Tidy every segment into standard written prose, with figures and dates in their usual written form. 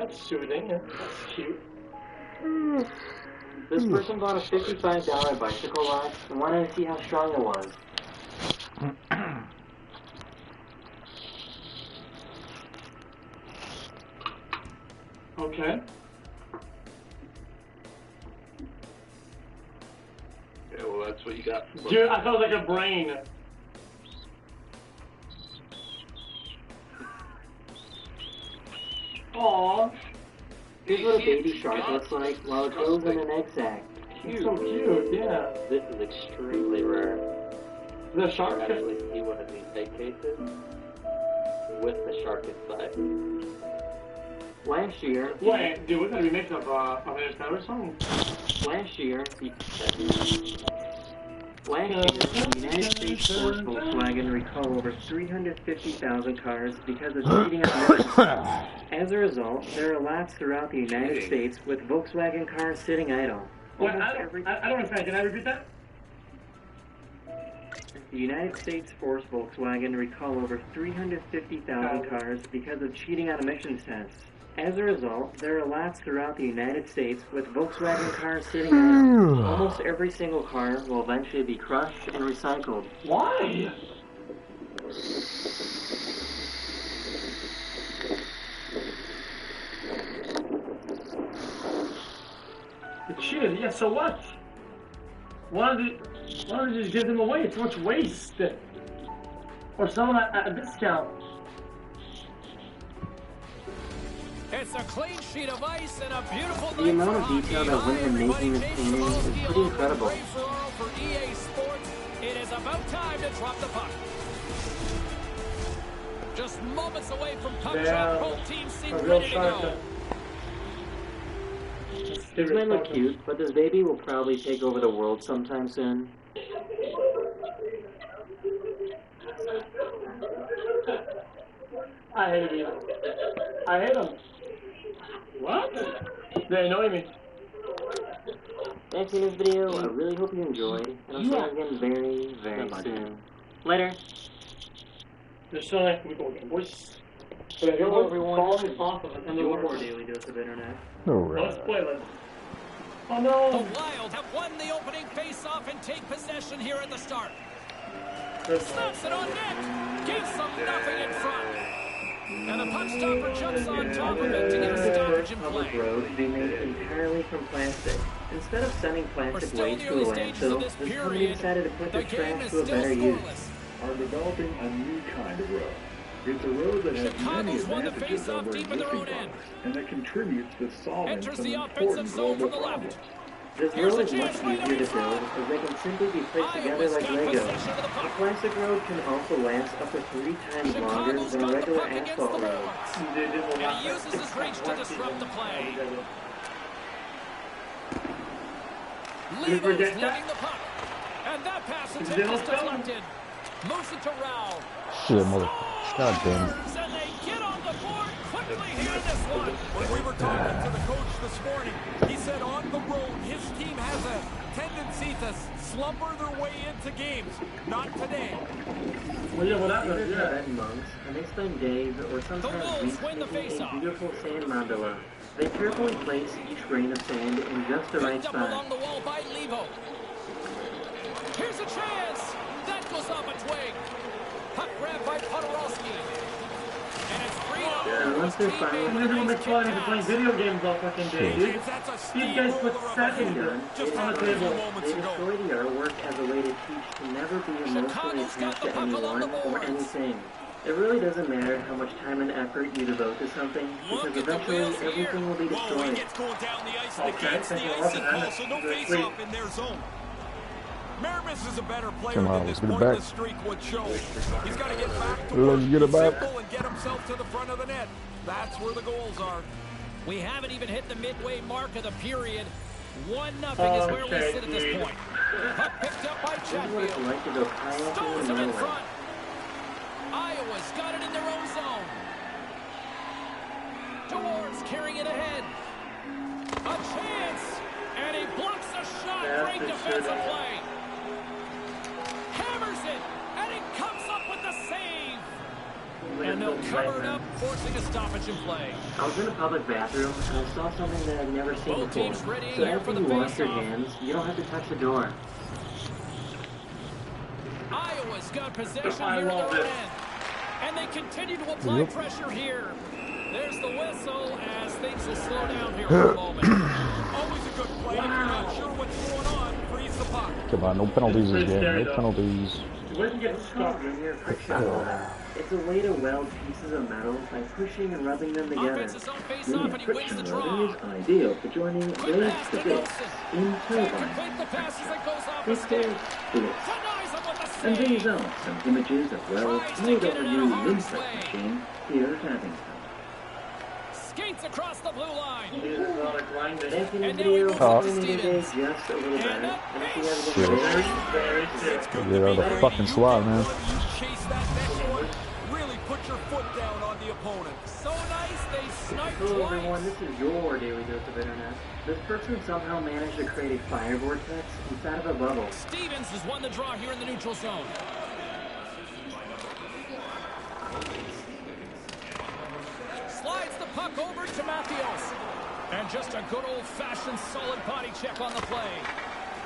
That's soothing. That's cute. This person bought a $55 bicycle lot and wanted to see how strong it was. Okay. Yeah, well, that's what you got. Dude, I felt like a brain. Aww. Here's what a baby shark looks like while it grows in an egg sac. It's so cute, yeah. This is extremely rare. The shark You actually see one of these egg cases with the shark inside. Last year... Wait, dude, what's that remix of his cover song? Last year, the United States Ford Volkswagen recalled over 350,000 cars because of cheating on emissions. As a result, there are lots throughout the United States with Volkswagen cars sitting idle. Wait, I don't understand. Can I repeat that? The United States Force Volkswagen recalled over 350,000 cars because of cheating on emissions tests. As a result, there are lots throughout the United States with Volkswagen cars sitting idle. Almost every single car will eventually be crushed and recycled. Why? The cheated, yeah, so what? Why don't you just give them away? It's too much waste. Or sell them at a discount. It's a clean sheet of ice and a beautiful The amount of detail that went into making this painting is pretty incredible. For EA Sports, it is about time to drop the puck. Just moments away from puck drop, both teams seem ready to go. This might look cute, but this baby will probably take over the world sometime soon. I hate him. I hate him. What? They annoy me. Thanks for this video. I really hope you enjoyed. And I'll see you again very, very soon. Later. There's so nice we go again, boys. Hello everyone. Off of Your daily dose of internet. Let's play this. Oh no! The Wild have won the opening face-off and take possession here at the start. Snaps it on net. Gives them nothing in front. And the puck stopper jumps on top of it to get a stoppage in play. Road they made entirely from plastic. Instead of sending plastic waste to a landfill, this company decided to put the trash to a better use. Are developing a new kind of road. It's a road that has many advantages over existing products, and that contributes to solving some important global problems. This road is much easier to build, as they can simply be placed together like Lego. A plastic road can also last up to 3 times longer than a regular asphalt road. And he uses his reach to disrupt the play. Levo's winning the puck. And that pass is deflected. Moves it to Rao. Shit, mother. God damn it. And they get on the board quickly here in this one. When we were talking to the coach this morning, he said on the road his team has a tendency to slumber their way into games. Not today. Well, yeah, what happened? These are Tibetan monks, and they spend days or sometimes weeks making a beautiful sand mandala. They carefully place each grain of sand in just the right Picked up spot. along the wall by Levo. Here's a chance. That goes off a twig. Puck grab by Podorowski. And it's freed up. And once they're finally Everyone makes fun of playing video games all fucking day, dude. These guys put second done, on the table. they destroy the artwork as a way to teach to never be emotionally attached to anyone or anything. It really doesn't matter how much time and effort you devote to something, because eventually everything will be destroyed. Okay, thank you all for that. So no face-off in their zone. Maramis is a better player Come on, than this let's get it point of back. the streak would show. He's got to get back to Let's work. get it back. Simple and get himself to the front of the net. That's where the goals are. We haven't even hit the midway mark of the period. 1-0 is where we sit at this point. Puck picked up by This is what it's Chatfield. like to go kayaking Stones in him in Norway. front. Iowa's got it in their own zone. Towards carrying it ahead. A chance. And he blocks the shot. Great defensive play. Hammers it. And he comes up with the save. And they'll cover it up, forcing a stoppage in play. I was in a public bathroom and I saw something that I'd never seen Both before. teams ready So here after for the you wash your face-off. hands, you don't have to touch the door. Iowa's got possession here at their own end. And they continue to apply pressure here. There's the whistle as things will slow down here for a moment. Always a good play. If you're not sure what's going on, freeze the puck. Come on, no penalties this game. No penalties. Where'd you get stuck? Linear friction welding. It's a way to weld pieces of metal by pushing and rubbing them together. Offense's own face-off, and he wins the draw. Is ideal for joining Quick blades pass to to bits Nelson. in Can't turbines. complete the pass as it goes off the It's called stick. blitz. Denies him with a And these save. are some images of welds Tries to made get on it a in a new hard limp swing. machine here at Abington. Skates across the blue line. Anthony And now he Video moves Oh. up to only did Stevens. just a little better. And up And if he base. has Shit. It's good to Yeah, be the greedy. fucking You slot, get man. one, you chase that next one. Really put your foot down on the opponent. So nice, they snipe Hello everyone, twice. this is your Daily Dose of Internet. This person somehow managed to create a fire vortex inside of a bubble. Stevens has won the draw here in the neutral zone. Slides the puck over to Matthews. And just a good old-fashioned solid body check on the play.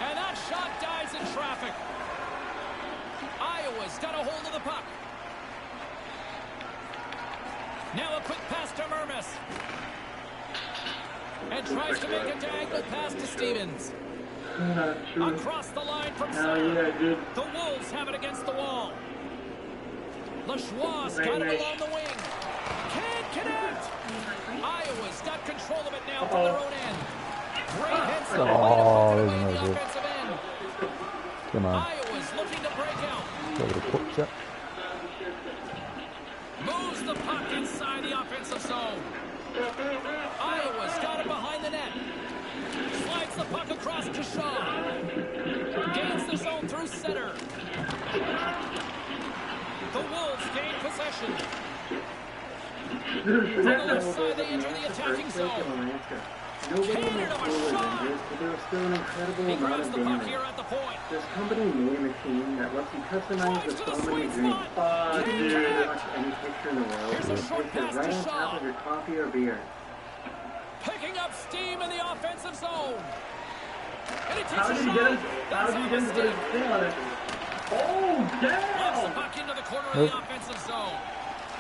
And that shot dies in traffic. Iowa's got a hold of the puck. Now a quick pass to Mermis. And tries to make a diagonal pass to Stevens. Not true. Across the line from Oh, center. yeah, dude. The Wolves have it against the wall. LaChoise's got it along the wing. Can't connect. Iowa's got control of it now from their own end. Great hits. Oh, Away there's the another. offensive end. Come on. Iowa's looking to break out. Go to the quick check. Moves the puck inside the offensive zone. Iowa's got it behind the net. Slides the puck across to Shaw. Gains the zone through center. The Wolves gain possession. From the left side, they enter the attacking zone. Nobody in Canada, the a pool was shot! injured, but there was still an incredible He amount grabs of the puck damage. here at the point. This company made a machine that lets you customize the Drives to the foam in sweet your drink. spot. You can dude. pretty much any picture in the world. Here's a and short place it pass right to on Shaw. top of your coffee or beer. Picking up steam in the offensive zone. And he takes How a did he shot. get his, how That's did he a get his mistake. thing on it? Oh, Lets the damn! puck into the corner of the offensive zone.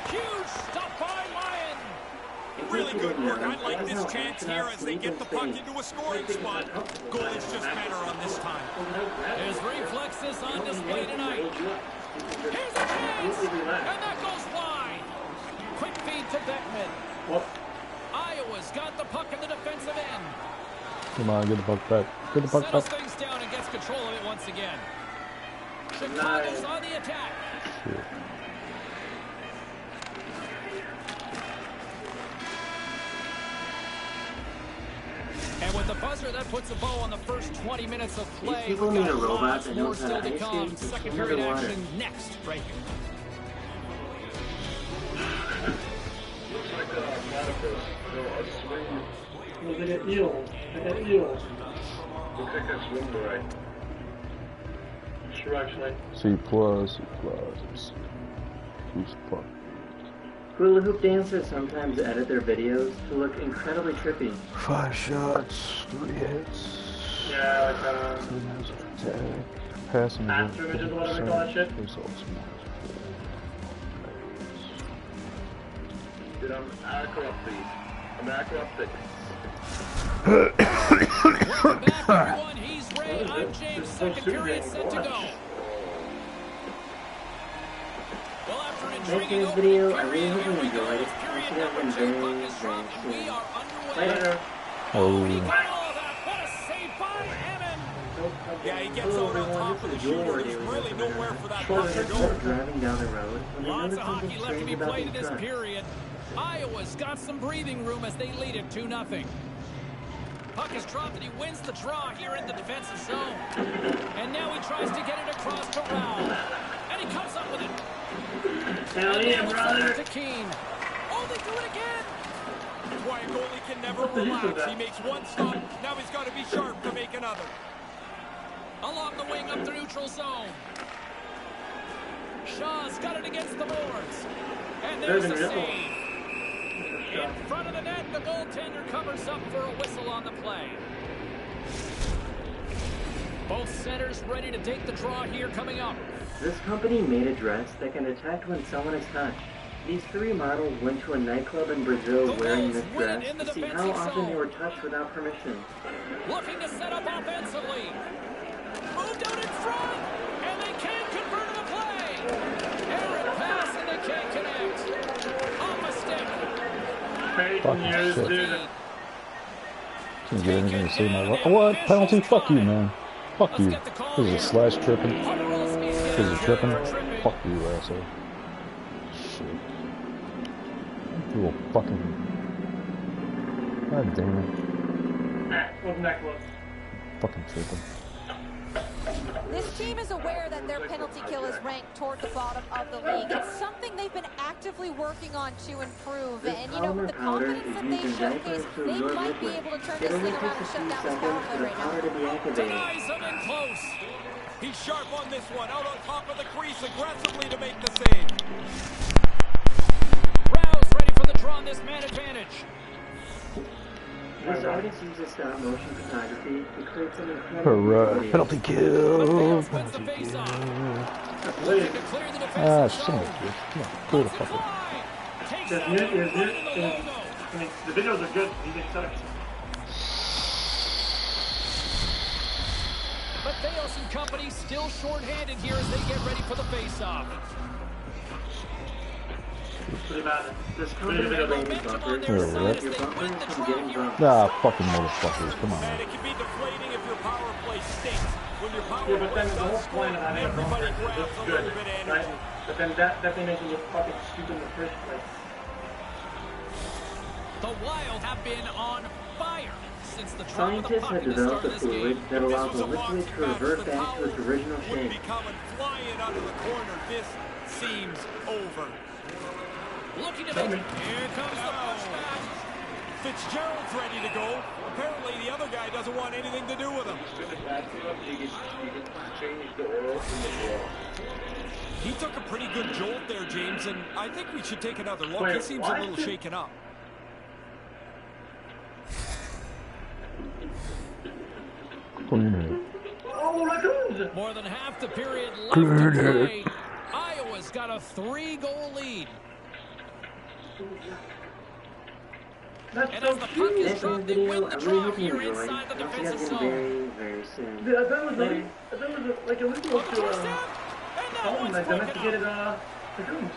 Huge stop by Lyon. Really good work. I like this chance here as they get the puck into a scoring spot. Goal is just better on this time. His reflexes on display tonight. Here's a chance. And that goes wide. Quick feed to Beckman. What? Iowa's got the puck in the defensive end. Come on, get the puck back. Get the puck Settles back. things down and gets control of it once again. Chicago's on the attack. Shit. And with the buzzer, that puts a bow on the first 20 minutes of play. These people We've need got a robot lots that more knows how still to to ice come. skate and Second swim period underwater. action next, right here. Looks like a platypus. So a swing. Look at that eel. Look at that eel. Looks like a swing right. Sure, actually. C plus. Who's puck? Hula hoop dancers sometimes edit their videos to look incredibly trippy. 5 shots, 3 hits. Yeah, like, 2 minutes of attack. Passing Master images or whatever they call that shit. Results. Dude, I'm acrobatic. I'm acrobatic. Welcome back, everyone. He's Ray. I'm James. Second period set to go. Well, after an Thanks intriguing for this opening video. I really period, hope here you we go. enjoyed it. It's I period should have number been 2. Puck very, is very dropped, and we soon. are underway. Later. Oh, he Oh. got all of that. What a save by Hammond. Yeah, he gets Hello out on everyone, top of the this is your shooter. There's Daily really Dose of nowhere Internet. for that Short puck to hits. go. Instead of driving down the road, when you Lots notice of something hockey left to strange be about played in these this trucks. period. Iowa's got some breathing room as they lead it 2-0. Puck is dropped and he wins the draw here in the defensive zone. And now he tries to get it across to Rao. And he comes up with it. Hell And yeah, now it's brother. over to Keane. Oh, they do it again. That's why a goalie can never What's the use of relax. that? He makes one stop. Now he's got to be sharp to make another. Along the wing up the neutral zone. Shaw's got it against the boards. And there's the save. In front of the net, the goaltender covers up for a whistle on the play. Both centers ready to take the draw here coming up. This company made a dress that can detect when someone is touched. These three models went to a nightclub in Brazil wearing this dress to see how often they were touched without permission. Looking to set up offensively. Moved out in front, and they can't convert the play. Errant pass, and they can't connect. Off a stick. Fake news, dude. Can't get anything to say my life. What? Penalty? Fuck you, man. Fuck you. This is a slash tripping. This is a tripping. Fuck you, asshole. Shit. You little fucking... God damn it. Wasn't that close? Fucking tripping. This team is aware that their penalty kill is ranked toward the bottom of the league. It's something they've been actively working on to improve. And, you know, with the confidence that they showcase, they might be able to turn this thing around and shut down this power play right now. Denies him in close. He's sharp on this one. Out on top of the crease aggressively to make the save. Rouse ready for the draw on this man advantage. This artist uses stop motion photography to create some incredible penalty kill. Penalty kill. Ah, son of a bitch. Come on, go the fuck up. The videos are good. He sucks. But Theos and company still short-handed here as they get ready for the face-off. Pretty bad. This company Video. Ah, fucking motherfuckers. Come on. And it can be deflating if your power play stinks. When your power Yeah, but then play the whole does point of that ain't wrong. everybody grabs Looks a good, little bit of energy. right? But then that thing makes you look fucking stupid in the first place. The Wild have been on fire since the drop of the Scientists puck have at the developed start a of this fluid game. that If allows this the was a liquid boxing to match, revert the back to its power original would shape. be coming flying out of the corner. This seems over. Looking to make it. Here comes the pushback. Fitzgerald's ready to go. Apparently the other guy doesn't want anything to do with him. He took a pretty good jolt there, James, and I think we should take another look. Wait, He seems what? a little shaken up. Oh, raccoons! More than half the period left to play. Iowa's got a 3-goal lead. That's And so as the puck cute. is That's the dropped, they video. win I the really draw hope you here enjoyed. inside the I'll see you defensive guys zone. very, very soon. Dude, I thought it was like a little First to down, and that one's like broken domesticated up. raccoons.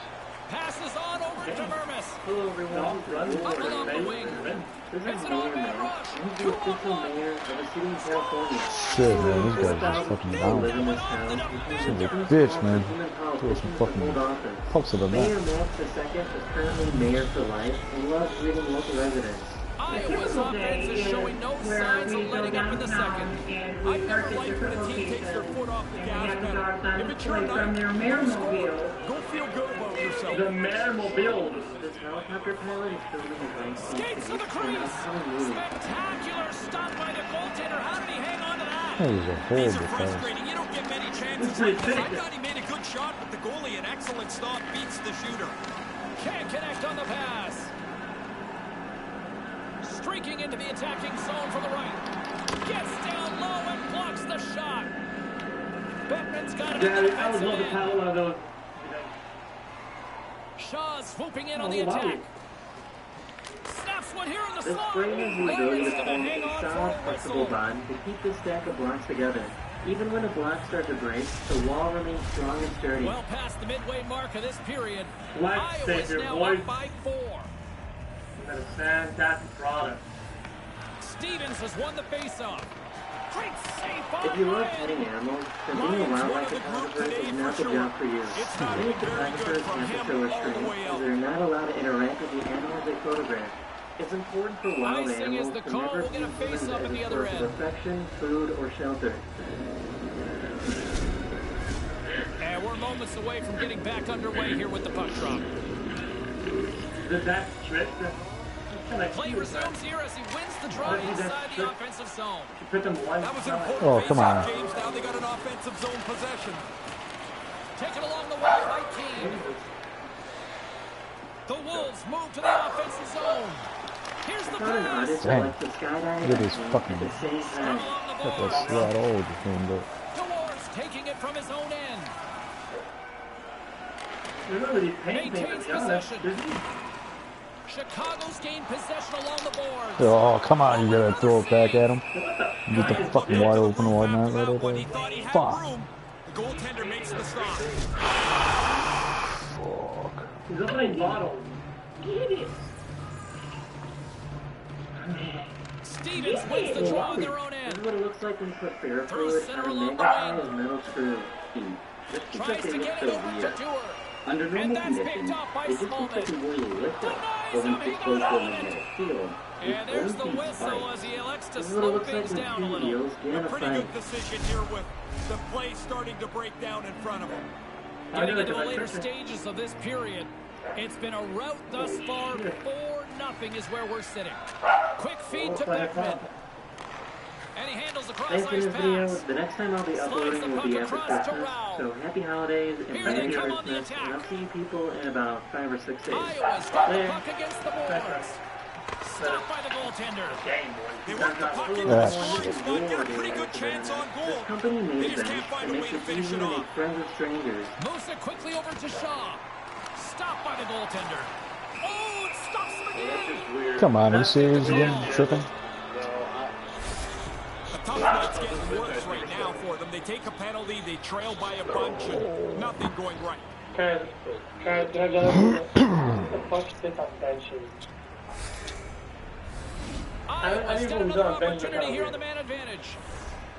Passes on over to Vermis. Hello everyone. Don't run Up for along the it, wing. baby. This It's is an Mayor on-man Matt. rush. He's the 2-on-1. official mayor of the city of California. Shit, man. This guy's just fucking People down. live in this town because Son of a it's too bitch, small man. for human Throw some politicians to fucking hold office. pucks of the Mayor net. Matt II is currently mayor for life and loves greeting local residents. Iowa's offense is showing no signs of letting up in the second. I've never liked when a team takes their foot off the gas pedal. If it's your night, go score. Go feel good about yourself. The Mayor-mobile. This helicopter pilot is filming his life. Skates to the crease. Spectacular stop by the goaltender. How did he hang on to that? That was a These horrible are pass. frustrating. You don't get many chances like this. I thought he made a good shot, but the goalie, an excellent stop, beats the shooter. Can't connect on the pass. Streaking into the attacking zone from the right. Gets down low and blocks the shot. Bettman's got it in the Yeah, I would defensive love to end. paddle one of those. Shaw swooping in on Oh, the wow. attack. Snaps one here in the This slot. frame is the ability to Gonna form hang a on for solid, a flexible whistle. bond to keep this stack of blocks together. Even when a block starts to break, the wall remains strong and sturdy. Well past the midway mark of this period. Let's Iowa's take your now boys. up by 4. That is fantastic product. Stevens has won the faceoff. Great save by If you love Ryan. petting animals, then being a Ryan's one wildlife of the group photographer today is not for the sure. job for you. It's not Many been very photographers good from have to him show all the restraint, way as out. they're not allowed to interact with the animals they photograph. It's important for wild Icing is animals the to call. never We'll see get a humans face-up as at a the other source of end. affection, food, or shelter. And we're moments away from getting back underway here with the puck drop. Did that trick? Play resumes here as he wins the draw inside the offensive zone. You put them one. That was an important Oh, come face-off, on. James. Now they got an offensive zone possession. Taken along the wall by Keane. move to the offensive zone. Here's the pass. Dang. Look at this fucking... Got that slide all over the thing, but... DeWar's taking it from his own end. Maintains possession. Chicago's gained possession along the boards. Oh, come on, you gotta throw it back at him. Get the fucking wide open wide net right over there. Fuck. The goaltender makes the stop. Fuck. He's opening bottles. Idiot. Stevens wins the draw on their own end. This is what it looks like when you put ferro fluid on a magnet metal screw. Tries to get it over to Dewar. Under normal conditions, it just looks like you want to lift it, but when it's close to a magnetic field, and there's the whistle as he elects to slow things down a little. A pretty good decision here with the play starting to break down in front of him. Getting into the later stages of this period, it's been a rout thus far. 4-0 is where we're sitting. Quick feed to Beckman. And he handles the cross-ice pass. The next time I'll be uploading will be after Christmas, so happy holidays and Merry Christmas, and I'll see you people in about 5 or 6 days. Iowa's got the puck against the boards. Stopped by the goaltender. They work the puck into the scoring spot, get a pretty good chance on goal. This company They made just them, can't find it a way makes to it finish easy it to off. make friends with strangers. Moves it quickly over to Shaw. Stopped by the goaltender. Oh, it stops him again. Come on, are you serious again? Tripping? The tough night's getting worse right now for them. They take a penalty, they trail by a bunch, and nothing going right. The puck sits on benches. Iowa's got another opportunity here on the man advantage.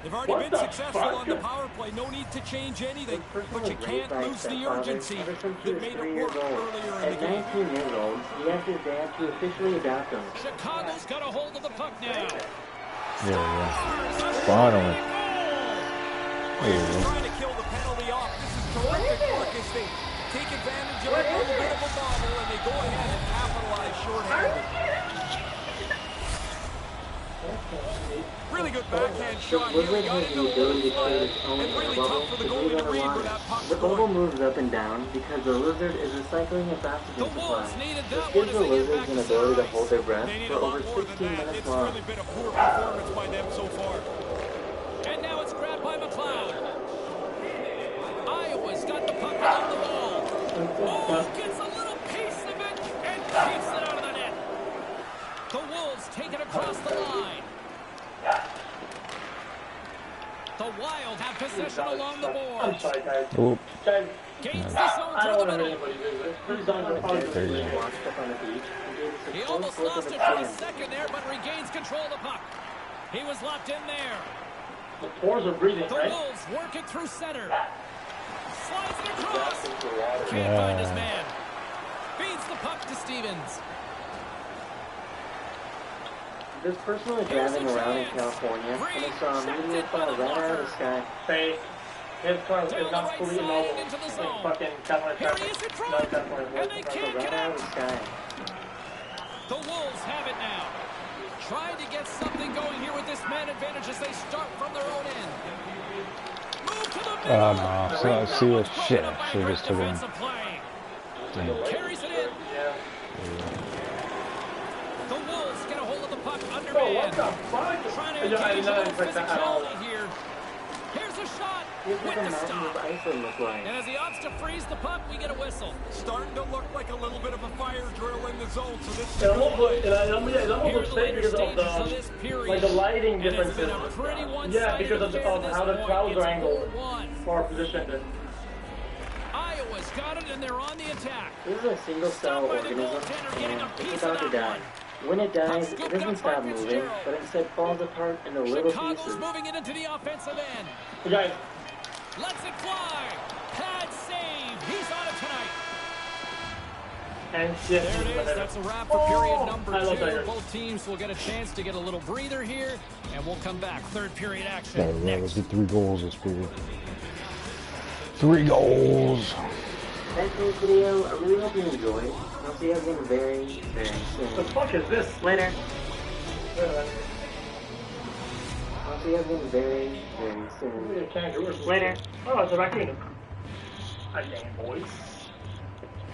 They've already been successful on the power play. No need to change anything, but you can't lose the urgency that made it work earlier in the game. At 19 years old, he asked his dad to officially adopt him. Chicago's got a hold of the puck now. Yeah. Finally. There you go. Trying to kill the penalty off. This is terrific work as they take advantage of a little bit of a bobble and they go ahead and capitalize shorthanded. Really good backhand shot here. He got into the lizard line, and really tough for the goalie to read where that puck's The bubble going. moves up and down because the lizard is recycling its oxygen The Wolves supply. needed This that one gives as the they get lizards back an to ability to center hold their breath They need for a lot over more than 16 that. minutes It's long. really been a poor performance by them so far. And now it's grabbed by McLeod. Iowa's got the puck along the wall. Oh, gets a little piece of it and keeps it out of the net. The Wolves take it across the line. The Wild have possession along the I'm boards. sorry, guys. Oh, Guys, Gains the zone I through don't the want to hear middle. anybody do this. Please don't apologize. there you go. Washed up on the beach and gave us a He full almost clip lost of it the for a chance. second there, but regains control of the puck. He was locked in there. The pores are breathing, The right? Wolves work it through center. Slides it across. Can't Yeah. find his man. Feeds the puck to Stevens. This person was driving around in California and they saw a meteor fall right out of the sky. Say, his car is Down the not right fully side immobile. into the It's zone. fucking California Here he traffic. is in No, front. California. And they can't Right out of the connect. sky. The Wolves have it now. Trying to get something going here with this man advantage as they start from their own end. Move to the middle. Oh, no. So, see it. Shit. Should have just took it in. Defensive play. Damn. Carries it in. Yeah. The Wolves get a hold of the puck under Bro, what man. the fuck? Trying to I engage a did not little expect that at all. physicality here. Here's a shot. Here's what With the the mountain of stop. ice would look like. And as he opts to freeze the puck, we get a whistle. Starting to look like a little bit of a fire drill in the zone, so this is It a good almost play. looks Here are the fake later because of stages of the, this period. like the lighting And it's differences. been a pretty Yeah, one-sided because of affair to this how the point. clouds It's are angled 4-1. or positioned. Iowa's got it, and they're on the attack. This is a single-cell Stopped by the organism, goaltender, getting a and piece it's of about to that die. one. When it dies, Puck it scooped doesn't up by stop moving, Fitzgerald. but instead falls apart into little Chicago's pieces. moving it into the offensive end. Hey, guys, Lets it fly. Pad save. He's on it tonight. and shit. There it is. That's a wrap for period number I love 2. that. Both teams will get a chance to get a little breather here, and we'll come back. Third period action Yeah, next. let's get 3 goals this period. 3 goals. Thanks for this video. I really hope you enjoyed. I'll see you again very, very The soon. fuck is this? Later. I'll see you again very, very soon. Kangaroo. Later. Oh, it's a raccoon. Damn, boys.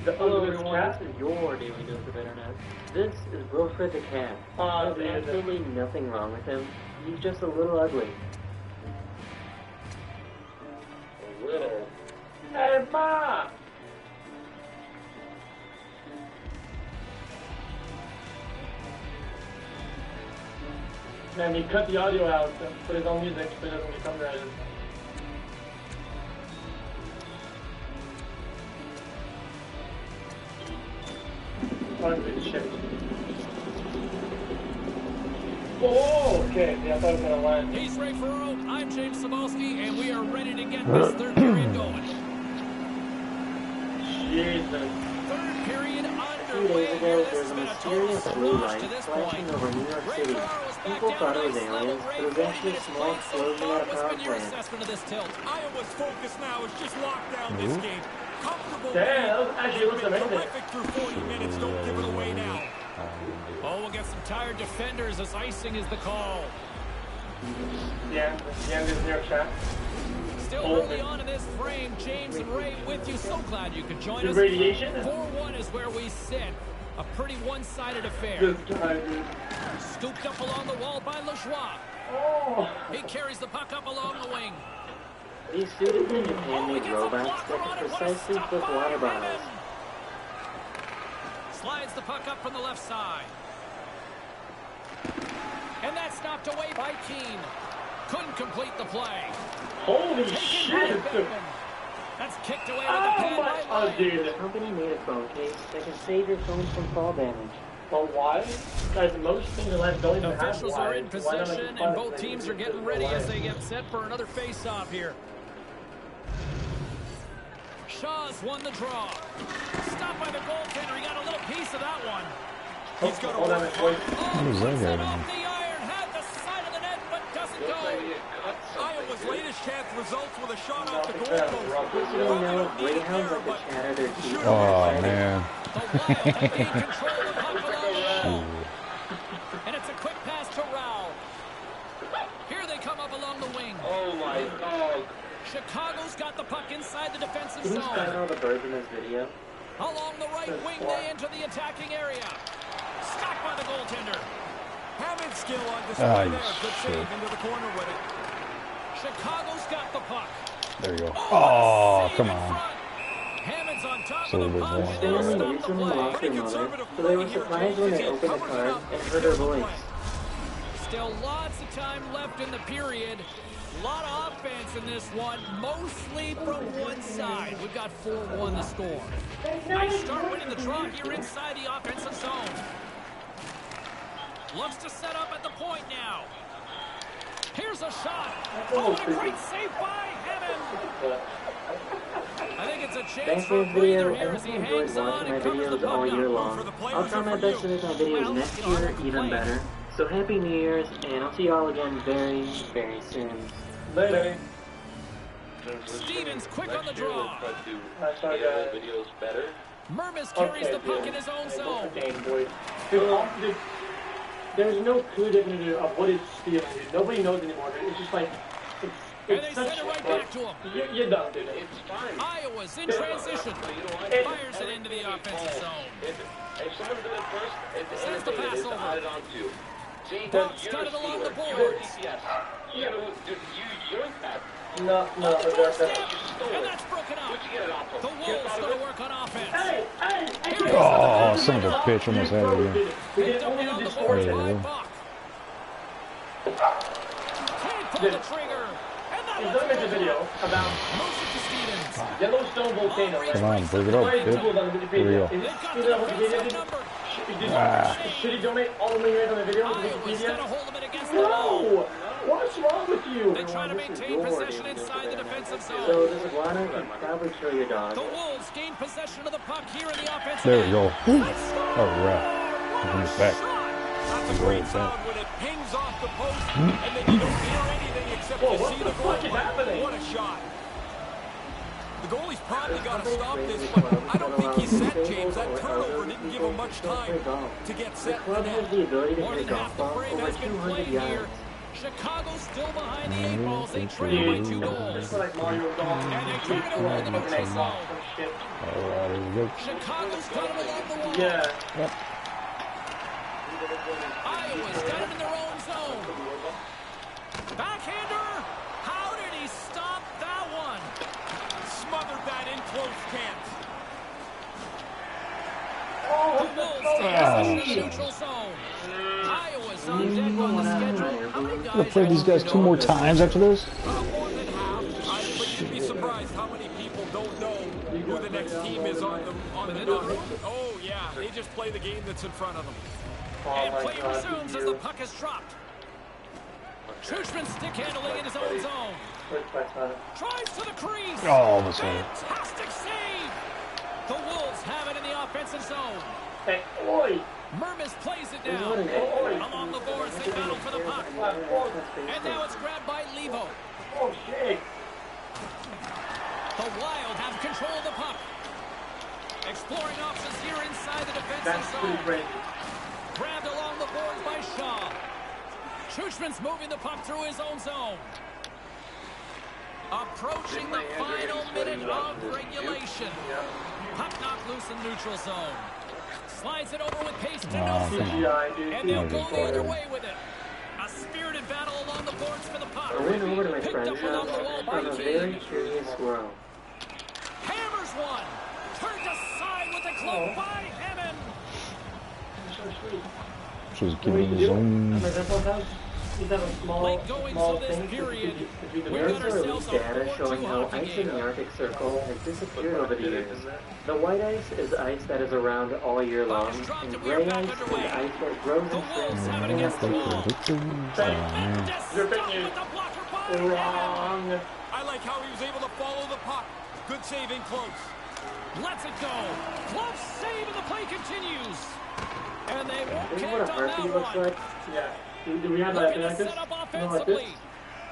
Hello everyone, this is your daily dose of internet. This is Wilfred the cat. There's absolutely nothing wrong with him. He's just a little ugly. A little. Hey, Ma! Man, he cut the audio out and put his own music so it doesn't get copyrighted. Ugly shit. Oh, okay. Yeah, I thought it was gonna land. He's Ray Ferraro, I'm James Cebulski, and we are ready to get this third period going. Jesus. Third period 2 days ago, there was a mysterious blue light flashing over New York City. People thought it was aliens, but it was actually smoke floating at a power plant. Iowa's focus now is just lock down this game. Comfortable. Damn, that actually looks amazing. Terrific through 40 minutes. Don't give it away now. Oh, we'll get some tired defenders as icing is the call. Yeah, the end is near chat. Still early on in this frame, James and Ray with you. So glad you could join us. Radiation? 4-1 is where we sit. A pretty one-sided affair. This guy, dude. Scooped up along the wall by Lajoie. Oh. He carries the puck up along the wing. These students in Japan made robots that can precisely flip water bottles. Slides the puck up from the left side. And that's knocked away by Keane. Couldn't complete the play. Holy shit! That's kicked away with the pad by Lyon. The company made a phone case that can save your phone from fall damage. But why? Guys, most things in life don't even have Officials are in position, and both teams are getting ready as they get set for another face-off here. Shaw's won the draw. Stopped by the goaltender. He got a little piece of that one. He's got to work hard. Who's that guy? Off the iron, had the side of the net, but doesn't go. Iowa's latest chance results with a shot off the goal post. You don't know, Greyhounds like to chatter their teeth. Oh, man. The Wild have gained control of the puck below. And it's a quick pass to Rao. Here they come up along the wing. Oh my God. Chicago's got the puck inside the defensive Can you find zone. all the birds in this video? Along the right wing, they enter the attacking area. Stopped by the goaltender. Hammond's skill on display there. Good save into the corner with it. Chicago's got the puck. There you go. Oh, come on. Hammond's on top So of the there's puck. one. And they'll Stanley stop the recently play. lost their mother, so they were surprised when they opened the card and heard her voice. Still lots of time left in the period. A lot of offense in this one, mostly from one side. We've got 4-1 the score. Nice start winning the draw here inside the offensive zone. Looks to set up at the point now. Here's a shot. Oh, and great save by Hammond. I think it's a chance Thanks for for a the video. breather here I as he hope you enjoyed hangs on watching my and covers the videos all year puck. long. I'll try my best to make my videos next year even better. So happy New Year's, and I'll see you all again very, very soon. Later. Stevens quick on the draw. Videos better. Mermis carries the puck in his own zone. Dude, there's no clue definition of what is stealing, dude. Nobody knows anymore, dude. It's just like, And it's they such, send it right back to him. You're done, dude. It's fine. Iowa's in transition. Fires it into the offensive zone. If someone's doing it first, it's Sends the pass to over. add it on to. See, Bucks you're got a it along the stealer. boards. You're a DPS. You yoink that. No, The doorstep, stole and it. that's broken up. Where'd you get it off of? The Wolves going to work on offense. Hey! Oh, son of a bitch. Almost had it again. We Picked can up only on do the this boards There by you go. Buck. Can't pull the trigger. And that He's one's done a video about moves it to Stevens. Yellowstone volcano. Come on, break it up, Somebody bitch. Googled on There Wikipedia. you go. Is They've it got Googled on the Wikipedia? defensive number. Should he donate all the money on the video to Iowa's Wikipedia? got a hold of it against the wall. No! What's wrong with you? They try to maintain possession inside the defensive So zone. this iguana can probably kill your dog. The Wolves gain possession of the puck here in the offensive There we end. go. Let's go. All right. He's back. That's a He's great right sound back. when it pings off the post, and then you don't hear anything except Whoa, you what see the the goal. fuck is happening? What a shot. The goalie's probably got to stop this, but I don't think he's set, James. That turnover didn't give him much time to get The set in the club has net. the ability to More hit than a half golf the ball frame over has been 200 played here. yards. Chicago's still behind the 8 balls. They trail by 2 goals. It's like Mario Golf. And they turn it over in the neutral zone. All right. go. Chicago's got him along the wall. Yeah. Yep. Iowa's got him in their own zone. Backhander. How did he stop that one? Smothered that in close chance. The Wolves take possession of the neutral zone. Iowa's on deck on the schedule. How many I'm gonna guys play these guys 2 more times after this. More than half. But you'd be surprised how many people don't know who the next team is on the Oh, yeah. They just play the game that's in front of them. And play resumes as the puck is dropped. Schuchman stick handling in his own zone. Drives to the crease. Oh, that's right. Fantastic save. The Wolves have it in the offensive zone. Hey, oi! Mermis plays it now. Along the boards, they battle for the puck. And now it's grabbed by Levo. Oh, shit! The Wild have control of the puck. Exploring options here inside the defensive That's pretty zone. crazy. Grabbed along the boards by Shaw. Schuchman's moving the puck through his own zone. Approaching the final minute of regulation. Puck knocked loose in neutral zone. Slides it over with pace to Nelson. And they'll go the other way with it. A spirited battle along the boards for the puck. Picked up along the wall by King. Hammers one. Turned aside with a cloak by Hammond. Just give me his own. Late goings of this period. We've got ourselves a 4-2 showing how hockey ice in game. the Arctic Circle has disappeared over the years. The white ice is ice that is around all year long, and gray ice is ice that grows The and Wolves shrinks have it depending on against the wall. Tremendous Stop with the blocker by Hammond. wrong. I like how he was able to follow the puck. Good save in close. Lets it go. Close save and the play continues. And they won't This is kick what a on that heartbeat looks one. like. Yeah. Do we have Looking like to this? set up No, like this? offensively.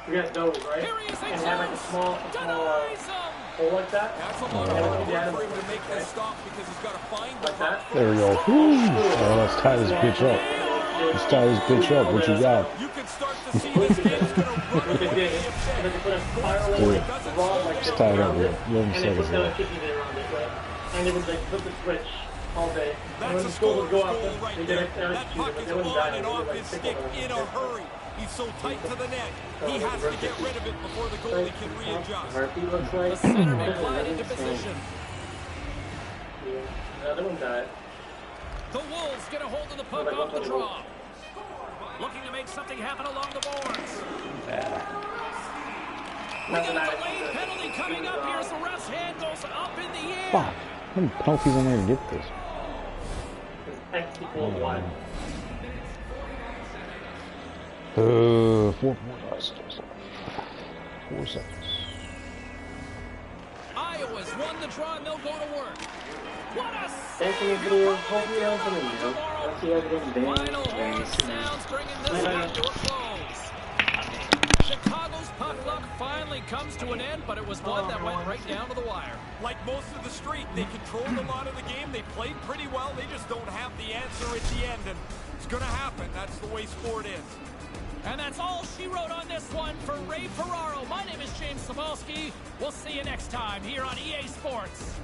We got those, right? Here he is, And have like a small denies him. hole like that. That's a lot of hard work for him to make this stop because he's got to find the Like that. There we go. Oh, let's tie this bitch up. Let's tie this bitch up. What you got? You can start to see this game's going to run What they away did, with the and then effect. they put a spiral Dude. rod like Let's this tie it up around here. it, 11 and they seconds put the left. electricity around it, right? And they would like flip the switch all day. And when That's the a school would go scorer's up, goal right they there. get it That puck is on and off his stick in a hurry. He's so tight to the net. He has to get rid of it before the goalie can readjust. Heartbeat looks The like centerman glide living into stand. position. Yeah. Another one died. The Wolves get a hold of the puck off the draw. Looking to make something happen along the boards. We got a delayed penalty coming up here as the ref's hand goes up in the air. Fuck. How many penalties am I going to get this? X equals 1. 4 more seconds. 4 seconds. Iowa's won the draw and they'll go to work. What a Thanks for save! the video. Hope you guys have enjoyed. I'll see you guys again Final very horn soon. sounds bringing this one to a close. Chicago's puck luck finally comes to an end, but it was one that went right down to the wire. Like most of the streak, they controlled a lot of the game. They played pretty well. They just don't have the answer at the end, and it's going to happen. That's the way sport is. And that's all she wrote on this one for Ray Ferraro. My name is James Cebulski. We'll see you next time here on EA Sports.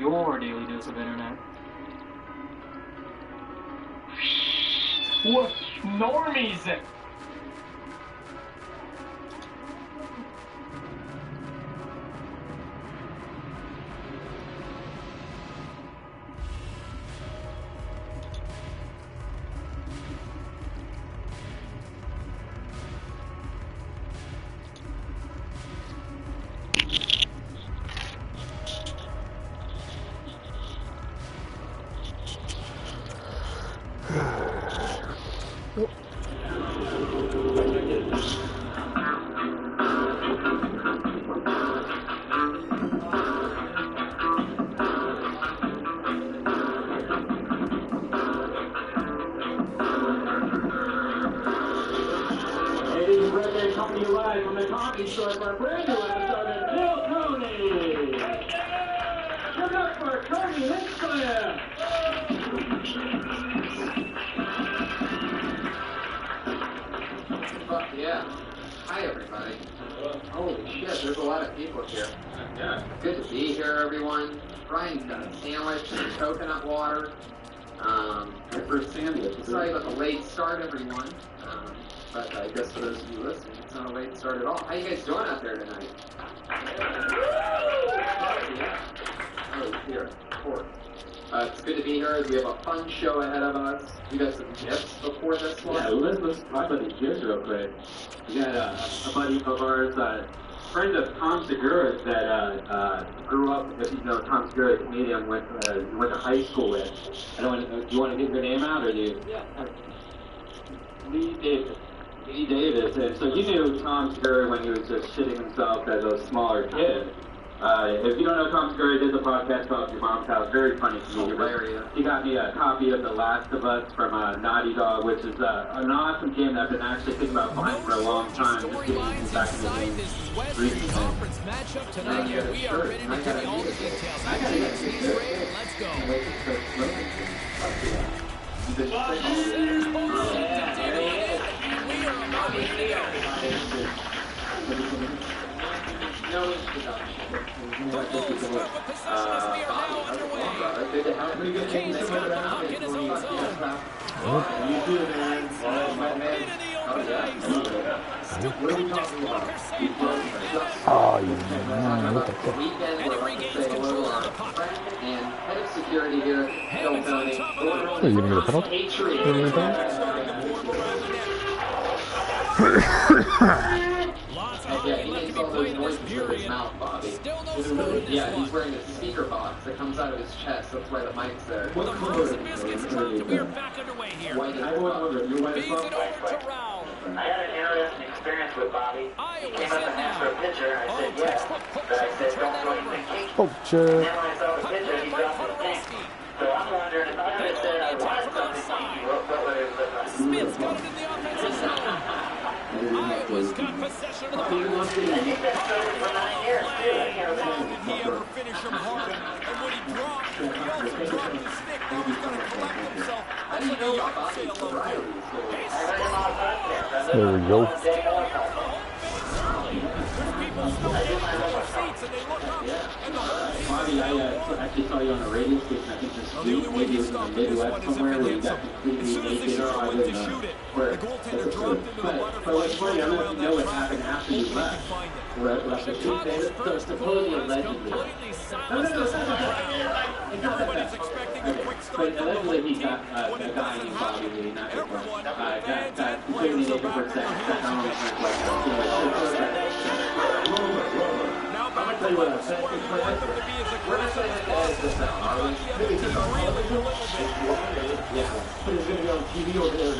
your daily dose of internet. What normies? Coming live from the coffee store for a brand new episode of Bill Cooney. Look up for Cooney Lickcliffe. Fuck yeah. Hi everybody. Holy shit, there's a lot of people here. Yeah. Good to be here, everyone. Brian's got a sandwich and coconut water. My first sandwich. Sorry about the late start, everyone. But I guess for those of you listening, it's not a late start at all. How you guys doing out there tonight? Yeah. Oh, here, of course. It's good to be here. We have a fun show ahead of us. We got some gifts before this one. Yeah, let's talk about these gifts real quick. We got a buddy of ours, friend of Tom Segura's that grew up with, Tom Segura, the comedian, went to high school with. I don't want to. Do you want to give your name out, or do you? Yeah. Lee Davis. Lee Davis, and so he knew Tom Segura when he was just shitting himself as a smaller kid. If you don't know Tom Segura, he did the podcast called Your Mom's House. Very funny to me. He got me a copy of The Last of Us from Naughty Dog, which is an awesome game that I've been actually thinking about playing for a long time. Just getting back in the game recently. Conference matchup tonight, and we are ready to give you all the details. Let's go. Oh, you man, what the fuck? And head of security here, Bill Cooney. Are you gonna get a penalty? Yeah, he makes all those noises with his mouth, Bobby. Yeah, he's wearing a speaker box that comes out of his chest. That's why the mic's there. With the frozen biscuits dropped, we are back underway here. Feeds it over to Rao. I had an interesting experience with Bobby. He came up and asked for a picture, and I said yes, but I said don't throw anything kinky. Oh, sure. And then when I saw the picture, he dropped his thing. So I'm wondering if I had said I wanted something kinky, what would it look like? Smith's got it in the offensive zone. Iowa's got possession of the ball. And he's been sober for 9 years, too. I can't imagine. Did he ever finish him hard? And when he dropped, he also dropped his stick. Now he's going to collect himself. How do you know about Bobby O'Reilly? I heard him on a podcast. There we go. Bobby, I actually saw you on a radio station, I think this week, maybe it was in the Midwest somewhere, where you got completely naked, or I didn't know. But what's funny, I don't know what happened after you left. Left the shoot there, so supposedly, allegedly. No, it's not that. But allegedly he got a guy named Bobby Lee, not your friend, got completely naked for sex. That's how much like, I'm going to tell you what I'm saying. We're not saying that as this now, are we? Maybe it's on television. Yeah. But it's going to be on TV or there.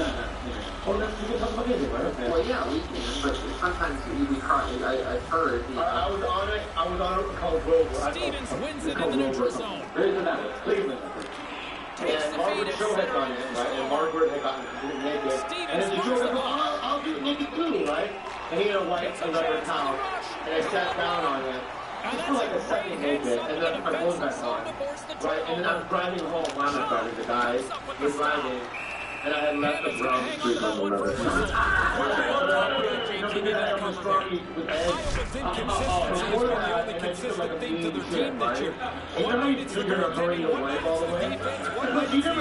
Oh, that's we can talk about music, right? Well, yeah, we can, but sometimes we cry. I've heard. I was on it called Rover. Stevens wins it in the neutral zone. Cleveland. And Margaret Show had gone in, right? And Margaret had gotten naked. And then she goes, I'll get naked too, right? And he had a white rubber towel. And I sat down on it. Just for like a second naked. And then my phone back on. Right? And then I was driving home. Mama driving. The guy was driving. and I had left the brown streak on the leather. Iowa's inconsistency is one of the only consistent things to their team this year. One night it's the goaltending, one night it's the defense, one night it's the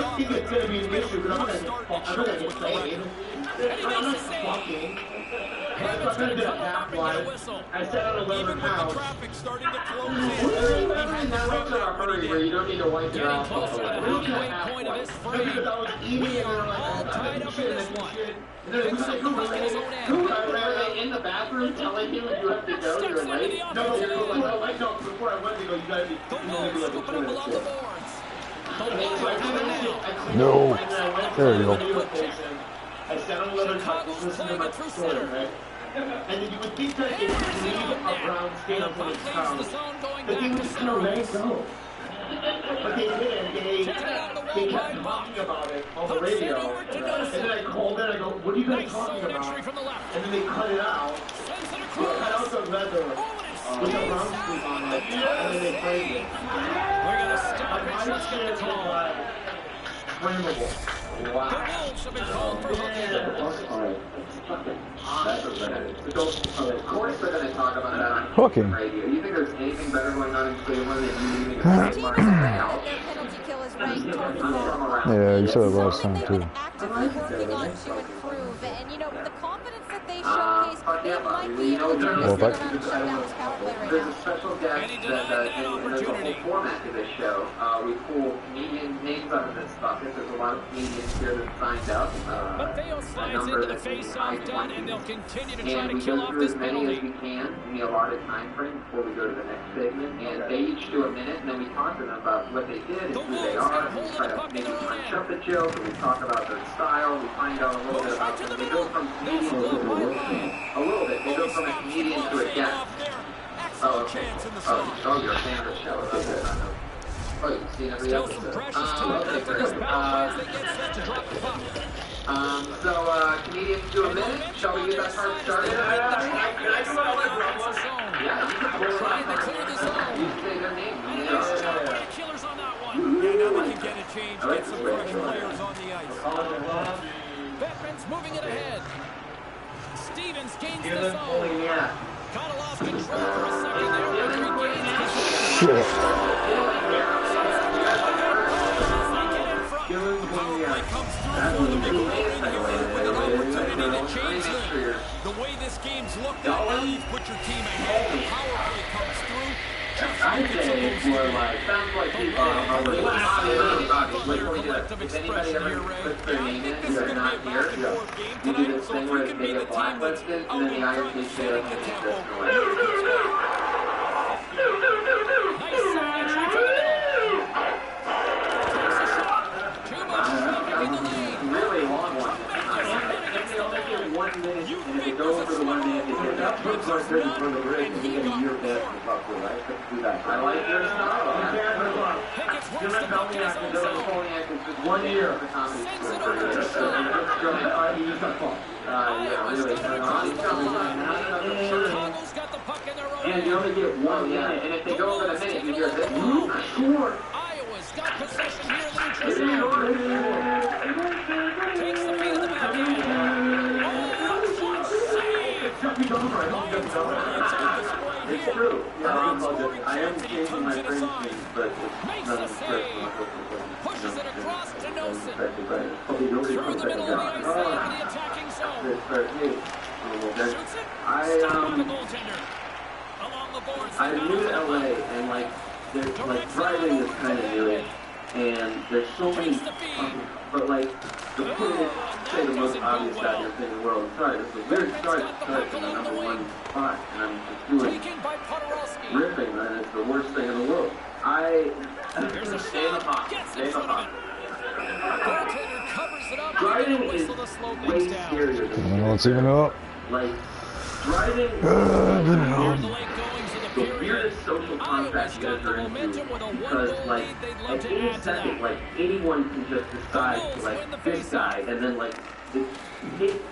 offense. Start shows with the record. And he makes the save. Hammond's going to come up and get a whistle. I sat on 11 Even with the pounds. traffic starting to close in, Now that's not a hurry where you don't need to wipe your Getting ass closer to the halfway point of this frame. We are all tied up in this one. Picks up the puck in his own end. Are they in the bathroom telling you you have to go? You're late? No, before I went to go, you gotta be. The Wolves scoop it up along the boards. The Wild have it now. No. There you go. I sat on 11 Chicago's playing it through center. right? And then you would think that they would leave a brown stain And the on puck his leaves town, the zone going but they back would to just center let it ice. go. But they didn't. They kept talking about it on the radio. And then I called in, I go, what are you guys Nice talking zone about? entry from the left. And then they cut it out. Sends it They across. cut out the leather with the brown streak on it, and then they played it. We're going to stop My it. Just get the chance was call. like, flammable. The Wolves have been called for hooking. Of course they're going to talk about that on Hooking. radio. You think there's anything better going on in Cleveland than you leaving a This team mark is on the aware house? that their penalty kill is ranked toward the bottom. Yeah, you said it last Something time they've too. been actively working on to improve. And, you know, with the confidence that they showcase, they might be able to turn this thing around and shut down this power play right There's a now. special guest And he denied that and there's a whole opportunity. format to this show. We pull comedian names out of this bucket. There's a lot of comedians here that signed up. But Theo a slides number into the that face-off I done, want and to. they'll continue to try And to we kill go off through this as many as penalty. we can in the allotted time frame before we go to the next segment. And they each do a minute, and then we talk to them about what they did and The who they Wolves are. get We hold of try the to puck in maybe their own punch end. up the joke, and we talk about their style. We find out a little bit about them. They go from comedian to a little bit. They go from a comedian to a guest. Oh, okay. Oh, you're a fan of the show. Okay. Oh, you've seen every Still some episode. precious time Okay, left in this great. power play as they get set to drop the puck. Comedians do a minute. Shall we get that part started? Can I come out like Rumble? Yeah, you can pull it Trying to off. clear the zone. You say their name. And Yeah. nice job by the Killers on that one. Yeah, now we can get it changed, get some fresh players on the ice. Bettman's moving it ahead. Stevens gains Give the it zone. pulling in. Kind of lost control for a second there. But he regains possession. Shit. As they get in front. Power play comes through for them to go in here with an opportunity to change the way this game's looked at. Now you've put your team ahead. The power play comes through. I'd say it's more like, sounds like people are really If anybody ever puts their name in and they're not here, we do this thing where they get blacklisted and then the IRC says Nice it's zone entry for the middle. Takes a shot. Too much traffic in the lane. really long one. If they only get 1 minute, and if they go over the 1 minute, they get that puts our 30 for the bridge, and you get a year best in Buffalo, right? Do that. I like your style. Pickett works the puck in his own zone. 1 year of the comedy Sends school it for over to this. Sean. Yeah, really. Chicago's got the puck in their own And you end. only get 1 minute, and if they go over the minute, you hear this. Sure. Iowa's got possession here in the neutral zone. Takes the feet of the back end. Oh, what a save! It's true. I am changing my brain change, but it's not as Pushes it across to Nosen. Through the middle of the ice into the attacking zone. Shoots it. Stopped by the goaltender. Along the boards. I moved to LA and like driving is kind of new, and there's so many fucking, but like to put it, say the most obvious goddamn thing in the world. I'm sorry, this is a weird start to start from the #1 spot, and I'm just doing Taken by Podorowski. ripping, and it's the worst thing in the world. There's a Stay in the shot. pocket. Gets Stay in in the front of pocket. it. Goaltender covers it up. Driving And a is whistle to slow way things down. scarier than Let's even up. like driving. Here in the late goings of the The period. weirdest social Iowa's contract you got guys the are into, momentum with a because one-goal like lead. They'd love at to any add to second, that. like anyone can just decide Wolves to win like the this faceoff. guy, and then like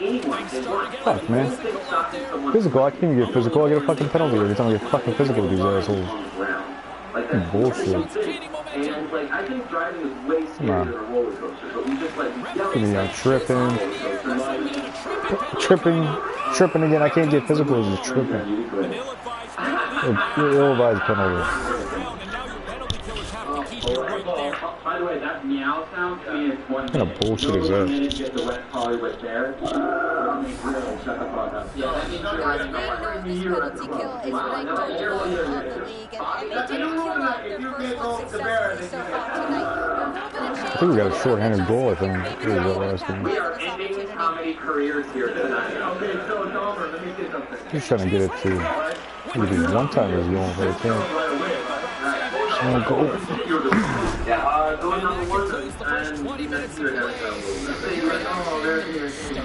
anyone they want. Fuck, man. Physical, I can't even get physical. I get a fucking penalty every time I get fucking physical with these assholes. Like Bullshit. bullshit. And like I think driving is way scarier than a roller coaster, but we just like tripping again. I can't get physical as just tripping. Ill-advised penalty. By the way, that meow sound to me is one What kind of bullshit is that? Get the West Hollywood Bears. Shut the fuck up. Yeah, that means you're right. This penalty kill is ranked number 1 of the league, and they didn't kill off their first one successfully so far tonight. I think we got a short-handed goal, I think. We are ending how many careers here tonight. Okay, so Dahmer, let me say something. Just trying to get it to these one-timers going, but I can't. Oh, go. Yeah, going number 1 and 20 minutes to go. Oh, there's the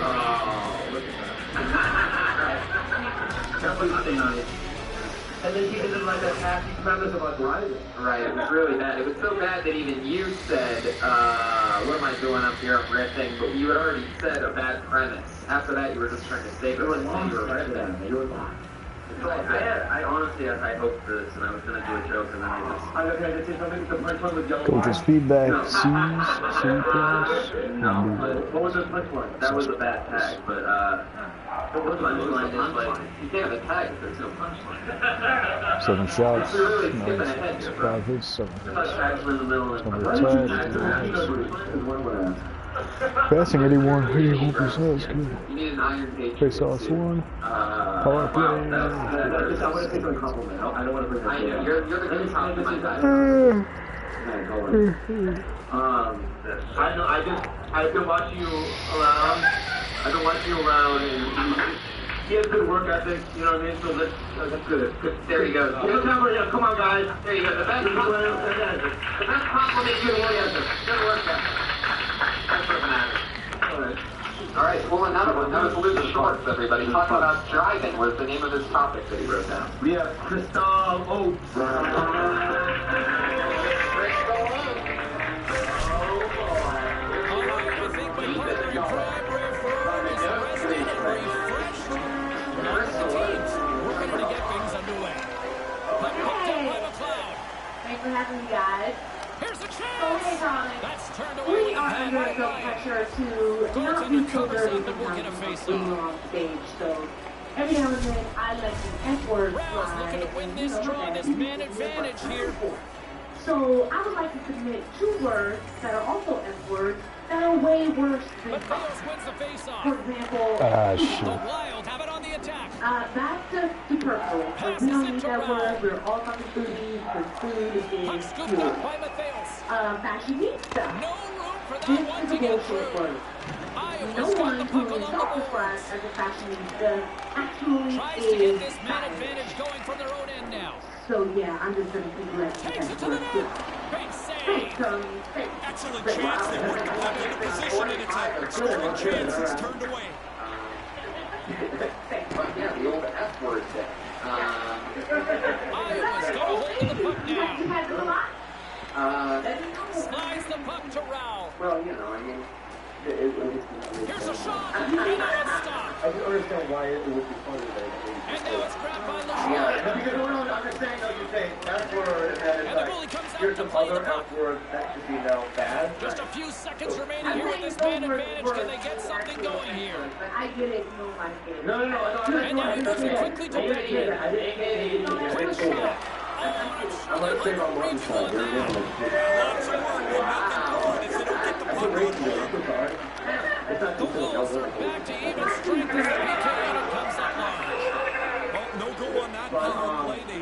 And then he didn't like that happy premise about driving. Right, it was really bad. It was so bad that even you said, what am I doing up here? I'm riffing, but you had already said a bad premise. After that, you were just trying to save it like you were riffing. I honestly, I hoped for this, and I was going to do a joke, and then I just... Coach's feedback, C+. No, but what was the punchline? That was a bad tag, but, the punchline is like, you can't have a tag if there's no punchline. 7 shots, Really skipping ahead here, bro. 5 hits, 7 hits. Tags in the middle and... Passing 81%, that's good. You need an iron page. Face off 1. Power play. I want to take a compliment. I don't want to bring that down. You're the good top of my guy. I've been watching you around. I've been watching you around, and he has good work ethic, you know what I mean? So that's good. There you go. Come on, guys. There you go. The best compliment you can work ethic. Good work ethic. All right, well, another one. That was Luke Shorts, everybody. Talking about driving was the name of this topic that he wrote down. We have Crystal Oates. Thanks for having me, guys. Here's a chance. Okay, darling. That's turned away. We are under no pressure to not be so dirty when we're on stage. So every now and then I let the F-word fly. Looking to win this draw, this man advantage here. So I would like to submit 2 words that are also F-words that are way worse than Mateos wins the face-off. For example, Shit. The Wild have it on the attack. that's just superfluous. Like, we don't need that word. We're all fucking foodies. The food is fuel. By Mateos. Fashionista. No room for This that one is to a get bullshit through. word. No one who is self-described as a fashionista actually Tries to is get this man fashionista. advantage going from their own end now. So yeah, I'm just gonna keep letting Takes it to the net. Great save. Excellent chance there. Good position in attack. Scoring chances turned away. Yeah, the old F word there. Iowa's got a hold of the puck now. Slides the puck to Rao. Well, you know, I mean, Here's a shot. And now it's stopped. I can understand why it would be funny that And now it's grabbed by yeah, LeBron. because we're not understanding what you're saying. That's where And the goalie comes out here's to some play the other puck. F words that should be now bad. Just a few seconds remaining here with this man advantage. Can they get something going here? But I get it, nobody gets it. No. And now he moves it quickly to Benny. Quick shot. Oh, and it's I'm going to say about one side. Lots of work will make them turn if they don't get the puck on board. The Wolves are back to even strength as the PK unit comes up large. Well, no goal on that power play. They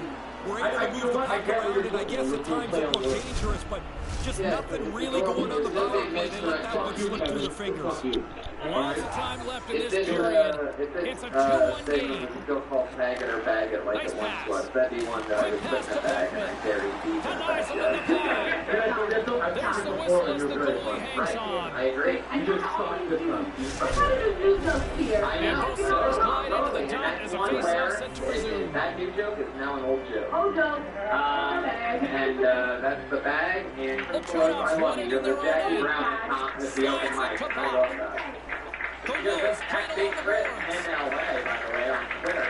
were able to move the puck around, and I guess at times it looked dangerous, but just nothing really going on the power play. They let that one slip through their fingers. Lots of time left in this It's period. It's a 2-1 thing game. it's still called tag it or bag it like it once was. That'd be one that I would put in a bag and I carry deep in the backyard. There's the whistle as the goalie hangs on. I agree. And you're always doing I thought it was new jokes here. I know. And Sellers glide into the dot as a face-off set to resume. That new joke is now an old joke. Oh, joke. And that's the bag. And of course, I love you. You're the Jackie Brown at the open mic. I love that. The You're the Wolves Tech play Big on the Chris boards. in LA, by the way, on Twitter.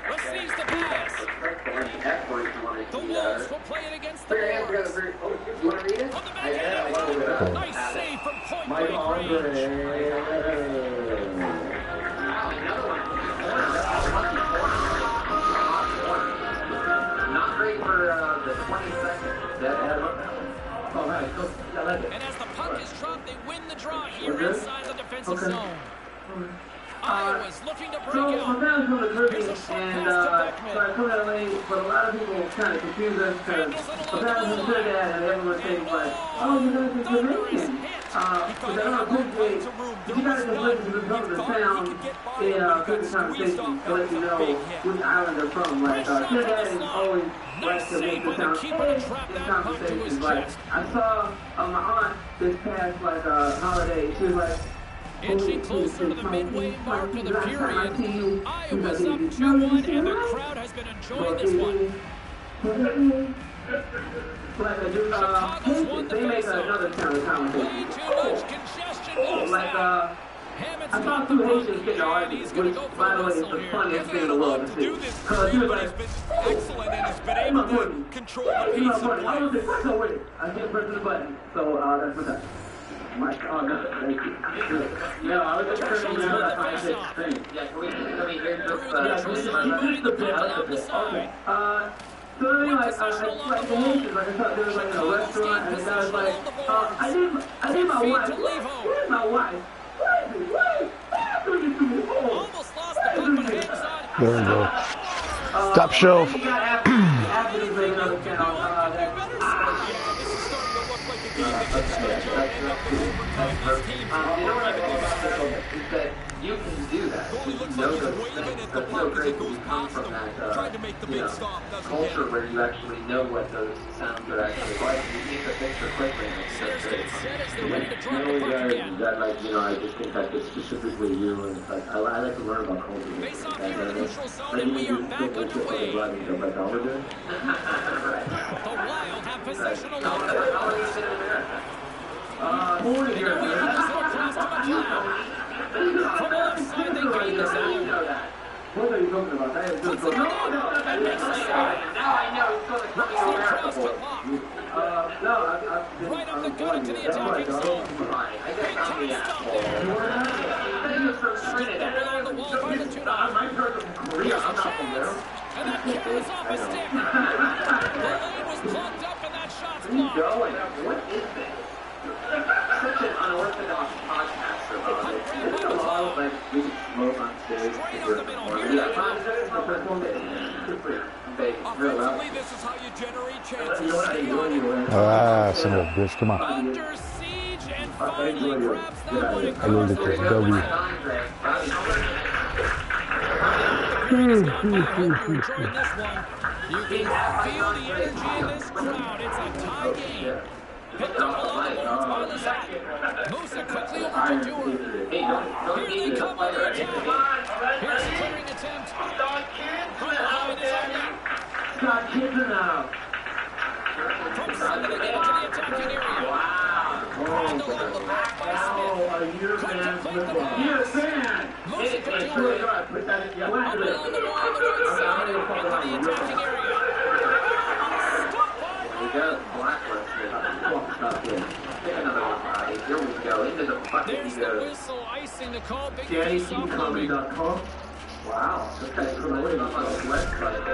Receives the pass. For any F words you want to The see Wolves will play it against the Put your hands boards. together. You want to read Not great for the 20 seconds. Oh, nice. I like it. And as the puck is dropped, they win the draw here inside the defensive zone. Iowa's looking to break So, out. my dad's from the Caribbean, and so I come to LA, but a lot of people kind of confuse us because my dad's from Trinidad, and everyone thinks like, oh, you guys are Jamaican. But they don't appreciate, you guys just listen to some of the sound in Christian conversation to let you know which island they're from. Like, Trinidad is always right to make the sound, in conversations. Like, I saw my aunt this past, like, holiday, she was like, inching closer to the midway mark of the period. Iowa's up 2-1, and the crowd has been enjoying this one. Chicago's won the faceoff. Way too much congestion left there. I saw two Haitians getting argued, which, by the way, is the funniest thing in the world to see. Because he was like, excellent and has been able to control the pace of play. I was like, what's the way? I can't press the button. So, that's what's up. Oh, no, thank you. No, I was just turning down that 5-6 thing. Yeah, can we hear this? Just the bit. I like the bit. Okay. So then, like the Haitians, like I thought they were like in a restaurant, and the guy was like, I need my wife. Where's my wife? There we go. Top shelf. You can do that. You know those things. That's so great that you come from that culture where you actually know what those sounds are actually like. You keep the picture quickly. Not only that, like, I just think that it's specifically you, and it's like, I like to learn about culture. Face-off here in the neutral zone, and we are back underway. The Wild have possession along the from the left side, they gain the zone. What are you talking about? That is just now I know it's going to come right up the gut into the attacking zone. Big time stop there. On the wall by the tune-up. And that kick was off a stick. The lane was plugged up and that shot's blocked. What is this? Such an unorthodox podcaster about it. There's a lot of, like, we smoke on stage. Straight up the middle. Here Offensively, this is how you generate chances. Son of a bitch, come on. under siege and finally grabs that one. I love the W. I hope you're enjoying this one. You can feel the energy in this crowd. It's a tie game. Picked up along the boards by the second. Moves it quickly over to Dewar. Here they come on the attack. Here's the clearing attempt. From behind is Irene. Scott Kidman now. From center they get into the attacking area. And along the back by Smith. Couldn't complete the pass. Moves it to Dewar. Up along the wall on the right side. Into the attacking area. Stopped by Here we go. Into the bucket. There's the whistle, icing to call. Big Danny face off. Comedy.com. Wow. This guy's promoting on the website.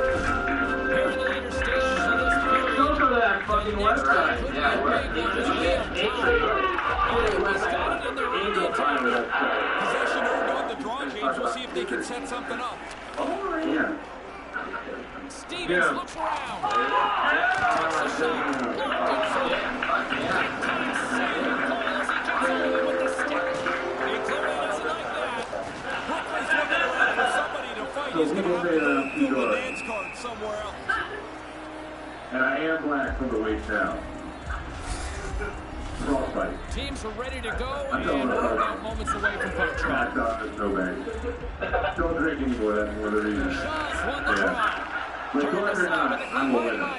Here in the later stages of this period. Don't go to that fucking website. Yeah, we're Started in the early attack. Possession earned on the draw change. We'll see if they can set something up. Oh, yeah. Stevens looks around. Takes a shot. Locked in front. Cutting center. Cole as he jumps over with the stick. He clearly doesn't like that. Brooklyn's looking around for somebody to fight. He's going to have to fill the dance card somewhere else. And I am black from the waist down. Frostbite. Teams are ready to go, and we're about moments away from puck drop. No bag. Don't drink anymore, that's one of the reasons. Shaw's won the draw. Like, go or not, I'm a winner.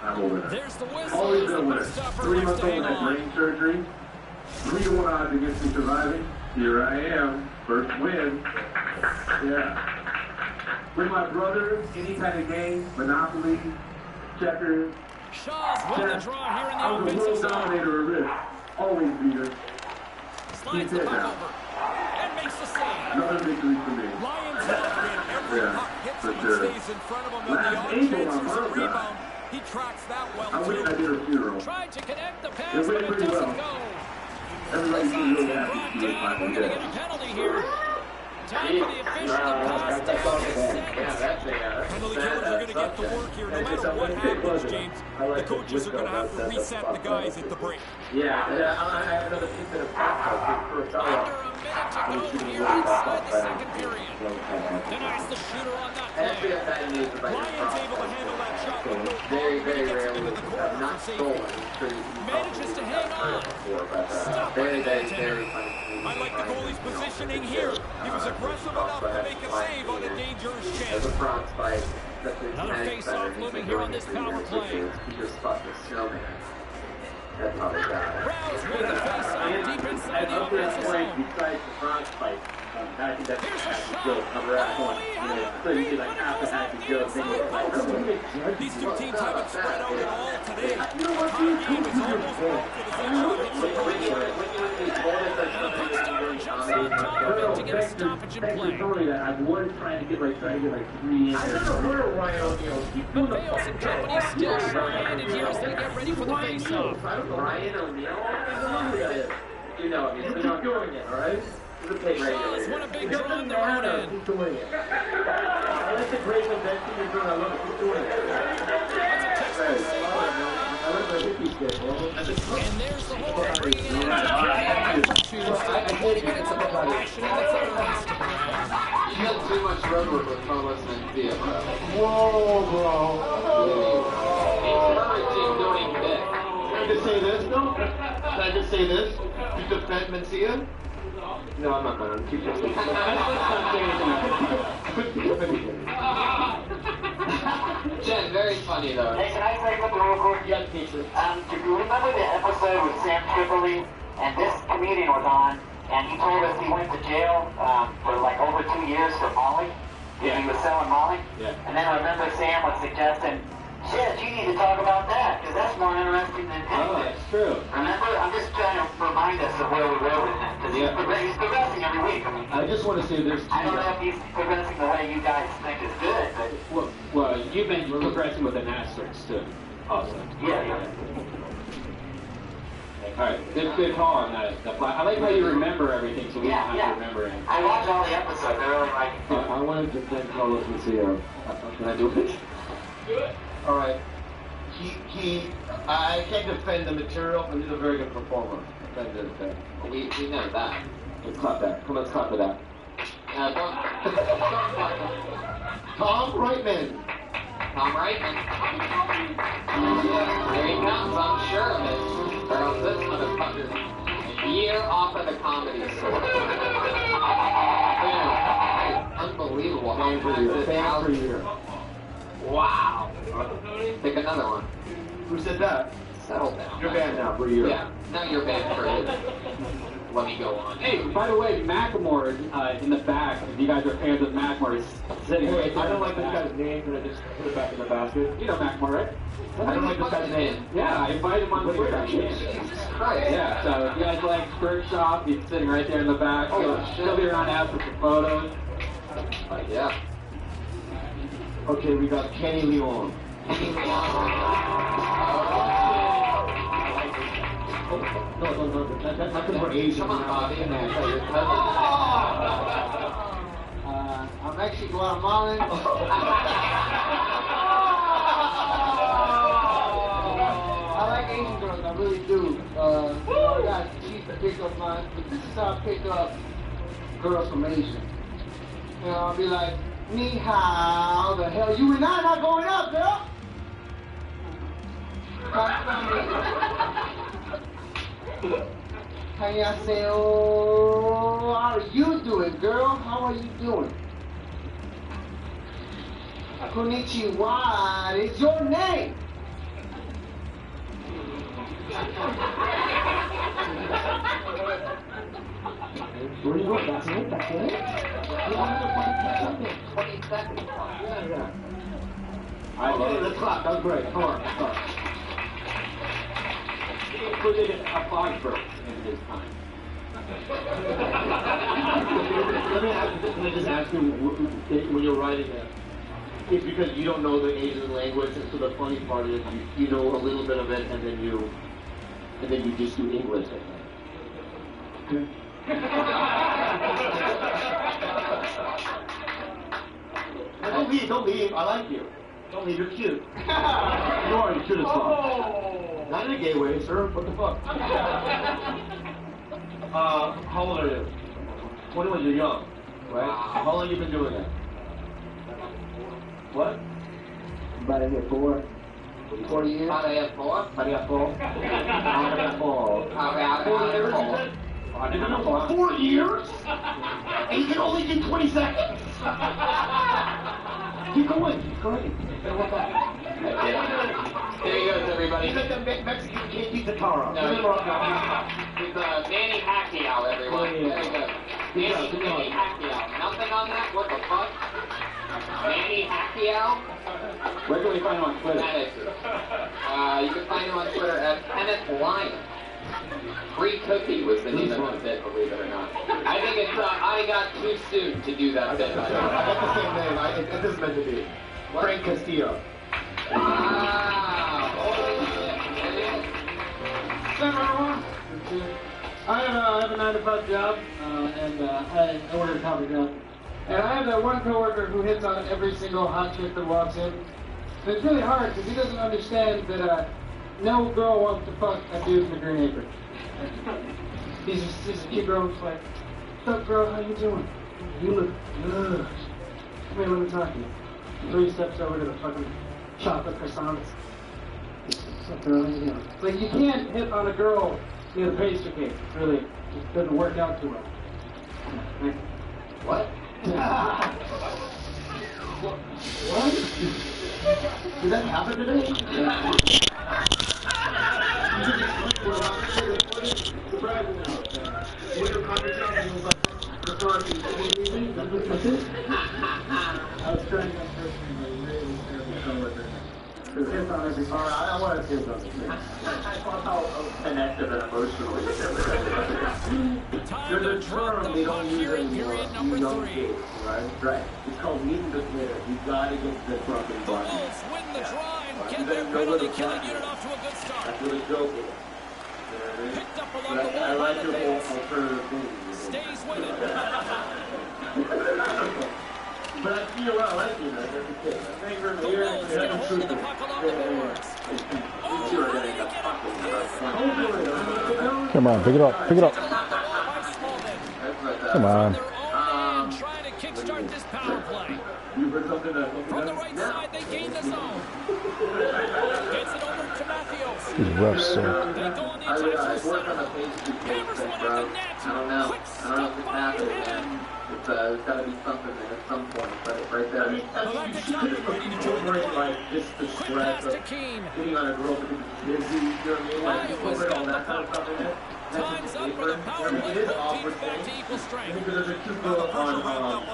I'm a winner. There's the whistle. Always been a winner. Puck stopper 3 left months to old hang had on. brain surgery. 3-1 odds against me surviving. Here I am. First win. Yeah. With my brother, any kind of game, Monopoly, checkers. Shaw's won the draw here in the I was a offensive world zone. dominator of this. Always beater. slides the puck over and makes the save. Another victory for me. Lions look when every puck hits him and stays in front of him, and the Last odd April chance on there's a our rebound. He tracks that well, I wish I too. did a funeral. Tried to connect the pass, It but went it pretty doesn't well. go. Everybody should really happy Brought to see it down. We're finally going to dead. get a penalty here. Time for the official to pass down. Penalty killers are going to get to work here. No matter what happens, James, the coaches are going to have to reset the guys at the break. Yeah, I have another piece of the first Under a minute to go here inside the second period. Denies the shooter on that play. Lions able to handle that shot. Very, very rarely not stolen. Manages to hang on. Very, very, very funny. I like the goalie's positioning here. He was aggressive enough to make a save on a dangerous chance. Another face-off looming here on this power play. He just fucked the snowman. That's how they got it. Rouse won the face-off deep inside the offensive zone. Besides the front fight, I think that's a happy joke. So you get like half a happy joke. Then you're like, These two teams haven't spread out at all today. you know what, dude? Come to your point. To get a stoppage in play. I was trying to get like 3 in. I never heard of Ryan O'Neal. But Bales and company still short-handed here as they get ready for the face-off. Ryan O'Neal? You know, Keep doing it, all right? he's a big Shaw's regulator. won a big It draw doesn't on their own matter. end. Keep doing it. I like the great event that you're doing. I love it. Keep doing it. I like the hippie shit, man. And there's the hole bringing in another two. 20 minutes of action in the third. You got too much road work with Thomas and Thea, bro. Whoa, bro. Perfect team doing big. Can I just say this, though? Can I just say this? You defend Mencia? No, I'm not gonna. Keep this. I'm not saying anything. Jen, very funny though. Hey, can I say something real quick? Yeah, teacher. Do you remember the episode with Sam Tripoli and this comedian was on, and he told us he went to jail for like over 2 years for Molly? Yeah. He was selling Molly? Yeah. And then I remember Sam was suggesting, shit, you need to talk about that, because that's more interesting than anything. Oh, that's true. Remember? I'm just trying to remind us of where we were with that, because he's progressing every week. I mean, I just want to say this to I don't you. know if he's progressing the way you guys think is good, but Well, you've been progressing with an asterisk, too. Awesome. yeah. All right, good call on that. I like how you remember everything, so we don't have to remember it. I watch all the episodes. I really like it. I wanted to thank Carlos Mencia. Can I do it? Do it. All right. I can't defend the material, but he's a very good performer. We know that. Let's clap that. Come on, let's clap for that. Tom Reitman. Tom Reitman. There he comes, I'm sure of it. Girl, this motherfucker. A year off of the comedy store. Unbelievable. How Fan for a year. Wow. Pick another one. Who said that? Settle down. You're banned now for a year. Yeah. Now you're banned for it. Let me go on. Hey, by the way, Macklemore in the back. If you guys are fans of Macklemore, is sitting right there. I don't like this guy's name, but I just put it back in the basket. You know Macklemore, right? I don't like this guy's name. Yeah, I invited him on the Twitter. Jesus Christ. Yeah, so if you guys like Spurt Shop, he's sitting right there in the back. He'll be around after for photos. Yeah. Okay, we got Kenny Leon. No, that's for Asian. Come on, Bobby. I'm actually Guatemalan. I like Asian girls, I really do. I got cheap to pick up mine, but this is how I pick up girls from Asia. You know, I'll be like, ni hao, the hell, you and I not going up, girl. Annyeonghaseyo. How are you doing, girl? How are you doing? Konnichiwa, what is your name? Where do you go? That's it? That's it? You want to catch up in 20 seconds? Yeah. Okay, let's clap. That was great. Come on. Come on. Put it in a five burst in this time. Let me just ask you, when you're writing that, it's because you don't know the Asian language, and so the funny part is you know a little bit of it, and then you just do English. Okay. Don't leave. I like you. Don't leave. You're cute. You are. You're cute as fuck. Not in a gay way, sir. What the fuck? How old are you? 21. You're young, right? How long have you been doing that? What? About to get 4 years. About to get 4? About to get 4. About to get 4. About 4 years, you said? 4 years? And you can only do 20 seconds? Keep going. Keep going. There he goes, everybody. He's like the Mexican King Pizza Taro. No, he's Manny Pacquiao, everyone. Yeah. There he goes. Manny Pacquiao. Nothing on that? What the fuck? Manny Pacquiao? Where can we find him on Twitter? You can find him on Twitter at Kenneth Lyon. Free Cookie was the name of the bit, believe it or not. I think it's I got too soon to do that bit. I got the same name. It is meant to be. Frank Castillo. Wow. I have a 9-to-5 job, and I work at a coffee shop. And I have that one coworker who hits on every single hot chick that walks in. And it's really hard because he doesn't understand that no girl wants to fuck a dude in a green apron. He's just a cute girl who's like, "What's up, girl? How you doing? You look good. Come here, let me talk to you." 3 steps over to the fucking chocolate croissants. What's up, girl? How you doing? Like, you can't hit on a girl near the pastry cake. It's really, it doesn't work out too well. Like, what? What? Did that happen today? I was trying to Because hits on every car. I want to see something. I love how connected and emotional it is. There's a term they don't use anymore. You young kids, right? Right. It's called meeting the glitter. You gotta get the fucking button. The Wolves win the drive, get their penalty killing unit off to a good start. That's what a joke is. Picked up along the I wall by like the your whole base. alternative thing. Stays with it. But I feel I like you, man. That's a kid. I think we're The Wolves get a hold of the puck along the boards. Come on, pick it up, pick it up. Come on. Trying to kickstart this power play. You heard something From the right side, they gain the zone. Gets it over to Matthews. These refs suck. They go on the I attack. work on the Facebook page thing, bro. I don't know. I don't know if it's happening, man. There's got to be something there at some point, but it's right there. You should incorporate, like, just the stress of getting on a girl because it's busy, you know what I mean? Like, incorporate all that kind of stuff in it. Time's up for the power play. It is awkward thing. To equal strength. Because there's a cute girl on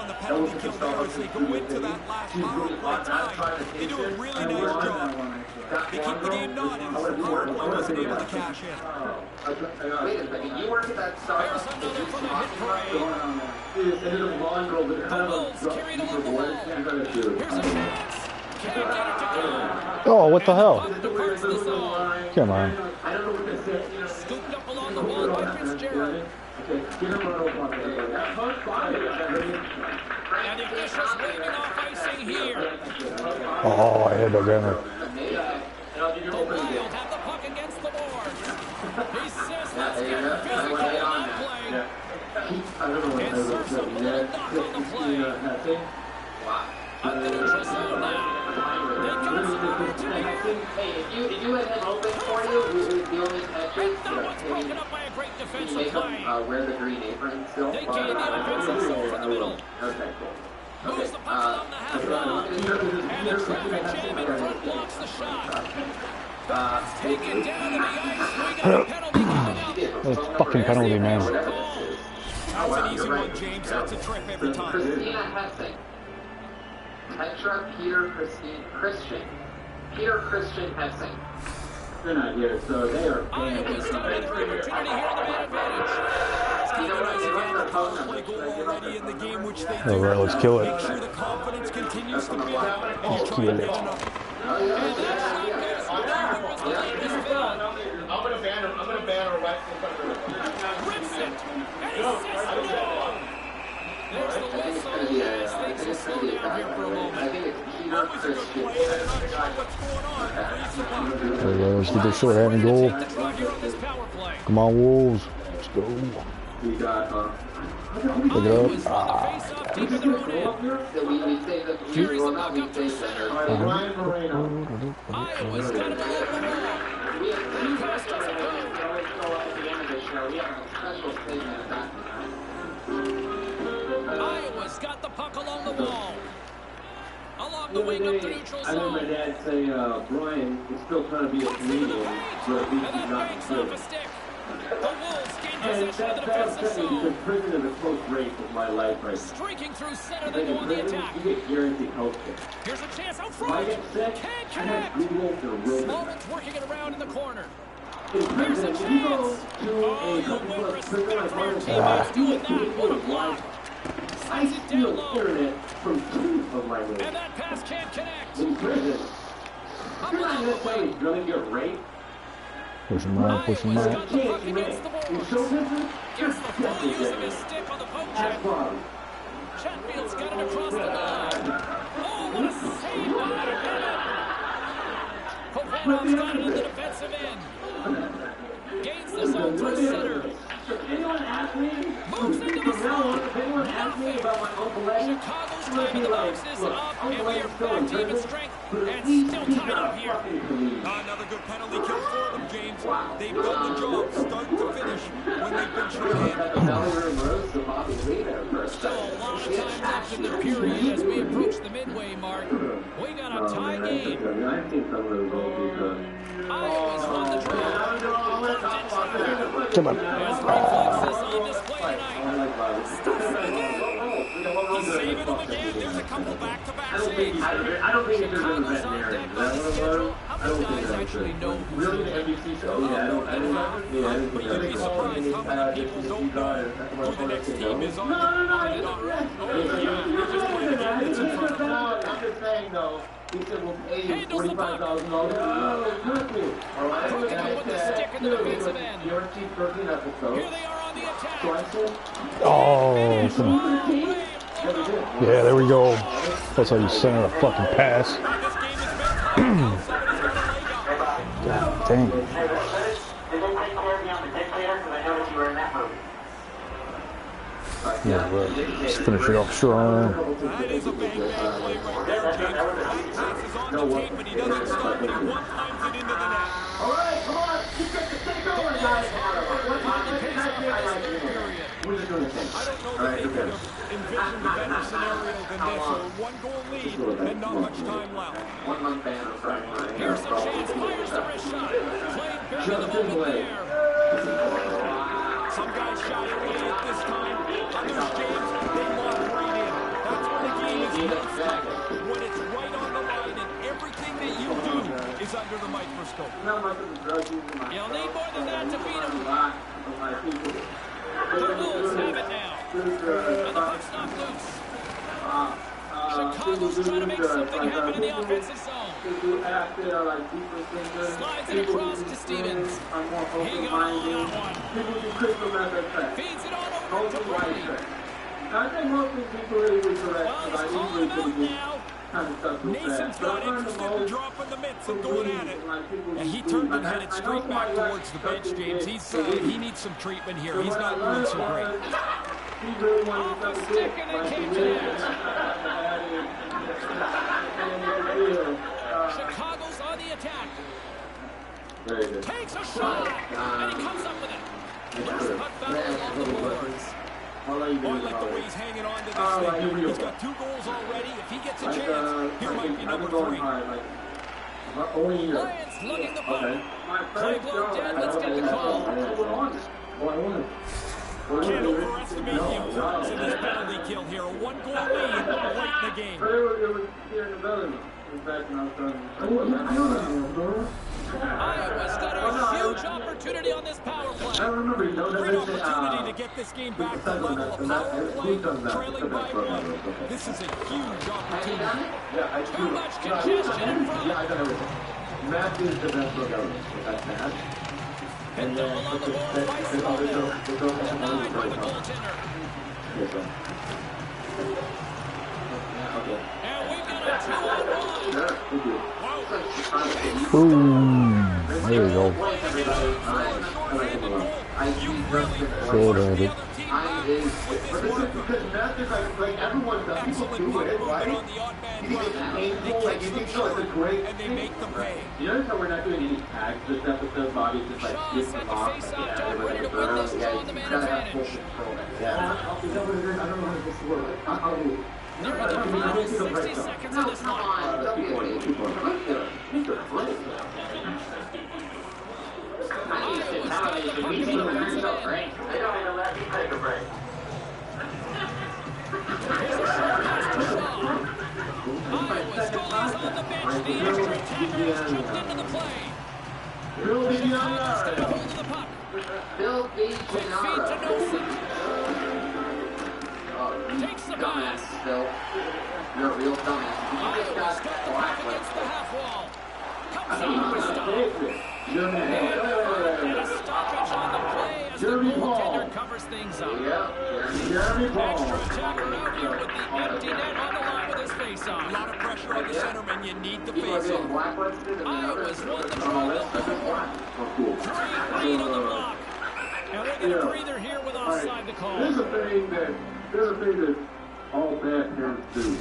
that was supposed to start with go into that last she's really hot, not trying to take it. They do a really nice job. They keep the game not in. Power play wasn't able to cash in. Wait a second, you work at that Starbucks? It is a blonde girl, but kind of a deeper voice. You're gonna do it. Oh, what the hell? Come on. I don't know what to say. Scooped up along the wall by Fitzgerald. Okay, get him right over And the officials waving off icing here. Oh, I had to get him. The Wild have the puck against the boards. He says, let's get physical on that play. I don't know what It serves up a little knock on the play. Up the neutral zone now. They got some opportunity. Hey, if you had him open for you, the only catches, That one's broken up by a great you defensive make play. him wear the green apron still. They gain the offensive zone from the middle. Okay, cool. Moves the puck along the half wall. And the traffic jam in front blocks the shot. Puck's taken down to the ice. We got a penalty coming up. That's a fucking penalty, man. That's an easy one, James. That's a trip every time. Christina Hessing. Petra Peter Christian. Peter Christian Hessing. They're not here, so they are Iowa's got an opportunity here on the man advantage. a goal already in the game, which they All right, let's kill it. Make sure the confidence continues to build. Let's kill it. I'm gonna ban her right in front of her. Rips it, and he says no. There's the whistle, as things will slow down here for a moment. Always a good play, and I'm not sure what's going on. All right, let's get this short-handed goal. Come on, Wolves. Let's go. We got, Pick it up. Ah. Ryan Moreno. Iowa's got him along the wall. Iowa's got the puck along the wall. Along the wing of the neutral I know my zone. dad say Brian is still trying to be a comedian, but at least he's not Banks good. off a stick. The Wolves gain And possession of the that's defensive me because zone. prison is a close race with my life right now. Streaking through center, I they think go in on the prison, attack. you get guaranteed health care. Here's a chance out If I front. get sick, Can't I have connect. Google the road. Smallman's working it around in the corner. In prison, if you go to a couple of prison like mine, you get 24 block. I steal internet from 2 of my neighbors. And that pass can't connect. In prison, you're not going to say he's going to get raped. Push him out, push him out. In show business, Gets the full use of his stick on the poke check. Chatfield's got it across the line. Oh, what a save by Bennett. Povanov's got it in the defensive end. Gains the zone through center. If anyone asks me, Moves into the zone. if anyone asks me about my Uncle Ed, Chicago's I'm going time to in be the like, box is look, up, and Uncle we Ed's are still back in to even prison, strength but at and least still he's tied not up a here. fucking comedian. Another good penalty kill for them, James. They've done the job start to finish when they've been short-handed. Still a lot of time left in the period as we approach the midway mark. We got a tie game. I've seen some of those goals. Iowa's on the draw. Come on. His reflexes on display tonight. He's saving them again. There's a couple back-to-back saves. I don't think it's a veterinarian. Is that what it was? I don't think Guys that's actually it. know Really, the NBC show? Yeah, I don't think But you'd be surprised how many people don't know who the next team is on the I'm just saying though, he said we'll pay you $45,000. All right? Broken up with the stick in the defensive end. Guaranteed 13 episodes. Here they are on the attack. So I said, Oh, come on. Yeah, there we go. That's how you center a fucking pass. God dang. Did they take care of you on the dictator? Because I noticed you were in that movie. Yeah, let's finish it off strong. That is a bang-bang play right there, James. That pass is on the tape, but he doesn't stop it. He one-times it into the net. all right, come on. Let's get this thing going, guys. We're just doing the thing. I don't know that they could have envisioned a better scenario than this, or one-goal lead and not much time left. 1 month ban of Frank. Here's a chance. Fires the wrist shot. Played back in the moment there. Some guys shy away at this time. Others, James, they lock right in. That's when the game is most fun. When it's right on the line and everything that you do is under the microscope. You'll need more than that to beat him. The Wolves have it now. And the puck's not loose. Chicago's trying to make something happen in the offensive zone. Slides it across to Stevens. He got on that one. Feeds it on over to Brady. I think most people really be correct. Well, he's calling him out now. Nason's not interested in dropping the mitts and going at it. And he turned and headed straight back towards the bench, James. He needs some treatment here. He's not doing so great. Off the stick and it can't connect. Chicago's on the attack. Takes a shot. And he comes up with it. First puck battle along the boards. Boy, I like the way he's hanging on to this thing. He's got 2 goals already. If he gets a chance, here might be number 3. Lions lugging the puck. Play blown dead. Let's get the call. Can't overestimate the importance of this penalty kill here. A 1-goal lead late in the game. Iowa's got a huge opportunity on this power play. don't remember, you know, Great opportunity to get this game back to level. A power play, trailing by one. This is a huge opportunity. Yeah, I Too much congestion in front. Yeah, I got everything. Matt is the best book ever. That's Matt. And then Along the board, Weiss it's all denied by very the tough. goaltender. Yes, sir. Okay. And we've got a 2-on-1. Sure, thank you. Boom. There you go. Short-handed. But this is because Matt is like everyone does. People do it, right? You think it's painful, like you think so, it's a great And they make them pay. You notice how we're not doing any tags this episode? Bobby's just like gets them off. Face-off top, ready to win this draw the man advantage. Yeah. I don't know how this works. Nearing the final 60 seconds of this one. Iowa's goalie's on the bench. The extra attacker has jumped into the play. Bill Gets a hold of the puck. Bill B. Quick feed to Nelson. Takes the pass. Bill. You're a real dumbass. You just Iowa's got the puck against the half wall. Comes out with a stop. And a stoppage on the play as the goaltender covers things up. Jeremy Paul. Extra attacker out here with the empty net on the line with his face-off. A lot of pressure on the centerman. You need the face-off. Iowa's won the draw. They'll pick up one. 3 lead on the block. Now they get a breather here with offside to call. There's a thing that all bad parents do.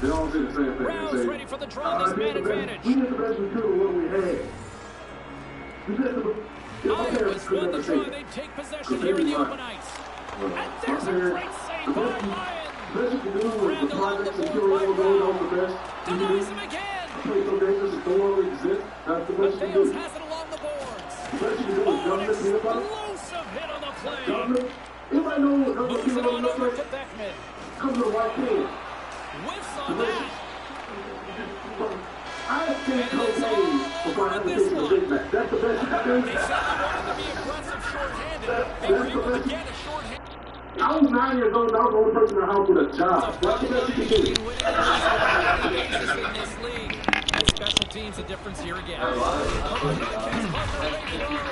They all say the same thing. Rouse They say, ready for the draw. This man advantage. we get the best we could with what we had. Iowa's won the draw. They take possession here in the open ice. And there's a great save by Ryan. Grabbed along the board by Brown. Denies him again. Bales has it along the boards. Oh, an explosive hit on the play. Moves it on over to Beckman. Come to the white kid. Whiffs on that. I think cocaine before I have to take the Big Mac. That's the best you can do. They said they wanted to be aggressive short-handed. They were able to get a short-handed. I was 9 years old. I was the only person in the house with a job. That's the best you can do. In this league. And special teams, a difference here again. My name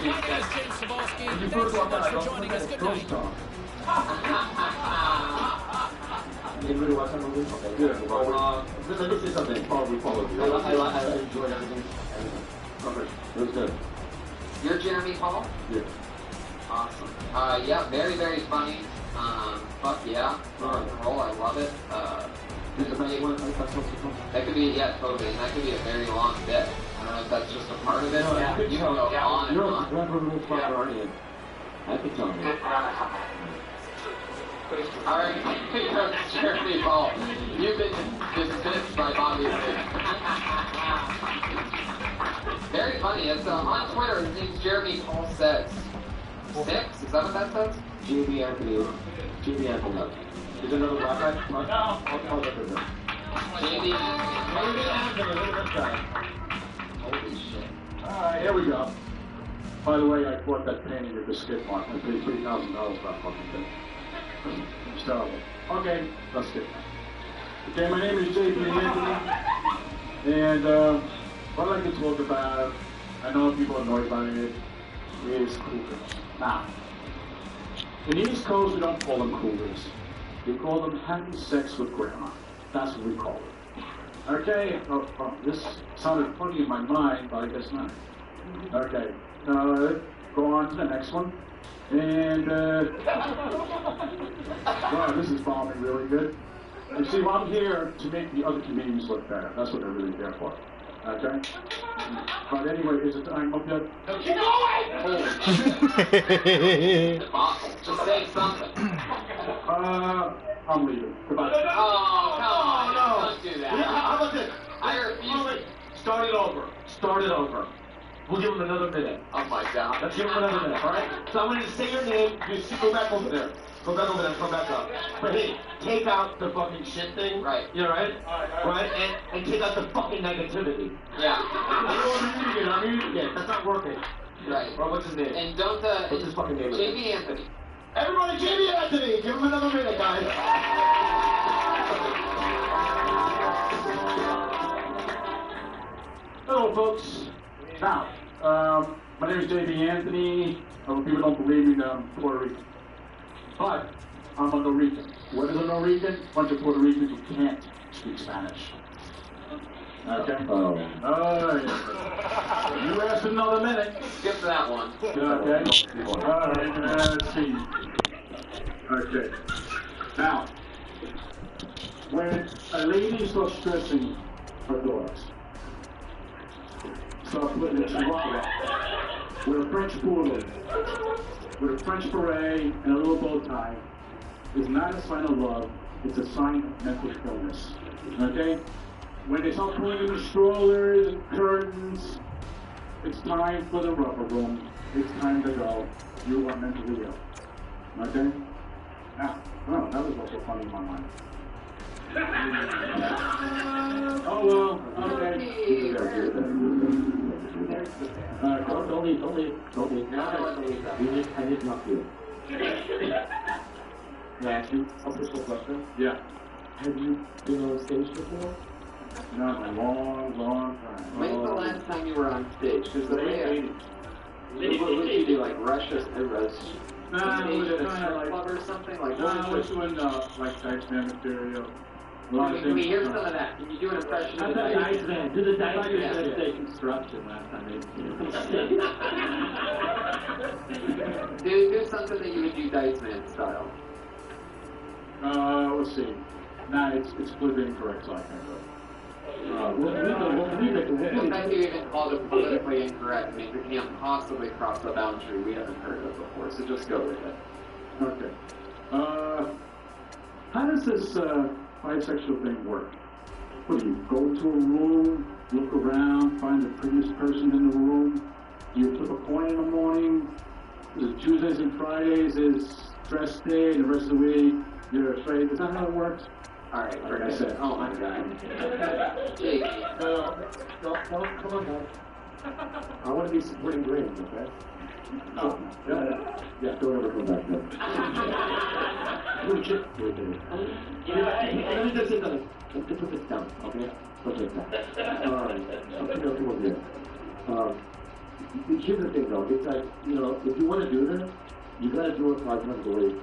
is James Cebulski. Thanks so much for joining us. Good night. Anybody watch that movie? Okay, good. Let me say something. We followed you. I enjoyed everything. Perfect. It was good. You're Jeremy Paul? Yeah. Awesome. Yeah, very, very funny. Fuck yeah. Rock and roll, I love it. That could be, yeah, totally. And that could be a very long bit. I don't know if that's just a part of it. Yeah. You can go on and on. I could tell you. Alright, Jeremy Paul. You've been dismissed by Bobby. Very funny. It's on Twitter. His name's Jeremy Paul Says. 6? Is that what that says? JB Anthony. JB Anthony. Is there another black guy? No. I'll get it. JB Anthony. Look at this guy. Holy shit. Alright, here we go. By the way, I bought that painting of the skid mark. I paid $3,000 for that fucking thing. It's terrible. Okay, let's get it. Okay, my name is JB Anthony. And what I'd like to talk about, I know people are annoyed by it, is cougars. Now, in the East Coast, we don't call them cougars. We call them having sex with grandma. That's what we call it. Okay, this sounded funny in my mind, but I guess not. Okay, go on to the next one. And, wow, this is bombing really good. You see, well, I'm here to make the other comedians look better. That's what they're really there for. Okay? But anyway, is it time up yet? Keep going! Just say something. I'm leaving. Goodbye. Oh, come on. Don't do that. How about this? I refuse. Start it over. Start it over. We'll give him another minute. Oh my god. Let's give him another minute, alright? So I'm going to say your name. Just go back over there. Go back over there. Come back up. But hey, take out the fucking shit thing. Right. You know, right? Right? And take out the fucking negativity. Yeah. I'm muting again. That's not working. Right. Or what's his name? And don't, what's his fucking name? J.B. Anthony. Everybody, J.B. Anthony! Give him another minute, guys. Hello, folks. Now, my name is J.B. Anthony. People don't believe me that I'm Puerto Rican. But I'm a Norwegian. What is a Norwegian? A bunch of Puerto Ricans who can't speak Spanish. Okay? Oh, yeah. You asked another minute. Skip that one. Okay? All right, let's see. Okay. Now, when a lady starts stressing her daughters, start putting a chihuahua with a French poodle, with a French beret and a little bow tie, is not a sign of love, it's a sign of mental illness. Okay? When they start putting in strollers and curtains, it's time for the rubber room. It's time to go. You are mentally ill. Okay? Now, oh, that was also funny in my mind. Oh, well, okay. Don't leave. I need not you. Can I ask you a official question? Yeah. Have you been on stage before? Not in a long time. When's the last time you were on stage? Because the way what would you do, like Russia? It was kind of like club or something? Like, I was doing like Diceman material. Can we hear some of that? Can you do an impression of the Diceman? Do the Diceman say construction last time do something that you would do Diceman style. Let's see. Nah, it's politically incorrect, so I can't do it. The fact you even called it politically incorrect means it can't possibly cross the boundary we haven't heard of before, so just go with it. Okay. How does this bisexual thing work? What do you go to a room, look around, find the prettiest person in the room? Do you flip a coin in the morning? Is it Tuesdays and Fridays is dress day, and the rest of the week you're straight? Is that how it works? All right, like I said. Oh my God. Jake. Come on, guys. I want to be supporting Graves, okay? No. Yeah, don't ever come back there. Let me just say something. Let's put this down, okay? Let's put that. All right. I'll come over here. Here's the thing, though. It's like, you know, if you want to do this, you got to do it 5 months a week.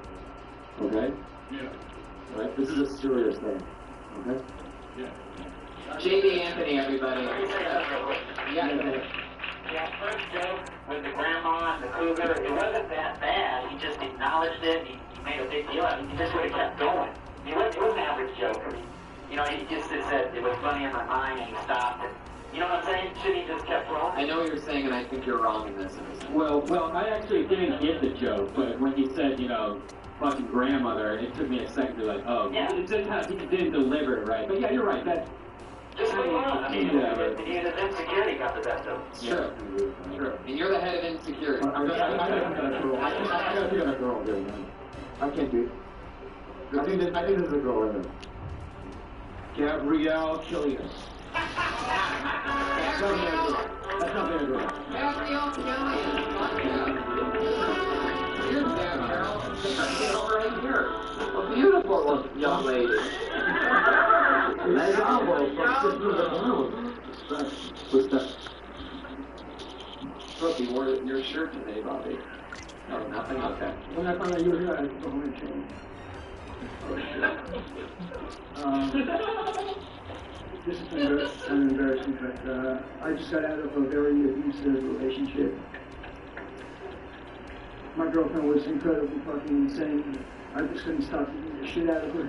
Okay? Yeah. Right? This is a serious thing. Okay? Yeah. J.B. Anthony, everybody. Yeah, first joke with the grandma and the cougar, it wasn't that bad. He just acknowledged it. He made a big deal out of it. He just would have kept going. It was an average joke. I mean, you know, he just said it was funny in my mind and he stopped it. You know what I'm saying? Should he just kept rolling? I know what you're saying, and I think you're wrong in this. Well, I actually didn't get the joke, but when he said, you know, fucking grandmother, it took me a second to be like, oh, yeah. It just he didn't deliver it right. But yeah, you're right. That. Just leave alone. I mean, the insecurity got the best of him. Sure. Sure. And you're the head of insecurity. I gotta figure that girl there, man. I can't do it. I think there's a girl in there. Gabrielle Killian. That's not very good. Gabrielle Killian. Here's Gabrielle. Right here. A beautiful young lady. Look, you wore your shirt today, Bobby. Oh, nothing? Okay. When I found out you were here, I had to go home and change. This is embarrassing, but I just got out of a very abusive relationship. My girlfriend was incredibly fucking insane. I just couldn't stop beating the shit out of her.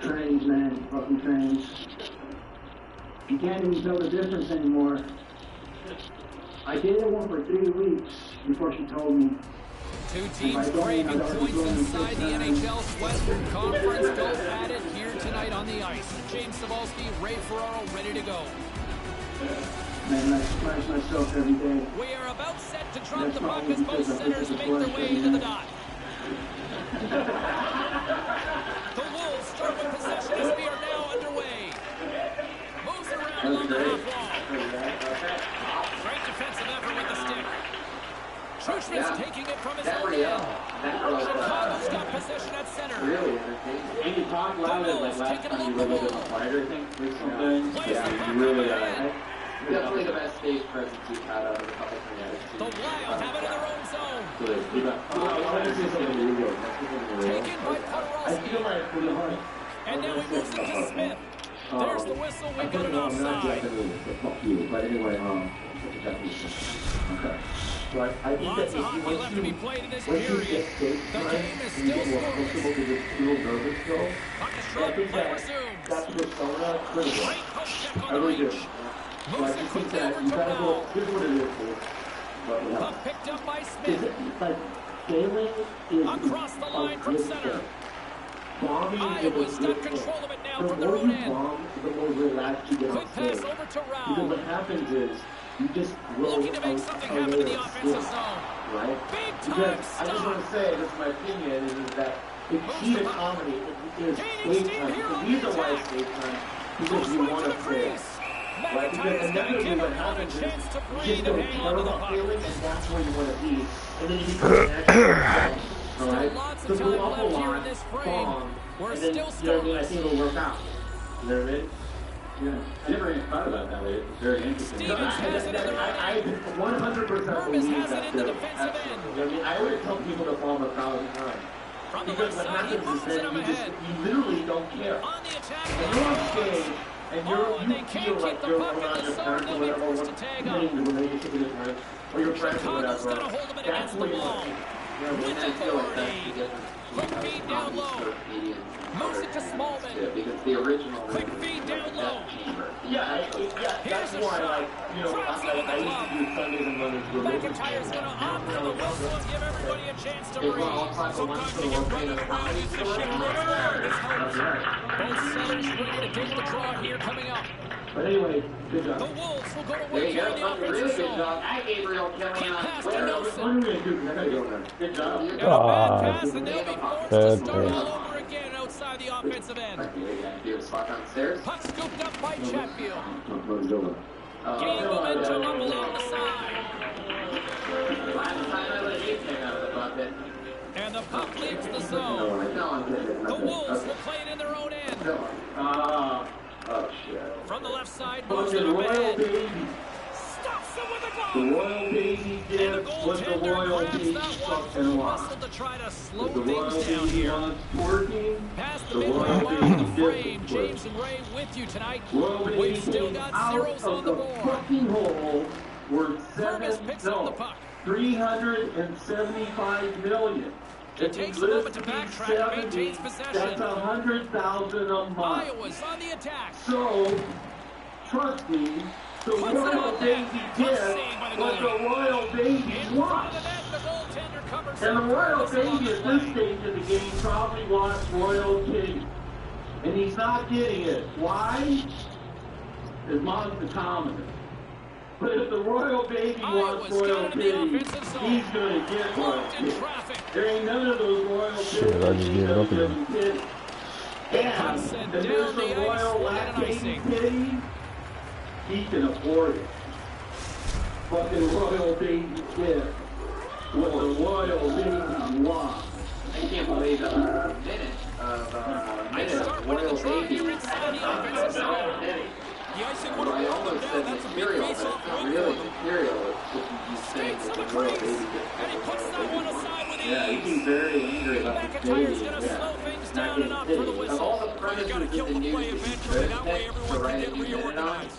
Trains, man, fucking trains. You can't even tell the difference anymore. I dated one for 3 weeks before she told me. Two teams craving points inside the NHL's Western Conference. Go at it here tonight on the ice. James Cebulski, Ray Ferraro ready to go. Man, I smash myself every day. We are about set to drop the puck as both centers make their way to the dot. The Wolves start with possession as we are now underway. along the half wall. Great defensive effort with the stick. Schuschmidt's taking it from his own end. Chicago's got possession at center. Really entertaining. And you talk louder like last time you were a little bit quieter, I think. Yeah, you really definitely the best stage presence you've had out of a couple of The Wild have it in their own zone. Taken by Podorowski. And now he moves it to Smith. There's the whistle. We got it offside. But anyway, okay. But I think Lots that of hockey left to be played in this once you period. get stage The time, game is you still get more comfortable because it's a little nervous still. Puck is So I short. think Play that resumes. that's persona critical. Great post check I on the really do. reach. So I Moves it just think quickly that over you to gotta go, Rao. here's what it is, dude. But yeah. Puck picked up by Is Smith. it like scaling is Across the line from center. bombing Iowa's is got good control thing. of it now The from their more own you end. bomb, the more relaxed you get on Quick pass stage. over to Because Rao. what happens is you just grow Looking to make something happen in the offensive zone. right? Big Because time I just want stop. to say, this is my opinion, is that the key to comedy is stage time. The reason why it's stage time because you want to fail. Right? Because inevitably what happens is you just don't care about failing, and that's where you want to be. And then you become natural. Alright? So go up a lot, bomb, and then, you know what I mean? I think it'll work out. You know what I mean? Yeah, I never even thought about it that way. It's very interesting. I 100% believe that too. I mean, I always tell people to bomb 1,000 times. Because what happens is that you literally don't care. When you're on stage and you feel like you're around your parents or whatever, or the relationship is right, or your friends or whatever, that's where you want to be. You know, and I feel like that's the difference Quick feed down low. Moves it to Smallman. Yeah, because the original Quick feed down low. Yeah, that's why, like, you know, I used to do Sundays and Mondays for McIntyre's going to opt for the whistle and give everybody a chance to breathe. Sometimes you get running around into the ship. Both centers ready to take the draw here coming up. But anyway, good job. The Wolves will go to There work you here go, in the something offensive really good zone. job. Hi, Gabriel Killian on Pass to Twitter. Nelson. What are we going to do? I got to go now. Good job. And a bad pass, and they'll be forced to Bad start pass. all over again outside the offensive end. Do a spot downstairs. Puck scooped up by Chatfield. Oh, Gaining momentum up along the side. Last time I let you came out of the bucket. And the puck leaves the zone. No, I'm kidding. The Wolves will play it in their own end. Oh, shit. From the left side, moves it Fucking up Royal ahead. Baby. Stops it with a The glove. Royal Baby And the did what the goaltender Royal grabs Baby that one fucking full wants. whistle to try to slow The Royal things down Baby here. wants working. Past the The midway Royal mark Baby of the did frame, what? James and Ray with you tonight. Royal Baby We've still came got out zeros on of the the board. fucking hole worth Hermes picks up the puck. 375 million. He takes a moment to backtrack and maintains possession. That's 100,000 a month. Iowa's on the attack. So, trust me, the Royal Baby did what the Royal Baby wants. And the Royal Baby at this stage of the game probably wants Royal King. And he's not getting it. Why? His mom's the commoner. But if the Royal Baby wants Royal King, he's going to get Royal King. There ain't none of those Royal Shit, I just gave it up again. And if there's a Royal lactating kitty, he can afford it. Fucking Royal Baby did what the Royal Baby wants. I can't believe a minute of Royal Baby. The icing Well, I almost said material, but it's not really material. It's just you saying that the Royal Baby gets Yeah, he seems very angry about the baby. down and up for the whistle. Of all the premises in the news, that way everyone can get reorganized.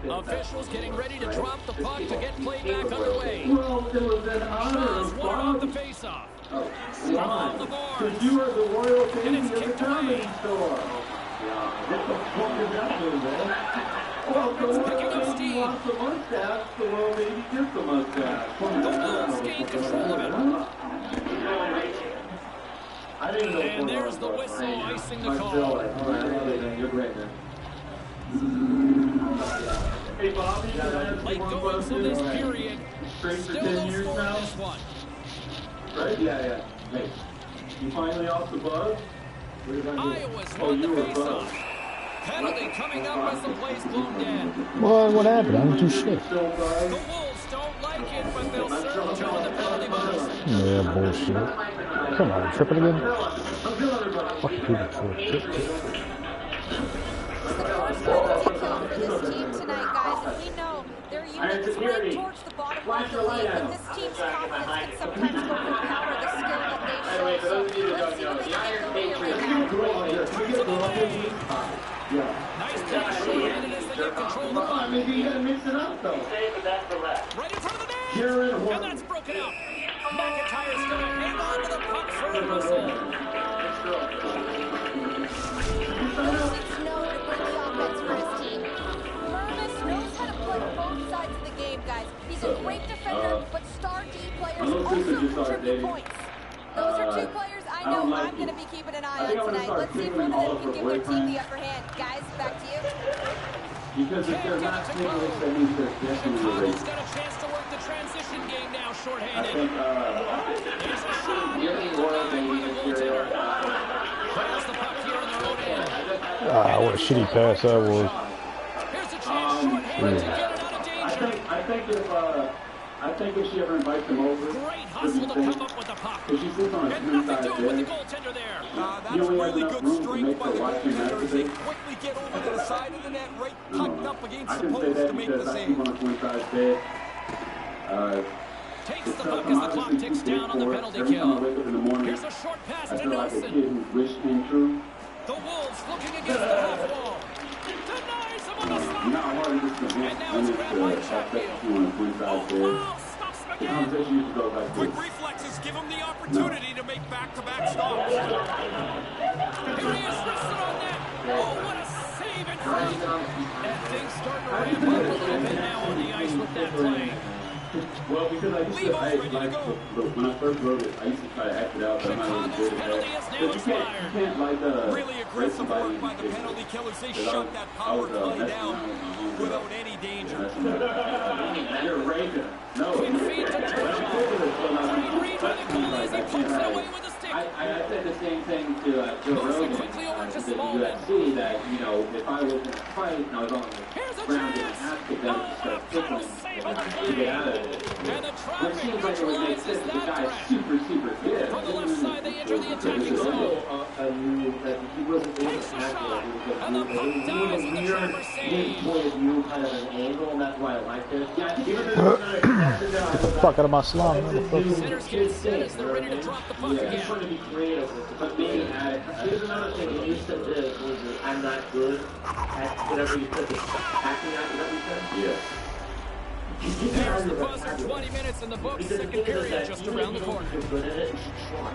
Officials getting ready to drop the puck to get play back underway. Well, it was an honor Shaw's of won off the Bob. faceoff. Why? Because you are the Royal Baby of the comedy store. What the fuck is that doing, man? Well, the Royal Baby wants the mustache, the Royal Baby gets the mustache. The Wolves gain control of it. I didn't know. And there's the whistle, icing the call. You're great, man. Hey, Bobby, can I ask Late you one goings of question? this period. Straight for Still 10 no years score in now? this one. Right? Yeah. Hey, you finally off the buzz? Iowa's won the you were faceoff. buzzed. Penalty coming up as the play's blown dead. What happened? I didn't do shit. The Wolves don't like it, but they'll serve two in the penalty box. Yeah, bullshit. Come on, tripping again? Fuck you, trip. First penalty kill for this team tonight, guys, and we know their unit is right towards the bottom of the league, but this team's confidence can sometimes overpower the skill that they show. So let's see what they can do here right now. Nice take, short-handed as they get control of the puck. Maybe you gotta mix it up, though. Save the back to left. Right in front of the net! Jared And that's broken out. McIntyre's going to hang on to the puck for a whistle. Mervis knows to bring the offense for his team. Mervis knows how to play both sides of the game, guys. He's a great defender, but star D players also contribute points. Those are two players I know I'm going to be keeping an eye on tonight. Let's see if one of them can give their team the upper hand. Guys, back to you. Because if they're not taking this, that means they're definitely Connell's got a chance to work the transition game now, shorthanded. There's a shot. Denied by the goaltender. Trails the puck here in their own end. Ah, what a shitty pass that was. Here's a chance shorthanded to get it out of danger. I think if she ever invites them over, Great hustle to come up with the puck. if she sits on a And nothing three-side doing with the bed, goaltender there. That's really good strength by the goaltender as they quickly get over to the side of the net, right tucked up against I the can say post that to make because the I save. sleep on a three-side bed. Takes the puck as the clock ticks down on the penalty Every time I kill. wake up in the morning, Here's a short pass I to feel like a kid Nelson. whose wish came true. The Wolves looking against the half wall. Denies him on a You stop. know how hard it is to And win now when it's it's grabbed by that Chatfield. you on a three-side bed. Wow, stops him The again. conversation used to go like Quick this. reflexes give him the opportunity to make back-to-back stops. Here he is, wristed on net. Oh, what a save in front. And things starting to ramp up a little bit now on the ice with that play. Well, because I used to, when I first wrote it, I used to try to act it out, but I'm not really good at Penalty is that. now But you expired. can't like, Really aggressive work by the penalty killers. They shut that power play down without any danger. You're a Ranger. No. Quick feed to Turner. Great read by the goalie as he pokes it away with a stick. I said the same thing to Joe Rogan quickly over to at the Smallman. UFC that, you know, if I was in a fight and I was on Here's the a ground getting chance. ass kicked out and start tickling Save and on the to get out of it. And the But it traffic seems like it would make neutralizes sense. The that guy's threat. super fit. From the left side, they enter the attacking zone. That he wasn't able Takes to the act shot. like And the puck dies in the Trapper his save. point of view, kind of an angle, and that's why I liked it. Yeah, Get the fuck out of my slum, motherfucker. Centers get set as they're ready to drop the puck I just again. want to be creative with it. But maybe here's another thing that you said this was that I'm not good at whatever you said, acting out whatever you said. Yeah. There's the buzzer, 20 minutes in the books, Because the second thing is period that just even around if the you corner. don't feel good at it, you should try.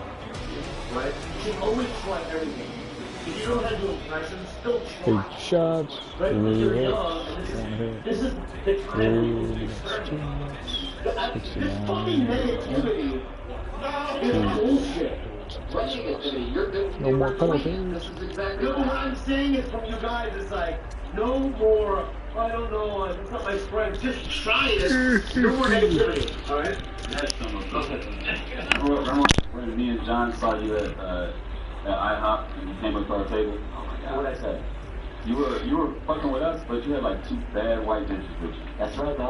Right? You should always try everything. If you don't have to do impressions, still try. Big shots. Right? When you're Three young, hits. and One hit. this is the time when you Three. experiment. This 69. fucking negativity is bullshit. What negativity? You're good. No more penalties. This is exactly No, what I'm saying is from you guys, it's like, no more, I don't know, it's not my strength, just try it. No more negativity, all right? That's when me and John saw you at IHOP and you came up to our table. Oh my God. What I said? You were fucking with us, but you had like two bad white bitches with you. That's right, man.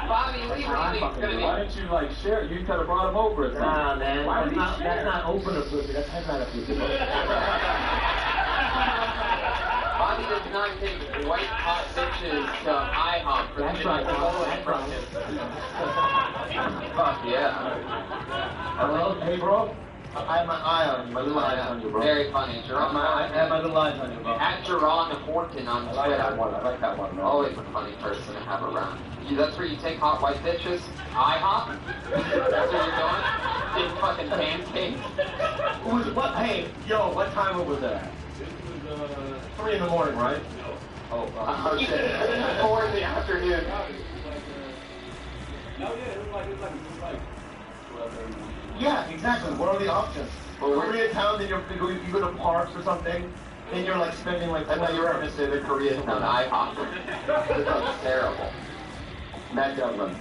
Bobby Lee gonna be. Why didn't you like share? You could have brought him over or something. Nah, man. Why would That's he not, share? that's not opener pussy. That's headliner pussy. Bobby does not take white hot bitches to IHOP for That's the right, people Bob. in front of him. Fuck yeah. Hello? Hey, bro. I have my eye on you. My little eyes on you, bro. Very funny. Jerome, I have my little eyes on you, bro. at Jerron Horton on I Twitter. like that one. I like that one, man. Always a funny person to have around. That's where you take hot white bitches? IHOP? That's where you're going? Big fucking pancakes? What? Hey, yo, what time was that? It was 3 in the morning, right? Oh shit. 4 in the afternoon. Yeah, exactly. What are the options? Well, we're- Koreatown, then you go to parks or something, then you're like spending like I thought you were going to say the Koreatown IHOP. That's terrible. Matt Dublin.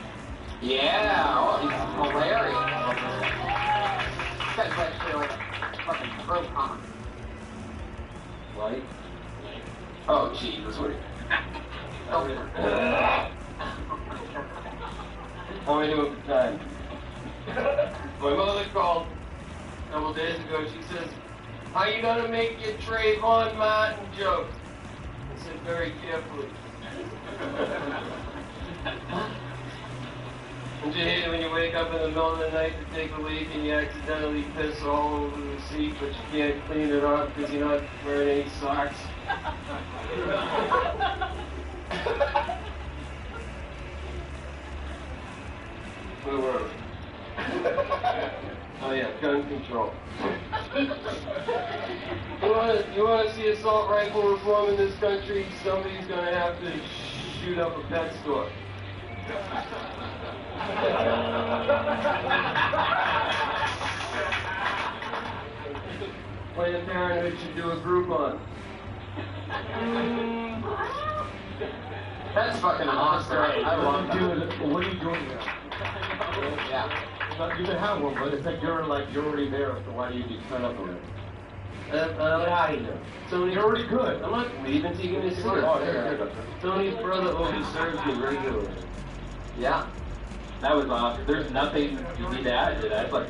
Yeah, oh, he's hilarious. This guy's actually like a fucking pro con. Light? Oh, Jesus, wait. How many do it time? My mother called a couple days ago. She says, "How you gonna make your Trayvon Martin joke?" I said very carefully. Don't you hate it when you wake up in the middle of the night to take a leak and you accidentally piss all over the seat, but you can't clean it off because you're not wearing any socks? Where were we? Oh yeah, gun control. You want to see assault rifle reform in this country? Somebody's going to have to shoot up a pet store. Planned Parenthood should do a Groupon. That's fucking awesome. I love that. What are you doing here? Yeah. You can have one, but it's like you're already there, so why do you need to turn up a little? I'm out of here. Tony, you're already good. I'm not leaving till you give me a cigarette. Oh, here. Tony's brother always serves me regularly. Yeah. That was awesome. There's nothing you need to add to that. But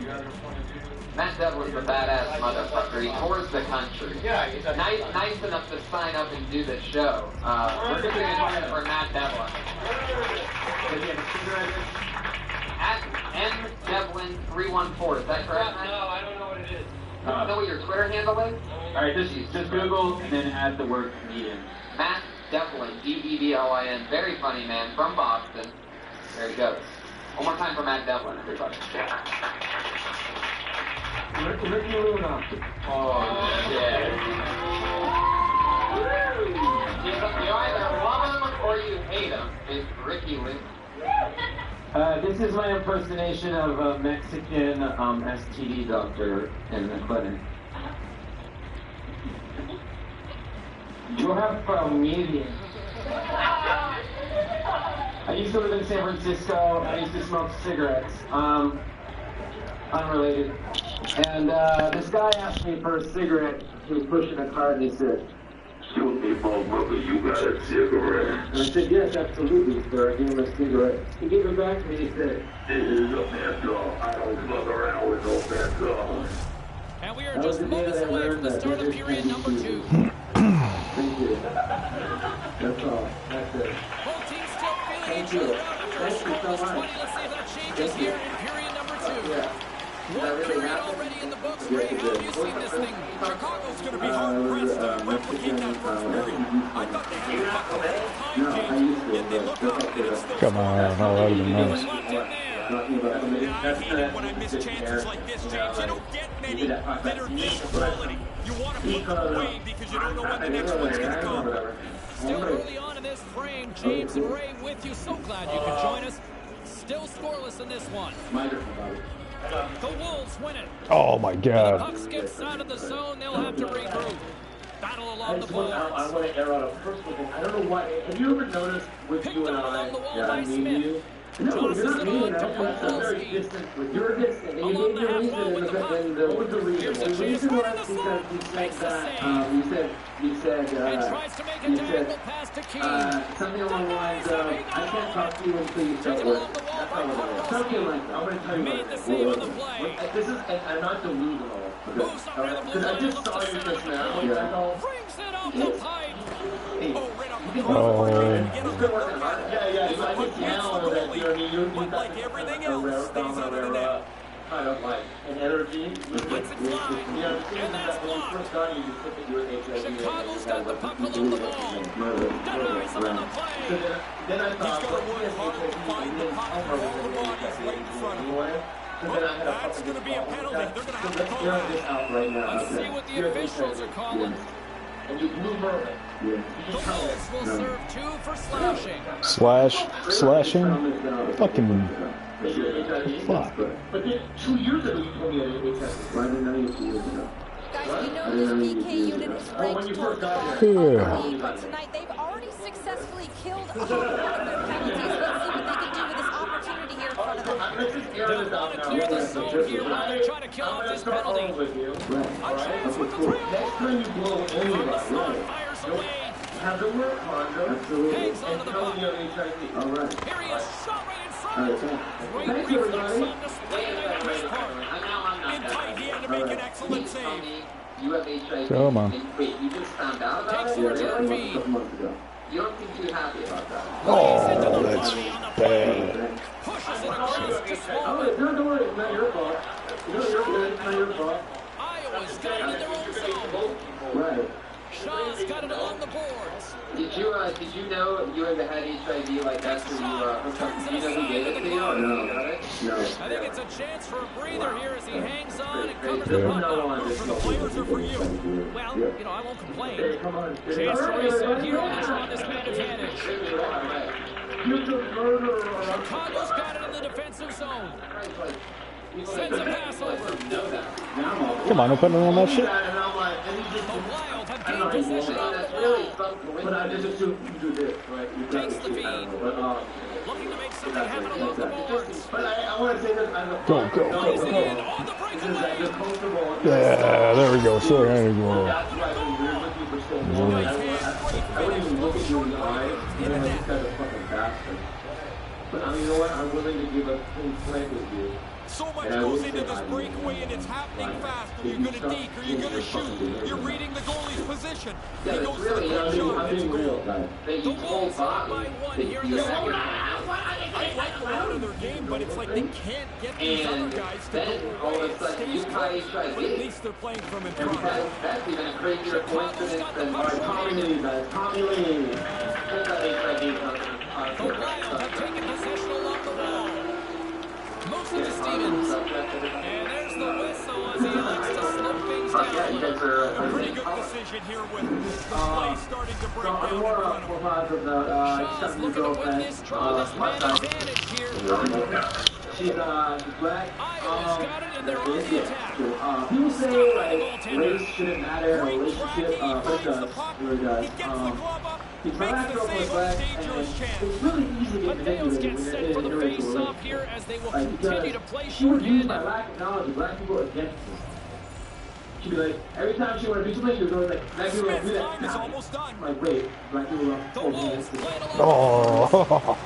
Matt Devlin's a badass motherfucker. He tours the country. Yeah, he's nice enough to sign up and do the show. We're going to be looking for Matt Devlin. Does he have a cigarette? At MDevlin314, is that correct, Matt? No, I don't know what it is. You don't know what your Twitter handle is? Alright, just Google and then add the word comedian. Matt Devlin, D-E-V-L-I-N. Very funny man from Boston. There he goes. One more time for Matt Devlin, everybody. Ricky Luna. Oh, shit. You either love him or you hate him. It's Ricky Luna. This is my impersonation of a Mexican STD doctor in the clinic. You have familia. I used to live in San Francisco. I used to smoke cigarettes. Unrelated. And this guy asked me for a cigarette. He was pushing a cart and he said, "Excuse me, motherfucker, you got a cigarette?" and I said, "Yes, absolutely, sir." I gave him a cigarette. He gave it back to me. He said, "This is a menthol. I don't fuck around with no menthol." And we are just moments away from the start of period number 2. Thank you. That's all. That's it. Both teams still feeling each other out after a scoreless 20. Let's see if that changes here in period number 2. Yeah. One period already in the books. Ray, how have you seen this thing? Chicago's going to be hard-pressed to replicate that first period. I thought they had a couple all-time games, yet they look like that it's still Come on, how loud is the noise? I hate it when I miss chances like this, James. You don't get many that are this quality. You want to put them away because you don't know when the next one's going to come. Still early on in this frame, James and Ray with you. So glad you could join us. Still scoreless in this one. The Wolves win it. Oh my The God. puck skips out of the zone. They'll have to regroup. Battle along the I boards. want to air out a personal thing. I don't know why. Have you ever noticed with Picked you and up I? along the wall Yeah, by I mean Smith. you. No, Tosses you're not it mean. on to That's very Pavelski. distant. You're distant. And you Along gave the your half reason. wall with the puck. What was the reason? Here's The the chance reason right was in the because slot. you said Makes the that. save. You said. And tries to make a diagonal pass to Keane. Something along the lines of, I can't talk to you until you start working. That's how it was. Something like that. I'm going to tell you Made what the it save was. on the play. This is, and I'm not delusional. Moves up near the blue Because I line, just looks saw to you center. just now. Yeah. I know. Brings it off the pipe. Oh, right off the Oh. You've been working hard. Yeah. So I think now that you but like everything else, stays under the net. kind of like an energy. Lets it fly. You know, And that's when you blocked. first got you took it, you were HIV. Chicago's got the puck along the wall. Denies him on the So play. then I He's thought, got to work hard to find the puck with all the bodies right in front of him. That's going to be a penalty. They're going to have to call Let's this out right now. Let's see what the officials are calling. And you blew Merlin. The Wolves will serve 2 for slashing. Slashing? Fucking fuck. But then 2 years ago you told me that it tested. Why didn't I know 2 years ago? Guys, we know this DK unit is ranked toward the bottom of Yeah. the league, but tonight they've already successfully killed one of their penalties. Let's see what they can do with this opportunity here in front of them. let's just air They'll this want out to now. clear the zone here while they try to kill I'm off going to this start penalty. all with you. Right. All right? Next Next time you blow anybody, fires away. have the work, Honda. Absolutely. Hangs on to the Tell puck. me you have HIV. All right. Here he is, shot right in front. All right, Great thank you, reflex everybody. on display tonight on his part. In tight, he had to make an excellent save. You have HIV. Come on. Wait, you just found out about Takes it? the return Really? feed. You don't seem too happy about that. Oh, that's bad. Pushes it across to Small. Don't worry, it's not your fault. You're good, it's not your fault. Iowa's got it in their own zone. Right. Shaw's got it along the boards. Did you know you had HIV like after you hooked up? Do you know who gave it to you or no? No. I think it's a chance for a breather here as he hangs on and covers the puck up. For the players or for you? Well, I won't complain. Hey, come on. Chance to reset here and draw this man advantage. You're the murderer. Chicago's got it in the defensive zone. Sends a pass over. Come on, no penalty on that shit. The Wild have gained possession on the ball. But I just assume you do this, right? You Takes the feed. Looking to make something happen along the boards. But I want to say this as a Go, go, go, Easy go. in on the breakaway. Yeah, there we go. Sure, there we go. That's why we're looking for so long. I wouldn't even look at you in the eyes. And then this guy's a fucking bastard. But I mean, you know what? I'm willing to give a clean slate with you. So much goes into this breakaway, and it's happening fast. Are you going to deke? Are you going to shoot? You're reading the goalie's position. He goes for the quick shot. It's a goal. The Wolves up by one here in the second. I like them out of their game, but it's like they can't get these other guys to then go all away. of a sudden It you stays tie close, HIV. but at least they're playing from in front. That's even a crazier coincidence than Tommy Lee, guys. Tommy Lee. The Wild have taken possession along the wall. Moves it to Stevens. And there's the whistle as he elects to slow things down. A pretty good decision here with the play starting to break down in front of him. Shaw's looking to win this draw, this man advantage here. She's black. Iowa's got it and they're on the attack. People say like race shouldn't matter, or relationship, but it does. It really does. He's black, girl was black, and it's really easy to get Mateos manipulated gets when set you're for in the a racial face-off relationship. here as they will Like, continue to because play she would use my shorthanded. lack of knowledge of black people against me. She'd be like, every time she wanted to do something, she was always like, black people don't do that. Time is almost done. Like, wait, black people don't The hold Wolves hands. playing along. Oh,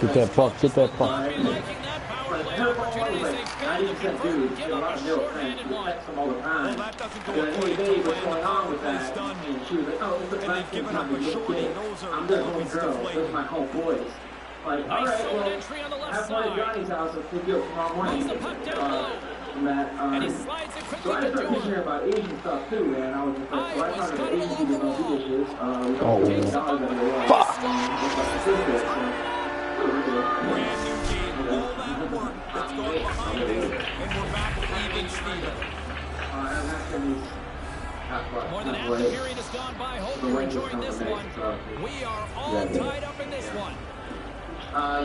get that puck, get that puck. Not be liking that power Like, play her phone opportunity was as like they fail to 90% convert dudes, and give a up lot a of male friends, shorthanded we one. text them all the time. Well, that doesn't go They're like, hey, away. babe, what's going on with Play's that? done. And she was like, oh, it's a And black they've given time up a to get shorty. kid. Those are I'm their home always the girl, flavor. those are my home boys. Like, all Nice right, zone well, entry on the left have fun at side. Johnny's house. I'll pick you up tomorrow morning. Moves the puck down low. Matt, And he slides it so quickly I to just started thinking Dewar. about Asian stuff too, man. I was just like, so I Iowa's found got out it Asian along people the don't do wall. dishes. We Oh, don't take dollars out of the wall. fuck. Brand new game. All that work that's gone behind it. And we're back to even Steven. More than half the period has gone by. Hope you're enjoying this one. We are all tied up in this one.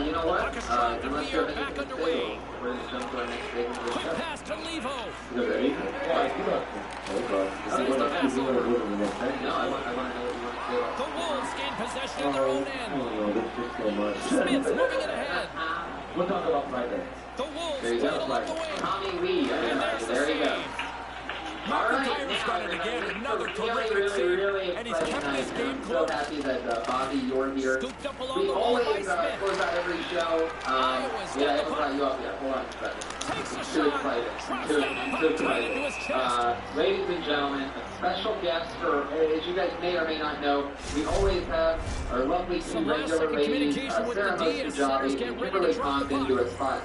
You know what? Orchestra, and Unless we you are have back anything to underway. say, we're going to jump to our next segment of the Quick show. pass to Levo. Sends the pass over. No, I want to know what you want to say about The Wolves gain possession in their own end. Smith's moving it ahead. We'll talk about Friday. The Wolves There you play go. along the wing. Tommy Lee. And there's the There you go. save. All right, McIntyre's done it again. Another terrific really, save. really And he's exciting kept this night. game I'm so close. happy that Bobby, you're here. Scooped up along We the wall by always Smith. close out every show. Iowa's Yeah, I got the haven't puck. brought you up yet. Hold on a second. Takes a Too shot. excited. Drops Too that puck too tight into excited. his chest. Ladies and gentlemen, a special guest for, as you guys may or may not know, we always have our lovely two Some last regular second ladies, communication with Sarah the D as Host-Kajabi centers get and ready Kimberly to drop the Compton puck. to a spot.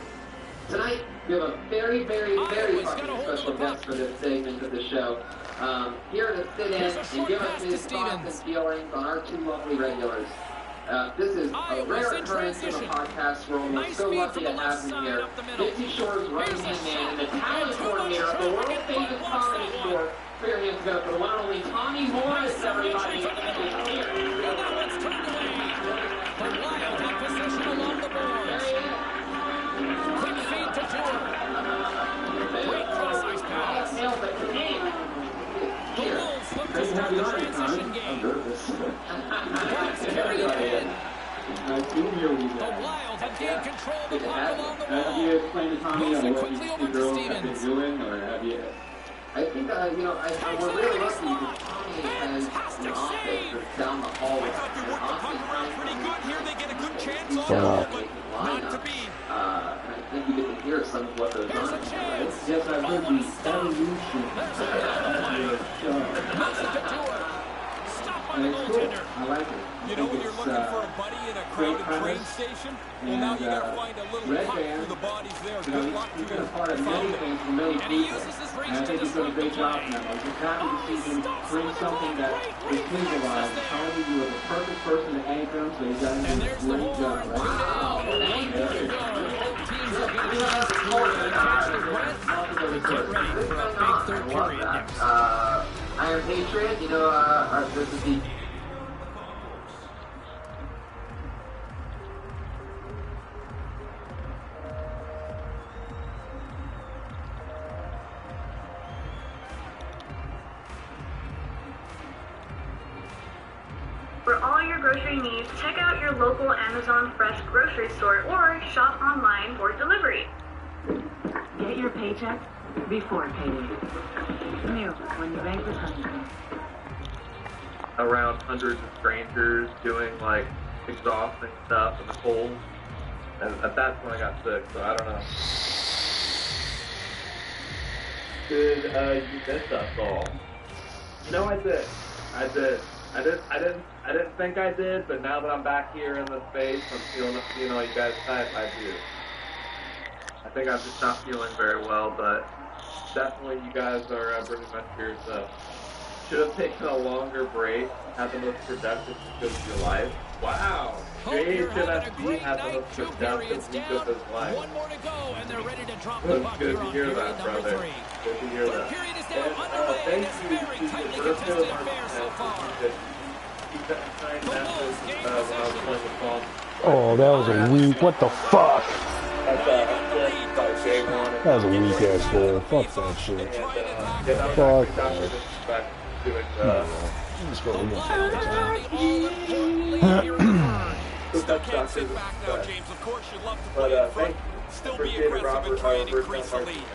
Tonight, we have a very, very, very Iowa's fucking got a hold of special the puck. guest for this segment of the show. Here to sit in Here's a and short give us pass to his thoughts and Stevens. feelings on our two lovely regulars. This is a Iowa's rare in occurrence in the transition. podcast world. We're Nice so feed lucky from to the have left him side here. up the middle. Dixie Shore's Here's right-hand a man and the shot. talent And coordinator of the Tuma world famous blocks comedy that one. store. Put your hands together for the one and only Tommy Morris, everybody. And that one's turned away. The Wild have possession along the boards. Quick feed to Dewar. Great cross-ice pass. The Wolves look to start the transition game. Bucks carry it ahead. The Wild have gained control of the puck along the Have you wall. explained to Tommy Moves it what quickly these over two to girls have been Stevens. doing, or have you? I think, we're really lucky because Tommy has an office that's down the hallway. I thought they worked the puck around pretty good here. They get a good chance on Wow. goal, but not to be. And I think you get to hear some of what goes on. Right? Yes, I've heard the evolution of your show. Stop by And the it's cool. goaltender. I like it. You know when you're looking for a buddy in a crowded train station? Well, now you gotta find a little Red puck Band, through the bodies there. you know, Good luck to he's been a you. part of many things for many And he people. uses his And reach I to think he's done a disrupt great the job play. now. I'm just happy to see him bring something that is his alive. Tony, you were the perfect person to anchor him, so he's done a And there's the great job. horn. 2 down. 1 more to go. Both teams are going to chance to catch their breath and get ready for a big third period next. Iron Patriot, this is the For all your grocery needs, check out your local Amazon Fresh grocery store or shop online for delivery. Get your paycheck before payday. New, when you bank with Huntington. Around hundreds of strangers doing like exhausting stuff in the cold. And that's when I got sick, so I don't know. Did you miss us all? No, I did. I didn't think I did, but now that I'm back here in the space, I'm seeing all you guys type, I do. I think I'm just not feeling very well, but definitely you guys are bringing my spirits up. Should have taken a longer break, had the most productive week of your life. Wow! JHMSB had the most productive week of his life. 1 more to go, and they're ready to drop the puck Good here to on hear period that, number brother. 3. Good to hear that. Period is now underway, and it's very tightly contested affair so far. Oh, that was a weak. What the fuck? That was a weak ass goal. Fuck that shit. Fuck that. Just go Still can't sit back now, James. Of course, you'd love to play in front. Still be aggressive and try and increase the lead.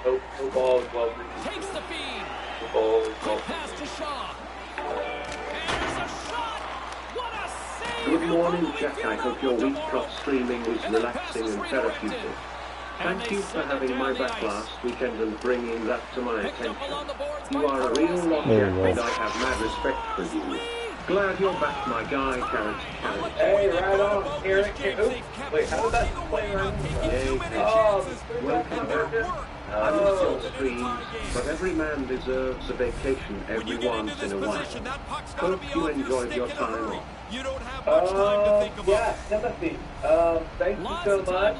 Hope ball is well. Takes the feed. The ball is well. Pass to Shaw. And there's a shot. What a save. Good morning, Jack. I hope your week of streaming is relaxing and therapeutic. Thank you for having my back last weekend and bringing that to my attention. You are a real lot, Jack, and I have mad respect for you. Glad you're back, my guy, Carrot. Hey, right on, Eric. Wait, how did that play around? Welcome back. I miss your streams, but every man deserves a vacation every once in a while. Hope you enjoyed your time off. Yeah, sympathy. Thank you so much.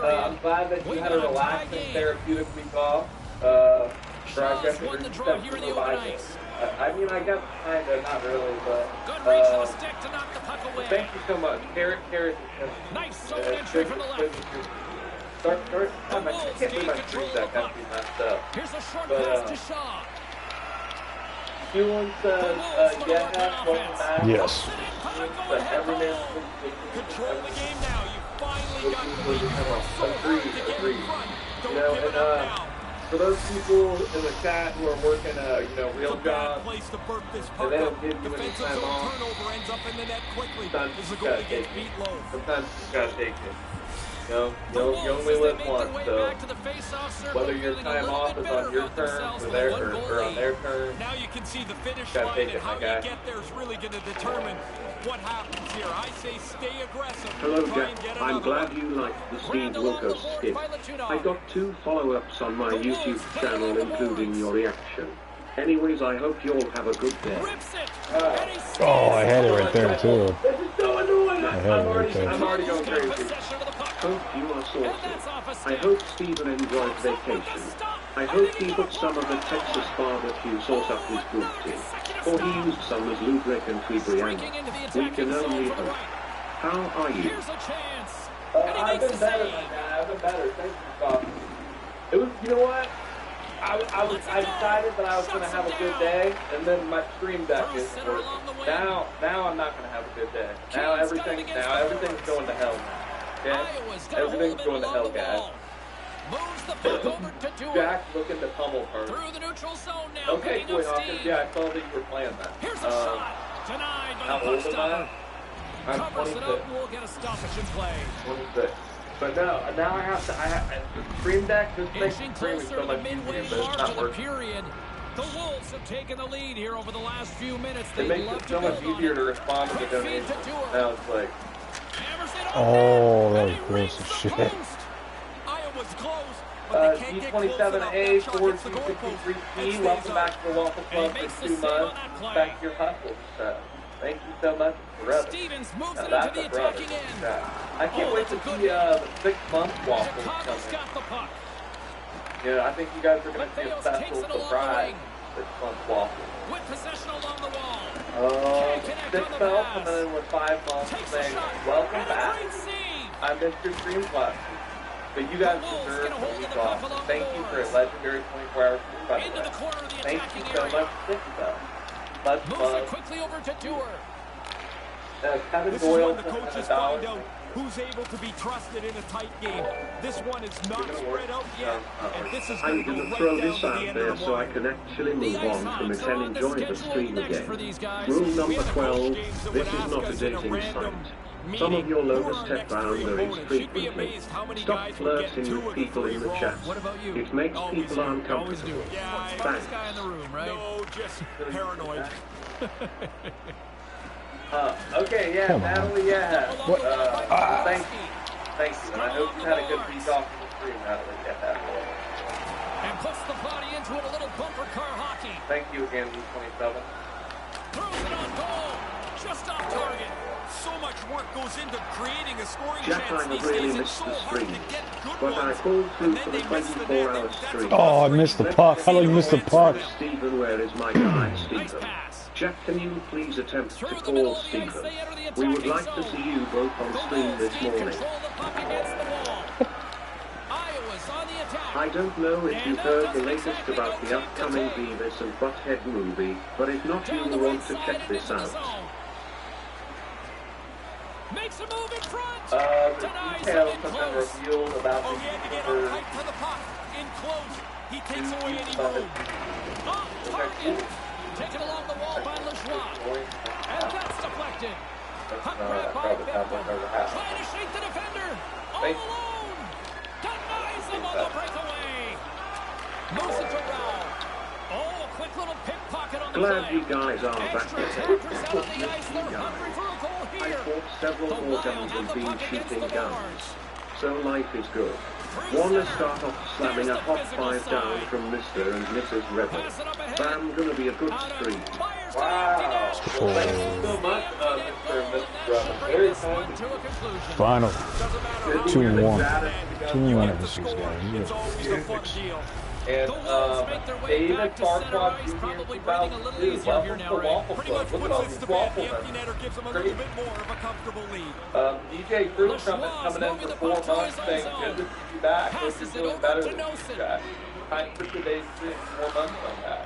I'm glad that you had a relaxing, therapeutic week off. Shaw's won the draw here in the open ice. I mean, I guess kind of, not really, but... Good reach of the stick to knock the puck away. Thank you so much. Carrot. Nice zone entry from the left. I can't believe my stream deck has to be messed up. Here's a short pass to Shaw. Hewlin says, yeah, welcome back. Yes. But every man... Control the game now. You finally got the lead. So hard to get in front. Don't give it up now. For those people in the chat who are working real jobs, place to burp this and they don't give you any defensive time zone off, turnover ends up in the net quickly sometimes as you the gotta goalie take gets it. beat low. Sometimes you just gotta take it. You only live once, so whether your time off is on your terms or their terms, or on their terms, now you can see the finish gotta line take and it, how my guy. you get there is really going to determine what happens here. I say stay aggressive. Hello, Try and get Jack. I'm another glad one. you liked the Steve Wilkos skit. I got 2 follow-ups on my YouTube channel, including your reaction. Anyways, I hope you all have a good day. Oh, I had it right there, too. This is so annoying! I had it right I'm there. already going crazy. Hope you are saucy. I hope Stephen enjoyed vacation. I hope he put some of the Texas barbecue sauce up his booty, or he used some as lubricant to Brianna. We can only hope. How are you? I've been better, my guy. I've been better. Thank you, Scott. It was, you know what? I decided that I was going to have a good day, and then my stream deck is working. Now I'm not going to have a good day. Now everything's going to hell now. Okay? Everything's going to hell, guys. Jack looking to pummel her. Okay, Toy Hawkins, yeah, I saw that you were playing that. How old am I? I'm 26. We'll get a stoppage in play. 26. But no, now I have the stream deck just makes streaming so much easier, but it's not working. The Wolves have taken the lead here over the last few minutes. It makes it so much easier to respond to the donations. Now it's like... Oh, that was gross as shit. D27A, 4G63P, welcome back to the Waffle Club for 2 months. Back to your hustle. Thank you so much, brother. Now that's a brother. I can't wait to see the 6-month waffle coming. Yeah, I think you guys are going to see a special surprise 6-month waffle. With possession along the wall. 6 Bell coming in with 5 months saying, welcome back. I missed your stream class. But you guys deserve a week off. Thank you for a legendary 24-hour stream, by the way. Thank you so much, 6 Bell. Much love. Quickly over to Dewar. Kevin This Doyle is when the coaches find out who's able to be trusted in a tight game. This one is not spread out yet, and this is I'm going going to to go throw right this down to out the end there of the so I line. can actually move on from it and enjoy the stream again. Rule number 12, this is not a dating site. Some of your lowest step boundaries frequently. Stop flirting with people in the chat. It makes people uncomfortable. Thanks. No, just paranoid. Okay, yeah, Natalie, yeah. Thank you. Thank you. And I hope you had a good week off in the stream, Natalie. Yeah. And puts the body into it, a little bumper car hockey. Thank you again, E27. Throws it on goal. Just off target. So much work goes into creating a scoring Jack, chance I these really days. It's missed so the hard stream, to get good but I ones. called through for the 24-hour stream. Oh, I missed the puck. How did I miss the puck? Stephen, where is my guy, Stephen? Jack, can you please attempt to call Stephen? We would like to see you both on stream this morning. I don't know if you've heard the latest about the upcoming Beavis and Butthead movie, but if not, you will want to check this out. Makes a move in front. The details have been revealed about the right to the puck. In close. He takes away any move. Target. Taken along the wall by LeJoie. And that's deflected. Puck grab by Beckman. Trying to shake the defender. All alone. Denies him on the breakaway. Moves it to Rao. Oh, a quick little pickpocket on the Glad play. you guys are back Extra again. characters out on the ice. They're hungry for a goal I here. fought several more guns and been shooting guns. So life is good. Wanna start off slamming a hot 5 down from Mr. and Mrs. Rebel. Bam, gonna be a good stream. Wow. Thank you so much, Mr. and Mrs. Rebel. Very kind. Final. 2-1. 2-1 against these guys. And David Farquaad Jr. 2002. Welcome to Waffle Club. Look at all these waffle members. DJ Cruz coming in for 4 months saying, good to see you back. Hope you're doing better than you, Jack. Kind for today's stream, 4 months on that.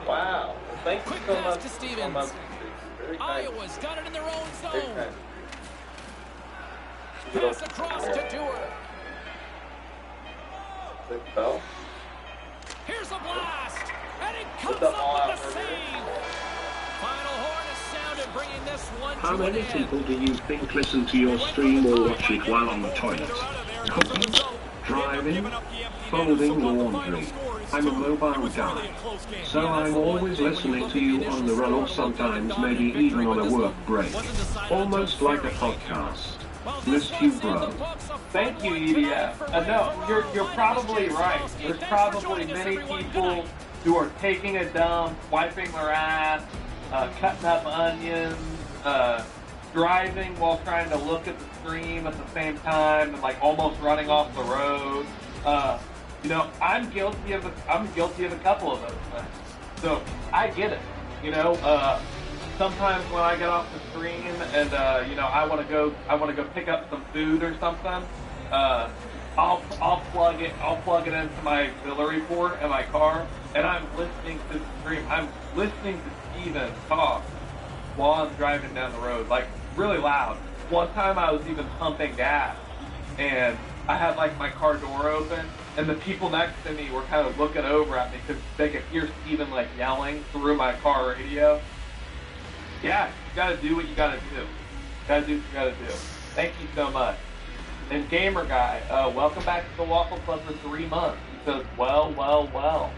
Wow. Well, thank you so much for 4 months. Very kind. Iowa's got it in their own Very zone. kind. Pass across to Dewar. Good spell. Here's a blast, and it comes up with a save. Final horn is sounded, bringing this one How to an many end. people do you think listen to your stream or watch it while on the toilet? Cooking? Driving? Folding laundry? I'm a mobile guy, so I'm always listening to you on the run or sometimes maybe even on a work break. Almost like a podcast. Missed you, bro. Thank you, EDF. No, you're probably right. There's probably many people who are taking a dump, wiping their ass, cutting up onions, driving while trying to look at the stream at the same time, and like almost running off the road. You know, I'm guilty of a couple of those things. So I get it. You know, sometimes when I get off the stream and you know I want to go pick up some food or something, I'll plug it into my auxiliary port in my car, and I'm listening to the stream. I'm listening to Steven talk while I'm driving down the road, like really loud. One time I was even pumping gas, and I had like my car door open, and the people next to me were kind of looking over at me because they could hear Steven like yelling through my car radio. Yeah, you gotta do what you gotta do. Gotta do what you gotta do. Thank you so much. And Gamer Guy, welcome back to the Waffle Club for 3 months. He says, well.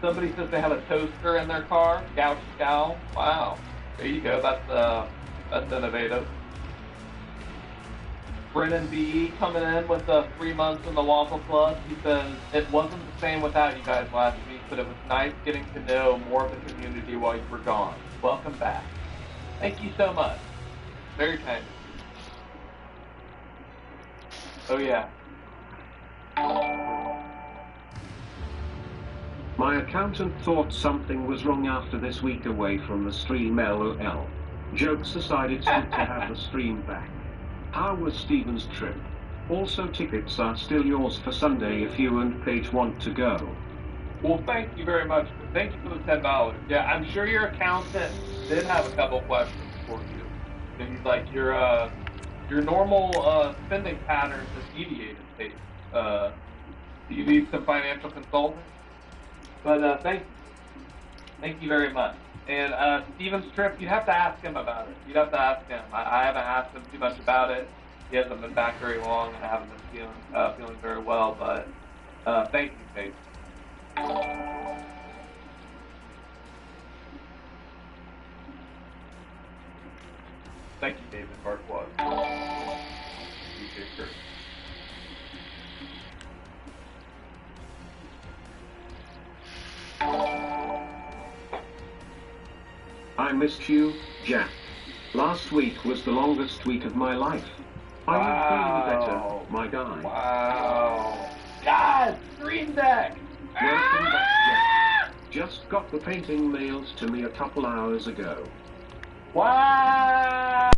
Somebody says they have a toaster in their car. Gouch Scowl. Wow. There you go. That's innovative. Brennan B. coming in with 3 months in the Waffle Club. He says, it wasn't the same without you guys last week, but it was nice getting to know more of the community while you were gone. Welcome back. Thank you so much. Very kind of you. Oh, yeah. My accountant thought something was wrong after this week away from the stream. LOL. Jokes aside, it's good to have the stream back. How was Steven's trip? Also, tickets are still yours for Sunday if you and Paige want to go. Well, thank you very much. Thank you for the $10. Yeah, I'm sure your accountant did have a couple questions for you. Maybe like your normal spending patterns have deviated, Paige. Do you need some financial consulting? But thank you very much. And Steven's trip, you'd have to ask him about it. You'd have to ask him. I haven't asked him too much about it. He hasn't been back very long, and I haven't been feeling very well. But thank you, Paige. Thank you, David Barquad. I missed you, Jack. Last week was the longest week of my life. Are you feeling better, my guy? Wow. God, Green Deck! Welcome back, Jack. Just got the painting mailed to me a couple hours ago. Wow!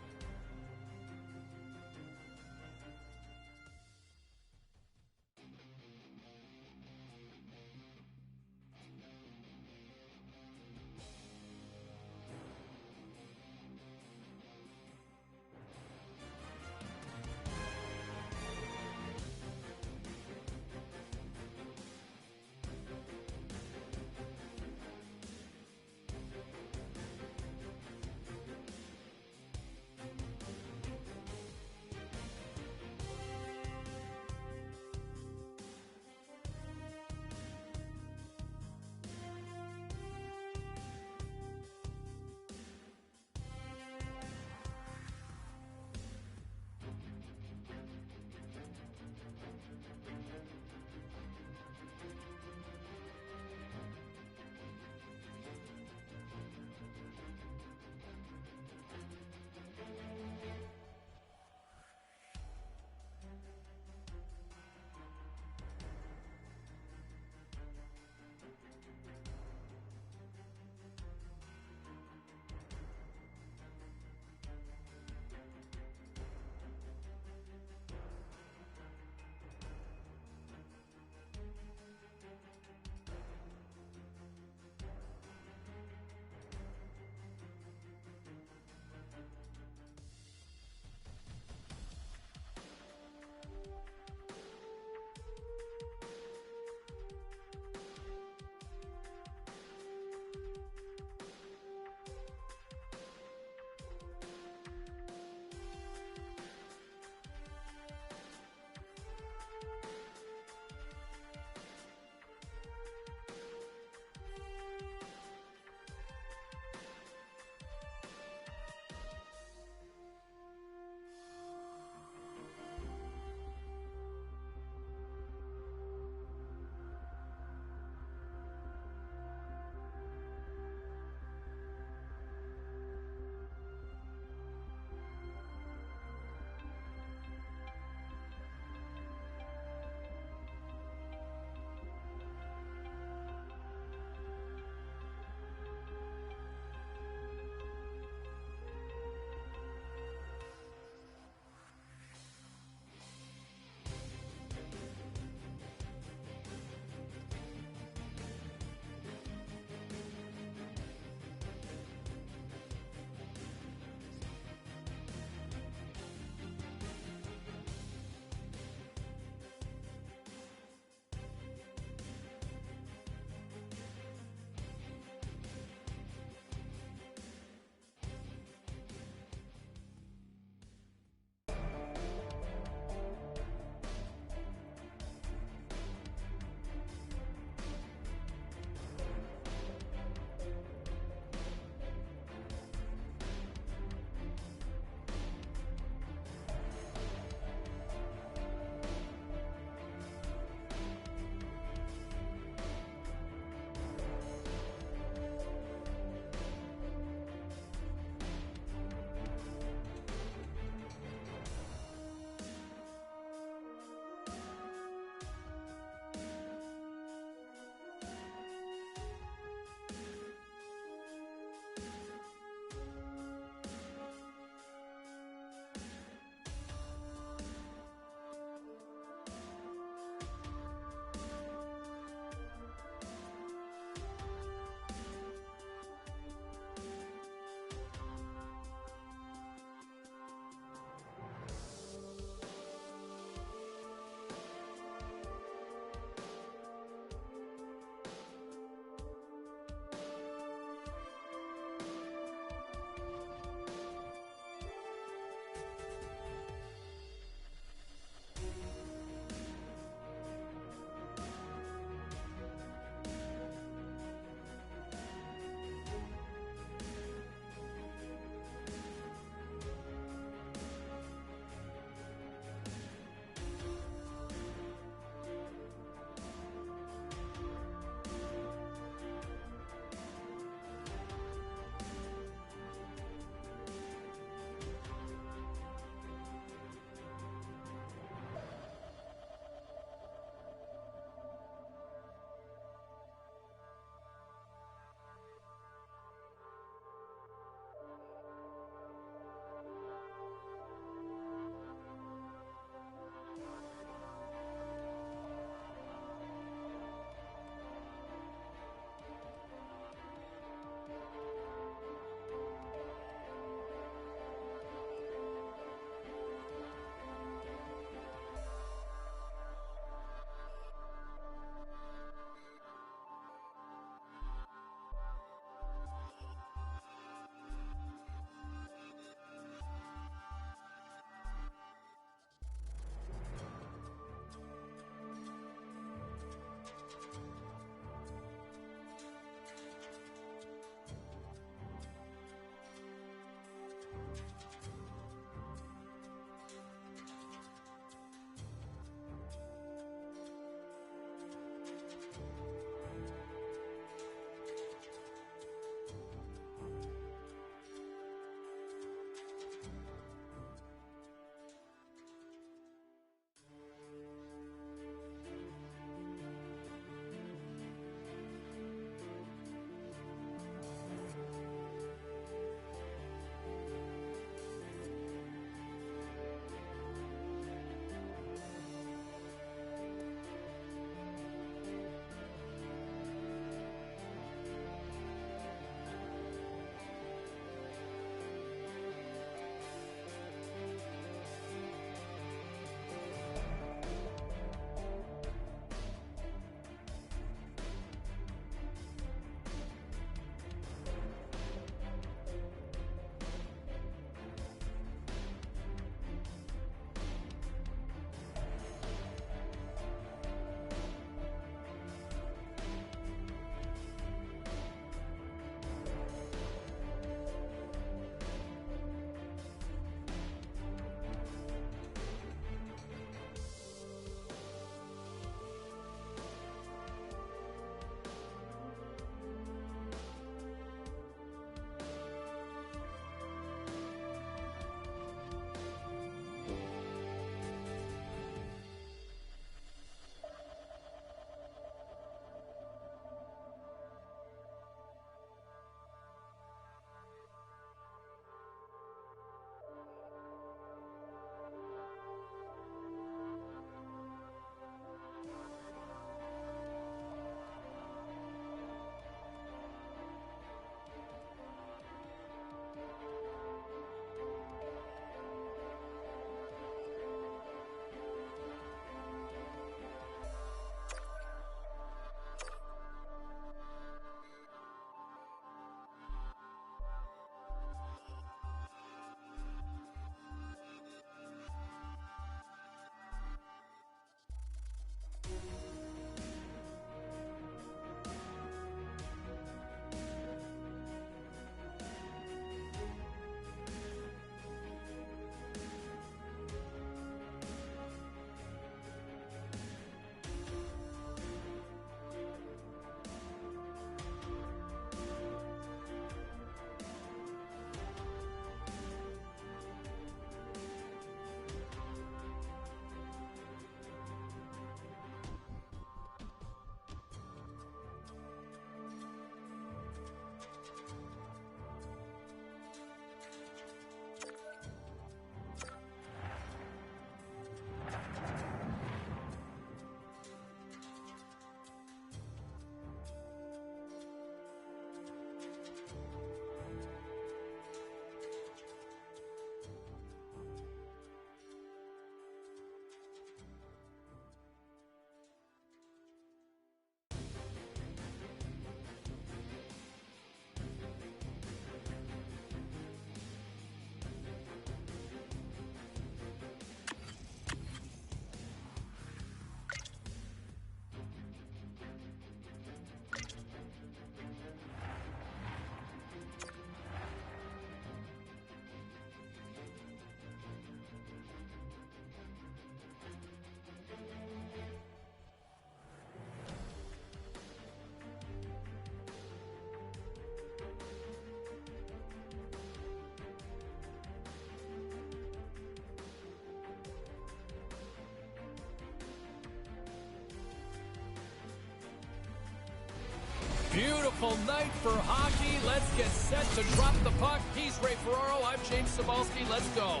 Beautiful night for hockey. Let's get set to drop the puck. He's Ray Ferraro. I'm James Cybulski. Let's go.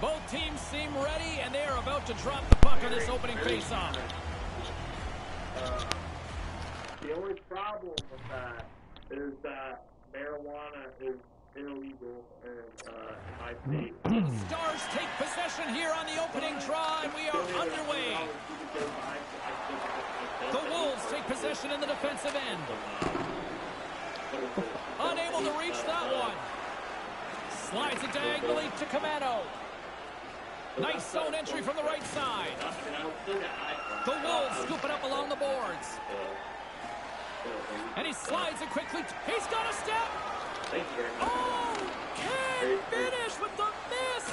Both teams seem ready, and they are about to drop the puck on this opening faceoff. The only problem with that is that marijuana is illegal in my state. The Stars take possession here on the opening draw, and we are underway. The Wolves take possession in the defensive end. Unable to reach that one. Slides it diagonally to Camano. Nice zone entry from the right side. The Wolves scoop it up along the boards. And he slides it quickly. He's got a step. Oh, can't finish with the miss.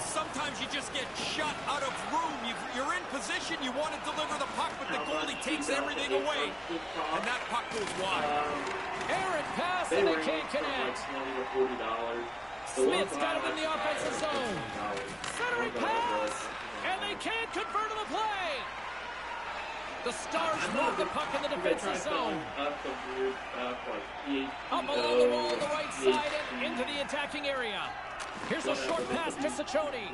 Sometimes you just get shut out of room. You're in position. You want to deliver the puck, but the goalie takes everything away. And that puck goes wide. Errant pass, and they can't connect. Smith's got it in the offensive zone. Centering pass, and they can't convert on the play. The Stars move the puck in the defensive zone. Up along the wall on the right side and into the attacking area. Here's a short pass to Ciccone.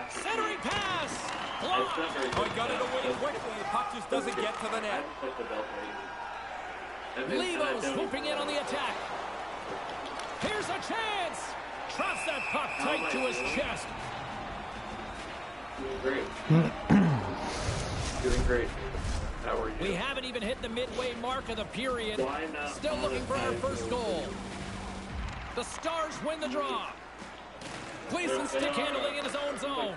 Centering pass. Blocked. Oh, he got it away quickly. The puck just doesn't get to the net. Levo swooping in on the attack. Here's a chance. Traps that puck tight to his chest. Doing great. Doing great. How are you? We haven't even hit the midway mark of the period. Still looking for our first goal. The Stars win the draw. Gleason stick handling in his own zone.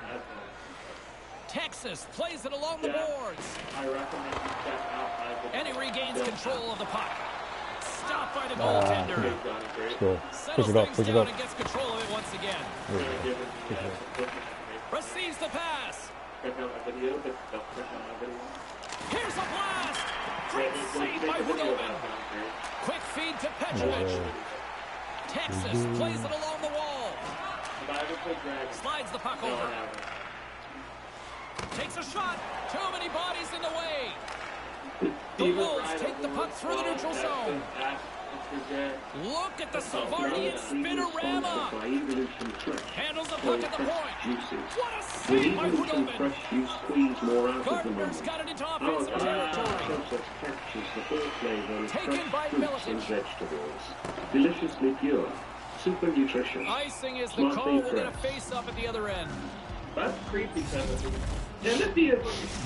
Texas plays it along the boards. And he regains control of the puck. Stopped by the goaltender. Push it up, push it up. And gets control of it once again. Receives the pass. Here's a blast. Great save by Hudobin. Quick feed to Petrovic. Texas plays it along the wall. Slides the puck over. Takes a shot. Too many bodies in the way. The Wolves take the puck through the neutral zone. Look at the Savardian spinorama. Handles the puck at the point. What a save by Hudobin. Gardner's got it into offensive territory. Taken by Milicic. Deliciously pure. Super nutritious. Icing is the call. We'll get a face-up at the other end. That's creepy, Timothy. Timothy is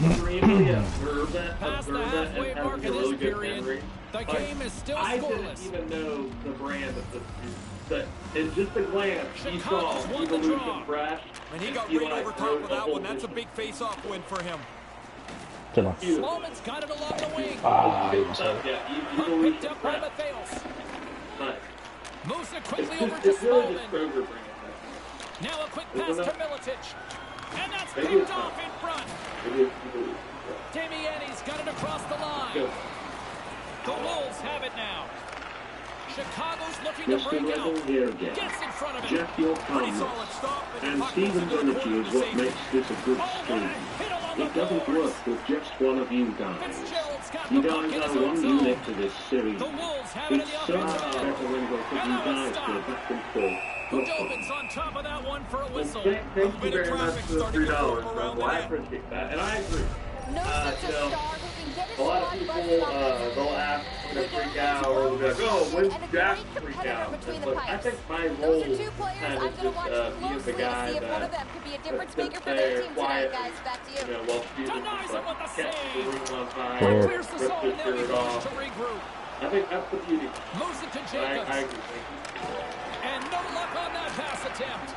extremely observant Past the halfway mark of this period, the game is still scoreless. I didn't even know the brand of this dude. But in just a glance, he saw Evolution Fresh. And he got right over top of that one. That's a big face-off win for him. Come on. Sloman's got it along the wing. Picked up by Matheos. Moves it quickly over to Sloman. Now a quick pass to Milicic. And that's picked off in front. Damiani's got it across the line. The Wolves have it now. Chicago's looking to break out. Gets in front of it. Jeff, your calmness and Stephen's energy is what makes this a good stream. It doesn't work with just one of you guys. You guys are one unit to this series. It's so much better when both of you guys go back and forth. Hudobin's on top of that one for a whistle. Thank you very much for the $3, Rebel. I appreciate that, and I agree. A lot of people, they'll ask me to freak out, or they'll be like, oh, when's Jack freak out? But I think my role is kind of just being the guy that sits there quiet, while Steven just catches the room on fire, rips his shirt off. I think that's the beauty. I agree. And no luck on that pass attempt.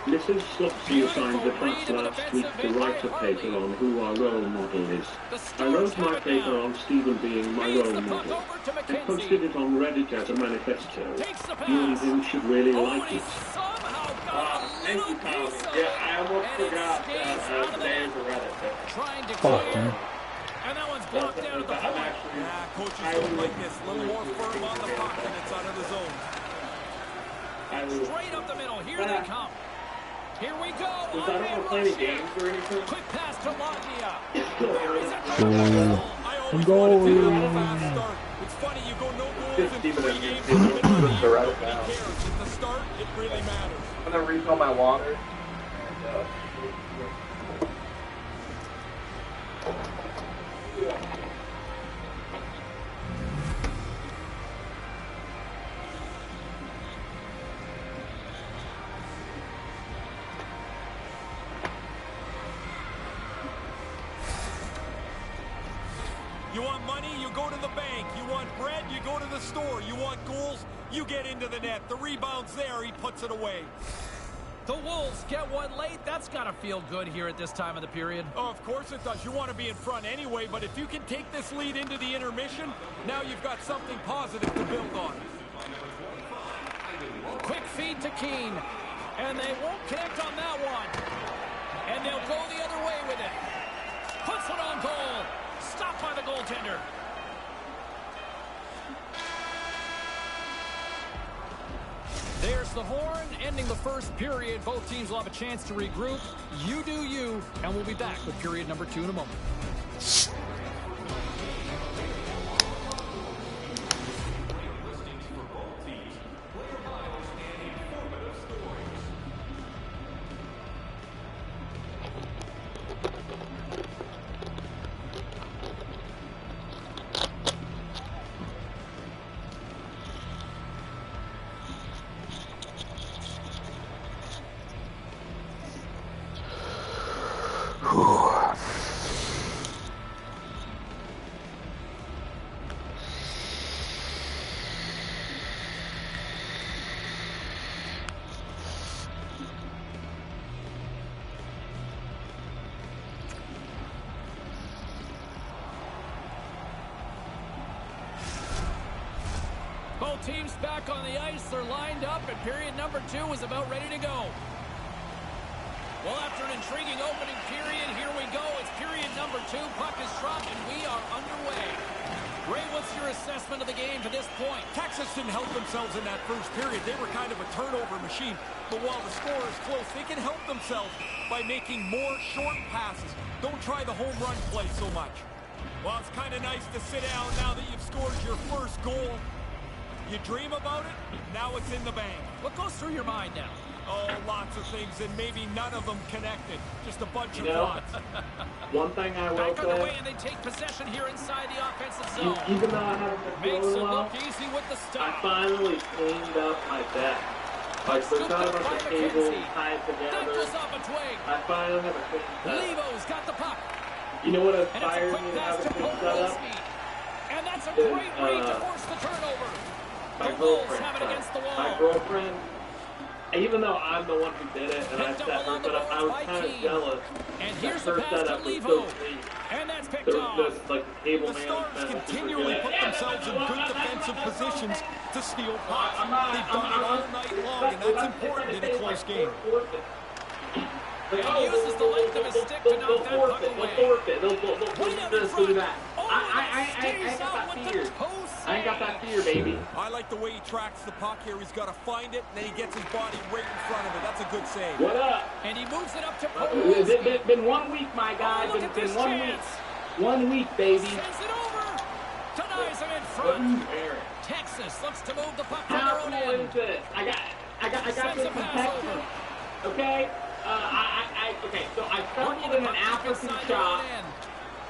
Mrs. Slopsy assigned the class last week to write a paper on who our role model is. I wrote my paper on Stephen being my role model and posted it on Reddit as a manifesto. You and him should really like it. Thank you, Tommy. Yeah, I almost forgot today is a Reddit. Trying to clear. And that one's blocked down at the point. Yeah, coaches don't like this. A little more firm on the puck and it's out of the zone. Straight up the middle. Here they come. Here we go. I don't want to play any games or anything. Quick pass to Lockney go. I'm going. It's funny, you go no goals in 3 games in the middle of the year. Nobody cares. At the start, it really matters. I'm gonna refill my water. You want money, you go to the bank. You want bread, you go to the store. You want goals, you get into the net. The rebound's there, he puts it away. The Wolves get one late. That's got to feel good here at this time of the period. Oh, of course it does. You want to be in front anyway, but if you can take this lead into the intermission, now you've got something positive to build on. Quick feed to Keane. And they won't connect on that one. And they'll go the other way with it. Puts it on goal. Stopped by the goaltender. There's the horn, ending the first period. Both teams will have a chance to regroup. You do you, and we'll be back with period number 2 in a moment. Both teams back on the ice. They're lined up, and period number 2 is about ready to go. Well, after an intriguing opening period, here we go. It's period number 2. Puck is dropped, and we are underway. Ray, what's your assessment of the game to this point? Texas didn't help themselves in that first period. They were kind of a turnover machine. But while the score is close, they can help themselves by making more short passes. Don't try the home run play so much. Well, it's kind of nice to sit down now that you've scored your first goal. You dream about it, now it's in the bank. What goes through your mind now? Oh, lots of things, and maybe none of them connected. Just a bunch of thoughts. One thing I will Back say. underway, and they take possession here inside the offensive zone. Even though I haven't been Makes it feeling well, look easy with the stop. I finally cleaned up my deck. Like, there's not a bunch of cables tied together. I finally have a clean set. Levo's got the puck. You know what inspired me to have a clean setup? And that's a great way to force the turnover. My girlfriend, even though I'm the one who did it and I set her setup, I was kind of jealous that her setup was so clean. There was just like the cable management. The Stars continually put themselves in good defensive positions to steal pucks. They've done it all night long, and that's important in a close game. He uses the length of his stick to knock that puck away. They'll do that. I ain't got that fear. I ain't got that fear, baby. I like the way he tracks the puck here. He's got to find it, and then he gets his body right in front of it. That's a good save. What up? And he moves it up to It's been 1 week, my guy. Been 1 week. 1 week, baby. Sends it over. Denies him in front. Texas looks to move the puck from their own end. I got this from Texas. Okay? Okay, so I stumbled in an African shop.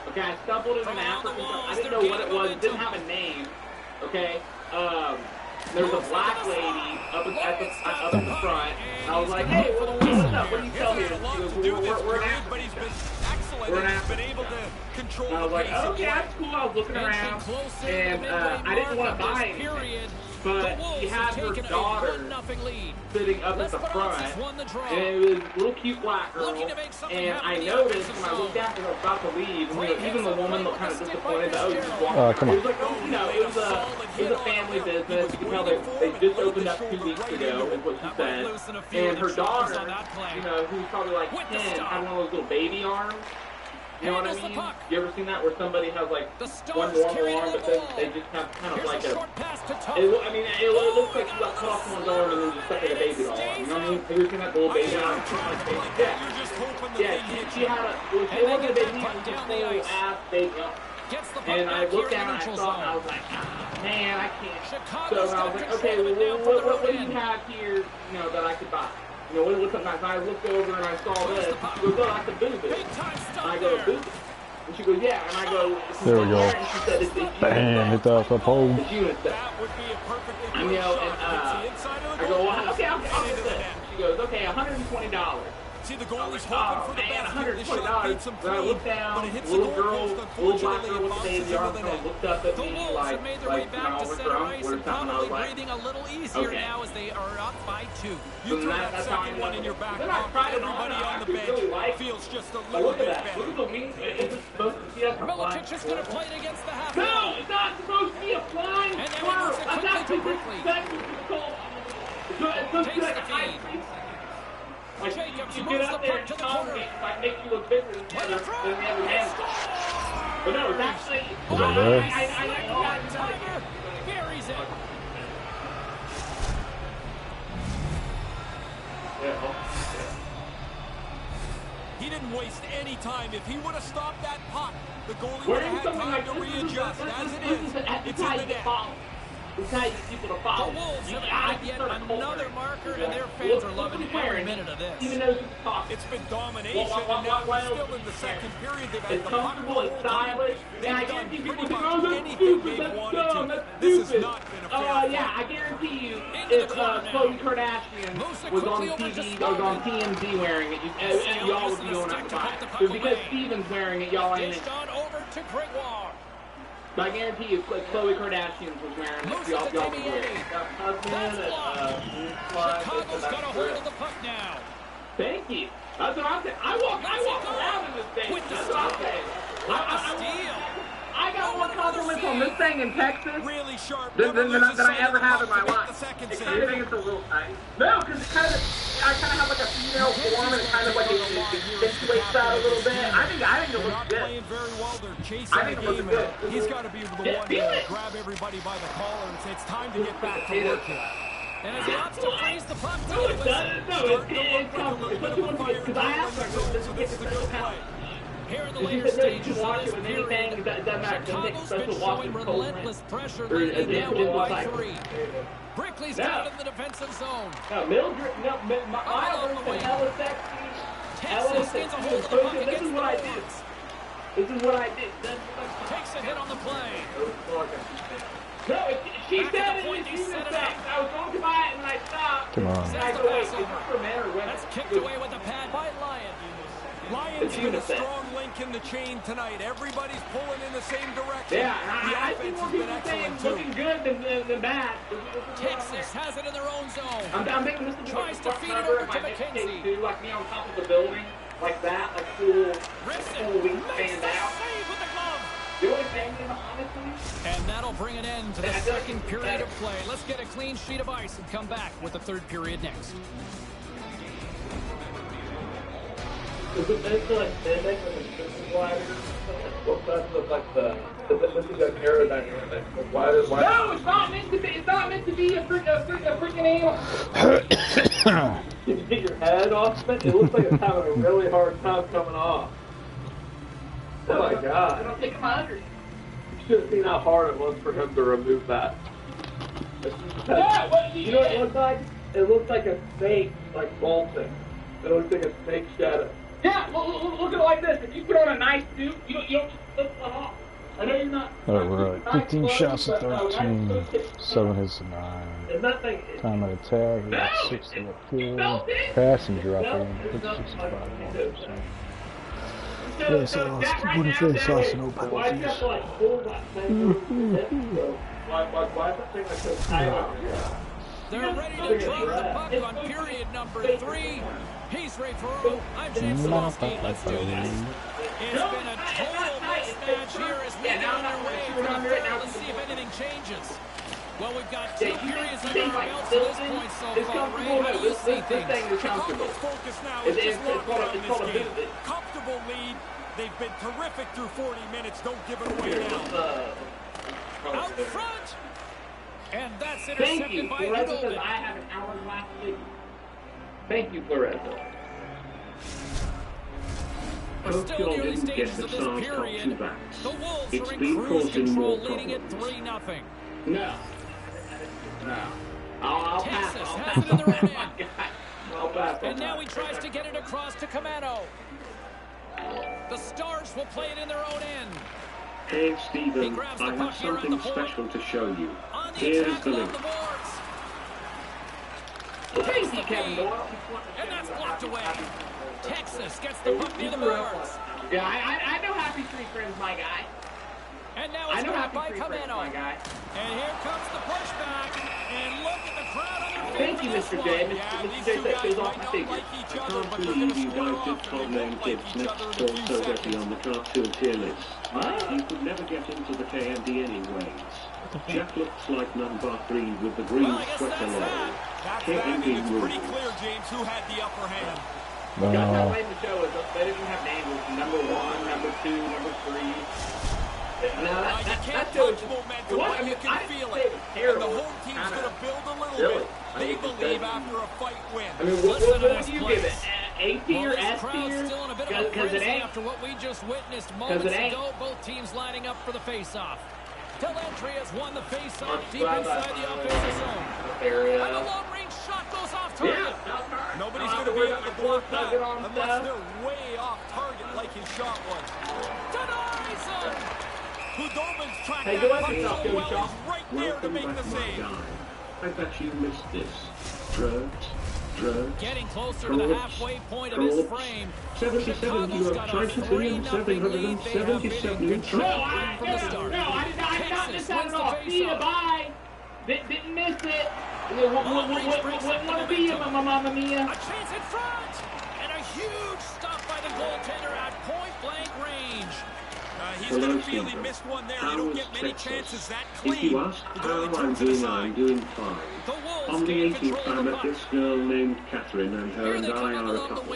Okay, I stumbled in an African shop. I didn't know what it was. It didn't have a name. Okay? There was a black lady up in the front. And I was like, hey, what's up? What do you sell here? She goes, we're in Africa. We're in Africa. And I was like, oh, yeah, that's cool. I was looking around. And I didn't want to buy anything. But she had her daughter sitting up at the front, and it was a little cute black girl, and I noticed when I looked after her about to leave, and even the woman looked kind of disappointed that, oh, you just walked. Come on. It was like, oh, you know, it was a family business. You can tell they just opened up 2 weeks ago, is what she said, and her daughter, you know, who's probably like 10, had one of those little baby arms. You know what I mean? You ever seen that where somebody has like one normal arm, but then they just have kind of like a. It looks like she got cut off someone's arm and then just stuck like a baby doll. You know what I mean? Have you seen that little baby arm? Yeah, she had a. It wasn't a baby, it was a full ass baby arm. And I looked at it and I saw it and I was like, man, I can't. So I was like, okay, well, what do you have here, you know, that I could buy? You know, what's up? And I looked over and I saw this. She goes, oh, I could boob it. And I go, boob it? And she goes, yeah. And I go, there we go. And she said, it's bam, hit that up hole. It's UNICEF. And, you know, and I go, well, okay, I'll get this. She goes, okay, $120. See, the goalie's hoping for the best. $120. When I looked down, little girl, little black girl with the baby arm, looked up at me like, made their way back to center ice and probably breathing a little easier now as they are up by 2. You throw that second one in your back pocket, everybody on the bench feels just a little bit better. Look at the wings. Is it supposed to be a Milotic is going to play it against the half. No, it's not supposed to be a flying swerve. That's not disrespectful. It's supposed to be like a high speed. Like, you get up there and congregate, like, make you look bigger than the other man. But no, it's actually... Tiger buries it. He didn't waste any time. If he would have stopped that puck, the goalie would have had time to readjust. As it is, it's in the net. It's how you people to follow. The Wolves have added yet another marker, and their fans are loving every minute of this. Even though it's been domination, and now we're still in the second period. They've had it's comfortable, it's stylish, and I guarantee people think, oh, that's stupid, that's dumb, that's stupid. This has not been a fair yeah, I guarantee you, if Khloe Kardashian was on TV, or on TMZ wearing it, and y'all would be going out to buy it. But because Steven's wearing it, y'all ain't. Over to Gregoire. But I guarantee you, Khloe Kardashian was wearing it. Y'all would wear it. Chicago's got a hold of the puck now. Thank you. That's what I'm saying. I walk around in this thing. That's what I'm saying. I got more compliments on this thing in Texas really sharp than I ever have in my life. It kind of think it's a little tight. No, because I kind of have like a female form and it kind of like it accentuates that a little bit. I think it looks good. I think it looks good. He's got to be the one to grab everybody by the collar and say it's time to get back to work here. And as he opts to freeze the puck, no, it doesn't. No, it's complicated. Because I asked her, this is the real power. Here in the later stages of this period, Chicago's been showing relentless pressure, leading now by 3. Brickley's got it in the defensive zone. No, Mildred, Miles and Ella Sexy. Texas gets a hold of the puck against This is what I did. This is what I did. Takes a hit on the play. No, she said it was unisex. I was going to buy it and I stopped. Come on. And I go, wait, is this for men or women? That's kicked away with a pad by Lyon. Lions been a strong link in the chain tonight. Everybody's pulling in the same direction. Yeah, the offense has been excellent too. Looking good than bad. Texas has it in their own zone. I'm thinking this is tries to feed it over to McKenzie. Like me on top of the building, like that, like cool wings stand out. And that'll bring an end to the second period of play. Let's get a clean sheet of ice and come back with the third period next. Does it make like a glider? What does look like this is like aerodynamic. No, it's not meant to be. It's not meant to be a freaking animal. Did you get your head off it? It looks like it's having a really hard time coming off. Oh my god! It'll take him under. You should have seen how hard it was for him to remove that. Yeah, you know what it looks like? It looks like a snake, like bolting. It looks like a snake shadow. Yeah, look at it like this. If you put on a nice suit, you don't just flip one off. I know you're not. Alright, we're at 15 shots to 13, 7 hits to 9. Time at attack, we got 60 upfield. Passing dropping, 65%. Yeah, so let's keep winning face offs, no penalties. They're ready to drop the puck on period number 3. He's Ray Ferraro. I'm James Lewandowski. Let's do this. It's been a total mismatch here as we get underway for the third. Let's see if anything changes. Well, we've got 2 periods under our belts to this point so far, Ray. How do you see things? Chicago's focus now is just locked down this game. Comfortable lead. They've been terrific through 40 minutes. Don't give it away now. Out front. And that's intercepted by Golden. I have an hour last week. Thank you, Floreza. Coach Hill didn't get the Stars top 2 backs. It's been causing more problems. No. I'll pass. Texas has it in their own end. And now he tries to get it across to Camano. The Stars will play it in their own end. Hey, Steven, I have something special to show you. Here's the link. Thank you, Kevin Doyle. And that's blocked away. Texas gets the puck near the boards. Yeah, I know Happy Street Friends, my guy. And now it's grabbed by Camano. And here comes the pushback. And look at the crowd on their feet. Thank you, Mr. J. Mr. J said shows off the figure. I can't believe you guys did top name kids next door so dirty on the cartoon tier list. You could never get into the KMD anyways. Jack looks like number 3 with the green sweater on. KMD It's pretty clear, James, who had the upper hand. That's how lame the show is. They didn't have names. It was number 1, number 2, number 3. Now you can't touch momentum, but you can feel it. And the home team's going to build a little bit. They believe after a fight win. I mean, what would you give it? A tier, S tier? Still in a bit of a frenzy after what we just witnessed moments ago. Both teams lining up for the face-off. Delentry has won the face-off deep inside the offensive zone. And the long-range shot goes off target. Nobody's going to be able to block that unless they're way off target like his shot was. Denies him! Hudobin's tracked that puck so well, he's right there to make the save. I bet you missed this. Getting closer to the halfway point of his frame. 77, you have 23,777 No, I did not miss that at all. See you, bye. Didn't miss it. What be you, mamma mia? A chance in front. And a huge stop by the goaltender at point-blank range. He's going to feel he missed one there. You don't get many chances that clean. If you ask how I'm doing fine. On the 18th, I met this girl named Catherine, and her and I are a couple.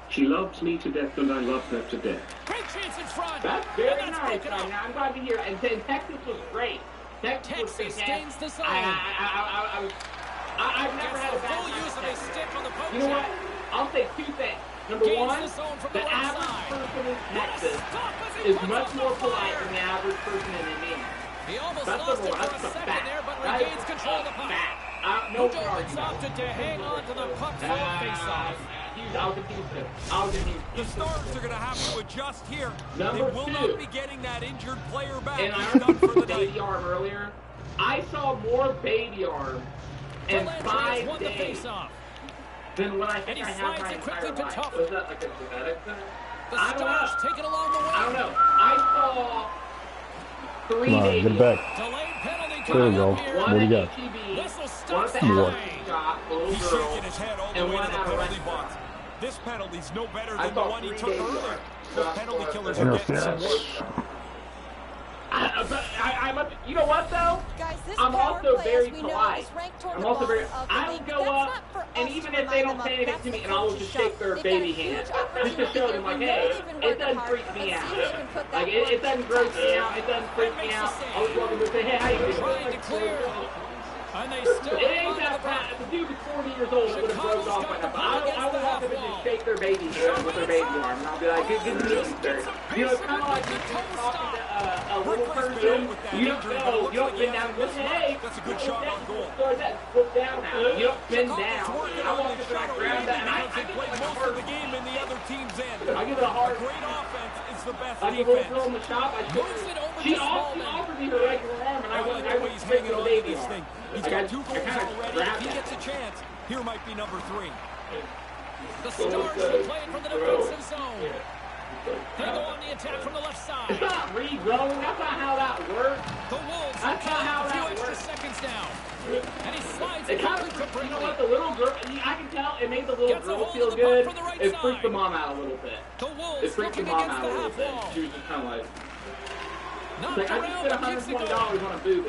She loves me to death, and I love her to death. Great chance in front. That's very nice. I'm glad to hear. And Texas was great. Texas gains the zone. I've never had a full use of his stick on the post. You know what? I'll say 2 things. Number 1, the average person in Texas is much more polite than the average person in Indiana. He almost lost it for a second there, but regains control of the puck. Hudobin's opted to hang on to the puck for a face-off. The Stars are going to have to adjust here. They will not be getting that injured player back. And I heard baby arm earlier. I saw more baby arm in 5 days than what I think I have my entire life. Was that like a genetic thing? The Stars take it along the way. I don't know. I saw 3 days. Get it back. There we go. What do you got? He's More. shaking his head all the way to the penalty box. This penalty's no better than the one he took earlier. The penalty killers are getting some work. You know what though? Guys, I'm also very polite. I'm also very. I don't go up, and even if they don't say anything to me, and I'll just shake their baby hand, just to show them like, hey, it doesn't freak me out. Like it doesn't gross me out. It doesn't freak me out. I'll just walk up and say, hey, how you doing? And they still it ain't that bad. If the dude was 40 years old, it would have broke off by now. I will walk up and just shake their baby hand with their baby arm, and I'll be like, good to meet you, sir. You know, it's kind of like talking to a little person. You don't go, you don't bend down and go, hey, that's a good shot on goal. Look down now. You don't bend down. I walk up and I grab that, and I give it like a most of the game in the other team's end. I give it a hard. Great offense is the best defense. I give a little girl in the shop. She offered me her regular arm, and I went straight to the baby arm. He's got 2 goals already. If he gets a chance, here might be number 3. The Stars will play it from the defensive zone. They go on the attack from the left side. It's not re-rolling. That's not how that works. The Wolves That's not how a few that extra works. seconds now. And he slides it kind of, you know what, the little girl, I can tell it made the little girl feel good. It freaked the mom out a little bit. It freaked the mom out a little bit. She was just kind of like, I just spent $120 on a boob.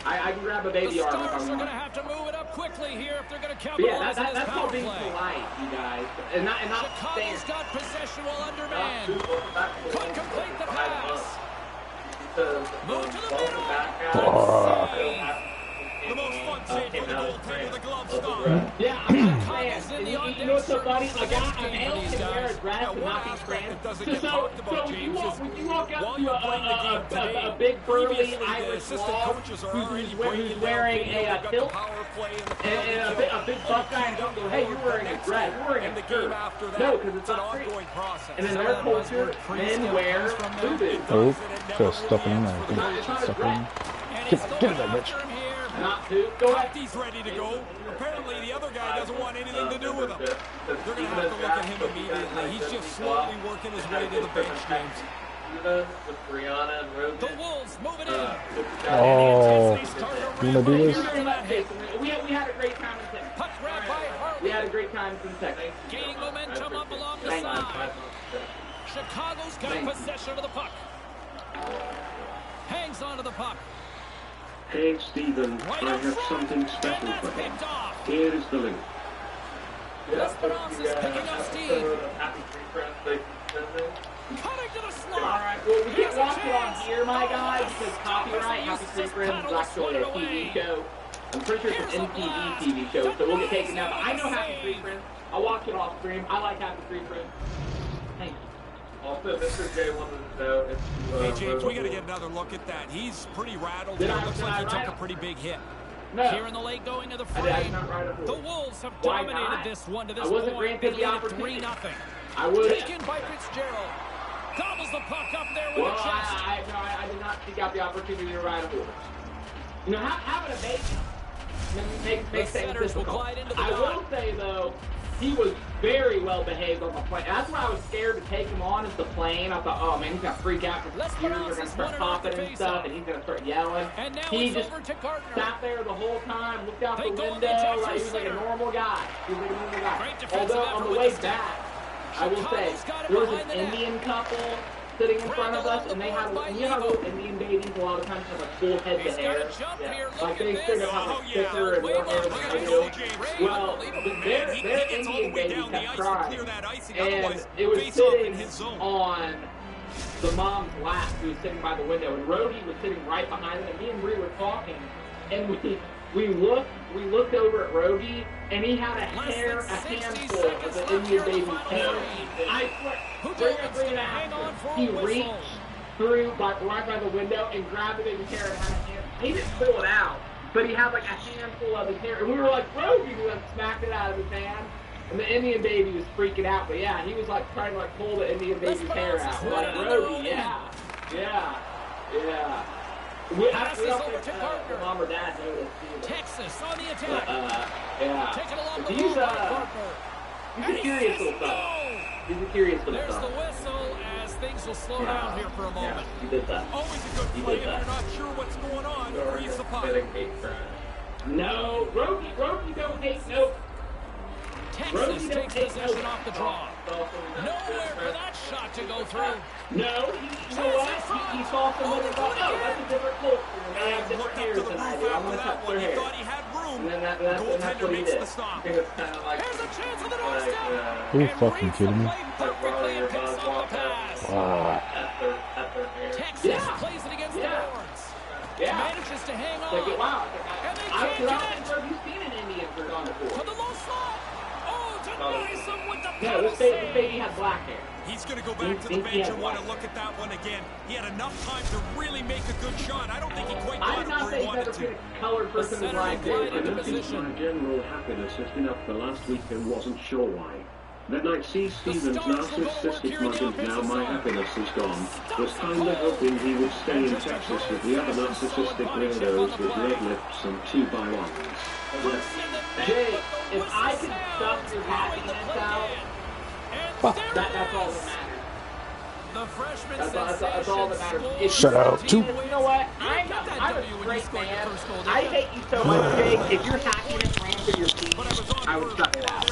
I can grab a baby arm if I Stars are want. going to have to move it up quickly here if they're going to But capitalize yeah, on this that's power called being play. polite, you guys. And not Chicago's stand. got possession while undermanned. Could complete the pass. Move to the middle. The most fun save for the goaltender, the glove stop. Yeah, I'm saying. You know what's so funny? A guy, a male can wear a dress and not be trans. So when you walk up to a big burly Irish log who's wearing a kilt and a big buff guy and don't go, hey, you're wearing a dress, you're wearing a shirt. No, because it's not free. And in their culture, men wear boobies. Oh, just stuffing in there. Stuffing. Get it, that bitch. Not to. Go ahead. He's ready to go. Apparently, the other guy doesn't want anything to do with him. They're going to have to look at him immediately. He's just slowly working his way to the bench, James. With Brianna and Ruby. The Wolves moving in. Oh, you wanna do this? We had a great time in Texas. Puck grabbed by Hartley. We had a great time in Texas. Gaining momentum up along the side. Chicago's got possession of the puck. Hangs onto the puck. Hey, Stephen, I have something special for him. Here is the link. Esperance is picking up steam. Cutting to the slot. Alright, well, we can't watch it on here, my guy, because copyright. Happy Street Friends is actually a TV show. I'm pretty sure it's an MTV TV show, so we'll get taken down. But I know Happy Street Friends. I'll watch it off stream. I like Happy Street Friends. Thank you. Also, Mr. J wanted to know if Hey, James, we got to get another look at that. He's pretty rattled. It looks like he took a pretty big hit. No. Here in the late going to the frame, the Wolves have dominated this one to this point. They lead 3-0. I would. Taken by Fitzgerald. Gobbles the puck up there with a chest. I did not seek out the opportunity to ride a horse. You know, having a baby makes things difficult. I will say, though, he was very well behaved on the plane. That's why I was scared to take him on as the plane. I thought, oh man, he's gonna freak out because the ears are gonna start popping and stuff, and he's gonna start yelling. He just sat there the whole time, looked out the window, like he was like a normal guy. He was like a normal guy. Although on the way back, I will say there was an Indian couple sitting in front of us, and they had, you know how little Indian babies a lot of times have a full head to hair? Yeah. Like they straight up have a thicker and more hair than I do. Well, their Indian baby kept crying, and it was sitting on the mom's lap who was sitting by the window, and Rhodey was sitting right behind them, and me and Bree were talking, and we looked over at Rhodey, and he had a handful of the Indian baby's hair. I swear, he reached through right by the window and grabbed the baby's hair and had a hand. He didn't pull it out, but he had like a handful of his hair. And we were like, Rhodey, we smacked it out of his hand. And the Indian baby was freaking out, but yeah, he was like trying to like pull the Indian baby's hair out. Like, Rhodey, yeah. I don't know if your mom or dad noticed. Texas on the attack. Yeah. Taking along the He's a curious little fellow. He's a curious little There's fellow. the whistle as things will slow down here for a moment. Yeah, he did that. Always a good play if you're not sure what's going on. Freeze the puck. No, Rhodey don't take no. Texas takes possession off the draw. Nowhere for that shot to go through. No, you know what? He saw somebody and thought, oh, that's a different culture. They have different hairs than I do. I'm going to touch their hair. He had room. And then that's what he did. The stop. It was kind of like, There's a chance of the doorstep. Are you fucking kidding me? Perfectly and picks up the pass. Wow. Texas plays it against the boards. Manages to hang on. Like, wow. And they I can't don't get it. think you've seen an Indian for on before. To the low slot. Oh, denies him with the Yeah, paddle this save. baby had black hair. He's going to go back to the bench and want to look at that one again. He had enough time to really make a good shot. I don't think he quite got it where he wanted to. Colored person in black hair. I noticed my general happiness has been up the last week and wasn't sure why. Then I see Stephen's narcissistic mug and now my happiness is gone. Was kinda hoping he would stay in Texas with the other narcissistic weirdos with red lips and 2x1s. Jay, if I could stuff your happiness out, that's all that matters. The freshman That's all that matters. Shut up, too. You know what? I'm a great man. I hate you so much, Jake. If your happiness ran through your teeth, I would suck it out.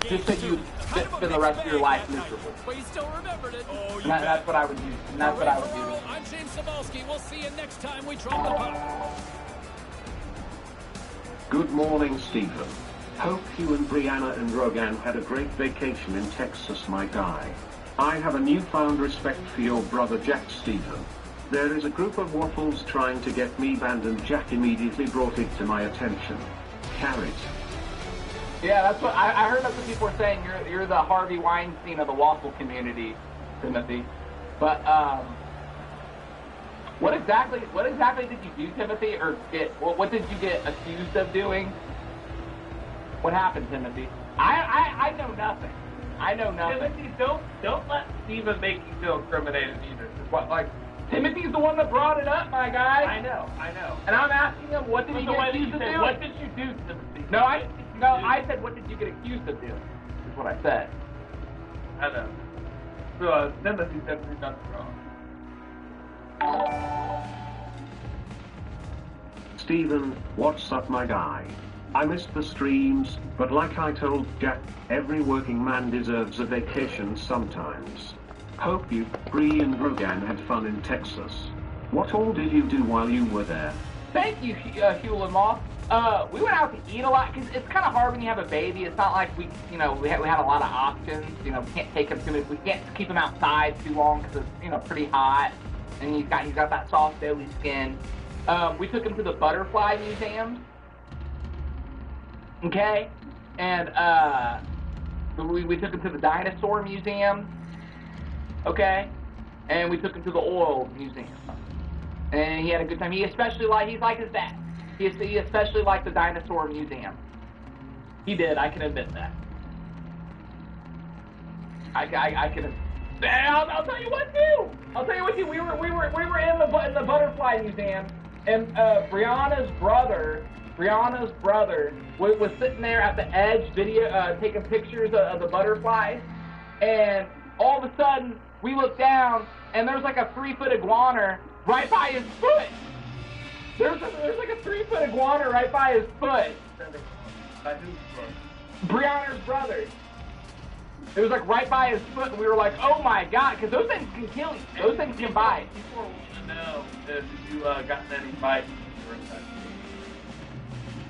Just so you spend the rest of your life miserable. But you still remembered it. And that's what I would do. And that's what I would do. I'm James Cebulski. We'll see you next time we drop the puck. Good morning, Stephen. Hope you and Brianna and Rogan had a great vacation in Texas, my guy. I have a newfound respect for your brother Jack, Stephen. There is a group of waffles trying to get me banned, and Jack immediately brought it to my attention. Carrot. Yeah, that's what I heard. That's what people were saying. You're the Harvey Weinstein of the waffle community, Timothy. But what exactly did you do, Timothy? Or what did you get accused of doing? What happened, Timothy? I know nothing. I know nothing. Timothy, don't let Steven make you feel incriminated either. Like Timothy's the one that brought it up, my guy. I know. And I'm asking him, what did he get accused of doing? What did you do, Timothy? No, I said, what did you get accused of doing? Is what I said. I know. So Timothy definitely done wrong. Steven, what's up, my guy? I missed the streams, but like I told Jack, every working man deserves a vacation sometimes. Hope you, Bree and Rogan had fun in Texas. What all did you do while you were there? Thank you, Hewlett Moss. We went out to eat a lot, because it's kind of hard when you have a baby. It's not like we had a lot of options. We can't take him we can't keep him outside too long because it's, pretty hot. And he's got that soft, doughy skin. We took him to the Butterfly Museum. Okay? And, we took him to the Dinosaur Museum. Okay? And we took him to the Oil Museum. And he had a good time. He's like his dad. He especially liked the Dinosaur Museum. He did, I can admit that. I can. I'll tell you what too. We were in the Butterfly Museum, and Brianna's brother was sitting there at the edge, taking pictures of the butterflies, and all of a sudden we look down, and there's like a 3-foot iguana right by his foot. There's like a 3-foot iguana right by his foot. By whose foot? Brianna's brother. It was like right by his foot, and we were like, oh my god, because those things can kill you. Those things can bite. People want to know if you gotten any bites.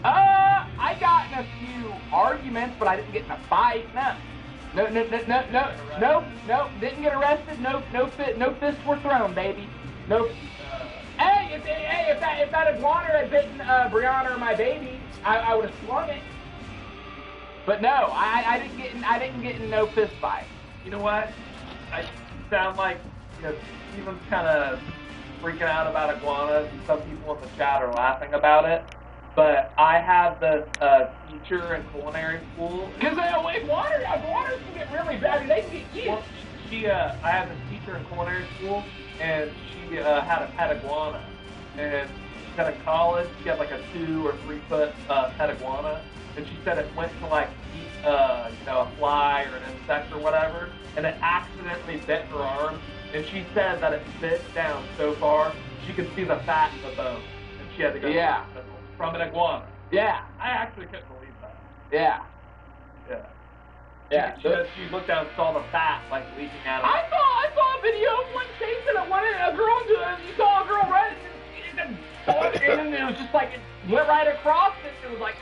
I got in a few arguments, but I didn't get in a fight. No, didn't get arrested. No fists were thrown, baby. No. Hey, if that iguana had bitten Brianna or my baby, I would have swung it. But no, I didn't get in no fist fight. You know what? I sound like Steven's kind of freaking out about iguanas. Some people in the chat are laughing about it. But I have this teacher in culinary school. Because iguanas can get really bad. I mean, they can get eaten. Well, I have this teacher in culinary school, and she had a pet iguana. And she got in college, she had like a 2 or 3 foot pet iguana. And she said it went to like eat, a fly or an insect or whatever, and it accidentally bit her arm. And she said that it bit down so far she could see the fat in the bone, and she had to go to the hospital from an iguana. Yeah, I actually couldn't believe that. Yeah. She looked down and saw the fat like leaking out of I saw a video of one chasing a girl. You saw a girl run, and it was just like it went right across it. It was like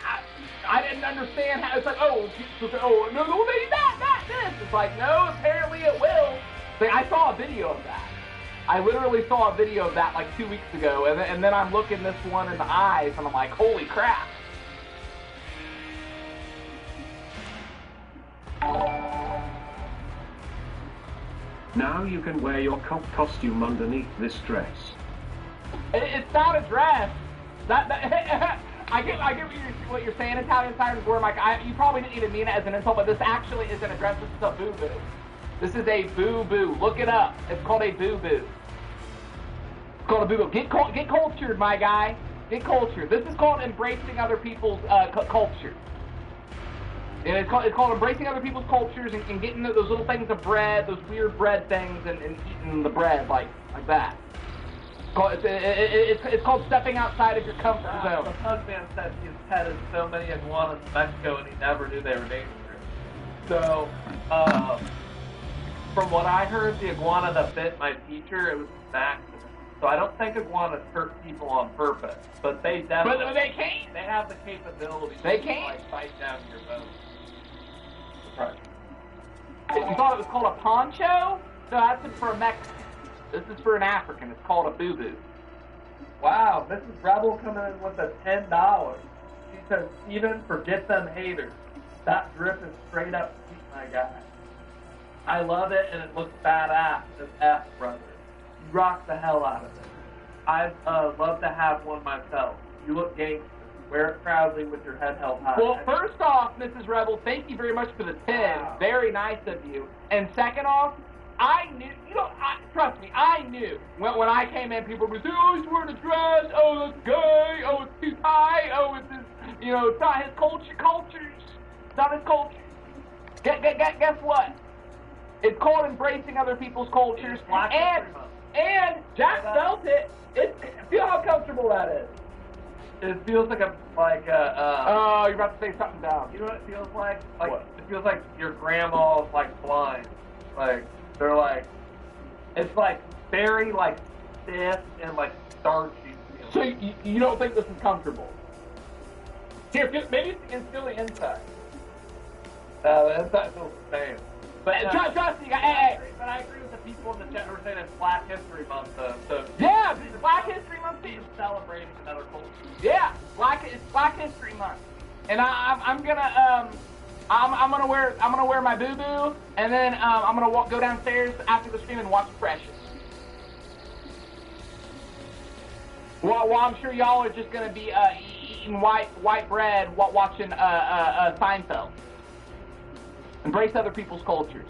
I didn't understand how. It's like no, maybe that this. It's like no, apparently it will. Like, I saw a video of that. I literally saw a video of that like 2 weeks ago, and then I'm looking this one in the eyes, and I'm like, holy crap. Now you can wear your cop costume underneath this dress. It's not a dress. I get what you're saying, Italian Sirens War, Mike. You probably didn't even mean it as an insult, but this actually isn't a dress. This is a boo-boo. This is a boo-boo. Look it up. It's called a boo-boo. It's called a boo-boo. Get cultured, my guy. Get cultured. This is called embracing other people's culture. And it's called embracing other people's cultures and getting those little things of bread, those weird bread things, and eating the bread like that. It's called stepping outside of your comfort zone. The husband said he's petted so many iguanas in Mexico and he never knew they were dangerous. So, from what I heard, the iguana that bit my teacher, it was an accident. So I don't think iguanas hurt people on purpose, but they definitely. But they can't. They have the capability. They to, can't. like, bite down your bone. Right. You thought it was called a poncho? No, that's for a Mexican. This is for an African. It's called a boo-boo. Wow, Mrs. Rebel coming in with a $10. She says, Steven, forget them haters. That drip is straight up sweet, my guy. I love it, and it looks badass. It's F, brother. You rock the hell out of it. I'd love to have one myself. You look gangster. Wear it proudly with your head held high. Well, first off, Mrs. Rebel, thank you very much for the 10. Wow. Very nice of you. And second off, I knew, trust me, I knew. When I came in, people would say, oh, he's wearing a dress, oh, that's gay, oh, it's too tight, oh, it's his, it's not his culture, it's not his culture. Guess what? It's called embracing other people's cultures, and Jack felt it. Feel how comfortable that is. It feels like oh, you're about to say something dumb. You know what it feels like? What? It feels like your grandma's blind. They're it's very stiff and starchy. So you don't think this is comfortable? Here, maybe it's feel the inside. No, the inside feels the same. But trust me, hey. But I agree with the people in the chat who are saying it's Black History Month, though. So yeah, Black History Month is celebrating another culture. Yeah, it's Black History Month, and I'm gonna wear my boo boo, and then I'm gonna go downstairs after the stream and watch Precious. Well, I'm sure y'all are just gonna be eating white bread while watching Seinfeld. Embrace other people's cultures.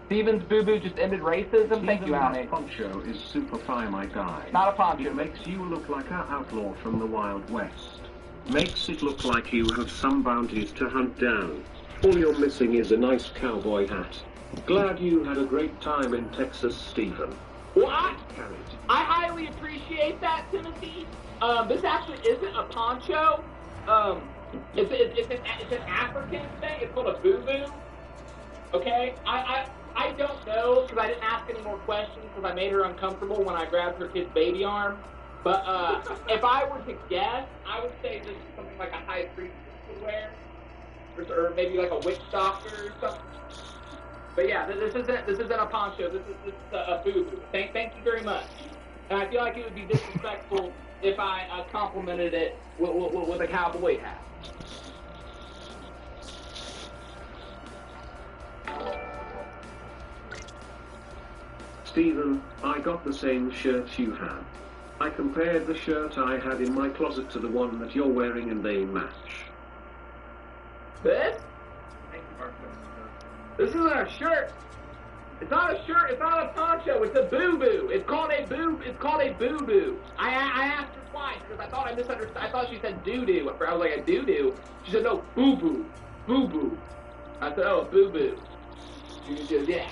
Steven's boo-boo just ended racism. Thank you, Alnate. Poncho is super fly, my guy. Not a poncho. It makes you look like an outlaw from the Wild West. Makes it look like you have some bounties to hunt down. All you're missing is a nice cowboy hat. Glad you had a great time in Texas, Stephen. Well, I highly appreciate that, Timothy. This actually isn't a poncho. It's an African thing. It's called a boo-boo. Okay? I don't know, because I didn't ask any more questions, because I made her uncomfortable when I grabbed her kid's baby arm. But if I were to guess, I would say this is something like a high priest would wear. Or maybe like a witch doctor or something. But yeah, this isn't a poncho. This is a boo-boo. Thank you very much. And I feel like it would be disrespectful if I complimented it with a cowboy hat. Stephen, I got the same shirt you have. I compared the shirt I had in my closet to the one that you're wearing and they match. This? This isn't a shirt. It's not a shirt. It's not a poncho. It's a boo-boo. It's called a boo-boo. I asked her twice because I thought I misunderstood. I thought she said doo-doo. I was like, a doo-doo? She said, no, boo-boo. Boo-boo. I said, oh, a boo-boo. She said, yeah.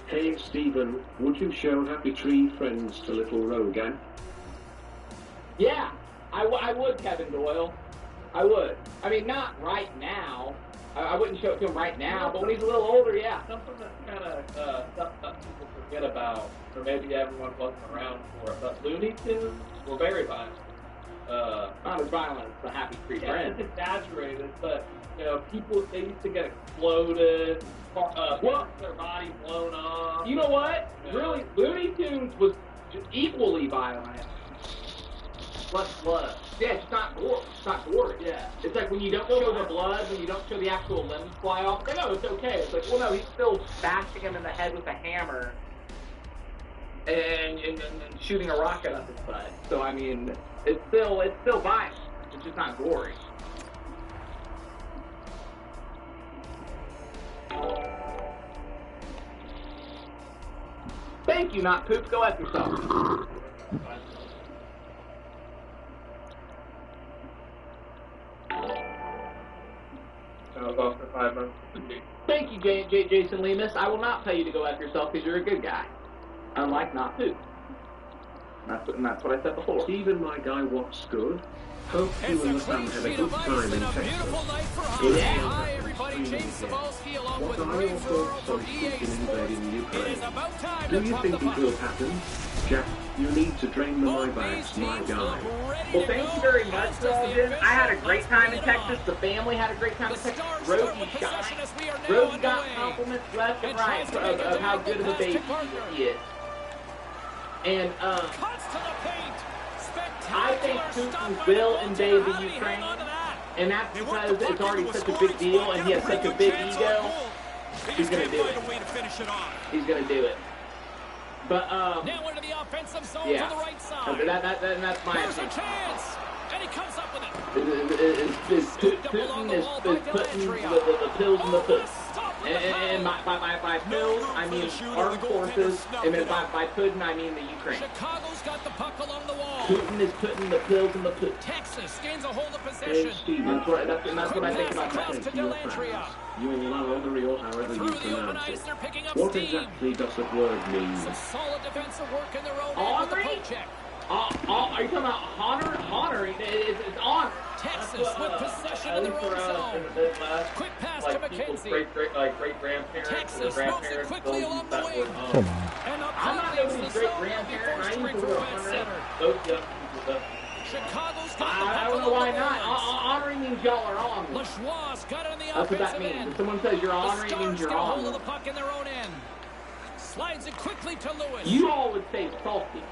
Hey, Stephen, would you show Happy Tree Friends to little Rogan? Yeah, I would, Kevin Doyle. I would. I mean, not right now. I wouldn't show it to him right now, but when he's a little older, yeah. Something that's kind of stuff people forget about, or maybe everyone wasn't around for it, but Looney Tunes were very violent. Not as violent as the Happy Tree Friends. It's exaggerated, but, people, they used to get exploded, their body blown off. You know what? Really, Looney Tunes was equally violent. Less blood. Yeah, it's not gore. It's not gory. Yeah. It's like when you don't show the blood, when you don't show the actual limbs fly off. No, it's okay. It's like, well, no, he's still bashing him in the head with a hammer and shooting a rocket up his butt. So I mean, it's still violent. It's just not gory. Thank you, not poop. Go at yourself. Off for 5 months. Thank you, Jason Lemus. I will not tell you to go after yourself because you're a good guy. Unlike not poop. And that's what I said before. Steven, my guy, what's good? Hope you and the fam had a good time in Texas. Hi, everybody. James Cebulski along with Ray Ferraro for EA Sports. It is about time Do to you pump think the it will happen? Jack, you need to drain the my bags, my guy. Well, thank you very much, Logan. I had a great time in Texas. The family had a great time in Texas. Rosie shined. Rosie got compliments left and right of how good of a baby he is. And I think Putin will invade the Ukraine, and that's because it's already such a big deal, and he has such a big ego. He's gonna do it. He's gonna do it. But now into the offensive zone yeah, to the right side. that's my Here's a opinion. chance, and he comes up with it. Putin is putting the pills in the puss. And by pills, I mean armed forces, and then by Putin, I mean the Ukraine. Chicago's got the puck along the wall. Putin is putting the pills in the puss. Texas gains a hold of possession. Steven, that's what I think about across to that. Delantria. You lover or however you pronounce it. What exactly does that word mean? Some solid defensive work in their own end with the Henri? poke check. Are you talking about Honor? It's honor. Texas with possession in their own zone. Quick pass to McKenzie. Great grandparents. Texas moves it quickly along the wing. Come on. And up I'm not nobody's great grandparent. I used to work Both young people. Chicago's I don't know why not. Honoring means y'all are on. LaChoi's got it on the That's what that offensive means. end. If someone says you're honoring, it means you're Get a hold of on. the puck in their own end. Slides it quickly to Lewis. You all would say salty.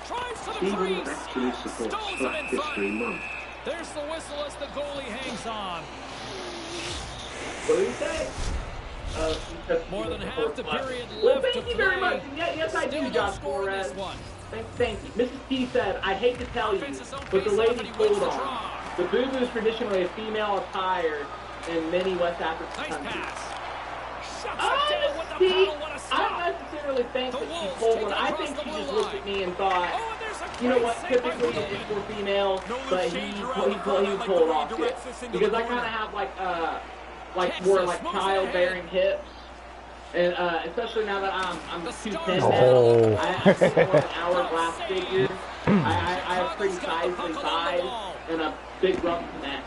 Drives to the Steven crease. actually supports Stones it Black in front. History Month. There's the whistle as the goalie hangs on. What do you say? More than half the period Well, left to thank you very play. much. Yes, I do, Still no Josh score in Flores. this one. Thank you. Mrs. T said, I hate to tell you, but the lady pulled on. The boo-boo is traditionally a female attire in many West African countries. I don't necessarily think that she pulled one. I think she just looked at me and thought, you know what, typically it's for females, but he pulled off it. Because I kind of have more childbearing hips. And especially now that I'm 210 now, I have more an hourglass figure. I have pretty sizely thighs and a big rough match.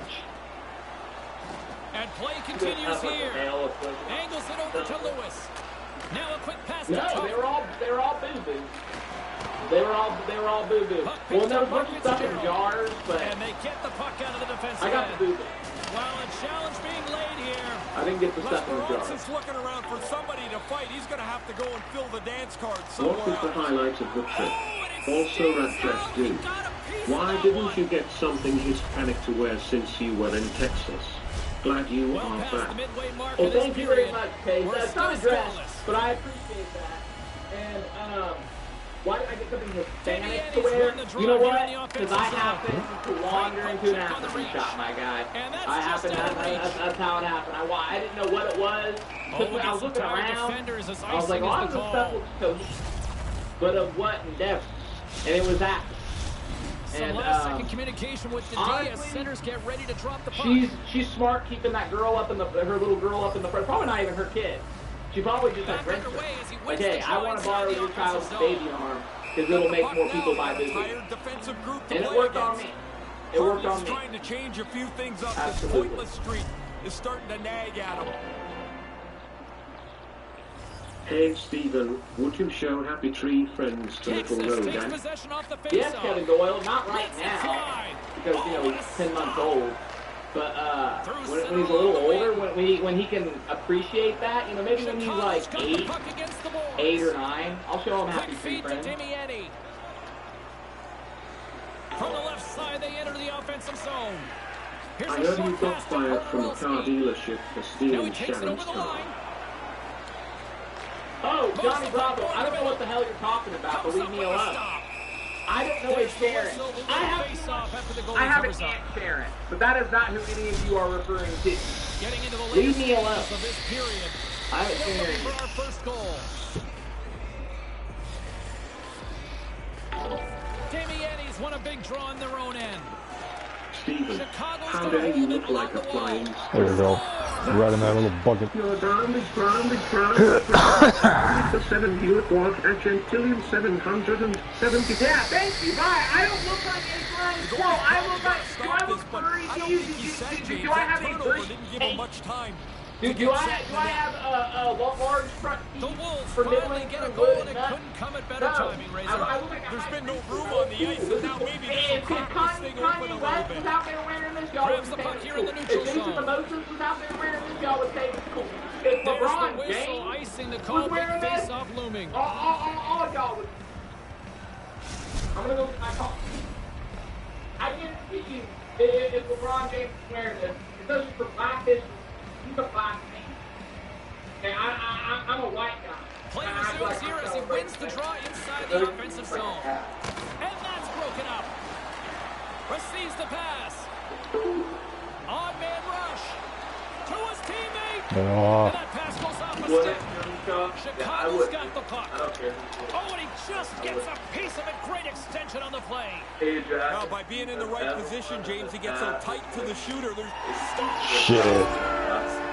And play continues here. Angles it over to Lewis. Now a quick pass. No, they were all boo-boo. They were all boo-boo. Well, there was a bunch of stuff in jars, but and they get the puck out of the defensive I got the boo-boo. Well, a challenge being laid here. I didn't get the stuff in the jars. Is looking around for somebody to fight. He's going to have to go and fill the dance card somewhere What was the else. highlight of the trip? Also, Ratchet do. Why didn't you get something Hispanic to wear since you were in Texas? Glad you are back. Well, thank you very much, Paige. It's not a dress, but I appreciate that. And, why did I get something Hispanic to wear? You know what? Because I happen to wander into an African shop, my guy. That's how it happened. I didn't know what it was. I was looking around. I was like, oh, this stuff looks cozy. But of what endeavor? And it was that. Some last-second communication with the D as centers get ready to drop the puck. She's smart, keeping that girl up in her little girl up in the front. Probably not even her kid. She probably just like rents her. Like, hey, I want to borrow your child's baby arm because it'll make more people buy business. And it worked on me. It worked on me. Trying to change a few things up. Absolutely. This pointless streak is starting to nag at him. Hey, Steven, would you show Happy Tree friends to Little Rodan? Yes, Kevin Doyle. Not right now because he's 10 months old. But when he's a little older, when he can appreciate that, maybe when he's like 8 or 9, I'll show him Happy Tree friends. From the left side, they enter the offensive zone. I heard you got fired from a car dealership for stealing Sharon's car. Oh, Johnny Bravo, I don't know what the hell you're talking about, but leave me alone. I don't know a Sharon. I have an Aunt Sharon, but that is not who any of you are referring to. Leave me alone. I haven't seen her. For our first goal. Damiani's won a big draw in their own end. Steven, how How dare you look like a flying There we go. Right in that little bucket. You're grounded for 7 was at Gentilium 770. Yeah, thank you. Bye. I don't look like a flying squirrel. I look like, do I look furry to you? Do I have a bush? Do I have a large front feet for nibbling get a through goal wood and it nuts? couldn't come at better timing, Razor. I look like There's been no room on the ice, and now maybe this will crack this thing open a little West bit. was out there wearing this, y'all Grabs would the say puck it's here cool. in the neutral If Jason zone. Mimosas was out there wearing this, y'all would say it's cool. If There's the LeBron whistle, James icing the was call, big wearing this, face-off looming. all y'all would. I'm gonna go get my call. I guarantee you, if LeBron James is wearing this, especially for black history, he's a black man. Okay, I'm a white guy. Playing the zones here as he wins the draw inside the offensive zone. And that's broken up. Receives the pass. Odd man rush to his teammate. Oh. And that pass goes off a stick. Chicago's got the puck. Oh, and he just gets a piece of it. Great extension on the play. Now, by being in the right position, James, he gets so tight to the shooter. There's Shit.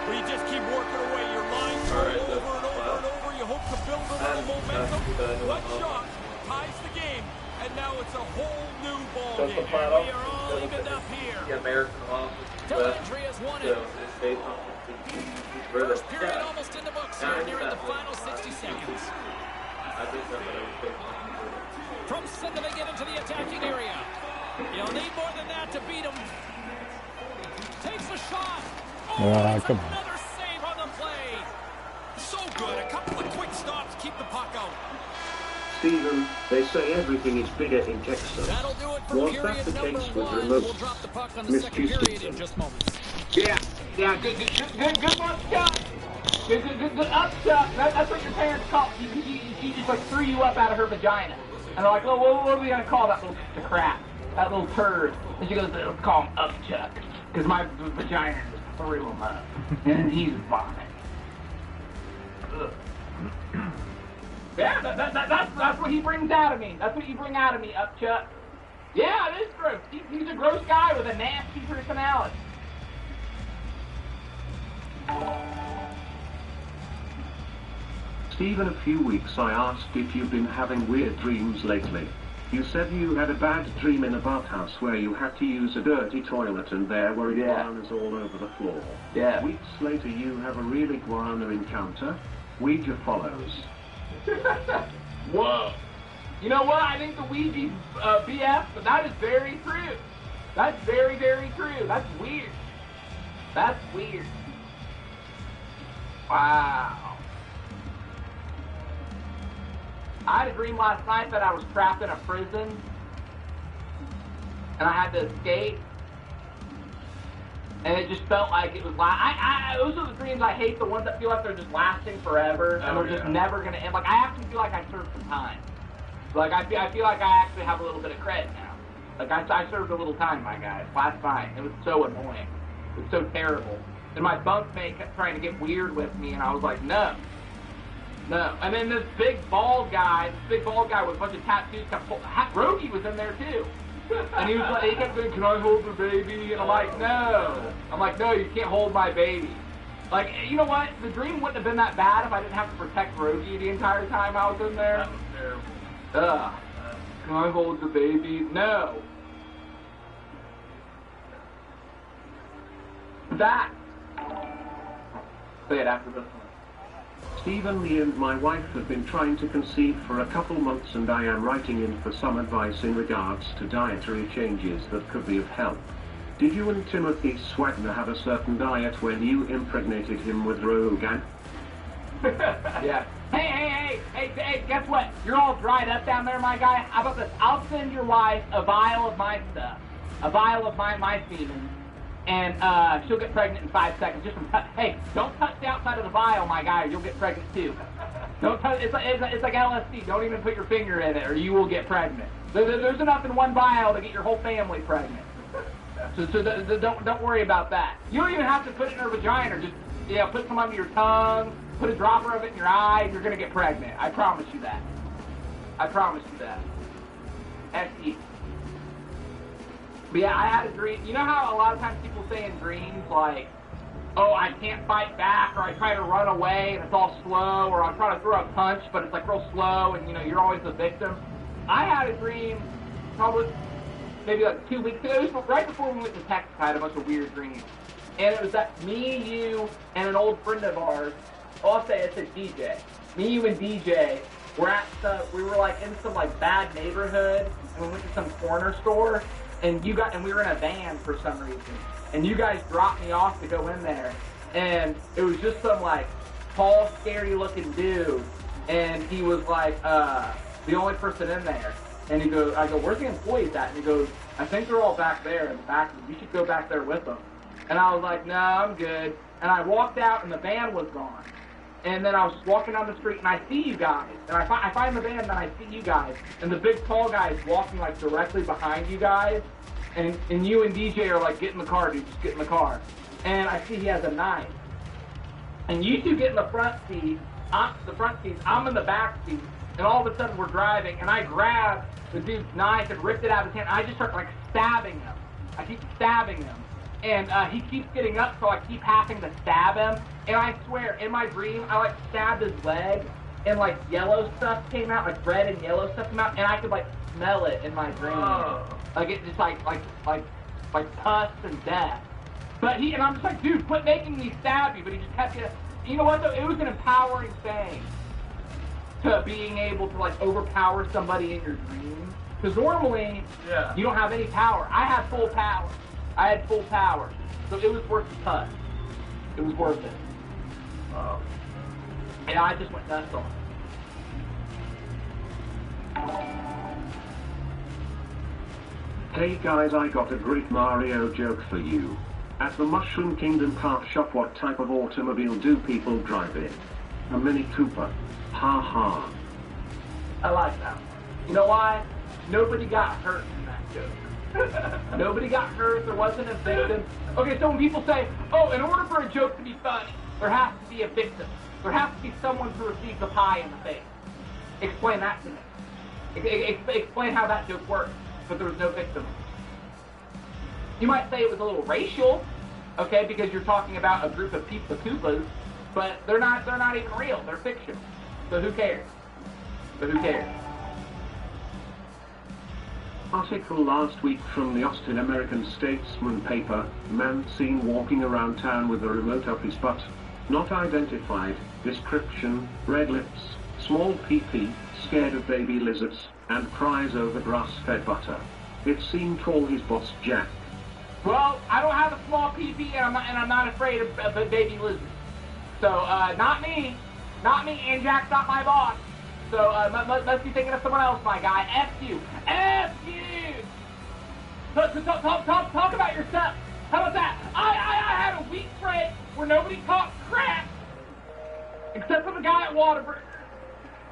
But you just keep working away. Your lines over and over and over. You hope to build a little momentum. One shot ties the game, and now it's a whole new ball game. We are all evened up here. Telemetry has won it. First period almost in the books here, nearing the final 60 seconds. From center they get into the attacking area. You'll need more than that to beat him. Takes a shot. Oh, come on. another save on the play. So good. A couple of quick stops keep the puck out. Stephen, they say everything is bigger in Texas. That'll do it for Was period that the number case with 1. remote? We'll drop the puck on the Miss second period Houston? in just moments. Yeah, good one, Chuck. Good up, Chuck. That's what your parents call. She just like threw you up out of her vagina. And they're like, well, what are we gonna call that little piece of crap? That little turd. And she goes, let's call him up, Chuck. Because my vagina just threw him up. And he's vomiting. Yeah, that's what he brings out of me. That's what you bring out of me, up, Chuck. Yeah, it is gross. He's a gross guy with a nasty personality. Stephen, a few weeks I asked if you've been having weird dreams lately. You said you had a bad dream in a bathhouse where you had to use a dirty toilet and there were iguanas all over the floor. Yeah. Weeks later you have a real iguana encounter. Ouija follows. Whoa. You know what? I think the Ouija's BS, but that is very true. That's very, very true. That's weird. That's weird. Wow. I had a dream last night that I was trapped in a prison and I had to escape. And it just felt like it was those are the dreams I hate, the ones that feel like they're just lasting forever and they're just never going to end. Like, I actually feel like I served some time. Like, I feel like I actually have a little bit of credit now. Like, I served a little time, my guys, last night. It was so annoying. It was so terrible. And my bunkmate kept trying to get weird with me, and I was like, no. No. And then this big bald guy with a bunch of tattoos, Rogie was in there, too. And he was like, he kept saying, can I hold the baby? And I'm like, no, you can't hold my baby. Like, you know what? The dream wouldn't have been that bad if I didn't have to protect Rogie the entire time I was in there. That was terrible. Can I hold the baby? No. That. Say it after this one. Stephen, me and my wife have been trying to conceive for a couple months and I am writing in for some advice in regards to dietary changes that could be of help. Did you and Timothy Swagner have a certain diet when you impregnated him with Rogan? Yeah. Hey, guess what? You're all dried up down there, my guy. How about this? I'll send your wife a vial of my stuff. A vial of my semen. And she'll get pregnant in 5 seconds. Hey, don't touch the outside of the vial, my guy, or you'll get pregnant too. Don't touch. It's like LSD. Don't even put your finger in it, or you will get pregnant. There's enough in one vial to get your whole family pregnant. So don't worry about that. You don't even have to put it in her vagina. Just put some under your tongue. Put a dropper of it in your eye, and you're gonna get pregnant. I promise you that. I promise you that. That's easy. But yeah, I had a dream. You know how a lot of times people say in dreams, like, oh, I can't fight back, or I try to run away and it's all slow, or I'm trying to throw a punch, but it's like real slow, and you're always the victim. I had a dream probably maybe like 2 weeks ago. It was right before we went to Texas. I had a bunch of weird dreams. And it was that me, you, and an old friend of ours, I'll say it's a DJ. Me, you, and DJ we were like in some like bad neighborhood, and we went to some corner store, and we were in a van for some reason. And you guys dropped me off to go in there. And it was just some like tall, scary looking dude. And he was like the only person in there. And I go, where's the employees at? And he goes, I think they're all back there in the back. You should go back there with them. And I was like, no, I'm good. And I walked out and the van was gone. And then I was walking down the street and I see you guys. And I find the van and then I see you guys. And the big tall guy is walking like directly behind you guys. And you and DJ are like, get in the car, dude, just get in the car. And I see he has a knife. And you two get in the front seat, I'm in the back seat, and all of a sudden we're driving, and I grab the dude's knife and ripped it out of his hand, and I just start like stabbing him. I keep stabbing him. And he keeps getting up, so I keep having to stab him. And I swear, in my dream, I like stabbed his leg, and like yellow stuff came out, like red and yellow stuff came out, and I could like smell it in my dream. Oh. Like it just like pus and death. But and I'm just like, dude, quit making me stab you. But he just kept getting. You know what though? It was an empowering thing to being able to like overpower somebody in your dreams. Because normally, you don't have any power. I had full power. So it was worth the pus. It was worth it. And I just went nuts on it. Hey guys, I got a great Mario joke for you. At the Mushroom Kingdom car shop, what type of automobile do people drive in? A Mini Cooper. Ha ha. I like that one. You know why? Nobody got hurt in that joke. Nobody got hurt. There wasn't a victim. Okay, so when people say, oh, in order for a joke to be funny, there has to be a victim. There has to be someone who receives a pie in the face. Explain that to me. Explain how that joke works. But there was no victim. You might say it was a little racial, okay, because you're talking about a group of people, Koopas, but they're not even real. They're fiction. So who cares? Article last week from the Austin American Statesman paper, man seen walking around town with a remote up his butt, not identified, description, red lips, small pee-pee, scared of baby lizards, and cries over grass-fed butter. It seemed to call his boss Jack. Well, I don't have a small pee-pee, and I'm not afraid of baby lizards. So, not me, and Jack's not my boss. So, must be thinking of someone else, my guy. F you. Talk about yourself. How about that? I had a week break where nobody talked crap, except for the guy at Whataburger.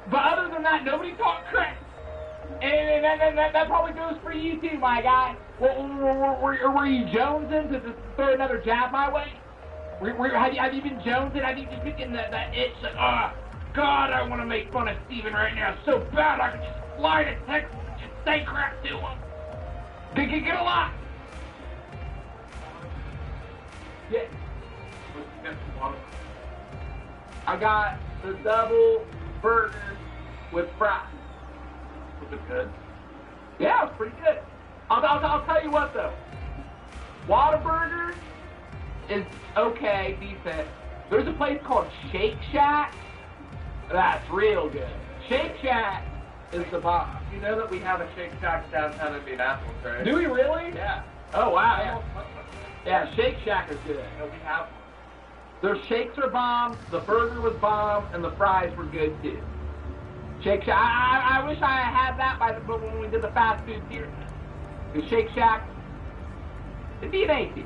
But other than that, nobody talked crap. And that probably goes for you too, my guy. Were you jonesing to just throw another jab my way? Have you been jonesing? Have you just been getting that itch like, God, I want to make fun of Steven right now so bad I could just fly to Texas and just say crap to him. Get a lot. Yeah. I got the double burger with fries. Was it good? Yeah, it was pretty good. I'll tell you what though. Whataburger is okay, decent. There's a place called Shake Shack. That's real good. Shake Shack is the bomb. You know that we have a Shake Shack downtown Indianapolis, right? Do we really? Yeah. Oh, wow. Yeah, Shake Shack is good. No, we have one. Their shakes are bomb, the burger was bomb, and the fries were good too. Shake Shack. I wish I had that when we did the fast food series. The Shake Shack, it'd be an A tier.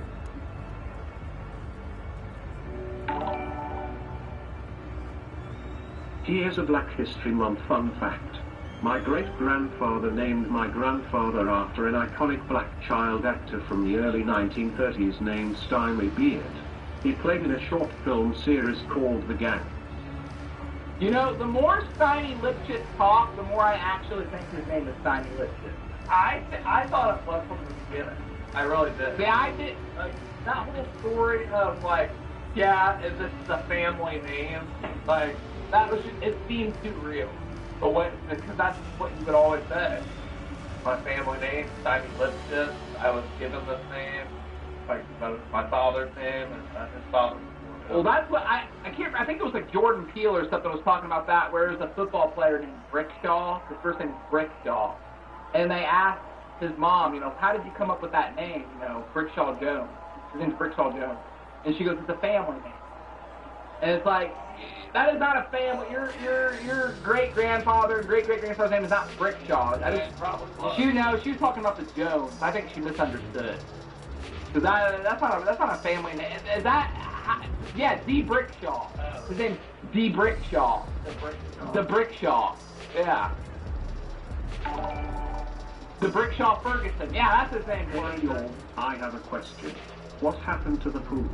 Here's a Black History Month fun fact. My great-grandfather named my grandfather after an iconic black child actor from the early 1930s named Stymie Beard. He played in a short film series called The Gang. You know, the more Stymie Lipschitz talked, the more I actually think his name is Stymie Lipschitz. I thought it was from the beginning. I really did. Yeah, I did. That whole story of like, yeah, is this a family name? Like, that was just, it seemed too real. But because that's what you would always say. My family name, Simon Lipschitz. I was given this name, like my father's name and his father's name. Well, that's what I can't. I think it was like Jordan Peele or something was talking about that, where there's a football player named Brickshaw. His first name is Brickshaw, and they asked his mom, you know, how did you come up with that name? You know, Brickshaw Jones. His name's Brickshaw Jones, and she goes, it's a family name. And it's like, that is not a family. Your great grandfather and great grandfather's name is not Brickshaw. She was talking about the Jones. I think she misunderstood. Because that's not a family name. Is that? Yeah, D. Brickshaw. His name's D. Brickshaw. The Brickshaw. Yeah. The Brickshaw Ferguson. Yeah, that's his name. I have a question. What happened to the pool?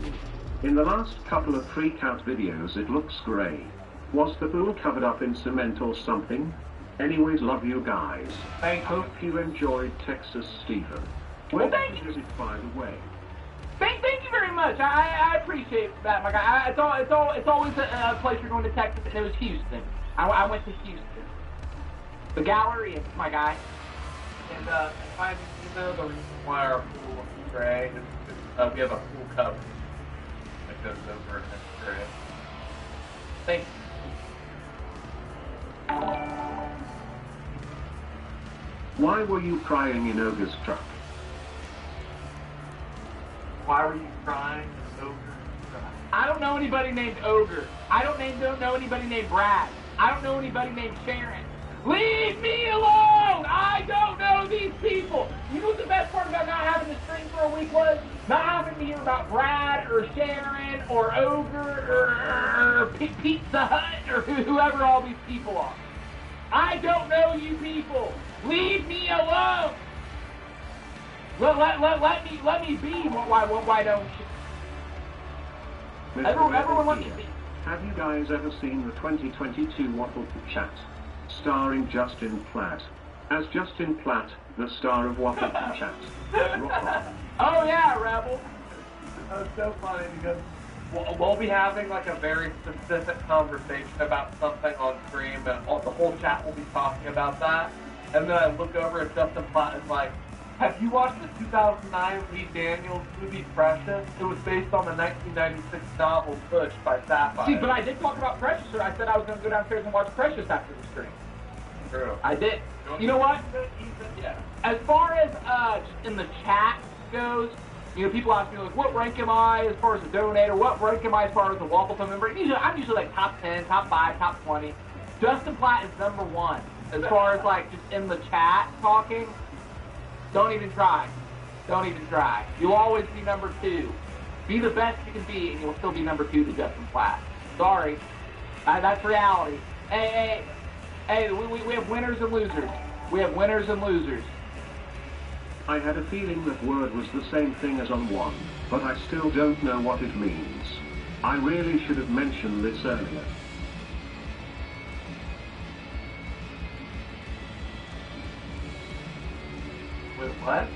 In the last couple of freak-out videos it looks grey. Was the pool covered up in cement or something? Anyways, love you guys. Hope you enjoyed Texas Stephen. Where is it, by the way? Thank you very much. I appreciate that, my guy. It's always a place you're going to Texas, and it was Houston. I went to Houston. The gallery, my guy. And you know the reason why our pool is gray is we have a pool cover that goes over and it's gray. Thank you. Why were you crying in Ogre's truck? Why were you crying? Ogre? I don't know anybody named Ogre. I don't know anybody named Brad. I don't know anybody named Sharon. Leave me alone! I don't know these people. You know what the best part about not having the stream for a week was? Not having to hear about Brad or Sharon or Ogre or Pizza Hut or whoever all these people are. I don't know you people. Leave me alone. Let me be. Why don't you? Everyone let me be. Have you guys ever seen the 2022 Waffle Chat, starring Justin Platt? As Justin Platt, the star of Waffle Chat. Oh yeah, Rebel. That's so funny because we'll be having like a very specific conversation about something on stream, and the whole chat will be talking about that. And then I look over at Justin Platt and like, have you watched the 2009 Lee Daniels movie Precious? It was based on the 1996 novel Push by Sapphire. See, but I did talk about Precious, so I said I was going to go downstairs and watch Precious after the stream. True. I did. You know what? Yeah. As far as in the chat goes, you know, people ask me like, what rank am I as far as a donator? What rank am I as far as a Waffle Club member? I'm usually like top 10, top 5, top 20. Justin Platt is number 1 as far as like just in the chat talking. Don't even try. Don't even try. You'll always be number 2. Be the best you can be, and you'll still be number 2 to Justin Platt. Sorry. That's reality. Hey, we have winners and losers. We have winners and losers. I had a feeling that word was the same thing as on one, but I still don't know what it means. I really should have mentioned this earlier. Wait, what?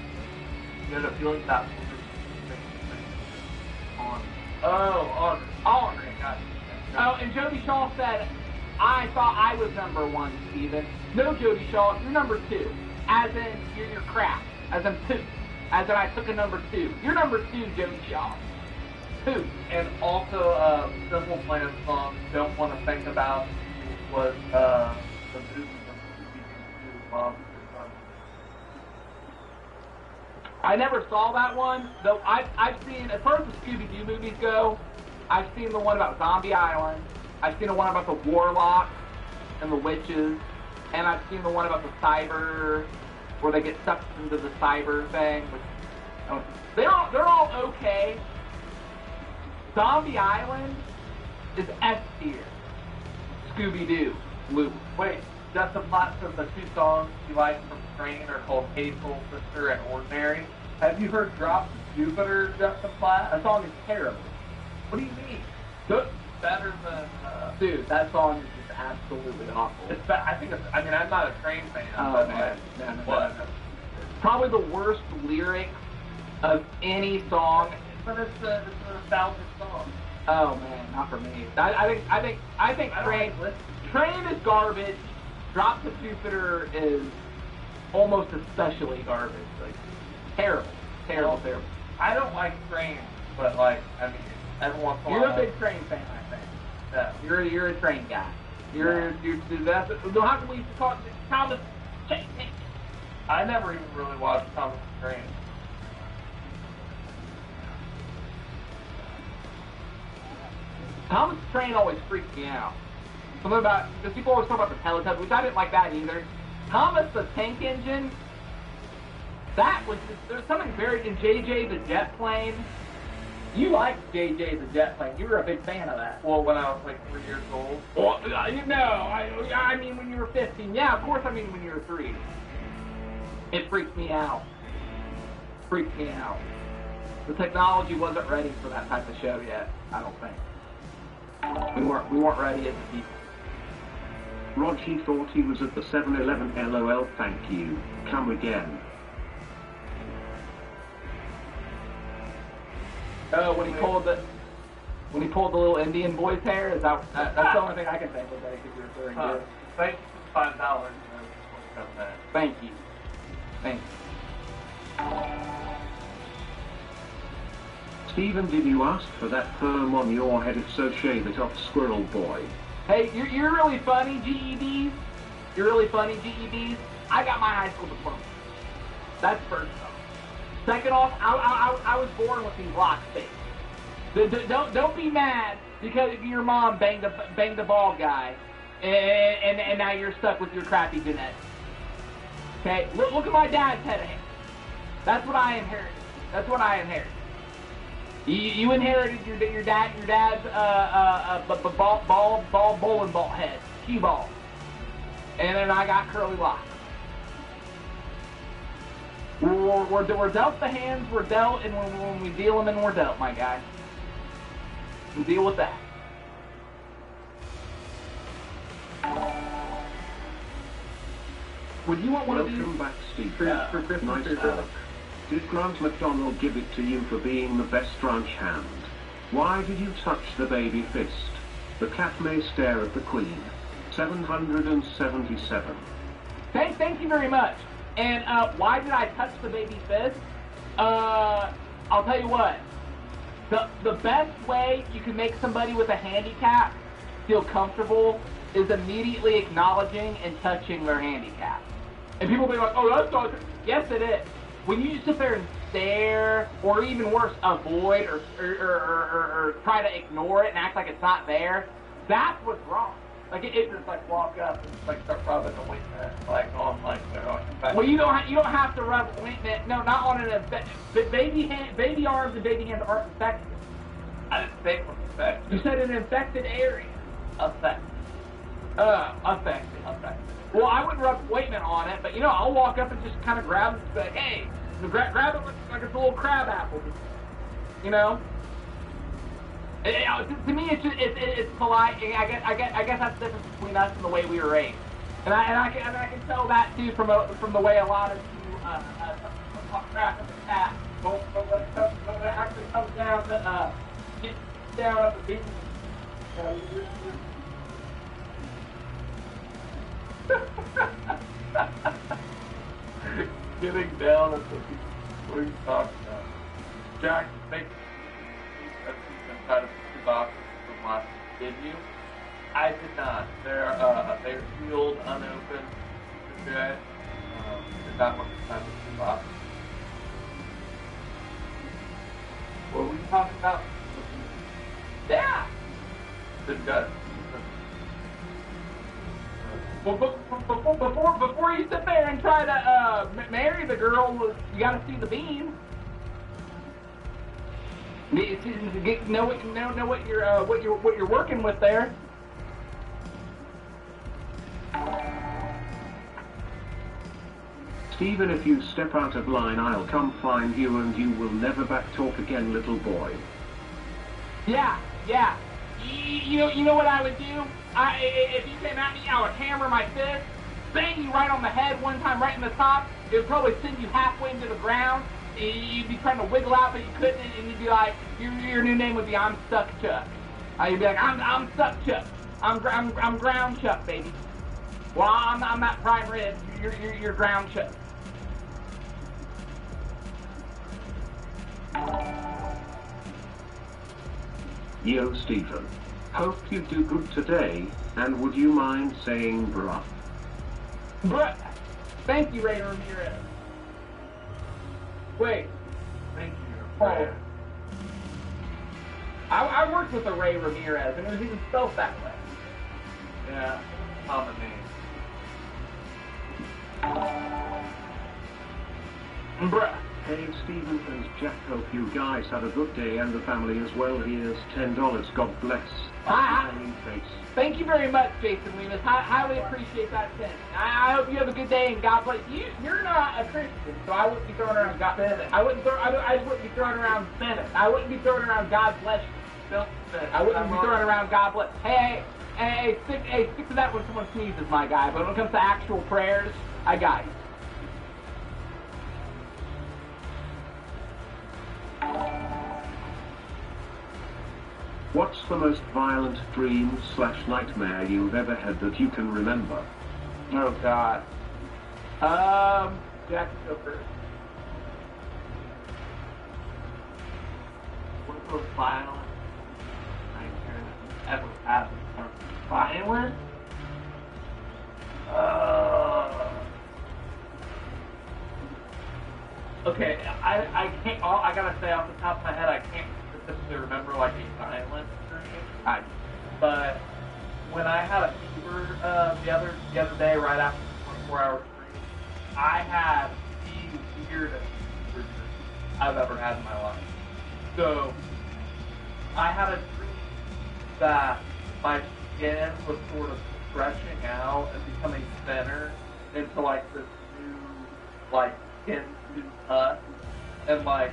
You had a feeling that on. Oh, gotcha. Oh, and Jody Shaw said, I thought I was number 1, Steven. No, Jody Shaw, you're number 2. As in, you're crap. As in poop. As in, I took a number 2. You're number 2, Jody Shaw. Poop. And also, Simple Plan song, Don't Want to Think About, was the movie from Monster. I never saw that one, though I've seen, as far as the Scooby-Doo movies go, I've seen the one about Zombie Island, I've seen the one about the Warlocks and the Witches, and I've seen the one about the cyber, where they get sucked into the cyber thing. Which, they're all okay. Zombie Island is S tier. Scooby-Doo, Luke. Wait, Justin Platt says the 2 songs he likes from Train are called Hateful Sister and Ordinary. Have you heard Drop to Jupiter, Justin Platt? That song is terrible. What do you mean? Good. Better than... Dude, that song is just absolutely awful. It's I think it's... I mean, I'm not a Train fan. Oh, but probably the worst lyrics of any song. But it's a nostalgic song. Oh man, not for me. I think Train is garbage. Drop to Jupiter is almost especially garbage. Like terrible. I don't like Train, but like I mean, every once in a while. You're a big Train fan, I think. Yeah. You're a Train guy. You're that's how can we talk Thomas? I never even really watched Thomas Train. Thomas Train always freaked me out. Something about, because people always talk about the Teletubbies, which I didn't like that either. Thomas the Tank Engine, that was, there's something very, in JJ the Jet Plane. You liked JJ the Jet Plane. You were a big fan of that. Well, when I was like 3 years old. Well, no, I mean when you were 15. Yeah, of course I mean when you were 3. It freaked me out. The technology wasn't ready for that type of show yet, I don't think. We weren't ready as a people. Roger thought he was at the 7-Eleven. LOL, thank you. Come again. Oh, when he pulled the little Indian boy's hair, is that's the only thing I can think of that he could be referring to. Thank you for $5. Thank you. Stephen, did you ask for that perm on your head? If so, shave it off, squirrel boy. Hey, you're really funny, GEDs. I got my high school diploma. That's first off. Second off, I was born with these lock states. Don't be mad because your mom banged a bald guy, and now you're stuck with your crappy genetics. Okay, look at my dad's head of hair. That's what I inherited. You inherited your dad's bowling ball head, cue ball, and then I got curly locks. We're dealt the hands we're dealt, and when we deal them, and we're dealt, my guy. And deal with that. Would you want one of these? Welcome back, Steve. For Christmas. Nice work. Did Grant McDonald give it to you for being the best ranch hand? Why did you touch the baby fist? The cat may stare at the queen. 777. Thank you very much. And why did I touch the baby fist? I'll tell you what. The best way you can make somebody with a handicap feel comfortable is immediately acknowledging and touching their handicap. And people will be like, oh, that's not... Yes, it is. When you just sit there and stare, or even worse, avoid or try to ignore it and act like it's not there, that's what's wrong. Like it just like walk up and like start rubbing the ointment, like on like well, you don't have to rub ointment. No, not on an infected baby arms and baby hands aren't infected. I didn't say it was infected. You said an infected area. Affected. Well, I wouldn't rub ointment on it, but I'll walk up and just kind of grab it and be like, hey, grab it like it's a little crab apple. To me, it's polite. I guess that's the difference between us and the way we were raised, and I can tell that too from the way a lot of you talk crap in the past. But when it actually comes down to get down at the beach, getting down at the beach. What are you talking about, Jack? Kind of boxes from last week. Did you? I did not. They're sealed, unopened. Okay. Did not want to have the boxes. What were we talking about? Yeah. Good gut. Well, before you sit there and try to marry the girl, you got to see the beans. Know what you're working with there. Stephen, if you step out of line, I'll come find you, and you will never back talk again, little boy. Yeah. You know what I would do? If you came at me, I would hammer my fist, bang you right on the head one time, right in the top. It would probably send you halfway into the ground. you'd be trying to wiggle out, but you couldn't, and you'd be like, your new name would be I'm Stuck Chuck. You'd be like, I'm Stuck Chuck. I'm Ground Chuck, baby. Well, I'm not prime rib. You're Ground Chuck. Yo, Stephen. Hope you do good today, and would you mind saying bruh? Bruh. Thank you, Ray Ramirez. Wait. Thank you. Oh. I worked with a Ray Ramirez, and it was even spelled that way. Yeah, common name. Bruh. Hey, Stephen and Jack, hope you guys had a good day and the family as well. Here's $10. God bless. Thank you very much, Jason Lemus. I highly appreciate that sentence. I hope you have a good day and God bless you. You're not a Christian, so I wouldn't be throwing around God. I just wouldn't be throwing around Bennett. I wouldn't be throwing around God bless you. I wouldn't be throwing around God bless. Hey, stick to that when someone sneezes, my guy. But when it comes to actual prayers, I got you. What's the most violent dream/nightmare you've ever had that you can remember? Oh, God. Jack, go first. What's the most violent nightmare that ever happened? Violent? Okay, I can't. I gotta say off the top of my head, I can't specifically remember like a violent dream. But when I had a fever the other day, right after the 24-hour stream, I had the weirdest fever dream I've ever had in my life. So I had a dream that my skin was sort of stretching out and becoming thinner into like this new like skin suit tuck, and like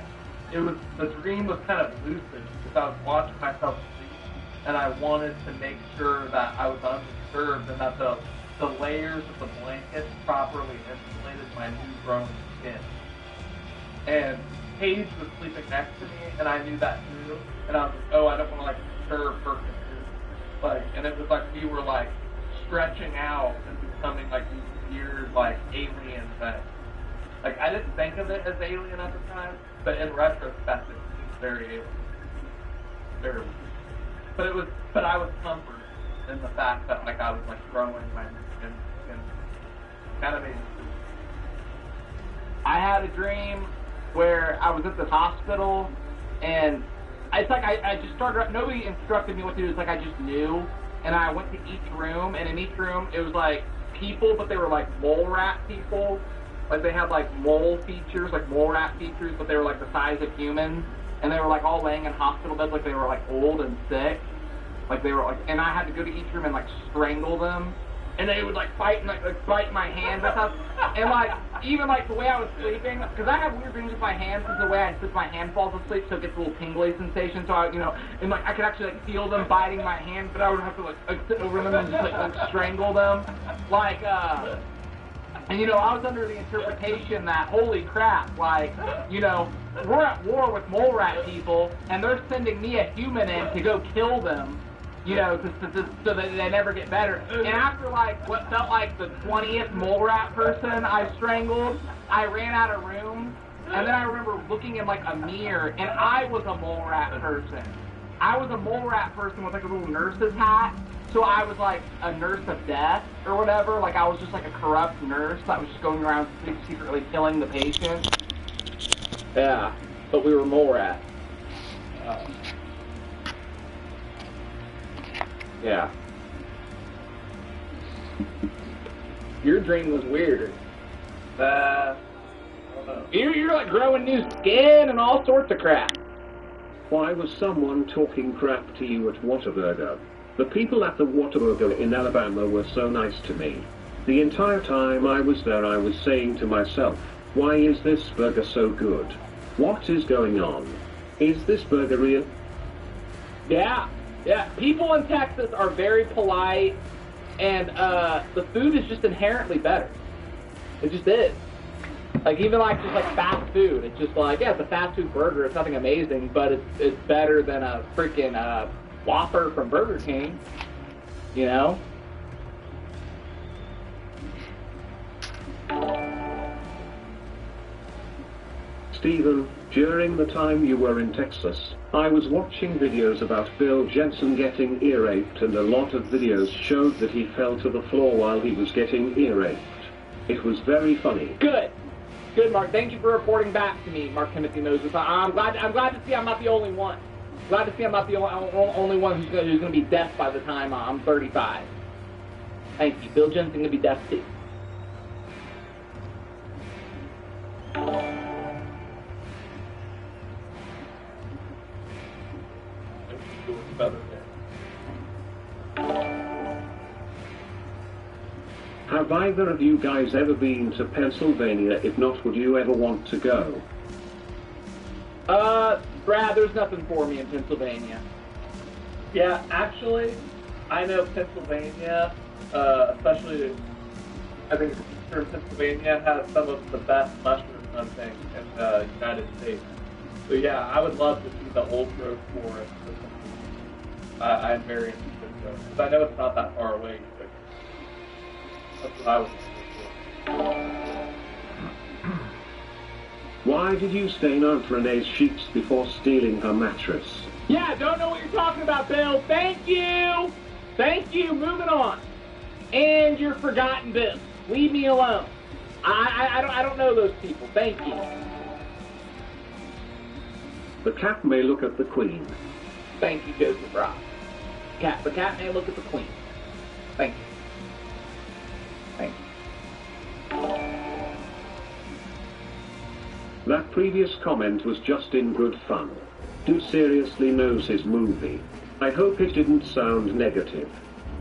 the dream was kind of lucid because I was watching myself sleep, and I wanted to make sure that I was undisturbed and that the layers of the blanket properly insulated my new growing skin. And Paige was sleeping next to me, and I knew that too. And I was like, oh, I don't want to like disturb her. Like, and it was like we were like stretching out and becoming like these weird like alien things. Like I didn't think of it as alien at the time, but in retrospect, it was very alien. Very weird. But I was comforted in the fact that like I was like growing my skin kind of made it. I had a dream where I was at the hospital, and it's like I just started. Nobody instructed me what to do. It's like I just knew, and I went to each room, and in each room it was like people, but they were like mole rat people. Like they had like mole features, like mole rat features, but they were like the size of humans, and they were like all laying in hospital beds, like they were like old and sick, like they were like, and I had to go to each room and like strangle them, and they would like fight and like bite my hands and stuff, and like even like the way I was sleeping, because I have weird dreams with my hands, because the way I slip my hand falls asleep, so it gets a little tingly sensation, so I, and like I could actually like feel them biting my hand, but I would have to like sit over them and just like strangle them, like and I was under the interpretation that, holy crap, like, we're at war with mole rat people, and they're sending me a human in to go kill them, so that they never get better. And after, like, what felt like the 20th mole rat person I strangled, I ran out of room, and then I remember looking in, like, a mirror, and I was a mole rat person. I was a mole rat person with, like, a little nurse's hat. So I was like a nurse of death or whatever. Like I was just like a corrupt nurse that was just going around secretly killing the patients. Yeah, but we were mole rats. Yeah. Your dream was weirder. You're like growing new skin and all sorts of crap. Why was someone talking crap to you at Whataburger? The people at the Whataburger in Alabama were so nice to me. The entire time I was there, I was saying to myself, why is this burger so good? What is going on? Is this burger real? Yeah. People in Texas are very polite, and the food is just inherently better. It just is. Like, even like just like fast food, it's just like, yeah, it's a fast food burger, it's nothing amazing, but it's better than a freaking Whopper from Burger King, you know? Stephen, during the time you were in Texas, I was watching videos about Bill Jensen getting ear raped, and a lot of videos showed that he fell to the floor while he was getting ear raped. It was very funny. Good. Good, Mark. Thank you for reporting back to me, Mark Timothy Moses. I'm glad to see I'm not the only one. Glad to see I'm not the only one who's going to be deaf by the time I'm 35. Thank you. Bill Jensen's going to be deaf too. Have either of you guys ever been to Pennsylvania? If not, would you ever want to go? Brad, there's nothing for me in Pennsylvania. Yeah, actually, I know Pennsylvania, especially, I think Eastern Pennsylvania has some of the best mushroom hunting in the United States. So yeah, I would love to see the old growth forest. I'm very interested in those, because I know it's not that far away either. That's what I was interested in. Why did you stain Aunt Renee's sheets before stealing her mattress? Yeah, don't know what you're talking about, Bill. Thank you. Thank you. Moving on. And your forgotten Bill. Leave me alone. I don't know those people. Thank you. The cat may look at the queen. Thank you, Joseph Rock. The cat may look at the queen. Thank you. Thank you. That previous comment was just in good fun. Dude seriously knows his movie. I hope it didn't sound negative.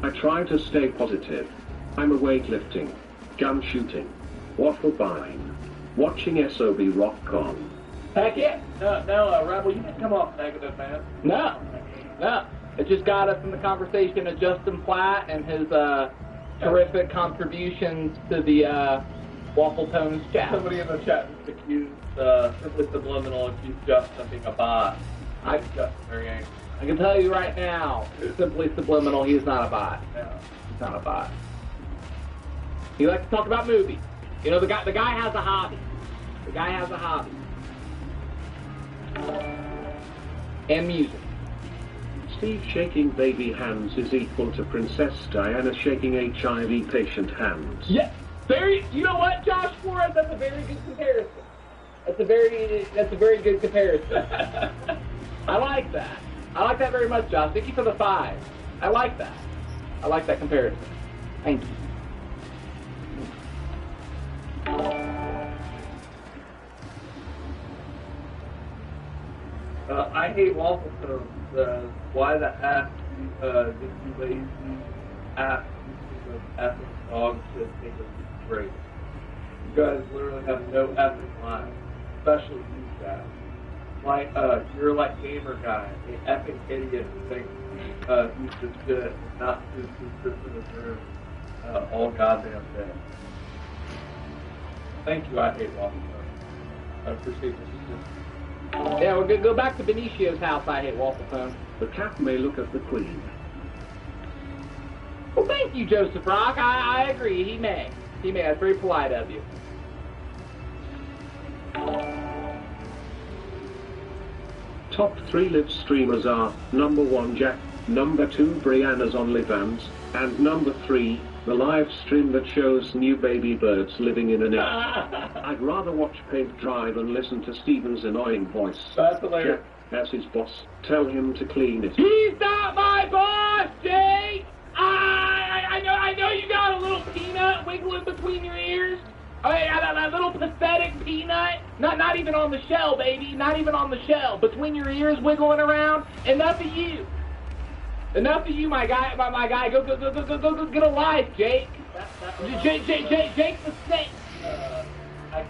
I try to stay positive. I'm a weightlifting, gun shooting, waffle buying, watching SOB rock con. Heck yeah! No, Rebel, you didn't come off negative, man. No. It just got us in the conversation of Justin Platt and his terrific contributions to the Waffle Tones chat. Somebody in the chat just accused, simply subliminal, accused Justin of being a bot. I think Justin's very angry. I can tell you right now, simply subliminal, he is not a bot. No. He's not a bot. He likes to talk about movies. You know, the guy has a hobby. The guy has a hobby. And music. Steve shaking baby hands is equal to Princess Diana shaking HIV patient hands. Yeah, you know what, Josh Flores, that's a very good comparison. That's a very good comparison. I like that. I like that very much, Josh. Thank you for the 5. I like that. I like that comparison. Thank you. I hate waffle tones. Why the F did you lazy ass of effing dog shit take a break? You guys literally have no effing lives, especially you guys. Like, you're like gamer guy, an effing idiot who thinks he's just good and not just sits in his room all goddamn day. Thank you, I hate waffle tones. I appreciate this. Yeah, we're gonna go back to Benicio's house. I hate waffle tones. The cat may look at the queen. Well, thank you, Joseph Rock. I agree. He may. That's very polite of you. Top 3 live streamers are number 1 Jack, number 2 Brianna's OnlyFans, and number 3 the live stream that shows new baby birds living in a net. I'd rather watch paint dry than listen to Steven's annoying voice. That's hilarious. Jack, as his boss, tell him to clean it. He's not my boss, Jake! I know you got a little peanut wiggling between your ears. A little pathetic peanut. Not even on the shell, baby. Not even on the shell. Between your ears wiggling around. Enough of you. Enough of you, my guy. Go get a life, Jake. Jake's the snake. I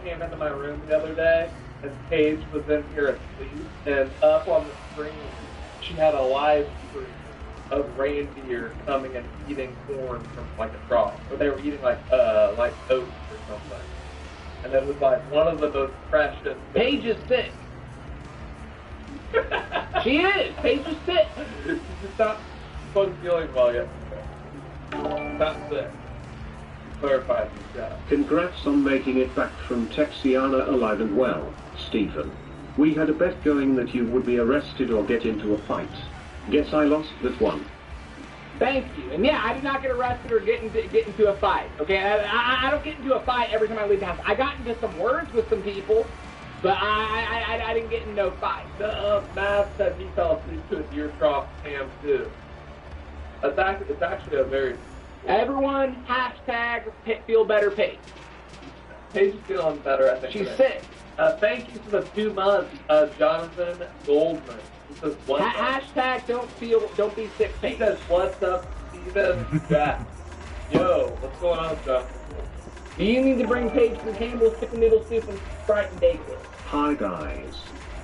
came into my room the other day, and Paige was in here asleep, and up on the screen, she had a live stream of reindeer coming and eating corn from like a trough. Or they were eating like oats or something. And it was like one of the most precious. Paige is sick. She is. Paige is sick. She's just not supposed to feeling well yet. Not sick. Clarified that. Congrats on making it back from Texiana alive and well, Stephen. We had a bet going that you would be arrested or get into a fight. Guess I lost that one. Thank you. And yeah, I did not get arrested or get into a fight. Okay, I don't get into a fight every time I leave the house. I got into some words with some people, but I didn't get into no fight. Matt said he fell asleep to a deer trough ham too. It's actually a very... Everyone, hashtag feel better Paige. Paige is feeling better, I think. She's sick. Thank you for the 2 months, Jonathan Goldman. He says, what's up? Hashtag don't be sick, Paige. He says, what's up, Steven? Jack. Yo, what's going on, Jonathan? Do you need to bring Paige some Campbell's chicken noodle soup and Sprite and Dayquil? Hi guys.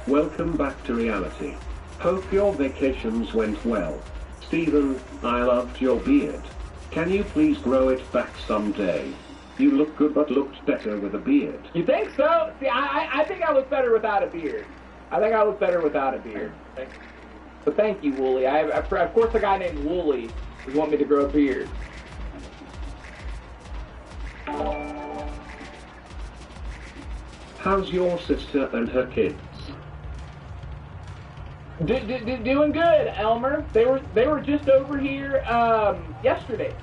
Welcome back to reality. Hope your vacations went well. Stephen, I loved your beard. Can you please grow it back someday? You look good but looked better with a beard. You think so? See, I think I look better without a beard. I think I look better without a beard. But thank you, Wooly. Of course a guy named Wooly would want me to grow a beard. How's your sister and her kids? Doing good, Elmer. They were just over here yesterday.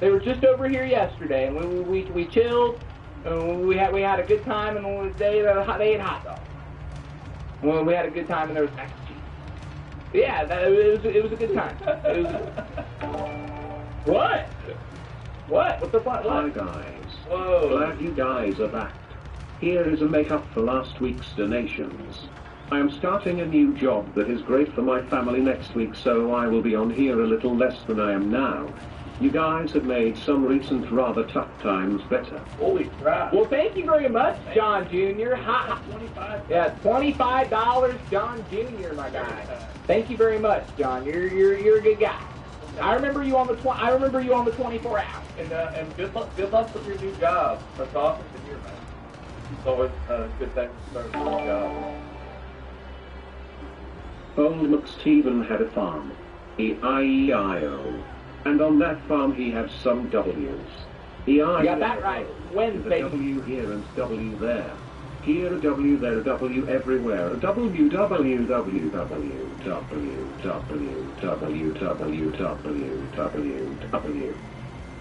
They were just over here yesterday, and we chilled. And we had a good time, and they ate hot dogs. And we had a good time, and there was mac and cheese. Yeah, it was a good time. What? What's the fun? Hi guys. Whoa. Glad you guys are back. Here is a make-up for last week's donations. I am starting a new job that is great for my family next week, so I will be on here a little less than I am now. You guys have made some recent rather tough times better. Holy crap. Well, thank you very much, John Jr. $25. Yeah, $25, John Jr., my guy. Thank you very much, John. You're a good guy. I remember you on the 24 hours. And good luck with your new job. That's awesome to hear, man. It's always a good thing to start a new job. Old McSteven had a farm. E-I-E-I-O. And on that farm he had some W's. E-I-E-I-O. You got that right. Wins, baby. A W here and W there. Here a W, there a W, everywhere. A W, W, W, W, W, W, W, W, W, W.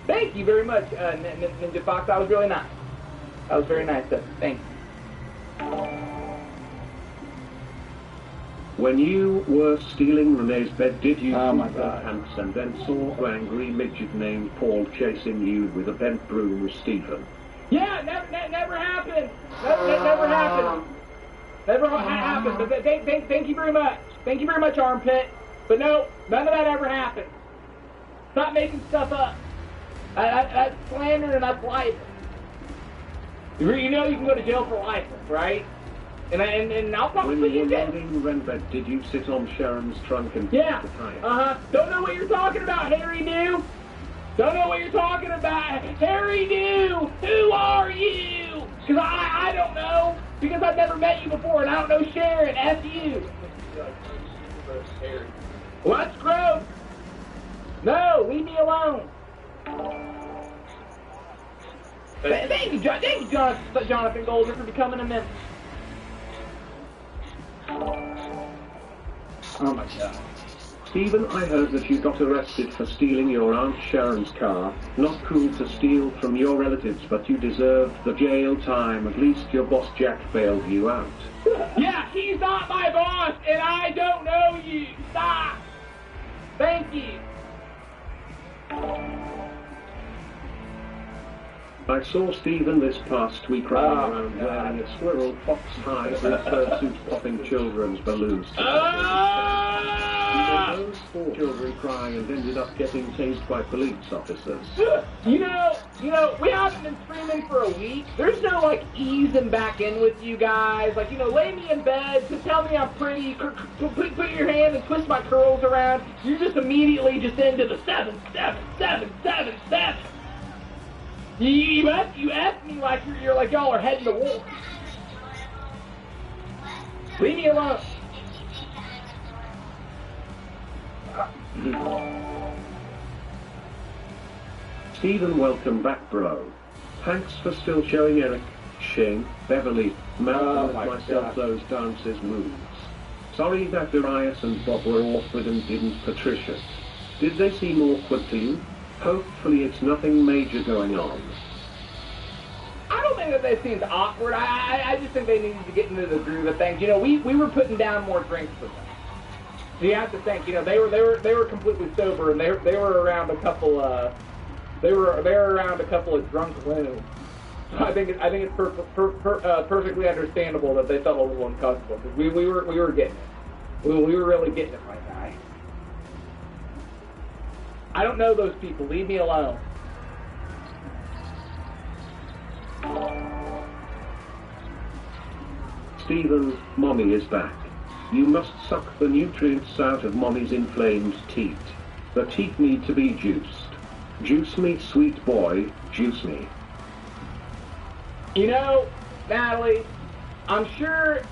Thank you very much, Ninja Fox. That was really nice. That was very nice, sir. Thank you. When you were stealing Renee's bed, did you oh my pull your pants and then saw an angry midget named Paul chasing you with a bent broom, Stephen? Yeah, never happened. Never happened. Never happened. But thank you very much. Thank you very much, Armpit. But no, none of that ever happened. Stop making stuff up. That's slander and that's life. You know you can go to jail for life, right? And I'll probably when you were loading Renbed, did you sit on Sharon's trunk and yeah. the tire? Uh-huh. Don't know what you're talking about, Harry New. Don't know what you're talking about. Harry New, who are you? Because I don't know. Because I've never met you before, and I don't know Sharon. F you. Well, that's gross. No, leave me alone. Thank you, Jonathan Golder, for becoming a member. Oh my God. Stephen, I heard that you got arrested for stealing your Aunt Sharon's car. Not cool to steal from your relatives, but you deserve the jail time. At least your boss Jack bailed you out. Yeah, he's not my boss, and I don't know you. Stop. Thank you. I saw Stephen this past week running around wearing a squirrel fox hide with fursuit popping children's balloons. Those 4 children crying and ended up getting tased by police officers. You know, we haven't been streaming for a week. There's no, like, easing back in with you guys. Like, lay me in bed, to tell me I'm pretty, put your hand and twist my curls around. You're just immediately just into the 7, 7, 7, 7, 7. You asked me like you're like y'all are heading to war. Leave me alone. Stephen, welcome back, bro. Thanks for still showing Eric, Shane, Beverly, Malcolm, and myself those dances moves. Sorry that Darius and Bob were awkward and didn't Patricia. Did they seem awkward to you? Hopefully it's nothing major going on. I don't think that they seemed awkward. I just think they needed to get into the groove of things. You know, we were putting down more drinks for them. So you have to think, you know, they were completely sober, and they were around a couple they were around a couple of drunk loons. So I think it's perfectly understandable that they felt a little uncomfortable because we were getting it. We were really getting it, my guy. I don't know those people. Leave me alone. Stephen, Mommy is back. You must suck the nutrients out of Mommy's inflamed teat. The teat need to be juiced. Juice me, sweet boy, juice me. You know, Natalie, I'm sure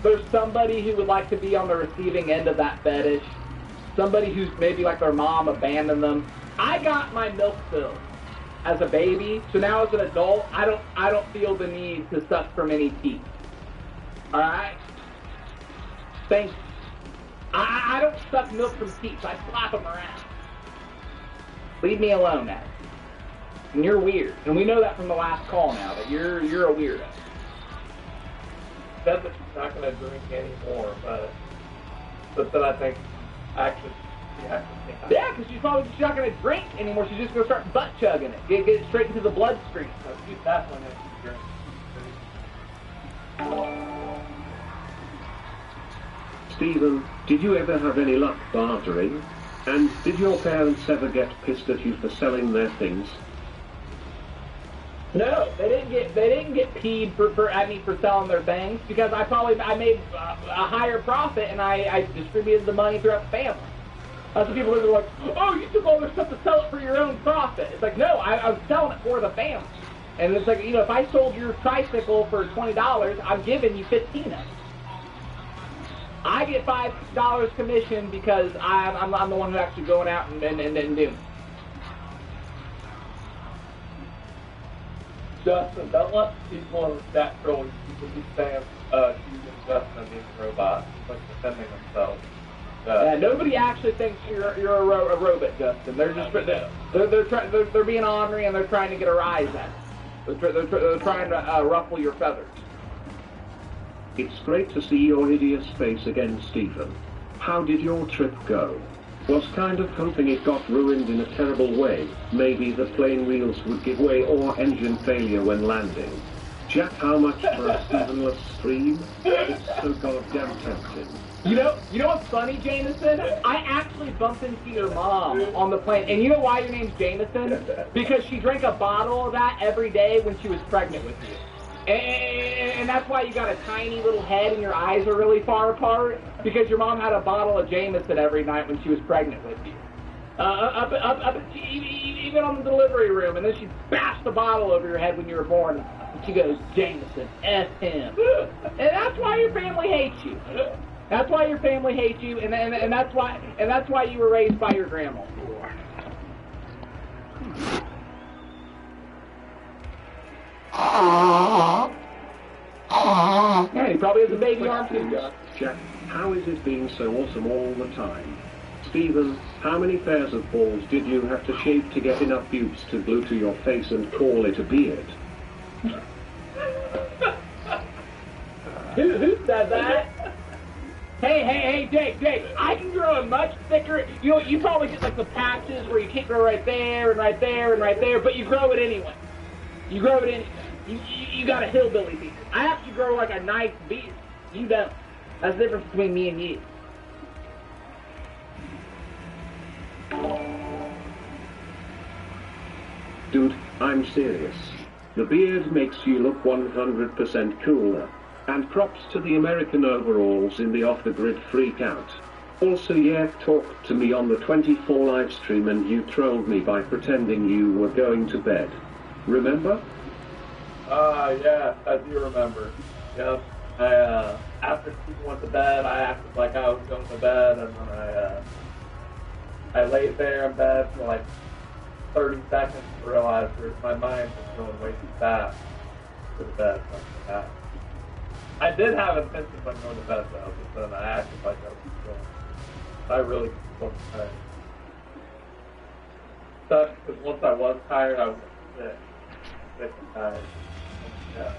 there's somebody who would like to be on the receiving end of that fetish. Somebody who's maybe like their mom abandoned them. I got my milk filled as a baby, so now as an adult, I don't feel the need to suck from any teeth. All right? Thanks. I don't suck milk from teeth. I slap them around. Leave me alone, Natalie. And you're weird. And we know that from the last call now, that you're a weirdo. Said that she's not going to drink anymore, but then I think actually she has to think. Yeah, because she's not going to drink anymore. She's just going to start butt chugging it. Get it straight into the bloodstream. So she's definitely going to drink. Stephen, did you ever have any luck bartering? And did your parents ever get pissed at you for selling their things? No, they didn't get peed at me for selling their things because I made a higher profit and I distributed the money throughout the family. That's what people are like, oh, you took all their stuff to sell it for your own profit. It's like, no, I was selling it for the family. And it's like, you know, if I sold your tricycle for $20, I'm giving you 15 of it. I get $5 commission because I'm the one who's actually going out and doing it. Justin, don't let people in the chat trolling people keep saying using Justin being a robot, like defending themselves. Nobody actually thinks you're a robot, Justin. They're just they're being ornery and they're trying to get a rise at it. They're trying to ruffle your feathers. It's great to see your hideous face again, Stephen. How did your trip go? Was kind of hoping it got ruined in a terrible way. Maybe the plane wheels would give way or engine failure when landing. Jack, how much for a Stephenless stream? It's so goddamn tempting. You know what's funny, Jameson? I actually bumped into your mom on the plane. And you know why your name's Jameson? Because she drank a bottle of that every day when she was pregnant with you. And that's why you got a tiny little head and your eyes are really far apart, because your mom had a bottle of Jameson every night when she was pregnant with you. Even on the delivery room, and then she bashed the bottle over your head when you were born, and she goes, Jameson, F him. And that's why your family hates you. That's why your family hates you, and that's why you were raised by your grandma. Yeah, he probably has a baby arm too, John. Jack, how is it being so awesome all the time? Stephen, how many pairs of balls did you have to shave to get enough pubes to glue to your face and call it a beard? Who said that? Hey, Jake, I can grow a much thicker, you probably get like the patches where you can't grow right there and right there and right there, but you grow it anyway. You grow it anyway. You got a hillbilly beard. I have to grow like a nice beard. You don't. That's the difference between me and you. Dude, I'm serious. The beard makes you look 100% cooler. And props to the American overalls in the off-the-grid freak out. Also, yeah, talked to me on the 24 live stream and you trolled me by pretending you were going to bed. Remember? Yeah, I do remember. Yep. After people went to bed, I acted like I was going to bed, and then I laid there in bed for like 30 seconds to realize my mind was going way too fast to the bed. I did have intentions on going to bed though, but then I acted like I was going. I really wasn't tired. Because once I was tired, I was sick and tired. Yeah.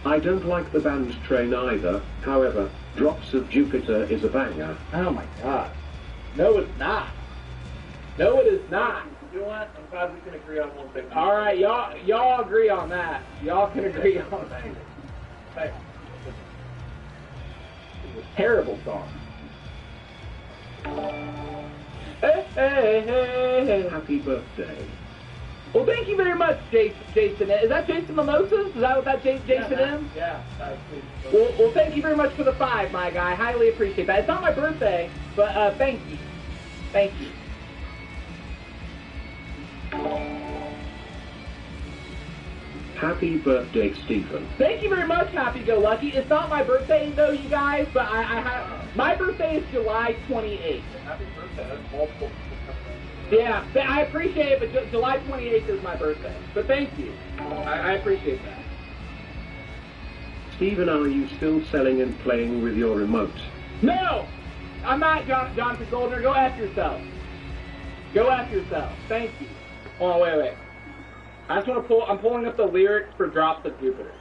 I don't like the band Train either. However, Drops of Jupiter is a banger. Oh my god. No, it's not. No, it is not. You know what? I'm glad we can agree on one thing. All right, y'all agree on that. Y'all can agree on that. Thanks. It's a terrible song. Hey, hey, hey, hey. Happy birthday. Well, thank you very much, Jason. Is that Jason Mimosas? Is that what that Jason is? Yeah. Well, thank you very much for the 5, my guy. Highly appreciate that. It's not my birthday, but thank you. Thank you. Happy birthday, Stephen. Thank you very much, Happy Go Lucky. It's not my birthday, though, you guys, but I have... My birthday is July 28th. Happy birthday. That's multiple. Yeah, I appreciate it, but July 28th is my birthday. But thank you. I appreciate that. Stephen, are you still selling and playing with your remote? No! I'm not, Jonathan Goldner. Go after yourself. Go after yourself. Thank you. Oh, wait. I just want to pull... I'm pulling up the lyrics for Drops of Jupiter.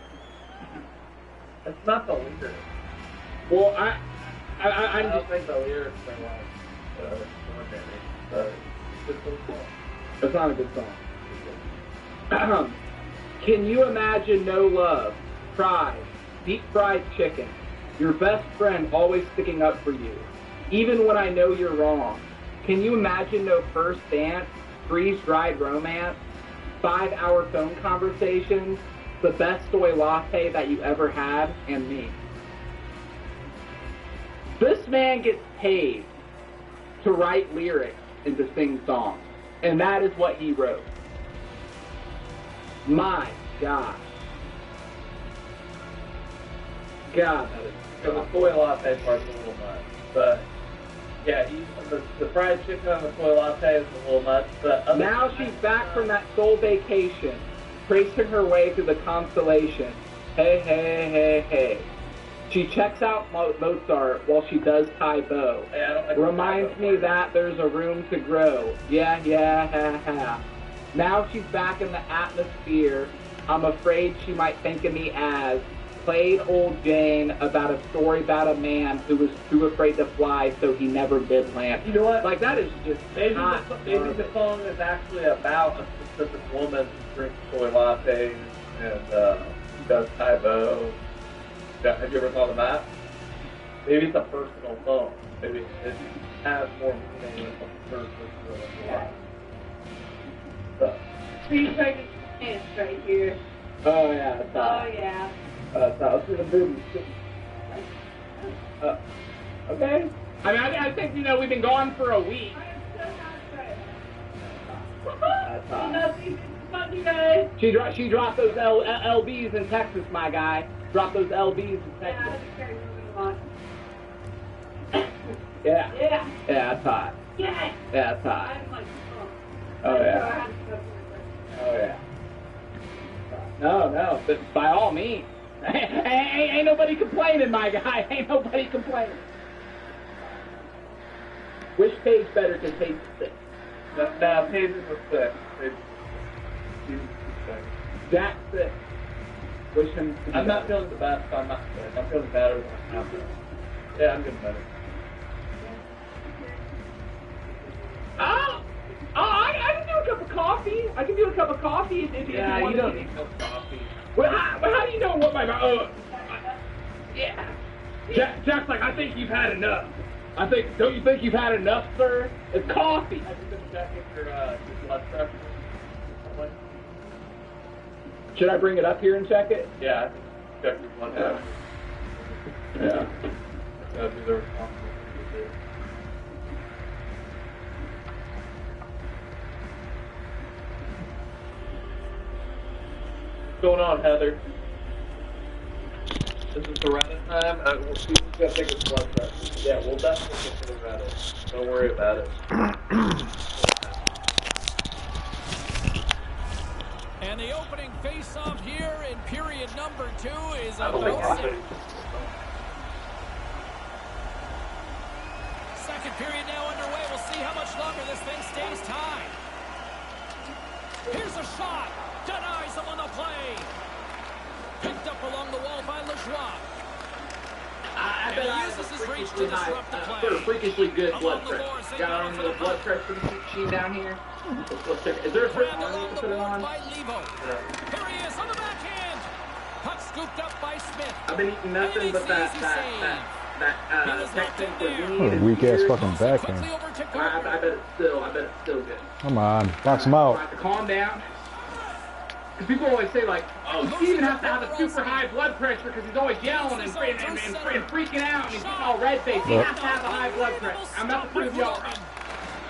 It's not the lyrics. Well, I don't think the lyrics are like... It's not a good song. Can you imagine no love, pride, deep fried chicken, your best friend always sticking up for you, even when I know you're wrong? Can you imagine no first dance, freeze-dried romance, 5-hour phone conversations, the best soy latte that you ever had, and me? This man gets paid to write lyrics and to sing songs. And that is what he wrote. My God. God, that is... The soy latte part's a little nuts. But, yeah, the fried chicken on the soy latte is a little nuts. But now she's back from that soul vacation, tracing her way through the constellation. Hey, hey, hey, hey. She checks out Mozart while she does Tai Bo. Reminds me that there's a room to grow. Yeah, ha. Now she's back in the atmosphere. I'm afraid she might think of me as played old Jane about a story about a man who was too afraid to fly, so he never did land. You know what? Like, that is just maybe the song is actually about a specific woman who drinks soy lattes and does Tai Bo. Have you ever thought of that? Maybe it's a personal song. Maybe it has more meaning than the first person. So. Please try to dance right here. Oh, yeah. Yeah. Let's do the boobies. Okay. I mean, I think, we've been gone for a week. That's hot. She dropped those LBs in Texas, my guy. Drop those LBs in Texas. Yeah. Yeah, that's hot. Yeah, that's hot. Oh, yeah. Oh, yeah. No, but by all means. Ain't nobody complaining, my guy. Ain't nobody complaining. Which page better, because page is 6? No, page is 6. Jack's 6. Wish him to be I'm not better. feeling the best, so I'm not sick. I'm feeling better than I am. Yeah, I'm getting better. I can do a cup of coffee. I can do a cup of coffee if you want. You don't need no coffee. Well, how do you know what my... yeah. Jack's like, I think you've had enough. Don't you think you've had enough, sir? It's coffee. Have you been checking your blood pressure? Should I bring it up here and check it? Yeah, I think check your blood pressure. Yeah. That'd be the responsible thing What's going on, Heather? Is it Loretta time? We just gotta take his blood pressure. Yeah, we'll definitely get to Loretta. Don't worry about it. And the opening face-off here in period number 2 is about set. Second period now underway. We'll see how much longer this thing stays tied. Here's a shot. Denies him on the play. Picked up along the wall by Lajoie. I bet I have a freakishly high, sort of freakishly good blood pressure. Got on the blood pressure machine down here. Let's check. Is there a certain one you can put it on? Here he is on the backhand. Puck scooped up by Smith. I've been eating nothing but that Texan cuisine. What a weak ass fucking backhand. I bet it's still good. Come on, box him out. Calm down. Because people always say, like, oh, Steven has to have a super high blood pressure because he's always yelling and freaking out and he's all red-faced. He has to have a high blood pressure. I'm about to prove y'all right.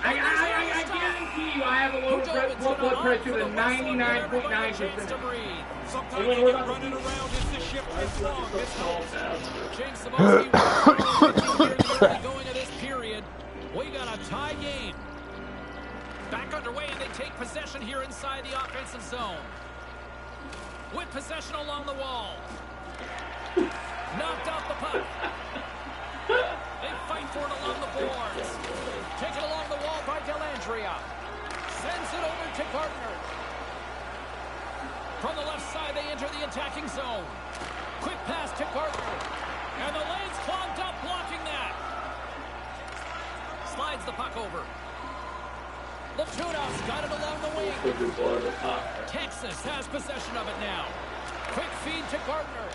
I guarantee you I have a lower blood pressure than 99.9%. Sometimes you get running around as the ship gets long. Going to this period, we got a tie game. Back underway, and they take possession here inside the offensive zone. With possession along the wall. Knocked out the puck. They fight for it along the boards. Taken along the wall by Dellandrea. Sends it over to Gardner. From the left side, they enter the attacking zone. Quick pass to Gardner. And the lane's clogged up, blocking that. Slides the puck over. Latunas got it along the wing. Texas has possession of it now. Quick feed to Gardner.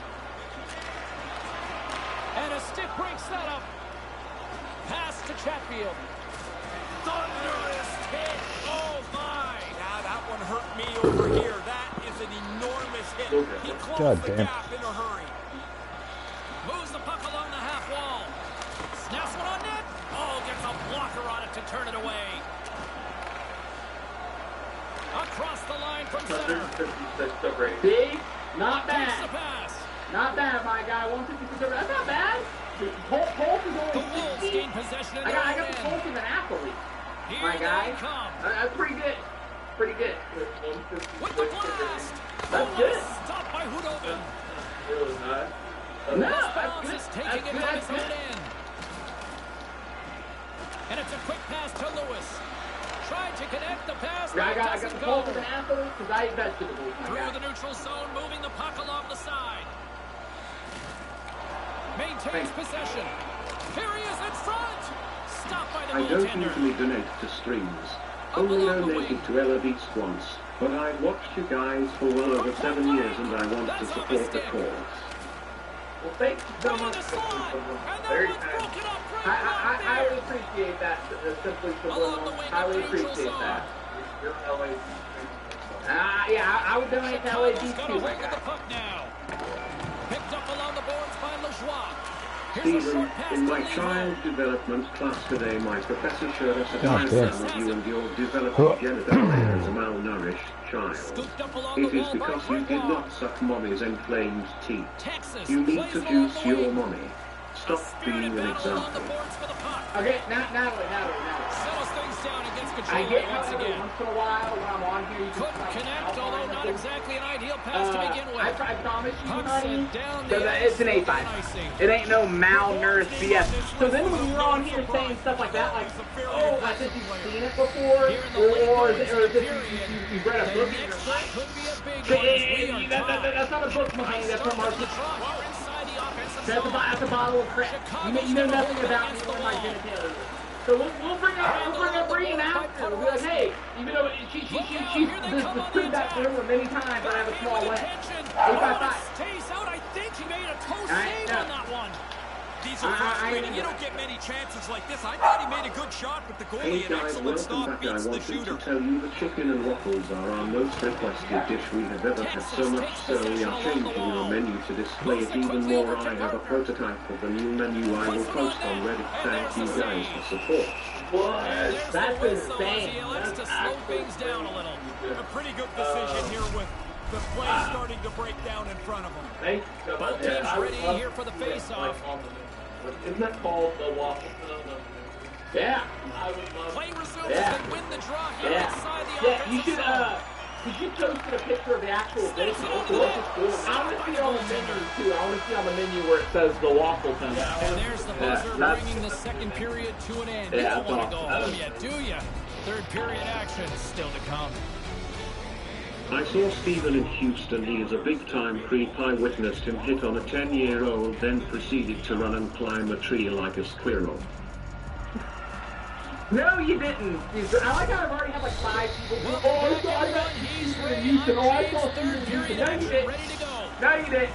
And a stick breaks that up. Pass to Chatfield. Thunderous hit. Oh, my. Now, that one hurt me over here. That is an enormous hit. He closed the gap in a hurry. Moves the puck along the half wall. Snaps one on net. Oh, gets a blocker on it to turn it away. Across the line from center. See? Not bad. Not bad, my guy. 156. That's not bad. Pulse is only 60. I got the pulse of an athlete. My guy. That's pretty good. Pretty good. With the blast. That's good. Stopped by Hudobin. Really not. No, that's good. Taking it on his own end. And it's a quick pass to Lewis. Tried to connect the pass. I got the pulse of an athlete because I eat vegetables. Through the neutral zone, moving the puck along the side. Maintains possession. Here he is in front. Stopped by the I don't goaltender. usually donate to streams. Only donated to Ella Beats once. But I've watched you guys for well over 7 years and I want to support the cause. Well, thank you so much. Very kind. I would appreciate that, simply subliminal. I would appreciate that. You're LA. Yeah, I would donate to LA Beats too, my guy. Picked up along the boards by Lajoie. Stephen, in my child development class today, my professor showed us a diagram of you and your developing genitalia as a malnourished child. It is because you did not suck mommy's inflamed teeth. You need to juice your mommy. Stop being an example. Okay, Natalie. Settles things down and gets control I get once again. once in a while when I'm on here. You couldn't connect, although not exactly an ideal pass to begin with. I promise you, honey, down it's an 8-5. It ain't no malnourished BS. So then when you're on here saying stuff like that, like, oh, I think you've seen it before, or is it you've read a book in your life? That's not a book, honey. That's from our That's a bottle of crap. You know nothing about me or my genitalia. So we'll bring up Breen after. We'll be like, hey, even though she's proved that to her many times, I have a small leg. 8-5-5. Stays out. I think he made a toe save on that one. These are frustrating. You don't get many chances like this. I thought he made a good shot, but the goalie, an excellent stop, beats the shooter. I wanted to tell you the chicken and waffles are our most requested dish we have ever had. So much so we are changing our menu to display it even more. I have a prototype of the new menu I will post on Reddit. Thank you guys for support. That's insane. He elects to slow things down a little. A pretty good decision here with The play's starting to break down in front of them. Both teams ready here for the face-off. Isn't that called the waffle? Yeah. Play resumes as they win the draw here inside the offensive you zone. should posted a picture of the actual dish. I want to see on the menu too. I want to see on the menu where it says the waffle tone. And there's the buzzer bringing the second period to an end. You don't want to go home yet, do you? Third period action still to come. I saw Stephen in Houston. He is a big-time creep. I witnessed him hit on a 10-year-old, then proceeded to run and climb a tree like a squirrel. No, you didn't. I like how I've already had like 5 people. I saw Stephen in Houston. I saw Stephen in Houston. No, you didn't. No, you didn't.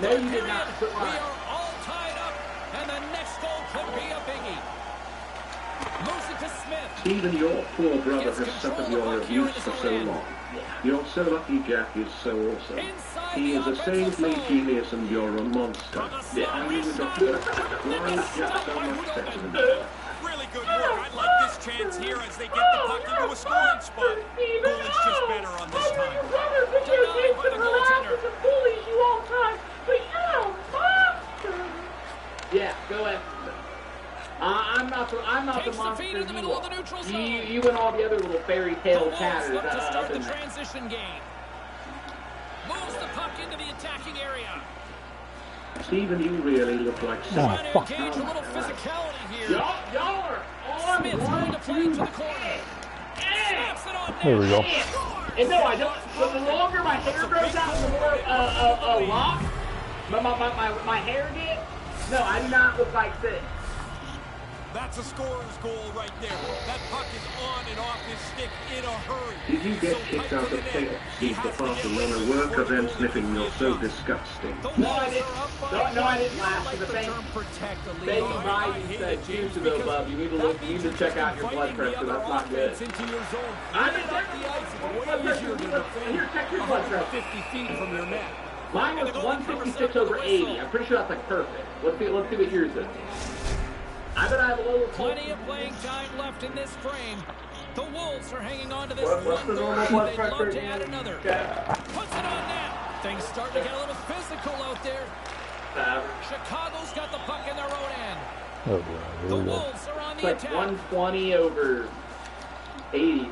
No, you did not. We are all tied up, and the next goal could be a biggie. Moves it to Smith. Stephen, your poor brother has suffered your abuse for so long. You're so lucky Jack is so awesome. He is a saintly genius and you're a monster. And you would not why is Jack so much better than you? Really good work. I like this chance here as they get the puck into a scoring spot. Goal is just better on this time. Denied by the goaltender. You all time, but you're a monster. Yeah, go ahead. I'm not the monster in the middle of the neutral zone. You and all the other little fairy tale chatters Look to up start the in there. transition game. Moves the puck into the attacking area. Stephen, you really look like Trying to fuck. engage a little physicality here. Y'all are on Smith going to play to the corner. Snaps it on net. There we go. And no, I don't. But the longer my hair grows out, the more lock my hair gets. No, I do not look like this. That's a scorer's goal right there. That puck is on and off his stick in a hurry. Did you get kicked out of tape? Steve the Barcelona worker then sniffing, you're so disgusting. No, I didn't. No, I didn't laugh. The thing, Baby Biden said years ago, Bub, you need to check out your blood pressure. That's not good. I'm here, check your blood pressure. 50 feet from your net. Mine was 156 over 80. I'm pretty sure that's like perfect. Let's see what yours is. I bet I have a little. Plenty of playing time left in this frame. The Wolves are hanging on to this What's the normal one blood third. They'd pressure love to again? add another. Puts it on net. Things starting to get a little physical out there. Chicago's got the puck in their own end. Oh, yeah, The here we go. Wolves are on It's the like attack. 120 over 80.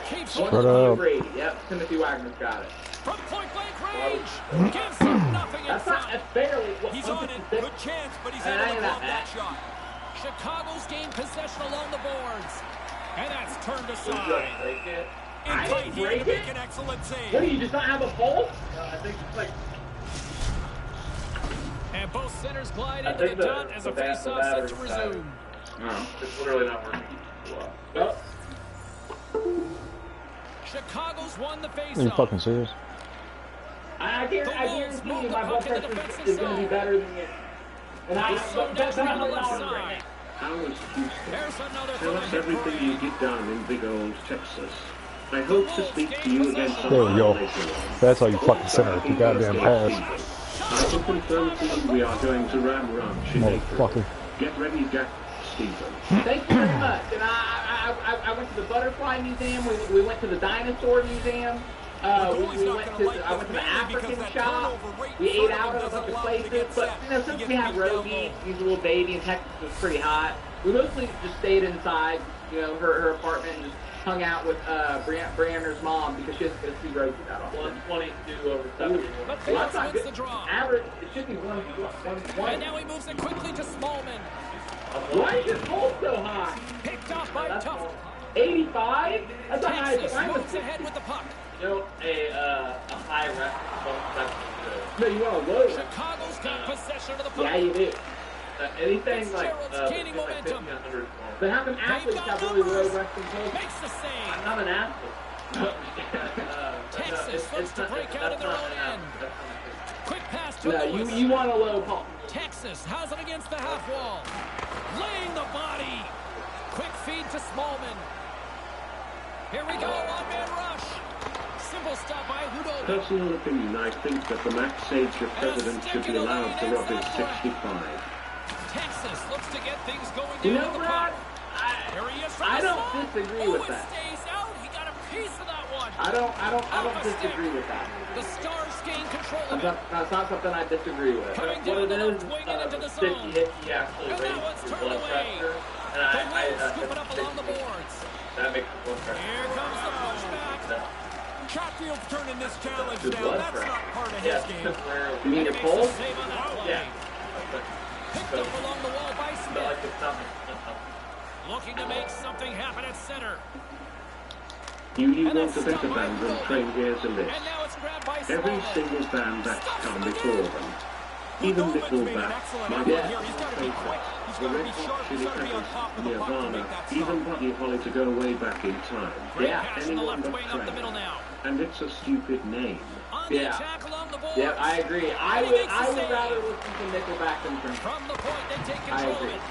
Keeps 120 up. over 80. Yep, Timothy Wagner's got it. from point blank range. Gives him nothing in That's not. front. That's barely. He's on it. Good chance, but he's able to block that shot. Chicago's gained possession along the boards. And that's turned aside. I In didn't tight here break to make it. an excellent save. What do you just not have a pulse? I think it's like. And both centers glide I into the think the dot as a face-off set to resume. No, it's literally not working. Oh. Chicago's won the Are you face-off. fucking serious? I guarantee you my blood pressure is going to be better than it. And that's not on the left side. How is Houston? There's another Tell us flag everything free. you get down in big old Texas. I hope to speak to you again There we go. sometime later. That's how you fucking center it, you goddamn pass. I can confirm to you we are going to Ram Ranch in April. Motherfucker. Get ready, Jack Stephen. Thank you very much. And I went to the Butterfly Museum. We went to the Dinosaur Museum. I went to the African shop. We ate out at a bunch of places. But since we have Rogie, he's a little baby, and Texas was pretty hot, we mostly just stayed inside, her apartment, and just hung out with Brianna's mom because she doesn't get to see Rogie that often. 122 over 70. But Well, that's not wins good. the draw. Average, it should be 120. And now he moves it quickly to Smallman. Why is your pulse so high? Picked off by Tuft. 85? That's a high. Texas I'm a moves ahead with the puck. A high rep. No, you want a low rep. Chicago's got possession of the puck. Yeah, you do. Anything like Fitzgerald's gaining momentum. 100. But how come athletes have really low resting pulse? Makes the save. I'm not an athlete. Texas looks to break out of their own end. Quick pass to No, Lewis. you want a low pulse. Texas has it against the half wall. Laying the body. Quick feed to Smallman. Here we go, one-man rush. Simple stop by Hudobin. Personal opinion, I think that the Max Sager president should be allowed to rub his 65. Texas looks to get things going You down know, the Brad, puck. Here he is from I the don't slot. disagree Oh, with it that. stays out. He got a piece of that one. I don't disagree with that. The Stars gain control of it. That's not something I disagree with. Coming What down it the is, left wing and into the sticky zone. hit, he actually And now raises it's his turned blood away. pressure. And The Wolves scoop it up along the boards. that makes the blood pressure. Here comes the pushback. Chatfield's turning this challenge Good down. blood That's pressure. not part of Yeah, his game. temporarily. You mean He a makes pull? the save on that play. Yeah. Picked up along the wall by But Smith. like it's something. Looking to make something happen at center. You need want a better band than train gears and this. And now it's grabbed by Every Slovo. single band that's come before them. Even Nickelback, my favorite, the Red Hot Chili Peppers, Nirvana, even Buddy Holly to go way back in time. Yeah, Anyone but up the middle Train. now. And it's a stupid name. On the Yeah. attack along the boards. Yeah, I agree. I would rather listen to Nickelback than Train. From the point, they take I control of agree. it.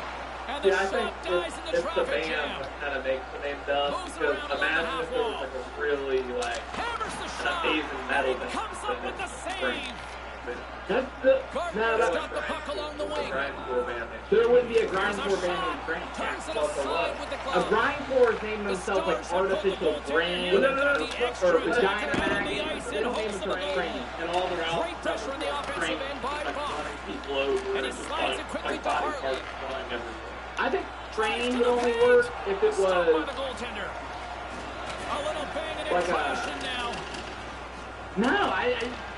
And the Yeah, I shot think dies in the it's the traffic band jam. that kind of makes the name dumb. Moves Because around along the imagine half if it was wall. like a really like Hammers the an shot. amazing metal And he comes up with the save. That's the Gardner's got the puck along the wing. there wouldn't be a grindcore band named Train. Turns it aside with the A glove. grindcore is named themselves like Artificial Brain or Vagina Mag. They don't name themselves Train. And all their Great pressure in the offensive end by Buck. And he slides it quickly to Hartley. I think Train would only work if it Stopped by was the goaltender. A little banging and like crashing now. no. I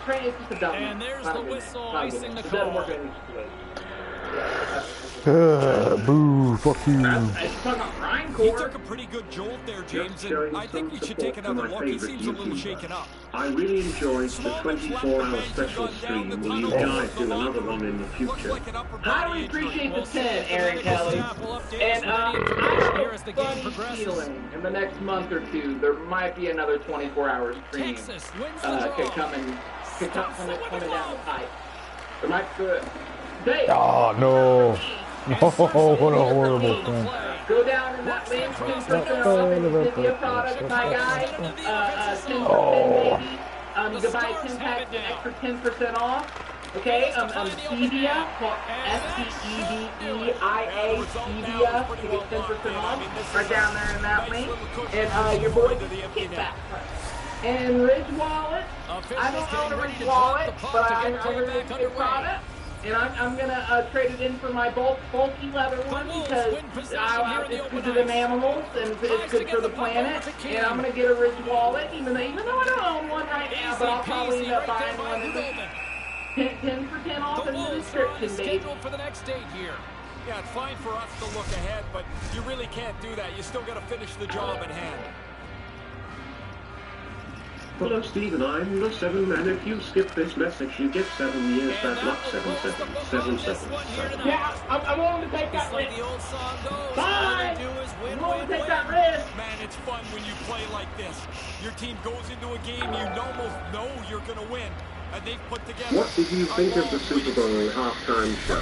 Train is just a dumb. And there's not a the good whistle name. Not a good icing name. the It doesn't call. work in any situation. Boo, fuck you. I'm talking about He grindcore. took a pretty good jolt there, Just James, showing and I think some we should take support to another my look. He favourite seems a little YouTuber. shaken up. I really enjoyed the 24-hour special stream. Will you guys do another one in the future? Highly appreciate the 10, Aaron Kelly. And I have a funny feeling in the next month or two there might be another 24-hour stream coming down the pipe. There might be. Dave, Oh, no. Oh, what a horrible thing. go down in that link, 10% off in the India product, my guy. 10% maybe. You can buy 10 packs, an extra 10% off. Okay, Stevia, S-T-E-V-E-I-A, Stevia, to get 10% off, right down there in that link. And your boy, Kickback. And Ridge Wallet, I don't own a Ridge Wallet, but I heard it's a good product. And I'm gonna trade it in for my bulky leather one because it's good to the animals and it's good for the planet. And I'm gonna get a Ridge Wallet, even though I don't own one right now, but I'll probably end up buying one. 10 for 10 off in the description, baby. For the next date here. Yeah, it's fine for us to look ahead, but you really can't do that. You still got to finish the job at hand. Hello, Stephen. I'm the 7, and if you skip this message, you get 7 years bad luck. 77777. Yeah, I'm willing to take that risk. Bye! I'm willing to take that risk. Man, it's fun when you play like this. Your team goes into a game you almost know you're going to win, and they've put together. What did you think of the Super Bowl halftime show?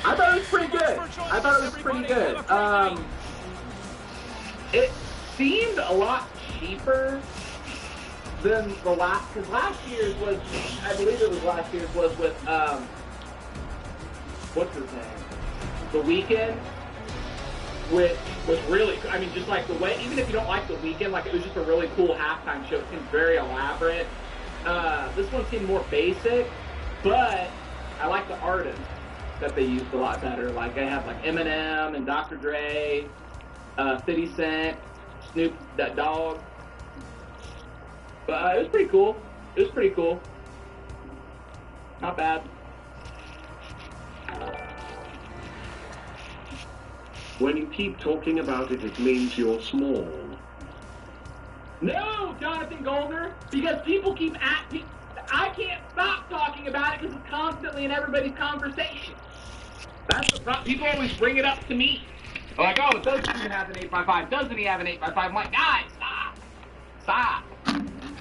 I thought it was pretty good. It seemed a lot cheaper than the last, because last year's was, I believe it was last year's was with, what's his name? The Weeknd, which was really, I mean, just like the way, even if you don't like The Weeknd, like it was just a really cool halftime show. It seemed very elaborate. This one seemed more basic, but I like the artists that they used a lot better. Like they had like Eminem and Dr. Dre, 50 Cent, Snoop Dogg. But it was pretty cool. Not bad. When you keep talking about it, it means you're small. No, Jonathan Goldner, because people keep acting. I can't stop talking about it because it's constantly in everybody's conversation. That's the problem. People always bring it up to me. They're like, oh, doesn't he have an 8x5? Doesn't he have an 8x5? I'm like, guys, stop.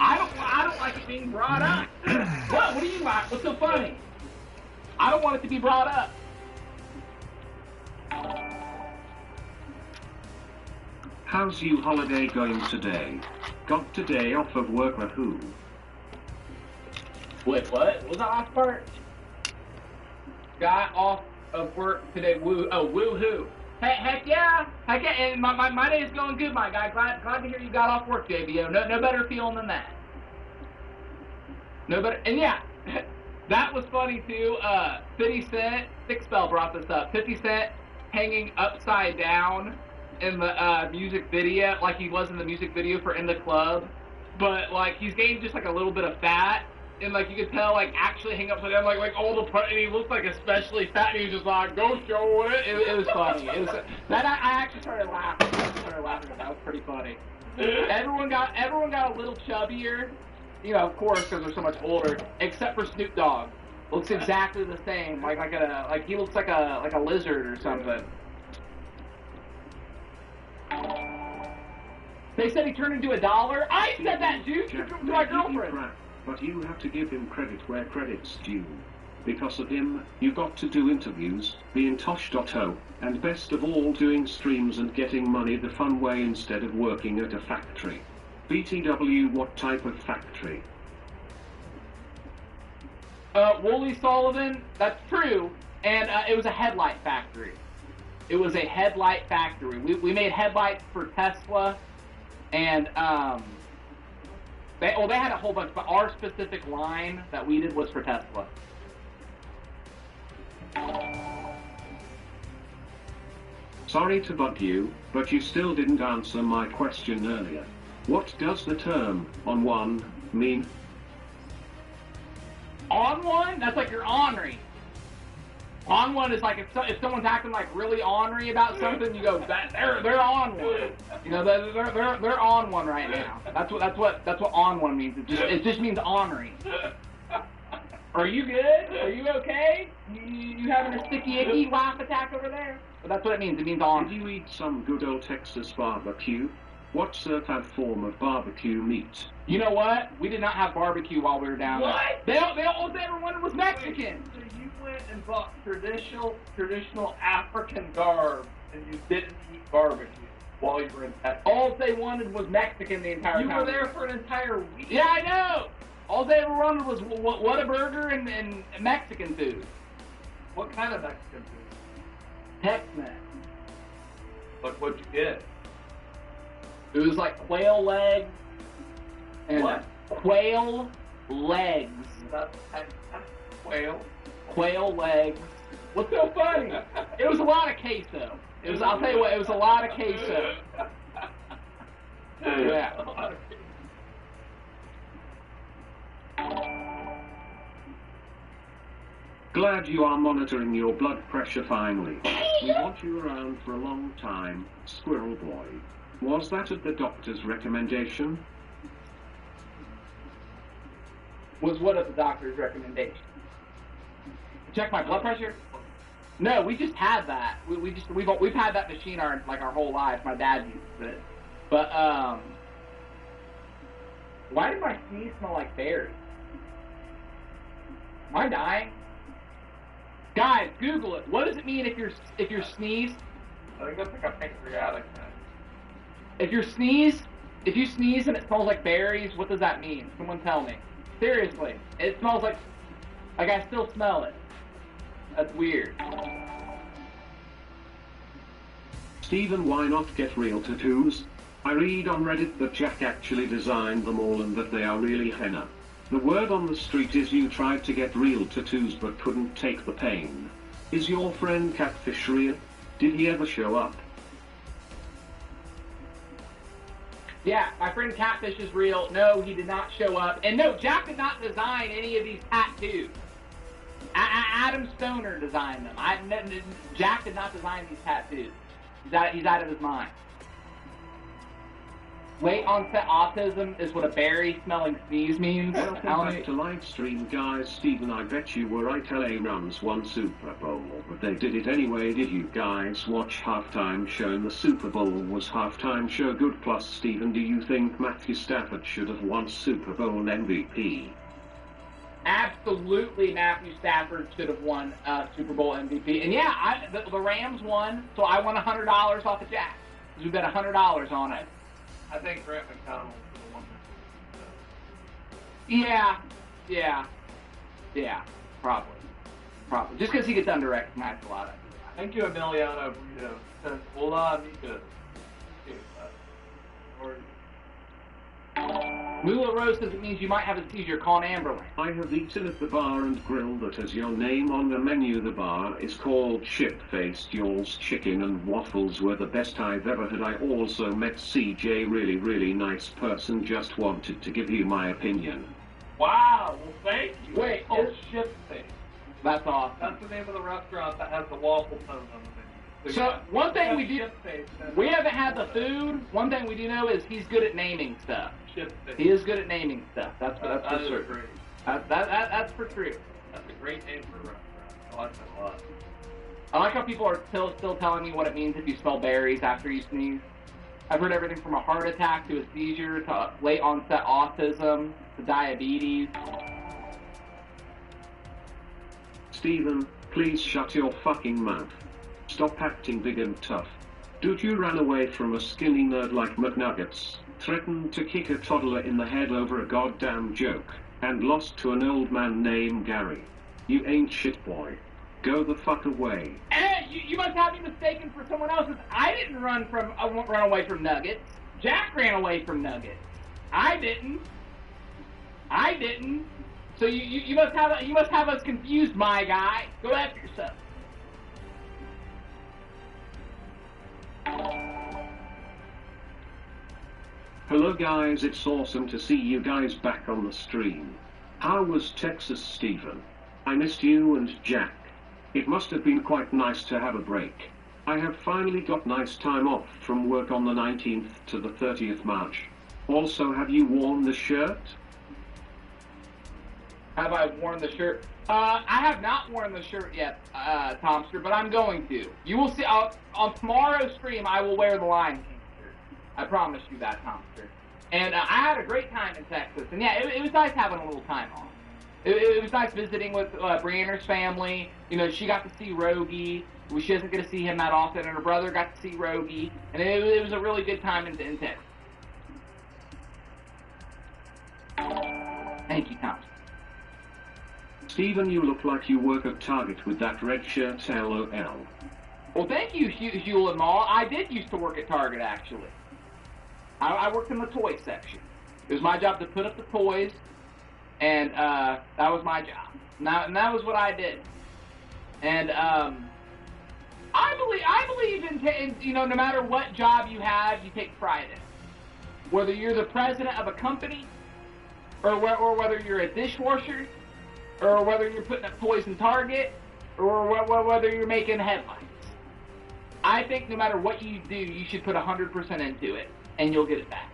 I don't like it being brought up. What do you like? What's so funny? I don't want it to be brought up. How's you holiday going today? Got today off of work, who? Wait, what? What was that last part? Got off of work today. Woo-hoo. Heck yeah. And my day is going good, my guy. Glad to hear you got off work, JBO. No better feeling than that. No better. And yeah, that was funny too. 50 Cent, Sixpel brought this up. 50 Cent hanging upside down in the music video, like he was in the music video for In the Club, but like he's gained just like a little bit of fat, and like you could tell like actually hang upside down, like all the and he looks like especially fat, and he was just like go show it. It was funny. It was that I actually started laughing. That was pretty funny. Everyone got a little chubbier, you know, of course because they're so much older, except for Snoop Dogg. Looks exactly the same, like he looks like a lizard or something. They said he turned into $1. I said that, dude, to my girlfriend. But you have to give him credit where credit's due. Because of him, you got to do interviews, be in Tosh.0, and best of all doing streams and getting money the fun way instead of working at a factory. BTW, what type of factory? Wooly Sullivan, that's true, and it was a headlight factory. It was a headlight factory. We made headlights for Tesla, and they had a whole bunch, but our specific line that we did was for Tesla. Sorry to bug you, but you still didn't answer my question earlier. What does the term "on one" mean? On one? That's like you're ornery. On one is like if someone's acting like really ornery about something, you go they're on one. You know they're on one right now. That's what on one means. It just means ornery. Are you good? Are you okay? You having a sticky icky laugh attack over there? But that's what it means. It means on. Did you eat some good old Texas barbecue? What certified form of barbecue meat? You know what? We did not have barbecue while we were down there. All they ever wanted was Mexican. So you went and bought traditional African garb, and you didn't eat barbecue while you were in Texas. All they wanted was Mexican the entire time. You were there for an entire week. Yeah, I know. All they ever wanted was Whataburger and Mexican food. What kind of Mexican food? Tex-Mex. Like what'd you get? It was like quail legs. And what? Quail legs. Quail? Quail legs. What's so funny? It was a lot of queso. I'll tell you what, it was a lot of queso. Yeah. Glad you are monitoring your blood pressure finally. We want you around for a long time, Squirrel Boy. Was that at the doctor's recommendation? Was what at the doctor's recommendation? Check my blood pressure? No, we just had that. We've had that machine our whole life. My dad used it. But why did my sneeze smell like berries? Am I dying? Guys, Google it. What does it mean if you're sneezed? I think that's like a pancreatic thing. If you sneeze and it smells like berries, what does that mean? Someone tell me. Seriously, it smells like I still smell it. That's weird. Stephen, why not get real tattoos? I read on Reddit that Jack actually designed them all and that they are really henna. The word on the street is you tried to get real tattoos but couldn't take the pain. Is your friend Catfish real? Did he ever show up? Yeah, my friend Catfish is real. No, he did not show up. And no, Jack did not design any of these tattoos. Adam Stoner designed them. Jack did not design these tattoos. He's out of his mind. Late onset autism is what a berry-smelling sneeze means. Welcome back to live stream, guys. Stephen, I bet you were right. LA runs won Super Bowl, but they did it anyway. Did you guys watch halftime show? And the Super Bowl was halftime show good. Plus, Stephen, do you think Matthew Stafford should have won Super Bowl MVP? Absolutely, Matthew Stafford should have won Super Bowl MVP. And yeah, the Rams won, so I won $100 off of Jack. We bet $100 on it. I think Grant McDonald would have won this. Yeah, probably. Just because he gets under-recognized a lot. Thank you, Emiliano Burrito. Says, hola, amigo. Mula Rose says it means you might have a seizure. Call an ambulance. I have eaten at the bar and grill that has your name on the menu. The bar is called Shit-Faced. Y'all's chicken and waffles were the best I've ever had. I also met CJ, really nice person. Just wanted to give you my opinion. Wow, well thank you. Wait, it's Shit-Faced. That's awesome. That's the name of the restaurant that has the waffle tone on the menu. So, one thing we do, we haven't had the food. One thing we do know is he's good at naming stuff. He is good at naming stuff. That's for sure. Great. That's for true. That's a great name for a restaurant. I like that a lot. I like how people are still telling me what it means if you smell berries after you sneeze. I've heard everything from a heart attack to a seizure to late onset autism to diabetes. Steven, please shut your fucking mouth. Stop acting big and tough. Dude, you ran away from a skinny nerd like McNuggets, threatened to kick a toddler in the head over a goddamn joke, and lost to an old man named Gary. You ain't shit, boy. Go the fuck away. Hey, you must have me mistaken for someone else. I didn't run away from Nuggets. Jack ran away from Nuggets. I didn't. So you must have us confused, my guy. Go after yourself. Hello guys, it's awesome to see you guys back on the stream. How was Texas, Steven? I missed you and Jack. It must have been quite nice to have a break. I have finally got nice time off from work on the 19th to the 30th March. Also, have you worn the shirt? Have I worn the shirt? I have not worn the shirt yet, Tomster, but I'm going to. You will see, on tomorrow's stream, I will wear the Lion King shirt. I promise you that, Tomster. And I had a great time in Texas, and yeah, it was nice having a little time off. It was nice visiting with Brianna's family. You know, she got to see Rogie. She doesn't get to see him that often, and her brother got to see Rogie. And it was a really good time in Texas. Thank you, Tomster. Steven, you look like you work at Target with that red shirt, LOL. Well, thank you, Hewlett and Maul. I did used to work at Target, actually. I worked in the toy section. It was my job to put up the toys, and that was my job. And that was what I did. And I believe in you know, no matter what job you have, you take pride in it. Whether you're the president of a company, or whether you're a dishwasher, or whether you're putting up toys in Target, or whether you're making headlines. I think no matter what you do, you should put 100% into it, and you'll get it back.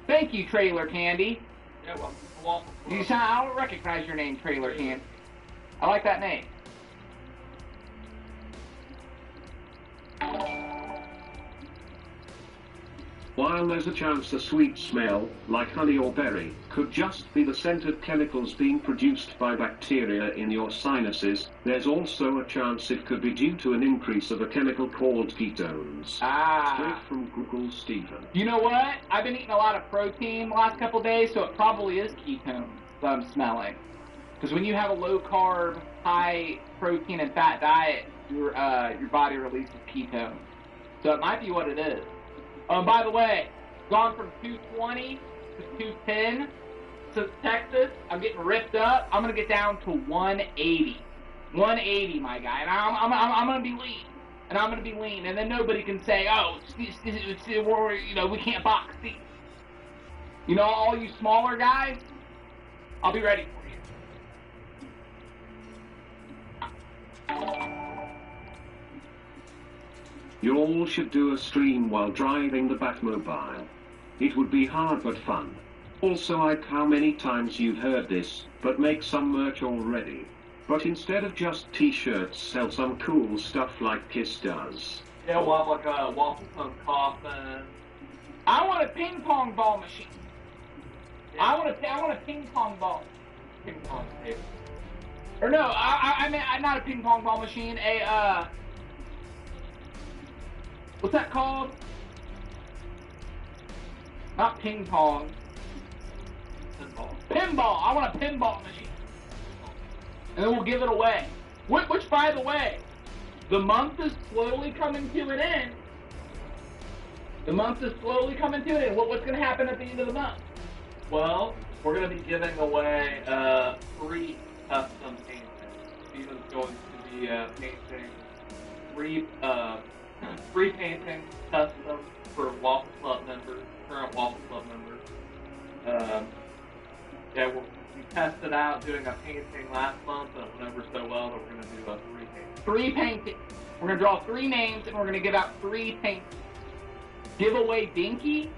Thank you, Trailer Candy. Yeah, well, I don't recognize your name, Trailer Candy. I like that name. While there's a chance the sweet smell, like honey or berry, could just be the scented chemicals being produced by bacteria in your sinuses, there's also a chance it could be due to an increase of a chemical called ketones. Straight from Google, Steven. You know what? I've been eating a lot of protein the last couple of days, so it probably is ketones that I'm smelling. Because when you have a low-carb, high-protein and fat diet, your body releases ketones. So it might be what it is. By the way, gone from 220 to 210 to Texas. I'm getting ripped up. I'm gonna get down to 180. 180, my guy. And I'm gonna be lean. And I'm gonna be lean. And then nobody can say, oh, you know, we can't box these. You know, all you smaller guys, I'll be ready for you. You all should do a stream while driving the Batmobile. It would be hard but fun. Also, like how many times you've heard this, but make some merch already. But instead of just t-shirts, sell some cool stuff like Kiss does. Yeah, well, like a waffle tone coffin. I want a ping pong ball machine. Yeah. I want a ping pong ball. Ping pong table. Or no, I mean, not a ping pong ball machine, what's that called? Not ping pong. Pinball. I want a pinball machine. And then we'll give it away. Which, by the way, the month is slowly coming to an end. The month is slowly coming to an end. What's going to happen at the end of the month? Well, we're going to be giving away free custom painting. Steven's going to be painting free painting custom for Waffle Club members, current Waffle Club members. Yeah, we tested out doing a painting last month, and it went over so well that we're going to do a free painting. 3 paintings. We're going to draw 3 names, and we're going to give out 3 paintings. Giveaway Dinky?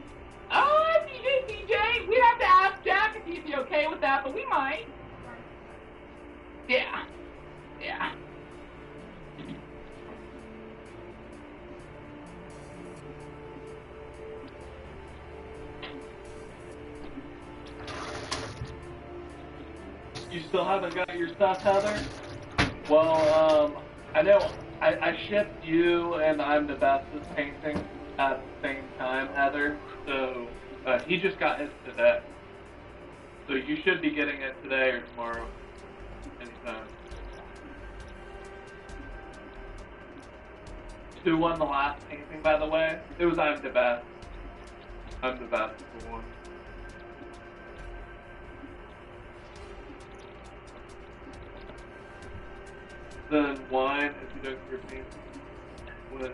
Oh, DJ, we'd have to ask Jack if he'd be okay with that, but we might. Yeah. Yeah. You still haven't got your stuff, Heather? Well, I know I shipped you and I'm the bestest painting at the same time, Heather. So he just got his today. So you should be getting it today or tomorrow. Anytime. Who won the last painting, by the way? It was I'm the best. I'm the best for one. Then wine if you don't get your painting. When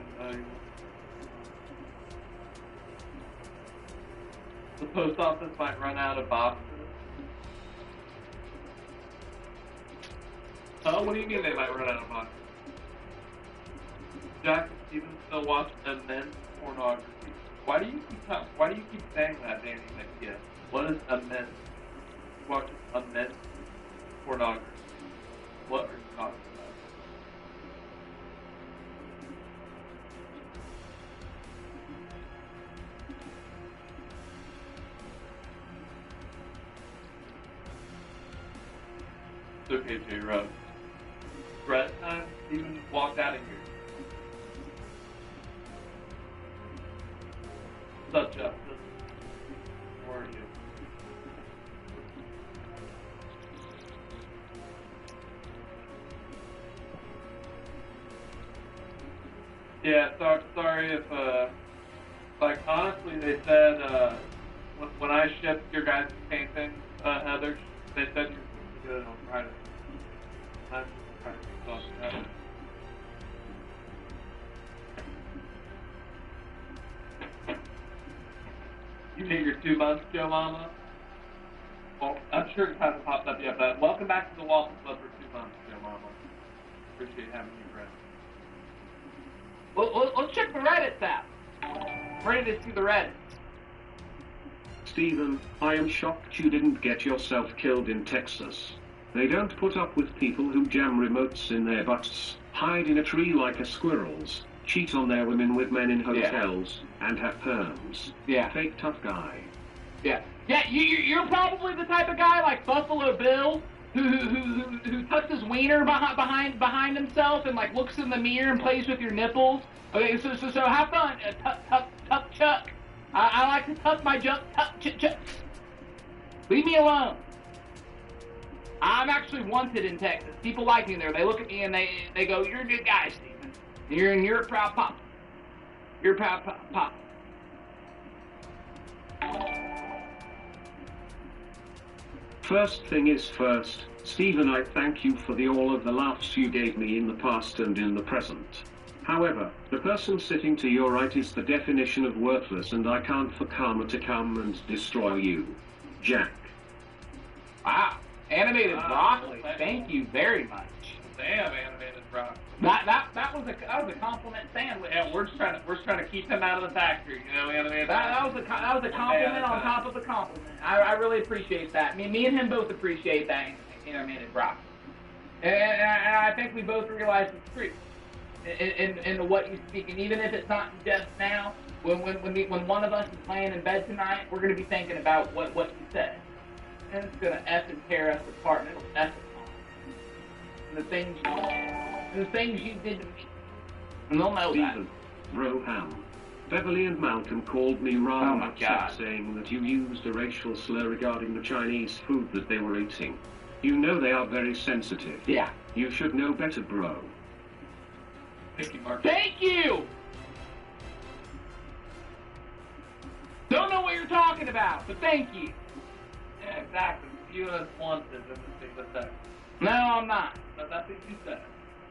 the post office might run out of boxes. Oh, what do you mean they might run out of boxes? Jack and Steven still watch immense pornography. Why do you keep saying that, Danny McGee? What is immense? Watch immense pornography. What are you talking about? It's okay, J-Rub. Threat time, Steven just walked out of here. What's up, Justin? How are you? Yeah, sorry if, like, honestly, they said, when I shipped your guys' painting, Heather, they said you were good on Friday. I'm trying to talk about it. You hit your 2 months, Joe Mama? Well, I'm sure it hasn't popped up yet, but welcome back to the Waffle Club for 2 months, Joe Mama. Appreciate having you, friend. Well, let's check the Reddit app. Ready to see the Reddit. Steven, I am shocked you didn't get yourself killed in Texas. They don't put up with people who jam remotes in their butts, hide in a tree like a squirrels, cheat on their women with men in hotels, and have perms. Yeah. Fake tough guy. Yeah. Yeah, you're probably the type of guy like Buffalo Bill who tucks his wiener behind himself and like looks in the mirror and plays with your nipples. Okay, so have fun. Tuck Chuck. I like to tuck my tuck Chuck. Leave me alone. I'm actually wanted in Texas. People like me there. They look at me and they go, "You're a good guy, Steven. You're a proud pop. You're a proud pop." First thing is first, Steven, I thank you for all of the laughs you gave me in the past and in the present. However, the person sitting to your right is the definition of worthless, and I can't for karma to come and destroy you. Jack. Wow. Animated broccoli. Thank you very much. Damn, animated broccoli. That was a compliment sandwich. Yeah, we're just trying to keep him out of the factory, you know, animated. That was a compliment on top of a compliment. I really appreciate that. Me and him both appreciate that animated broccoli. And I think we both realize it's true. In what you speak, and even if it's not just now, when one of us is laying in bed tonight, we're going to be thinking about what you said. And it's going to F and tear us apart, and it'll F us on. And the things you did to me. And they'll know Steven, Roham. Beverly and Malcolm called me rather upset, saying that you used a racial slur regarding the Chinese food that they were eating. You know they are very sensitive. Yeah. You should know better, bro. Thank you, Mark. Thank you! Don't know what you're talking about, but thank you. Yeah, exactly. You and us wanted in this thing with that. No, I'm not. No, that's what you said.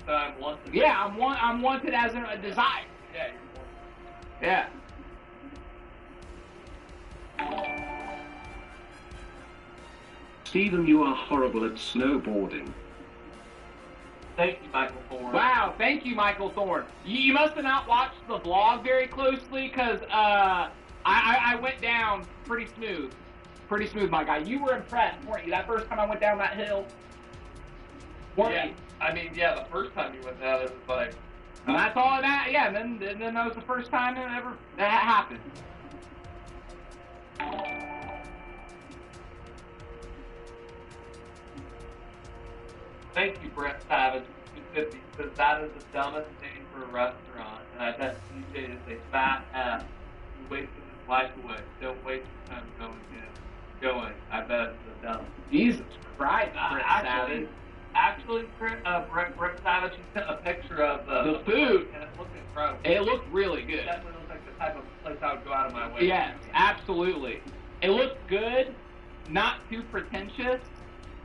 So I'm wanted. Yeah, I'm wanted as a desire. Yeah, you're wanted. Yeah. Stephen, you are horrible at snowboarding. Thank you, Michael Thorne. Wow, thank you, Michael Thorne. You must have not watched the vlog very closely, because I went down pretty smooth. Pretty smooth, my guy. You were impressed, weren't you? That first time I went down that hill? Yeah, I mean, yeah, the first time you went down, it was like... And that's all that, yeah, and then that was the first time that happened. Thank you, Brett Savage, 250, because that is the dumbest name for a restaurant, and I bet CJ is a fat ass who wasted his life away. Don't waste your time going. I bet it's the dumbest. Jesus Christ, Brett Savage. Actually, Brett Savage, he sent a picture of the food, and it looked incredible. It looked really good. It definitely looks like the type of place I would go out of my way. Yes, absolutely. It looked good, not too pretentious,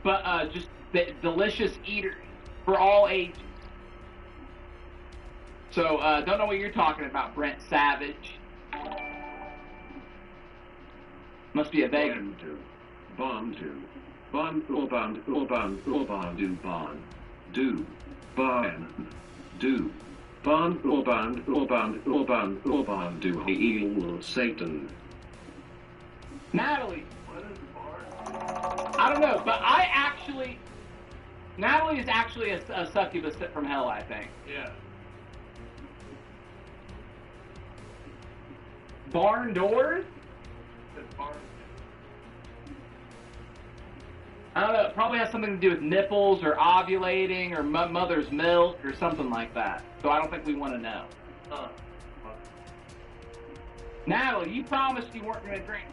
but just delicious eatery for all ages. So, don't know what you're talking about, Brent Savage. Must be a vegan. Bond do. Bond or bond or bond or bond do bond. Do. Barn. Do. Bond or bond or bond or bond or bond do. Evil Satan. Natalie. What is barn? I don't know, but Natalie is actually a succubus from hell, I think. Yeah. Barn doors? Barn. I don't know, it probably has something to do with nipples or ovulating or mother's milk or something like that. So I don't think we want to know. Huh. Natalie, you promised you weren't going to drink.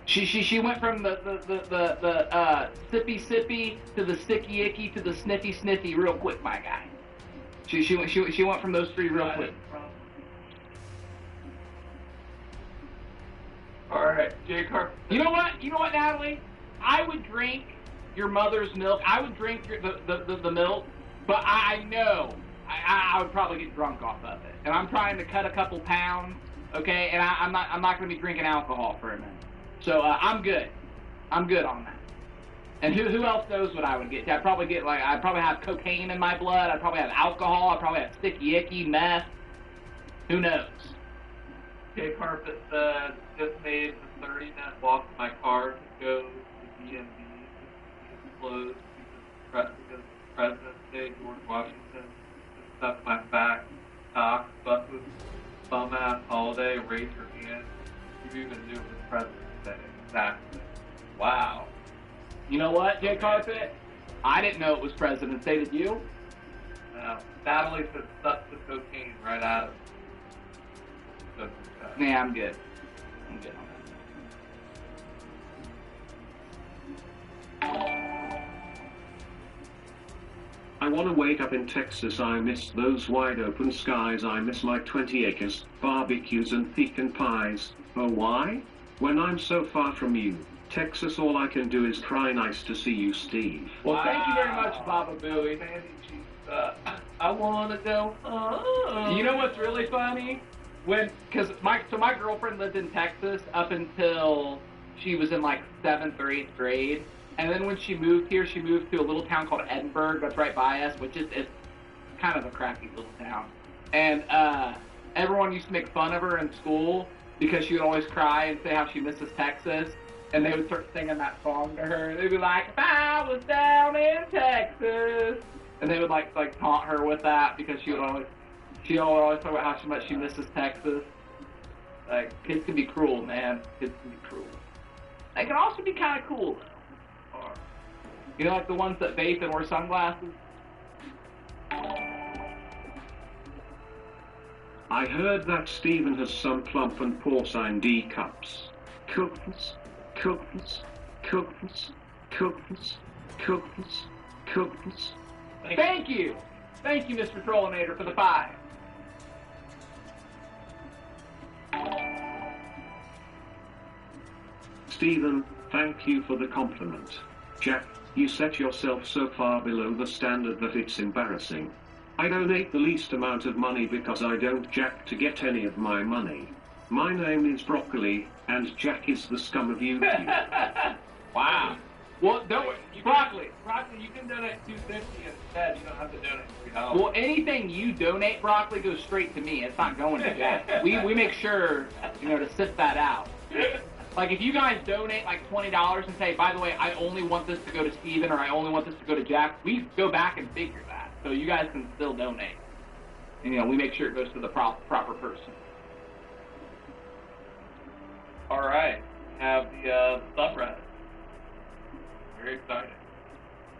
She went from the sippy to the sticky icky to the sniffy real quick, my guy. She went from those three real quick. All right, Jay Carp. You know what, Natalie? I would drink your mother's milk. I would drink the milk, but I know I would probably get drunk off of it. And I'm trying to cut a couple pounds, okay? And I'm not going to be drinking alcohol for a minute. So I'm good. I'm good on that. And who else knows what I would get? I'd probably have cocaine in my blood. I'd probably have alcohol. I'd probably have sticky icky, meth. Who knows? Jay Carpet said, just made the 30-minute walk to my car to go to the DMV. It's closed because of President's Day, George Washington. Just stuck my back. Talk, buses, bum-ass holiday, raise your hand. You even knew it was President's Day. Exactly. Wow. You know what, Jay Carpet? I didn't know it was President's Day. Did you? Natalie said suck the cocaine right out of it. Nah, I'm good. I'm good on that. I want to wake up in Texas. I miss those wide open skies. I miss my 20 acres, barbecues and pecan pies. Oh, why? When I'm so far from you. Texas, all I can do is cry. Nice to see you, Steve. Well, thank you very much, Baba Booey. I want to go. You know what's really funny? Because my girlfriend lived in Texas up until she was in like 7th or 8th grade. And then when she moved here, she moved to a little town called Edinburgh that's right by us, which is kind of a crappy little town. And everyone used to make fun of her in school because she would always cry and say how she misses Texas. And they would start singing that song to her. They'd be like, if I was down in Texas. And they would like taunt her with that because she would always talk about how much she misses Texas. Like, kids can be cruel, man. Kids can be cruel. They can also be kind of cool, though. You know, like the ones that vape and wear sunglasses? I heard that Stephen has some plump and porcine D cups. Cookies, cookies, cookies, cookies, cookies, cookies. Thank you! Thank you, Mr. Trollinator, for the 5. Stephen, thank you for the compliment. Jack, you set yourself so far below the standard that it's embarrassing. I donate the least amount of money because I don't jack to get any of my money. My name is Broccoli, and Jack is the scum of YouTube. Wow. Well, don't Broccoli, you can donate $2.50 instead. You don't have to donate $3. Well, anything you donate, Broccoli, goes straight to me. It's not going to Jack. We make sure, to sift that out. Like, if you guys donate, like, $20 and say, by the way, I only want this to go to Steven or I only want this to go to Jack, we go back and figure that. So you guys can still donate. And, we make sure it goes to the proper person. All right. Have the subreddit. Very exciting.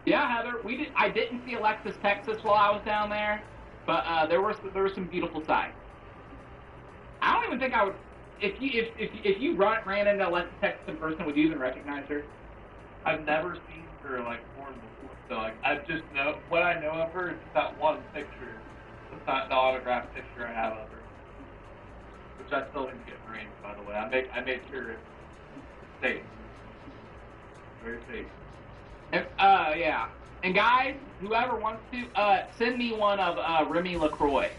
Yeah, Heather, I didn't see Alexis, Texas while I was down there, but there were some beautiful sights. I don't even think I would. If you ran into Alexis, Texas in person, would you even recognize her? I've never seen her porn before, so I just know what I know of her is that one picture. It's not the autographed picture I have of her, which I still didn't get framed, by the way. I made sure it's safe, very safe. Yeah. And guys, whoever wants to, send me one of Remy LaCroix.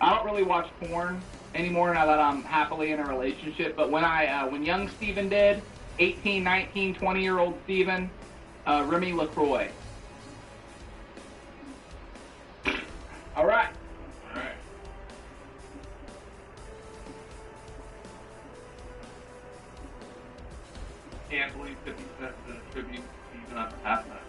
I don't really watch porn anymore now that I'm happily in a relationship, but when young Steven did, 18, 19, 20-year-old Steven, Remy LaCroix. All right. Can't believe 50 Cent did a tribute to Steven at the halftime.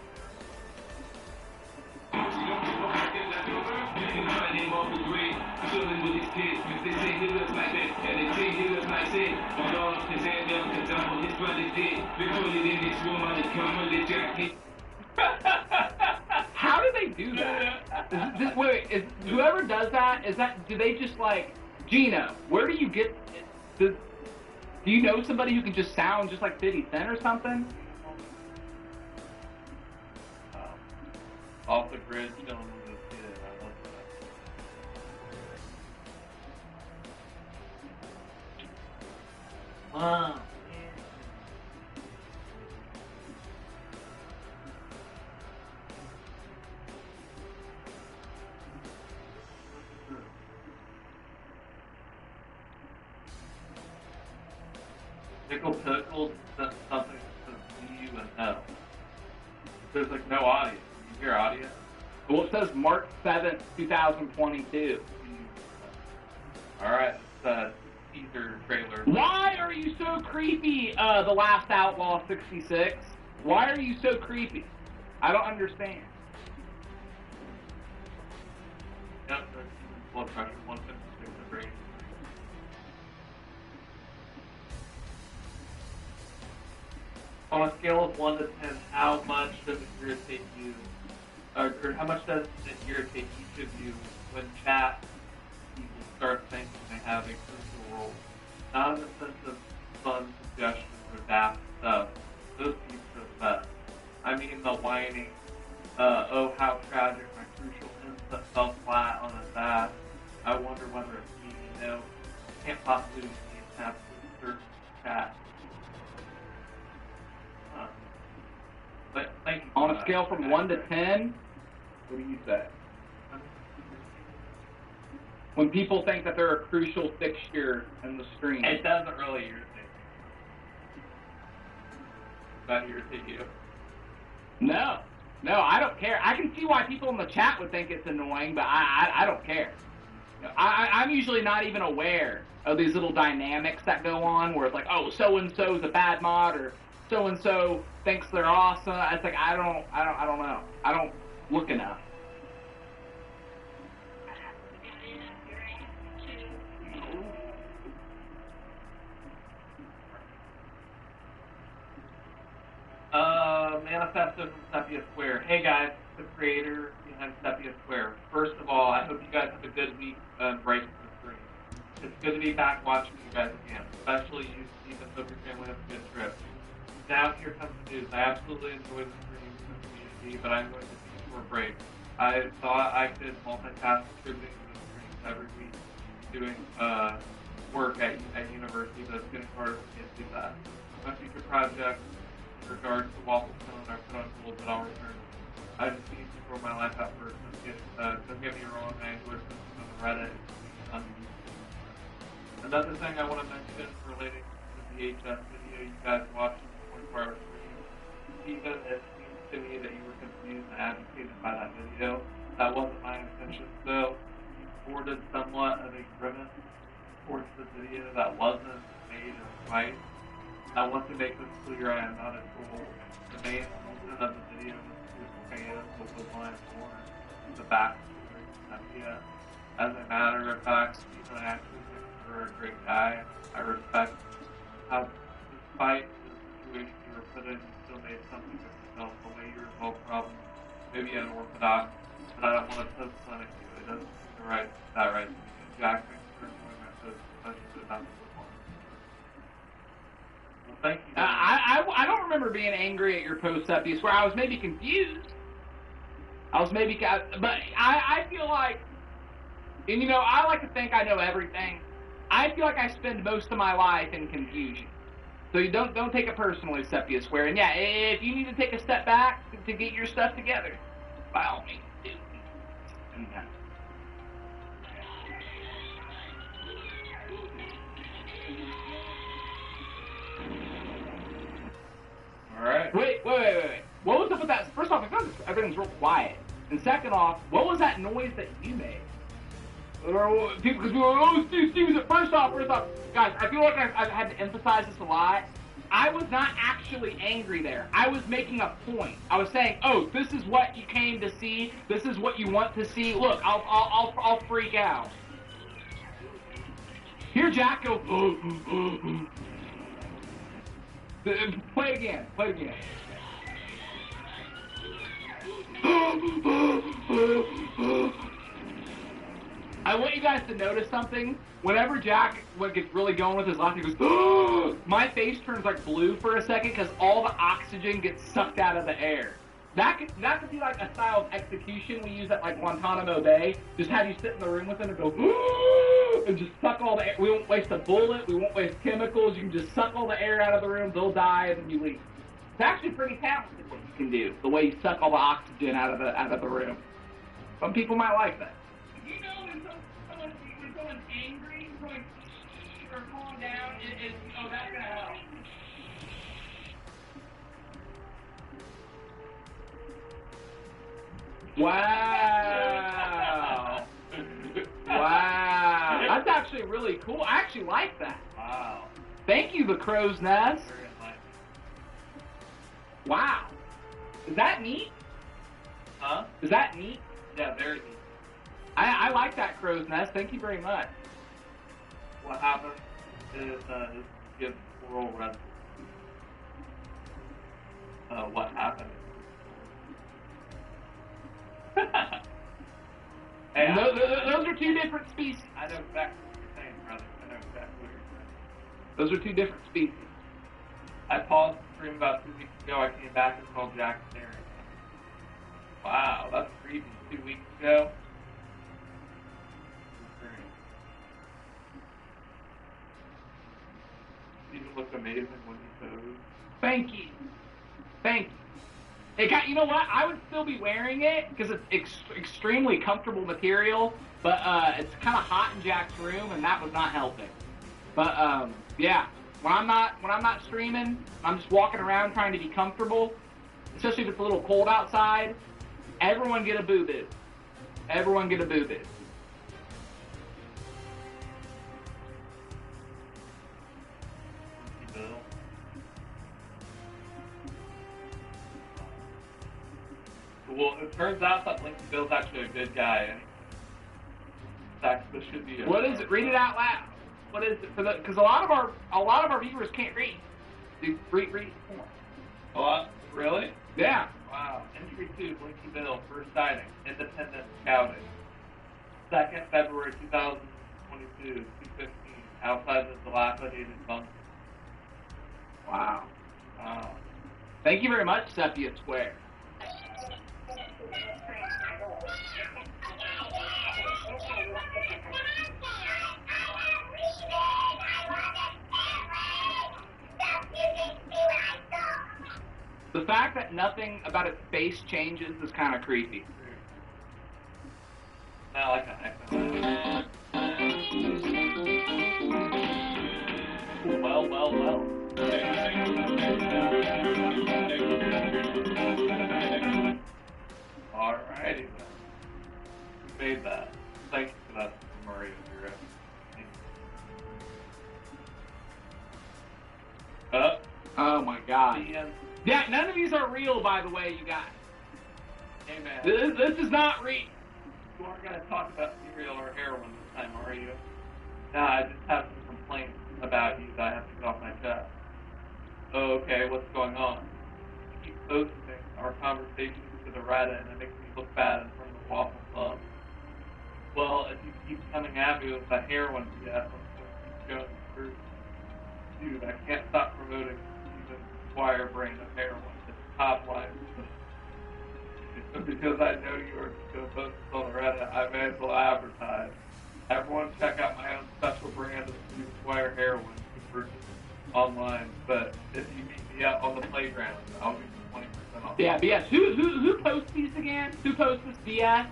How do they do that? Wait, whoever does that, do they just Gino, where do you get, do you know somebody who can just sound just like 50 Cent or something? Off the grid, chilling with this kid. I love that. Wow. Pickle sent something that says see you and no. There's no audio. You hear audio? Well, it says March 7th, 2022. Alright, it's teaser trailer. Why are you so creepy, The Last Outlaw 66? Why are you so creepy? I don't understand. Yep, that's blood pressure, 156 and brain. On a scale of 1 to 10, how much does it irritate you, or how much does it irritate each of you when chat people start thinking they have a crucial role? Not in the sense of fun suggestions or daft stuff. Those pieces of that. I mean the whining, oh how tragic, my crucial input fell flat on his ass. I wonder whether it's me, can't possibly be an absolute certain chat. But thank you. On a scale from 1 to 10, what do you say? When people think that they're a crucial fixture in the stream. It doesn't really irritate me. Does that irritate you? No, I don't care. I can see why people in the chat would think it's annoying, but I don't care. I'm usually not even aware of these little dynamics that go on where it's like, oh, so-and-so's a bad mod, or so-and-so thinks they're awesome. It's like, I don't know. I don't look enough. manifesto from Sepia Square. Hey guys, the creator behind Sepia Square. First of all, I hope you guys have a good week breaking the stream. It's good to be back watching you guys again, especially you, Stephen. Hope your family has a good trip. Now here comes the news. I absolutely enjoy the streams and the community, but I'm going to take a short break. I thought I could multitask contributing to the streams every week, doing work at university, but it's getting harder for me to do that. My future project in regards to Waffle Stone are put on hold, but I'll return. I just need to throw my life out first. Don't get me wrong, I enjoy something on the Reddit. Another thing I want to mention relating to the VHS video you guys watched in the 24-hour stream, Stephen, it seems to me that you were confused and agitated by that video. That wasn't my intention, though. You sported somewhat of a grimace towards the video that wasn't made of right. I want to make this clear, I am not a troll. The main reason of the video was to expand what was my born, the backstory of Sepia. As a matter of fact, Stephen, I actually think you're a great guy. I respect how, despite the situation you were put in, you still made something of yourself. The way you resolve problems, maybe unorthodox, but I don't want to post on it. It doesn't seem to right to me. Jack, thanks for enjoying my post, especially about the performance. Well, thank you. I don't remember being angry at your post, Sepia Square. I was maybe confused. But I feel like, and you know, I like to think I know everything. I feel like I spend most of my life in confusion. So you don't take it personally, Sepia Square. And yeah, if you need to take a step back to get your stuff together, by all means, do. Okay. All right. Wait. What was up with that? First off, I found everything's real quiet. And second off, what was that noise that you made? Because people were, oh, Steve, first off, guys, I feel like I've had to emphasize this a lot. I was not actually angry there. I was making a point. I was saying, oh, this is what you came to see. This is what you want to see. Look, I'll freak out. Here, Jack, go. Play again. I want you guys to notice something. Whenever Jack gets really going with his laugh, he goes, my face turns like blue for a second because all the oxygen gets sucked out of the air. That could be like a style of execution we use at like Guantanamo Bay. Just have you sit in the room with them and go, and just suck all the air. We won't waste a bullet. We won't waste chemicals. You can just suck all the air out of the room. They'll die and then you leave. It's actually pretty talented what you can do. The way you suck all the oxygen out of the room. Some people might like that. You know when someone's angry, or calm down, that's gonna help. Wow. Wow. That's actually really cool. I actually like that. Wow. Thank you, the Crow's Nest. Very enlightening. Wow. Is that neat? Huh? Is that neat? Yeah, very neat. I like that Crow's Nest. Thank you very much. What happens is give oral red. What happened? And those are two different species. I know exactly what you're saying, brother. I know exactly what you're saying. Those are two different species. I paused the stream about 2 weeks ago. I came back and saw Jack staring. Wow, that's creepy. 2 weeks ago. Even looked amazing when he posed. Thank you. You know what? I would still be wearing it because it's extremely comfortable material, but it's kind of hot in Jack's room, and that was not helping. But yeah, when I'm not streaming, I'm just walking around trying to be comfortable, especially if it's a little cold outside. Everyone get a boo-boo. Everyone get a boo-boo. Well, it turns out that Lincoln Bill's actually a good guy. This should be. What is it? Read it out loud. What is it? Because a lot of our viewers can't read. Read it. A lot? Really? Yeah. Wow. Entry 2, Blinky Bill, first sighting, independent scouting. 2nd February 2022, 2:15, outside the dilapidated bunker. Wow. Thank you very much, Sepia Square. The fact that nothing about its face changes is kind of creepy. I like that. Well. Alrighty then. We made that. Thank you for that, Mario. Oh my god. Yeah, none of these are real, by the way, you guys. Hey, man. This is not real. You aren't going to talk about cereal or heroin this time, are you? Nah, I just have some complaints about you that I have to get off my chest. Okay, what's going on? You keep posting our conversations to the Reddit, and it makes me look bad in front of the Waffle Club. Well, if you keep coming at me with that heroin BS, I'm going to keep going through. Dude, I can't stop promoting Steven Squire brand of heroin. It's top line. Because I know you are just going to post this on the Reddit, I may as well advertise. Everyone check out my own special brand of Steven Squire heroin you can purchase online. But if you meet me out on the playground, I'll give you 20% off. Yeah, BS. Who posts these again? Who posts this BS?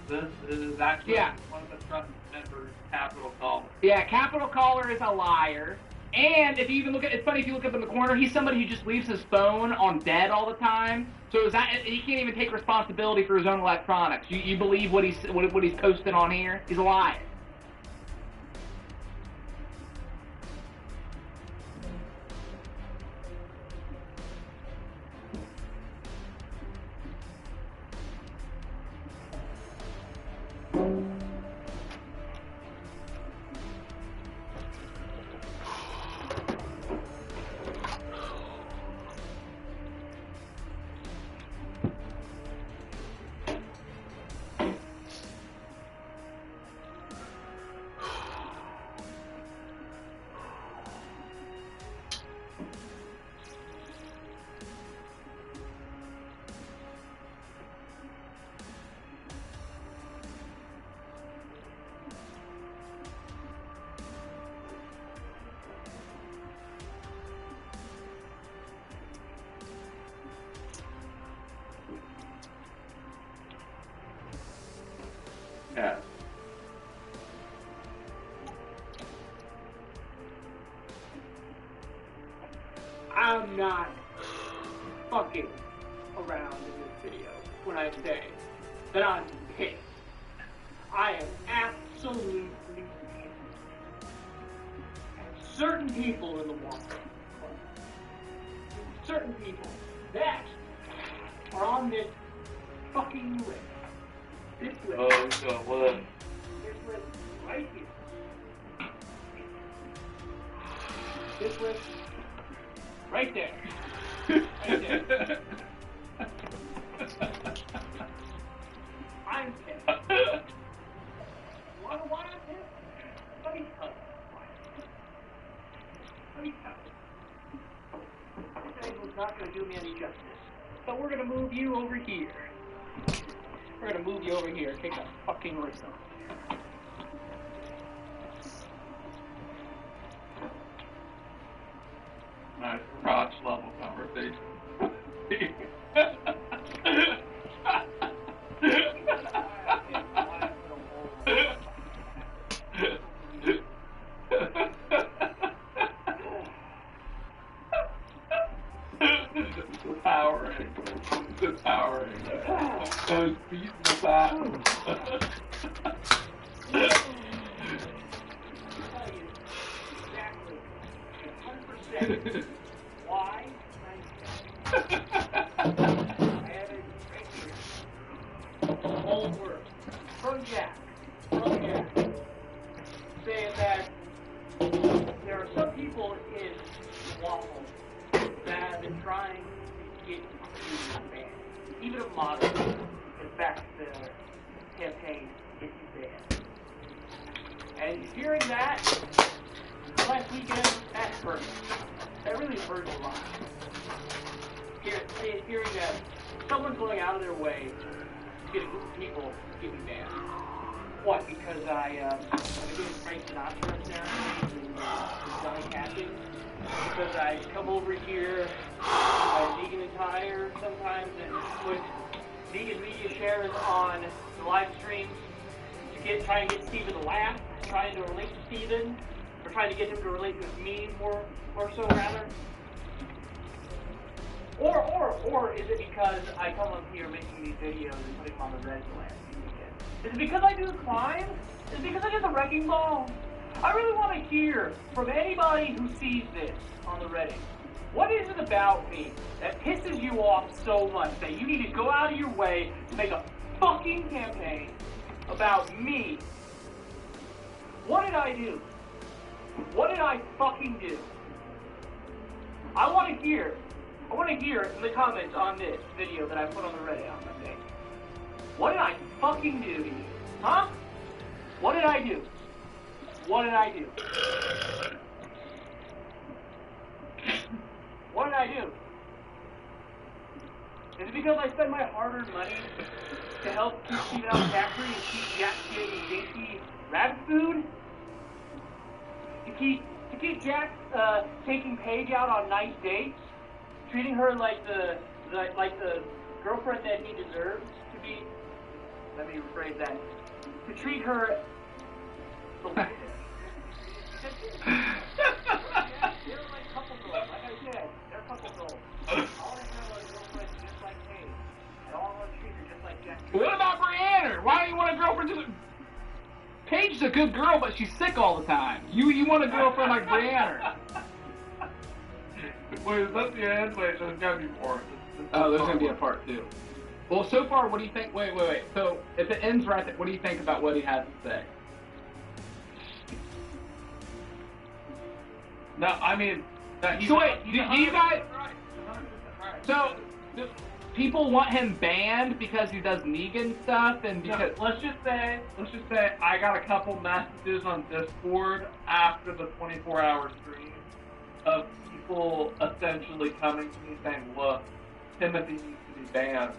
This is actually one of the trust members, Capital Caller. Yeah, Capital Caller is a liar. And if you even look at, it's funny if you look up in the corner, he's somebody who just leaves his phone on dead all the time. So is that, he can't even take responsibility for his own electronics. You believe what he's posting on here? He's a liar. Yeah. I'm not fucking around in this video when I say that I'm pissed. I am absolutely pissed. And certain people in the Waffle Club, certain people that are on this fucking list. This list. Oh, so what? This list right here. This list right there. Right there. I'm pissed. Why I'm pissed? Let me tell you why. Let me tell you. This angle's not going to do me any justice. So we're going to move you over here. We're going to move you over here and take that fucking wrist off. Nice crotch level conversation. Empowering. It's empowering. Those beating the back. Why? I have it right here. All work. From Jack, saying that there are some people in Waffle that bit of moderation affects the campaign if you ban. And hearing that last weekend, that hurt. That really hurt a lot. Hearing that someone's going out of their way to get a group of people to get me banned. What? Because I'm doing Frank Sinatra now, Johnny Cassidy. Because I come over here in my vegan attire sometimes and put vegan media shares on the live streams to try and get Steven to laugh, trying to relate to Steven, or trying to get him to relate with me more so rather. Or is it because I come up here making these videos and putting them on the red the last few weekends? Is it because I do the climb? Is it because I did the wrecking ball? I really want to hear from anybody who sees this on the Reddit. What is it about me that pisses you off so much that you need to go out of your way to make a fucking campaign about me? What did I do? What did I fucking do? I want to hear in the comments on this video that I put on the Reddit on Monday. What did I fucking do to you? Huh? What did I do? What did I do? What did I do? Is it because I spend my hard-earned money to help keep Steven out of the factory and keep Jack getting dainty rabbit food? To keep Jack taking Paige out on nice dates? Treating her like the girlfriend that he deserves to be? Let me rephrase that. To treat her the way they're like couple goals. Like I said, they're couple goals. I want to have a girlfriend just like Paige. I don't want to treat her just like Jack. What about Brianna? Why do you want a girlfriend just... Paige's a good girl, but she's sick all the time. You want a girlfriend like Brianna. Wait, is that the end? Wait, there's gotta be more. Oh, there's gonna be a part 2. Well, so far, what do you think? Wait. So, if it ends right there, what do you think about what he has to say? No, I mean... So wait, do you guys... So, people want him banned because he does Negan stuff, and because... No, let's just say I got a couple messages on Discord after the 24-hour stream of people essentially coming to me saying, look, Timothy needs to be banned.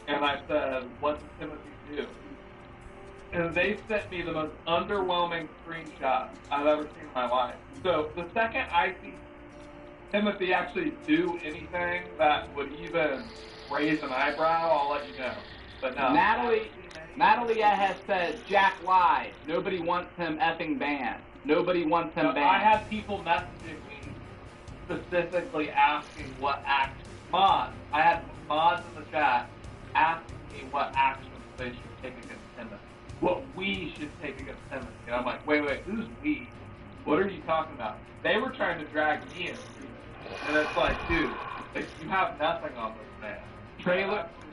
And I said, what does Timothy do? And they sent me the most underwhelming screenshot I've ever seen in my life. So the second I see Timothy actually do anything that would even raise an eyebrow, I'll let you know. But no. Natalie has said, Jack lied. Nobody wants him effing banned. Nobody wants him banned. I have people messaging me specifically asking what action mods. I had mods in the chat asking me what actions they should take against Timothy. What we should take against Timothy. And I'm like, wait, who's we? What are you talking about? They were trying to drag me in. And it's like, dude, you have nothing on this man.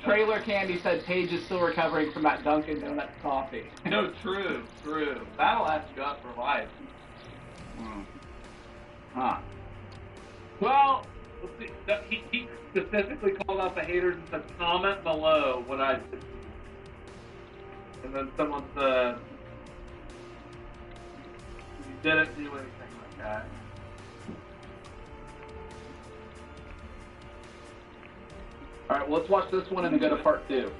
Trailer Candy said Paige is still recovering from that Dunkin' Donuts coffee. No, true. That'll last you up for life. Huh. Well, let's see. He specifically called out the haters and said, comment below what I did. And then someone said, you didn't do anything like that. Alright, well, let's watch this one and then go to part 2. You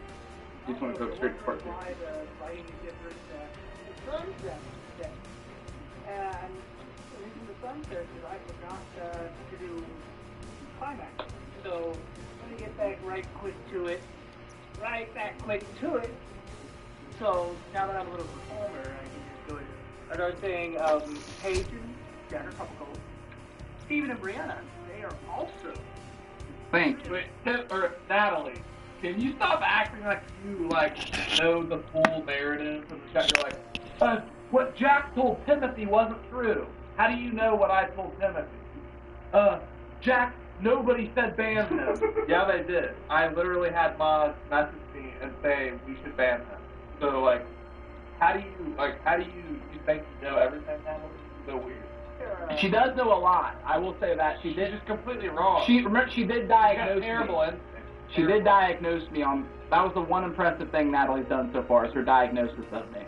just want to go straight to part 2. And the reason the sun says is I forgot to do climax. So let me get back right quick to it. So now that I'm a little calmer, I can just go ahead. I start saying Paige and Jack are a couple goals. Steven and Brianna, they are also. Thanks. Wait, or Natalie, can you stop acting like you know the full narrative of the chat? You're like, what Jack told Timothy wasn't true. How do you know what I told Timothy? Jack, nobody said ban him. Yeah, they did. I literally had mods message me and say we should ban him. So how do you think you know everything, Natalie? It's so weird. She does know a lot. I will say that she did. She's completely wrong. She did diagnose terrible me. instinct. She did diagnose me on. That was the one impressive thing Natalie's done so far, is her diagnosis of me.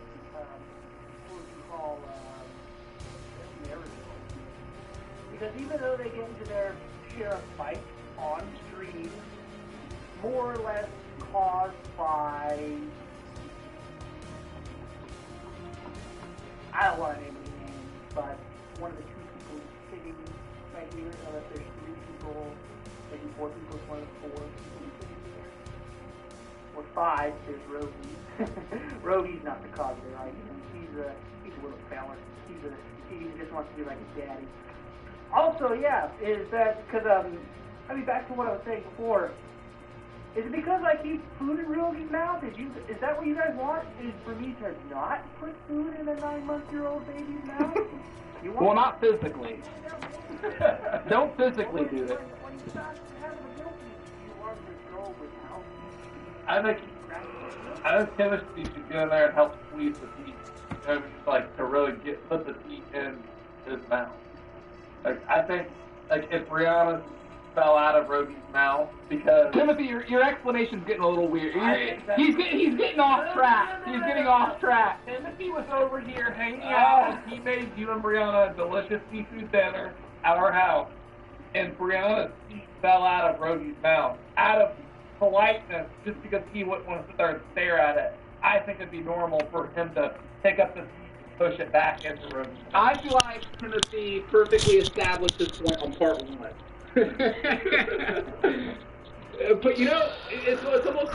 Because even though they get into their share of fights on stream, more or less caused by, I don't want to name any names, but one of the two people sitting right here, unless there's three people, maybe four people, one of the four people sitting here, or five, there's Roby. Roby's not the cause of it, right? He's a little fella. He just wants to be like his daddy. Also, yeah, is that because I mean, back to what I was saying before. Is it because I keep food in Roby's mouth? Is that what you guys want? Is for me to not put food in a 9-month-old baby's mouth? Well, not physically. Don't physically do it. I think chemistry should go in there and help squeeze the teeth. You know, like to really put the teeth in his mouth. Like I think, like if Brianna fell out of Roby's mouth because Timothy, your explanation's getting a little weird. He's getting off track. He's getting off track. Timothy was over here hanging out. He made you and Brianna a delicious seafood dinner at our house, and Brianna's teeth fell out of Roby's mouth out of politeness, just because he wouldn't want to sit there and stare at it. I think it'd be normal for him to pick up the teeth and push it back into Roby's mouth. I feel like Timothy perfectly established this point on part 1. But you know, it's almost like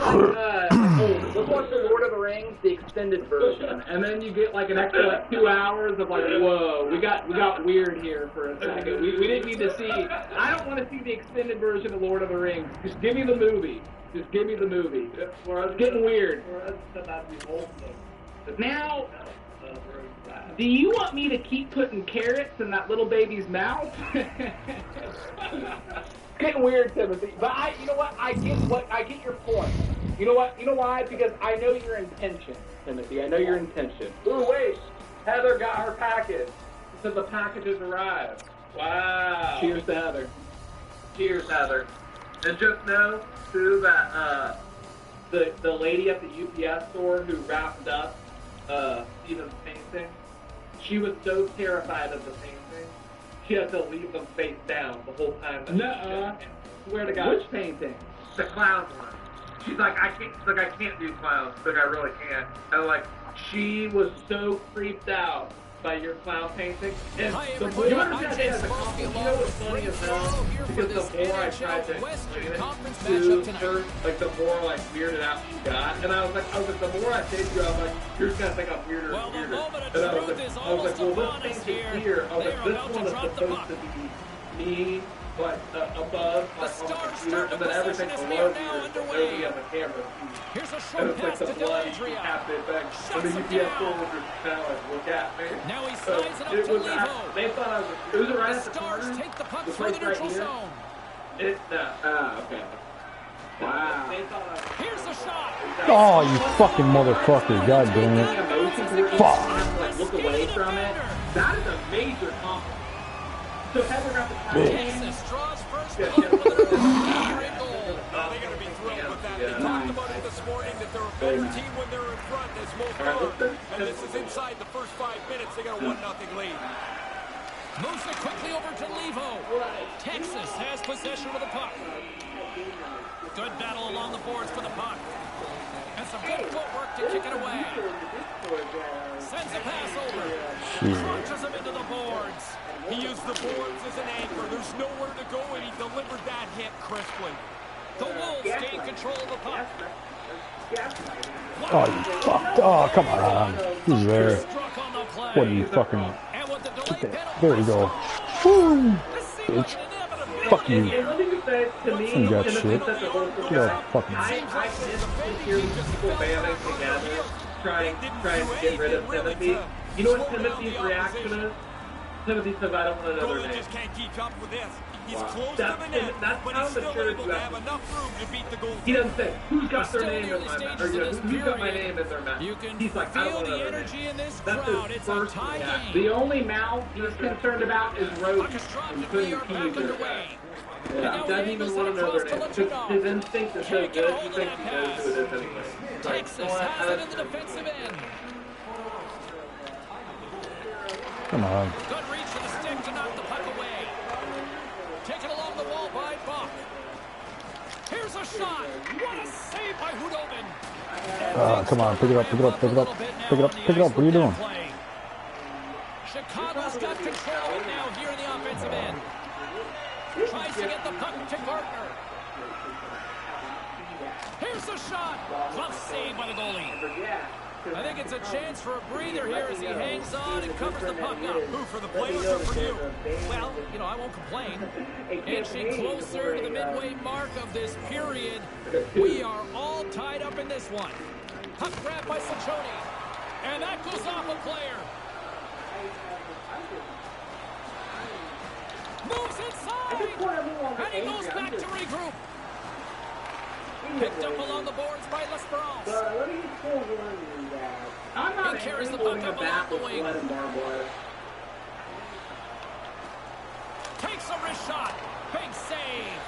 let's watch the Lord of the Rings, the extended version, and then you get like an extra like 2 hours of like, whoa, we got weird here for a second. We didn't need to see. I don't want to see the extended version of Lord of the Rings. Just give me the movie. Just give me the movie. It's getting weird. Now, do you want me to keep putting carrots in that little baby's mouth? Getting weird, Timothy. But you know what? I get your point. You know what? You know why? Because I know your intention, Timothy. I know your intention. Ooh, wait. Heather got her package. She said the package has arrived. Wow. Cheers to Heather. Cheers, Heather. And just know, too, that the lady at the UPS store who wrapped up Steven's painting, she was so terrified of the painting, she had to leave them face down the whole time. Swear to God. Which painting? The clown one. She's like, I can't do clowns. Like, I really can't. And like, she was so creeped out by your clown painting. And the more you understand as a compliment, you know what's funny as hell? Because the more I tried to explain it to her, like the more like weirded out she got. And I was like, the more I say to you, I'm like, you're just gonna think I'm weirder and weirder. And I was like, well, this painting here, I was like, this one is supposed to be me, like above, like on the computer, and then everything below here is Adobe on the camera. And it's like the bloody half-day thing. And the UPS store was just kind of like, look at me. Now he slides it up to Levo. They thought I was, it was right at the Stars corner. take the puck The through place the right neutral here. zone. Okay. Wow. Here's the shot. Oh, you fucking motherfucker. God damn it. Fuck. Like, look away from it. That is a major compliment. So Heather got the Texas draws first blood with an early goal. They got to be thrilled with that. They talked about it this morning that they're a better team when they're in front. As most are. And this is inside the first 5 minutes. They got a 1-0 lead. Moves it quickly over to Levo. Texas has possession of the puck. Good battle along the boards for the puck. And some good footwork to kick it away. Sends a pass over. Launches him into the boards. He used the boards as an anchor. There's nowhere to go, and he delivered that hit crisply. The Wolves gain control of the puck. Oh, you fucked. Oh, come on. Who's there? What are you fucking... There you go. Woo! Bitch. Fuck you. You got shit. Get off fucking... I just hear these people banding together, trying to get rid of Timothy. You know what Timothy's reaction is? Timothy says, I don't want another name. just can't keep up with this. He's close That's to the net, but he's still able to have enough room to beat the goal. He doesn't say, who's got their name in my mouth? Or, you know, who's got my name in their mouth? He's like, I don't want another name. That's his first reaction. The only mouth he's concerned about is Roby and putting keys in her. Yeah, he doesn't even want to know their name. His instinct is so good, he thinks he knows who it is anyway. Texas has it in the defensive end. Come on. Good reach for the stick to knock the puck away. Taken along the wall by Buck. Here's a shot. What a save by Hudobin. Come on, pick it up, pick it up, pick it up, pick it up, pick it up. What are you doing? Chicago's got control of it now here in the offensive end. Tries to get the puck to Gardner. Here's a shot. Tough save by the goalie. I think it's a chance for a breather here as he hangs on and covers the puck up. Who, for the players or for you? Well, you know, I won't complain. Inching closer to the midway mark of this period. We are all tied up in this one. Puck grab by Ciccone. And that goes off a player. Moves inside. And he goes back to regroup. Picked up along the boards by L'Esperance. I'm not carries the puck up along the wing. Takes a wrist shot. Big save.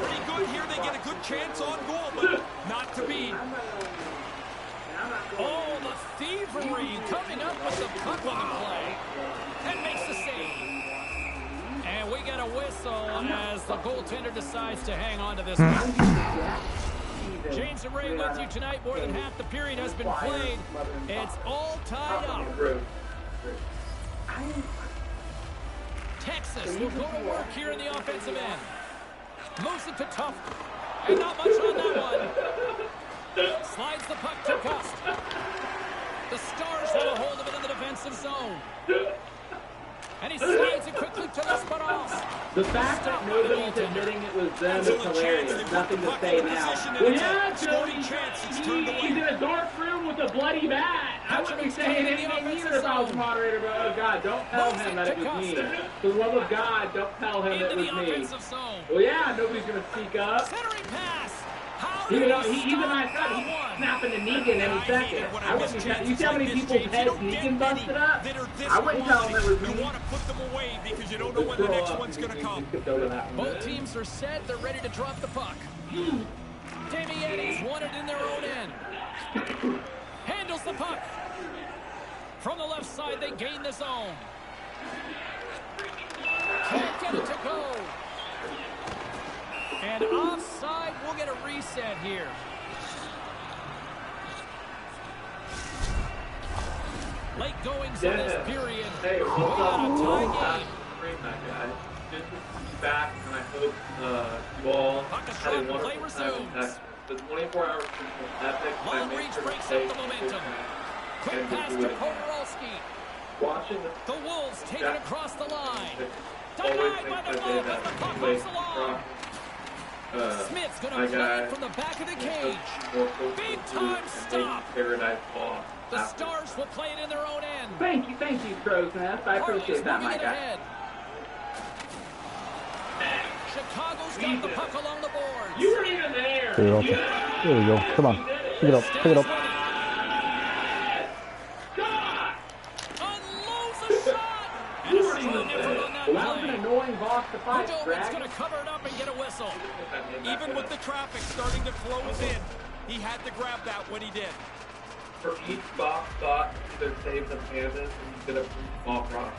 Pretty good here. They get a good chance on goal, but not to be. Oh, the thievery coming up with the puck on the play. And makes the save. And we get a whistle as the goaltender decides to hang on to this one. James and Ray with you tonight. More than half the period has been played. It's all tied up. Texas will go to work here in the offensive end. Moves it to Tough. And not much on that one. Slides the puck to Gust. The Stars want a hold of it in the defensive zone. And he slides it quickly to L'Esperance. The fact that nobody's admitting it was them is hilarious. Nothing to say now. Well, yeah, Jody, he's in a dark room with a bloody bat. I wouldn't be saying anything either if I was a moderator, but oh God, don't tell him that it was me. For the love of God, don't tell him it was me. Well, yeah, nobody's going to speak up. Centering pass. He's a nice guy. He's snapping to Negan any second. I wouldn't. You see how many people's heads Negan busted up? I wouldn't tell him it was me. You want to put them away because you don't know when the next one's going to come. Both teams are set. They're ready to drop the puck. Damiettes won it in their own end. Handles the puck. From the left side, they gain the zone. Can't get it to go. And offside, we'll get a reset here. Late goings in this period. Hey, we got a tie game. Good to be back, and I hope you all had a wonderful time. The 24-hour epic. Long reach breaks up the momentum. Quick pass to Podorowski. Watching the Wolves take it across the line. Denied by the glove as the puck moves along. Smith's going to play it from the back of the cage. Big time stop. The Stars will play it in their own end. Thank you, Crow's Nest. I appreciate that, my guy. Chicago's got the puck along the boards. You were even there. There you go. There we go. Come on. Pick it up. Pick it up. Unloads a shot. And a strong effort on that play. That was an annoying box to fight, Hudobin's going to cover it up and get a whistle. Even with the traffic starting to close in, he had to grab that when he did. For each box thought, either save the pandas and you get a free small rock.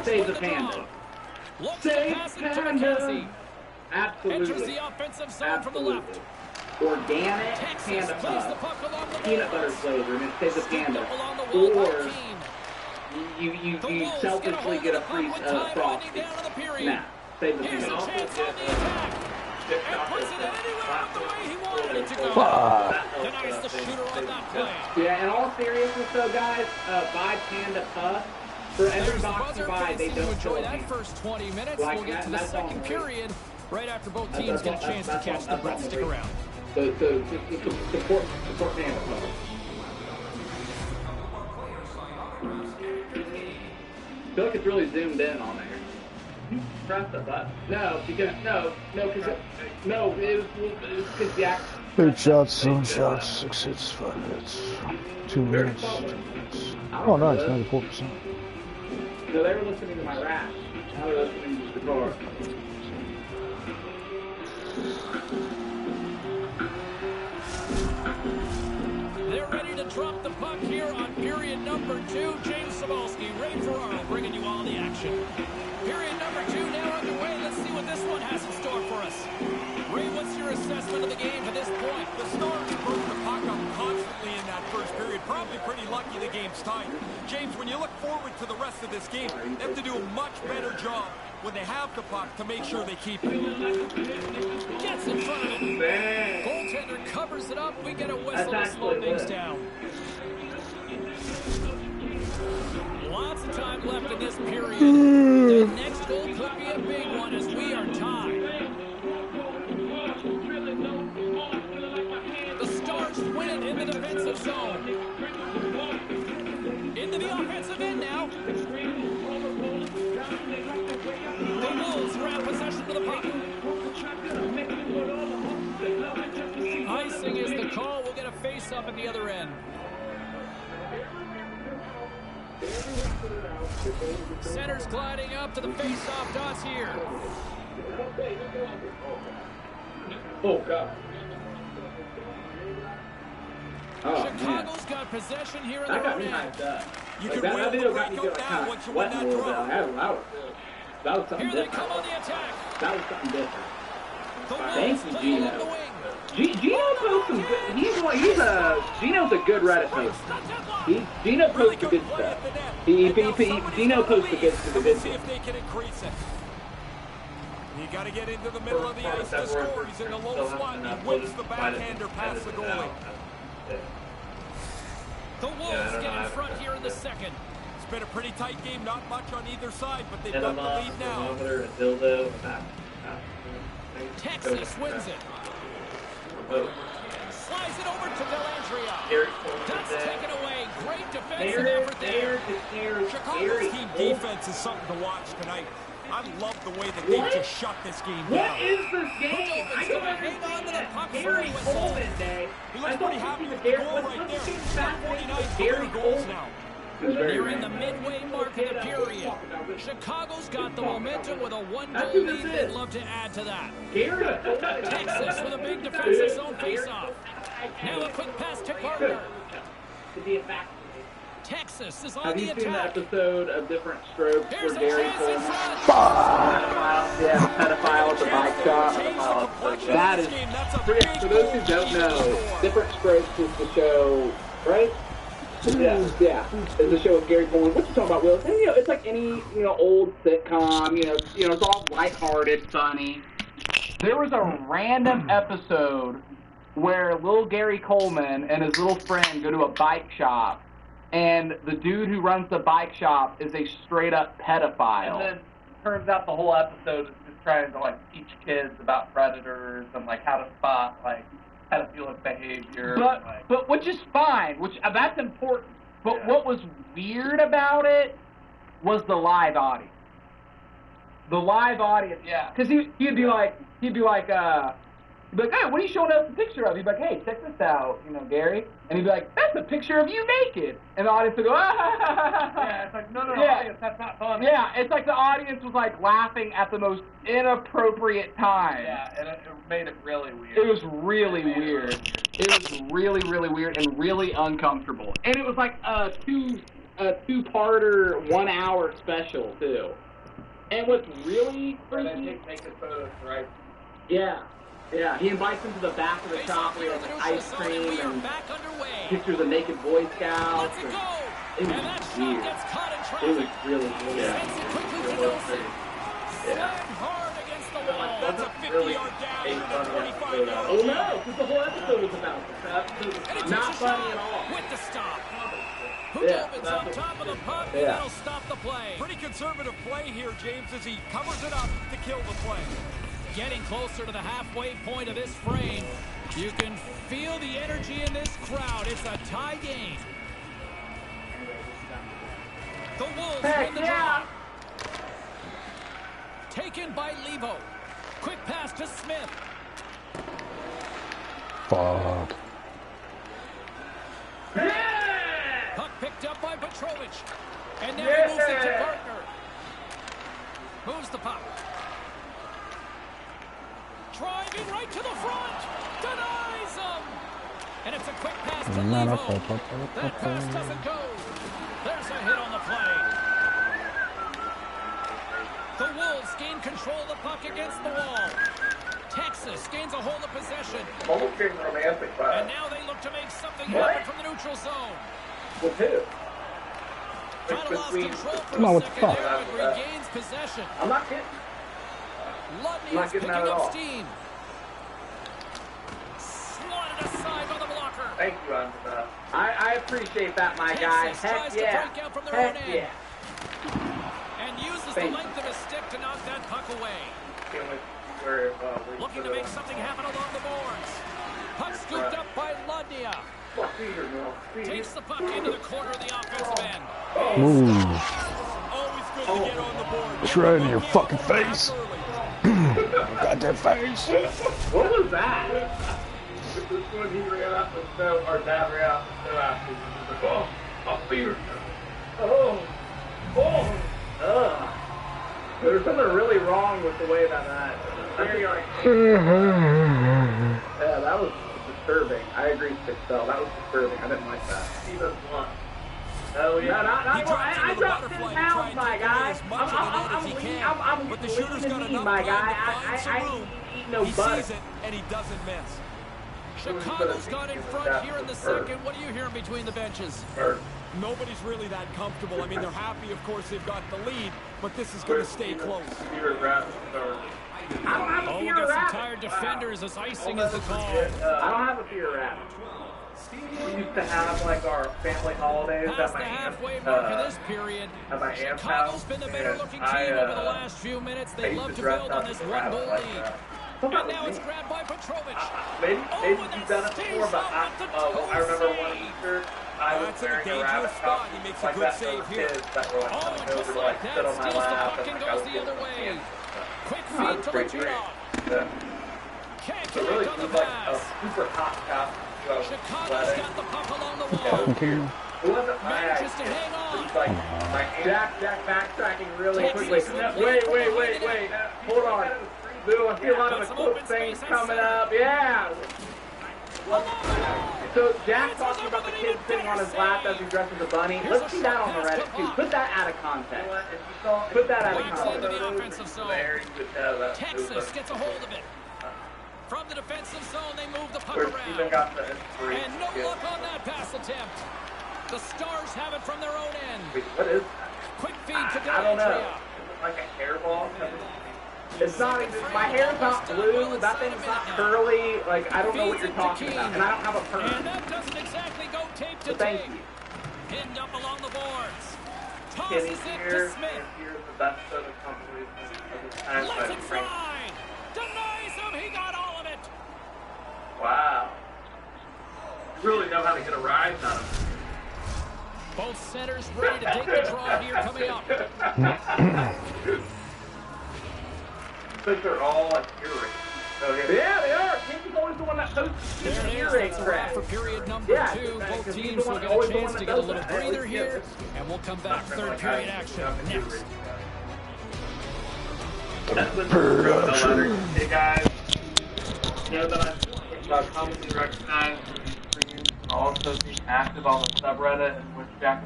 Save the panda. Save panda. Absolutely. Enters the offensive zone from the left. Organic panda puff. Peanut butter flavor, and it says the panda. Or you selfishly get a free frosty. Nah, save the panda. Denies the shooter on that play. Yeah, in all seriousness though, guys, buy Panda Puff. For every box you buy, they don't enjoy that first 20 minutes. We'll get to the second period right after both teams get a chance to catch their breath. Stick around. So support Panda Puff. I feel like it's really zoomed in on there. Press the button. No, because it was because Jack. 8 shots, 7 shots, 6 hits, 5 hits, 2 minutes. Oh, nice, 94%. No, they were listening to my rap. Now let's use the car. They're ready to drop the puck here on period number 2. James Cebulski, Ray Ferraro bringing you all the action. Period number 2 now underway. Let's see what this one has in store for us. Ray, what's your assessment of the game to this point? The Stars broke the puck up constantly in that first period. Probably pretty lucky the game's tied. James, when you look forward to the rest of this game, they have to do a much better job when they have the puck to make sure they keep it. Gets in front of it. Goaltender covers it up. We get a whistle to slow things down. Lots of time left in this period. The next goal could be a big one as we are tied. The Stars win it in the defensive zone. Into the offensive end now. The Wolves grab possession of the puck. Icing is the call. We'll get a face-up at the other end. Center's gliding up to the face-off dots here. Oh, God. Oh, Chicago's got possession here in that the got me end. hyped up. You Like, can that video got me break feeling up kind now of once you win sweating a that little bit. draw. That was something Here they different. come on the attack. That was something different. The Thank Wolves you, play along the Gino. wing. Gino posts some good. Gino's a good Reddit poster. Gino posts the good stuff. Gino posts the good stuff. See if they can increase it. You got to get into the middle of the ice to score. He's in the low slot and he whips the backhander past the goalie. The Wolves get in front here in the second. It's been a pretty tight game, not much on either side, but they've got the lead now. A dildo, Texas wins it. Slides it over to Dellandrea. That's taken away. Great defensive effort there. Chicago's team defense is something to watch tonight. I love the way that they just shut this game down. What is this game? I don't understand. Gary Coleman Day. He looks pretty happy with the goal right there. He's got 49 career goals now. You're in the midway mark of the period. Chicago's got the momentum with a one-goal lead. They'd love to add to that. Texas with a big defensive zone face-off. Now a quick pass to Gardner. Texas is on Have the you attack. seen the episode of Different Strokes Here's where a Gary chance Coleman? in front. Yeah, pedophile at the bike shop. That is, for those who don't know, Different Strokes is the show, right? Yeah. It's a show with Gary Coleman. What you talking about, Will? And, it's like any, old sitcom, it's all lighthearted, funny. There was a random episode where little Gary Coleman and his little friend go to a bike shop, and the dude who runs the bike shop is a straight-up pedophile. And then turns out the whole episode is just trying to, teach kids about predators and, how to spot, pedophilic behavior. But which is fine, that's important. But what was weird about it was the live audience. The live audience, because he'd be like, hey, what are you showing us a picture of? He'd be like, hey, check this out, Gary. And he'd be like, that's a picture of you naked. And the audience would go, ah. Yeah, it's like, no, audience, that's not fun. Yeah, it's like the audience was laughing at the most inappropriate time. Yeah, and it made it really weird. It was really weird. It was really, really weird and really uncomfortable. And it was like a two-parter, 1 hour special, too. And what's really freaky... Take the photos, right? Yeah. Yeah, he invites him to the back of the shop where he has ice cream and pictures of naked Boy Scouts. It was weird. It was really weird. Yeah. That's a 50-yard down. Oh no, because the whole episode was about that. Not funny at all. With the stop. Hudobin's on top of the puck, and that'll stop the play. Pretty conservative play here, James, as he covers it up to kill the play. Getting closer to the halfway point of this frame. You can feel the energy in this crowd. It's a tie game. The Wolves win the draw. Taken by Levo. Quick pass to Smith. Fuck. Puck picked up by Petrovich. And now he moves it to Gardner. Moves the puck. Driving right to the front. Denies him. And it's a quick pass to Levo. That pass doesn't go. There's a hit on the play. The Wolves gain control of the puck against the wall. Texas gains a hold of possession. Almost getting romantic, and now they look to make something happen from the neutral zone. With who? Kind of lost control for Come on, a what the second fuck? there, but regains possession. I'm not kidding. Ludney is picking up steam. Slotted aside by the blocker. Thank you, I appreciate that, my guy. Texas Heck tries yeah. to break out from their own end. And uses the length of his stick to knock that puck away. Looking to make something happen along the boards. Puck scooped up by Ludnia. Takes the puck into the corner of the offensive end. Ooh. Always good to get on the board. It's right in your fucking face. Goddamn face. What was that? This is when he ran out the snow, or Dad ran out the snow after. He was like, oh, my feet. There's something really wrong with the way that yeah, that was disturbing. I agree, Pixel. That was disturbing. I didn't like that. He doesn't want. Oh yeah. I dropped 10 pounds, my guy. I'm but the shooter's got enough my time guy. to find some room. Eat no He butter. sees it and he doesn't miss. Chicago's got in front here in the second. What are you hearing between the benches? Nobody's really that comfortable. I mean, they're happy, of course, they've got the lead, but this is going to stay close. Oh, we got some tired defenders as icing is the call. I don't have a fear rap. We used to have like our family holidays Past at my the aunt's halfway mark of this period. at my aunt's Chicago's house. been the better looking team over the last few minutes. They love to build on this one-goal lead. And now it's grabbed by Petrovic. Maybe you've done it before, but I remember one Easter, I was wearing a rabbit cup like that for kids that were like coming over to like sit on my lap and like I was getting them candy. Quick feed to Lechudov. Can't So connect really, on it the was like a pass. super hot cup. Chicago's got the puck along the wall. It wasn't my Manages idea. to hang on. It was like my Jack backtracking really quickly. Wait. Hold on. Lou, I see a lot of close things coming up. Yeah. So Jack talking about the kid sitting on his lap as he dresses a bunny. Let's see that on the Reddit too. Put that out of context. Put that out of context. Into the offensive zone. Texas gets a hold of it. From the defensive zone, they move the puck around. And no luck on that pass attempt. The Stars have it from their own end. Wait, what is? Quick feed to I don't know. Demetria. Like a hairball. It's not even, my hair's not blue, that thing's not curly, like, I don't know what you're talking about, and I don't have a perm. And that doesn't exactly go tape to Thank tape. you. Pinned up along the boards. Kenny's Tosses it here, to Smith. and here's the best of the compilation of the time. Lets it fly. Denies him. He got all of it. Wow. You really know how to get a rise out of it. Both centers ready to take the draw here coming up. I think they're all like earrings. Yeah, they are. Kenny's always the one that posts the earring crap. For period number 2, both teams will get a chance to get a little breather here, and we'll come back to third period action next. Hey guys, know that I'm commonly recognized for streams and also being active on the subreddit in which Jack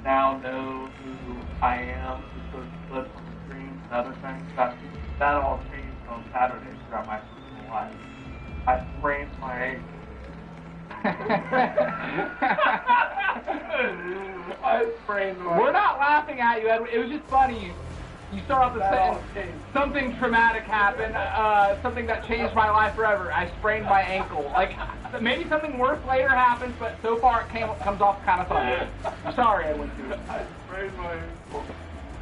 now know who I am, who posts clips on the streams and other things. That all changed on Saturday throughout my personal life. I sprained my ankle. I sprained my ankle. We're not laughing at you, Edward. It was just funny. You start off the sentence, something traumatic happened, something that changed my life forever. I sprained my ankle. Like, maybe something worse later happens, but so far it comes off kind of funny. I'm sorry I went through it. I sprained my ankle.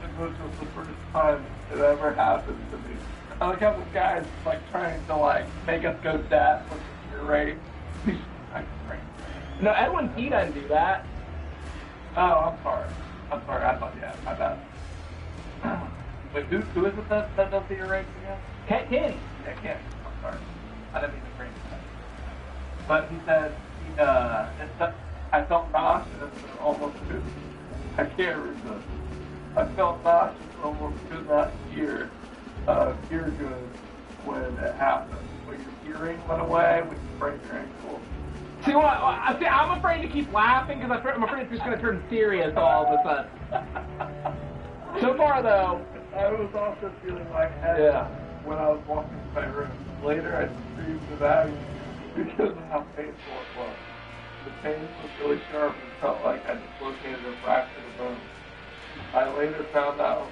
It was the first time it ever happened to me. I like how this guy's like trying to like make us go deaf with your rate. No, Edwin P doesn't do that. Oh, I'm sorry. I thought you had my bad. Wait, who is it that does the erase again? Kenny. Yeah, Kenny. I'm sorry. I didn't mean to bring that. But he said, I felt nauseous and almost pooped. I can't resist. I felt nauseous almost to that ear good when it happened. When your hearing went away, when you break your ankle. See what? I'm afraid to keep laughing because I'm afraid it's just going to turn serious all of a sudden. So far, though, I was also feeling like hell when I was walking to my room. Later, I screamed in agony because of how painful it was. The pain was really sharp and felt like I dislocated or fractured a bone. I later found out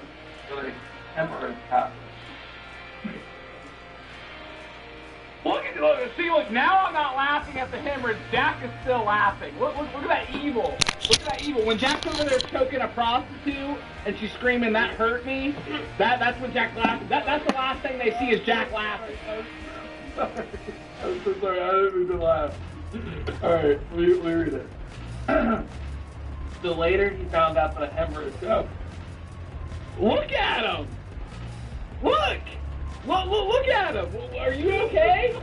that a hemorrhage happened. Look, now I'm not laughing at the hemorrhage. Jack is still laughing. Look at that evil. Look at that evil. When Jack's over there choking a prostitute and she's screaming, "That hurt me," that's when Jack's laughing. That's the last thing they see is Jack laughing. I'm so sorry, I didn't mean to laugh. Alright, let me read it. So later he found out that a hemorrhage happened. Look at him! Look at him! Are you okay?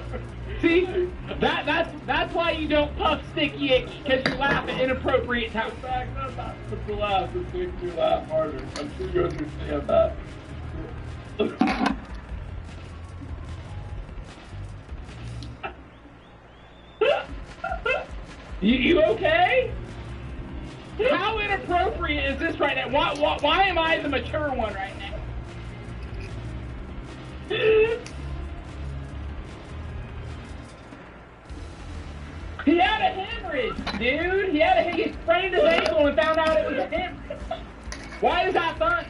See, that's why you don't puff sticky icky, because you laugh at inappropriate times. I'm not supposed to laugh, this makes me laugh harder. I'm sure you understand that. You okay? How inappropriate is this right now? Why am I the mature one right now? He had a hemorrhage, dude. He sprained his ankle and found out it was a hemorrhage. Why is that fun?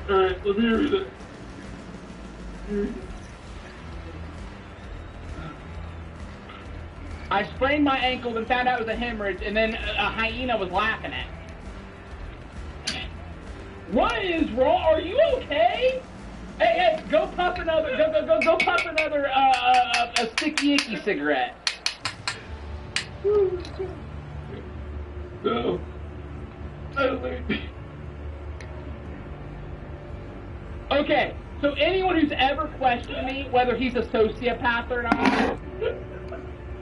Alright, let me read it. I sprained my ankle and found out it was a hemorrhage, and then a hyena was laughing at me. What is wrong? Are you okay? Hey, go puff another. Go puff another a sticky icky cigarette. No. Okay, so anyone who's ever questioned me whether he's a sociopath or not,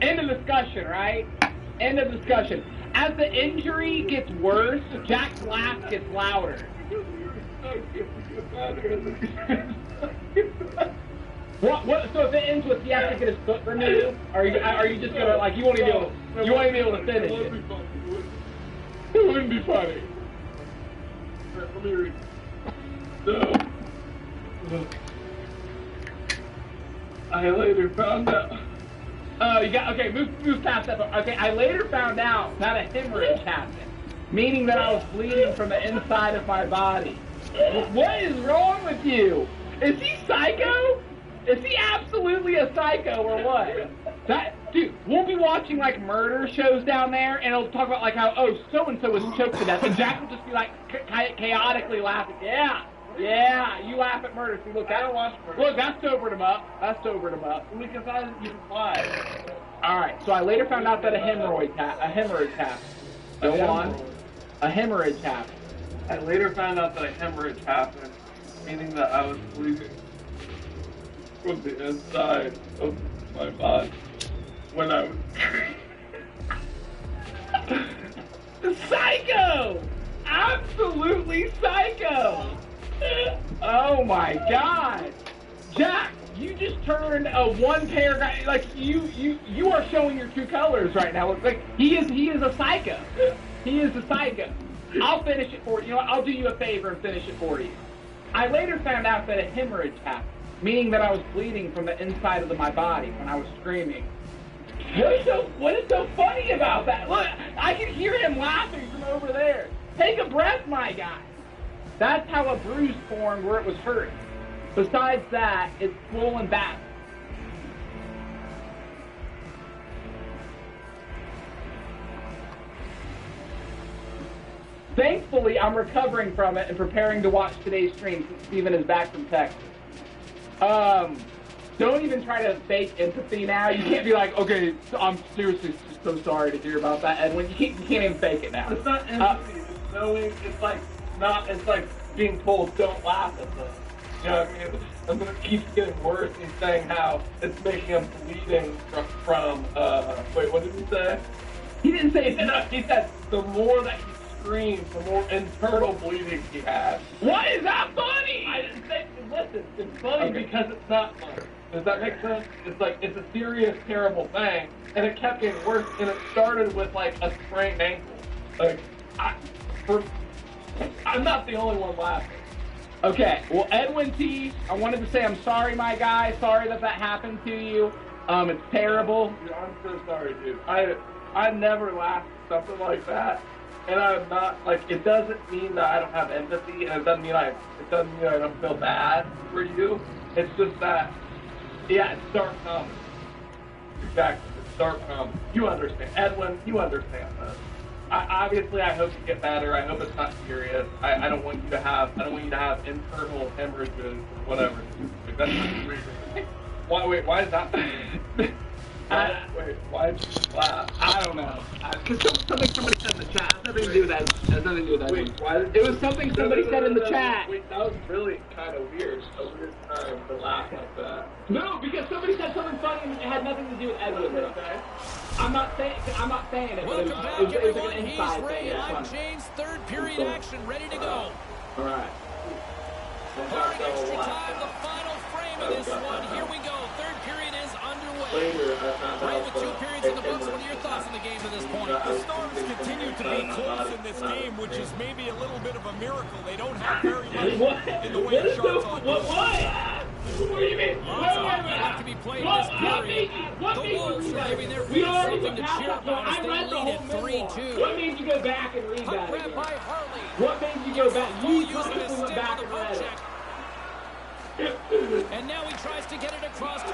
end of discussion, right? End of discussion. As the injury gets worse, Jack's laugh gets louder. What? So if it ends with he has to get his foot removed, are you just gonna like you won't even be able to finish it? It wouldn't be funny. Let me read. So, I later found out. Oh, you got okay. Move past that. Okay, I later found out that a hemorrhage happened, meaning that I was bleeding from the inside of my body. What is wrong with you? Is he psycho? Is he absolutely a psycho or what? Dude, we'll be watching like murder shows down there, and it'll talk about like how so and so was choked to death, and Jack will just be like chaotically laughing. Yeah, you laugh at murder. See, look, that sobered him up. Because I didn't even lie. All right, so I later found out that a hemorrhage happened. Go on. A hemorrhage happened. I later found out that a hemorrhage happened, meaning that I was bleeding from the inside of my body when I was psycho! Absolutely psycho! Oh my God, Jack! You just turned a one pair guy. Like you are showing your true colors right now. Like he is a psycho. He is a psycho. I'll finish it for you. You know what? I'll do you a favor and finish it for you. I later found out that a hemorrhage happened, meaning that I was bleeding from the inside of my body when I was screaming. What is so funny about that? Look, I can hear him laughing from over there. Take a breath, my guy. That's how a bruise formed where it was hurt. Besides that, it's swollen back. Thankfully, I'm recovering from it and preparing to watch today's stream since Steven is back from Texas. Don't even try to fake empathy now. You can't be like, okay, I'm seriously so sorry to hear about that, Edwin. You can't even fake it now. It's not empathy. It's knowing. It's like being told don't laugh at them. You know what I mean? I'm gonna keep getting worse and saying how it's making him bleeding from wait, what did he say? He didn't say that. He said the more that he screamed, the more internal bleeding he had. Why is that funny? I didn't say. Listen, it's funny because it's not funny. Does that make sense? It's like it's a serious, terrible thing, and it kept getting worse. And it started with like a sprained ankle. Like I'm not the only one laughing. Okay, well, Edwin T, I wanted to say I'm sorry, my guy. Sorry that happened to you. It's terrible. I'm so sorry, dude. I never laughed at something like that, and I'm not like. It doesn't mean that I don't have empathy, and it doesn't mean I don't feel bad for you. It's just that, yeah, it's dark comedy. Exactly, it's dark comedy. You understand, Edwin? You understand this. Obviously, I hope you get better. I hope it's not serious. I don't want you to have internal hemorrhages or whatever. That's not the reason. Why is that? Why did you laugh? I don't know. Because somebody said in the chat. It has nothing to do with that. It has nothing to do with that. It was something somebody said in the chat. Wait, that was really kind of weird. A weird time to laugh like that. No, because somebody said something funny and it had nothing to do with Edwin. Okay. I'm not saying it. Welcome back, everyone. He's Ray. I'm James. Third period action, ready to go. All right. Hard extra time, the final frame of this one. Here we go. Third period is underway. Ray, with 2 periods in the books, what are your thoughts on the game to this point? The Stars continue to be close in this game, which is maybe a little bit of a miracle. They don't have very much in the way of shots on goal. What do you mean? Lots of hockey have to be played in this period. The Wolves are giving their fans something to cheer about as they lead at 3-2. What made you go back and read that again? By Harley. What made you go back? You personally went back and read it. And now he tries to get it across. I'm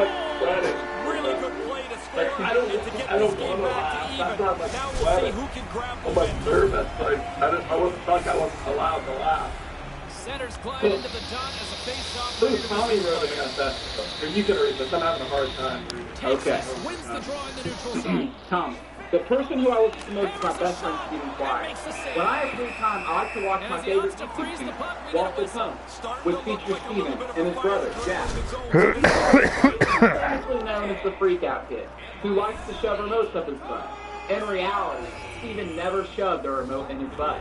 excited. Really good play to score I and to get this game back to even. Now we'll see who can grab the win. I'm nervous. I wasn't like I wasn't allowed to laugh. Centers glide into the dot as a face-off. Who's Tommy wrote against that? You can read this. I'm having a hard time reading. Okay. Wins the draw in the neutral zone. Tom, the person who I look the most is my best friend, Stephen Squire. When I have free time, I like to watch my favorite YouTube channel, Walk the Tongue, which features Stephen and his brother, Jack. Famously known as the Freakout Kid, who likes to shove remotes up his butt. In reality, Stephen never shoved a remote in his butt.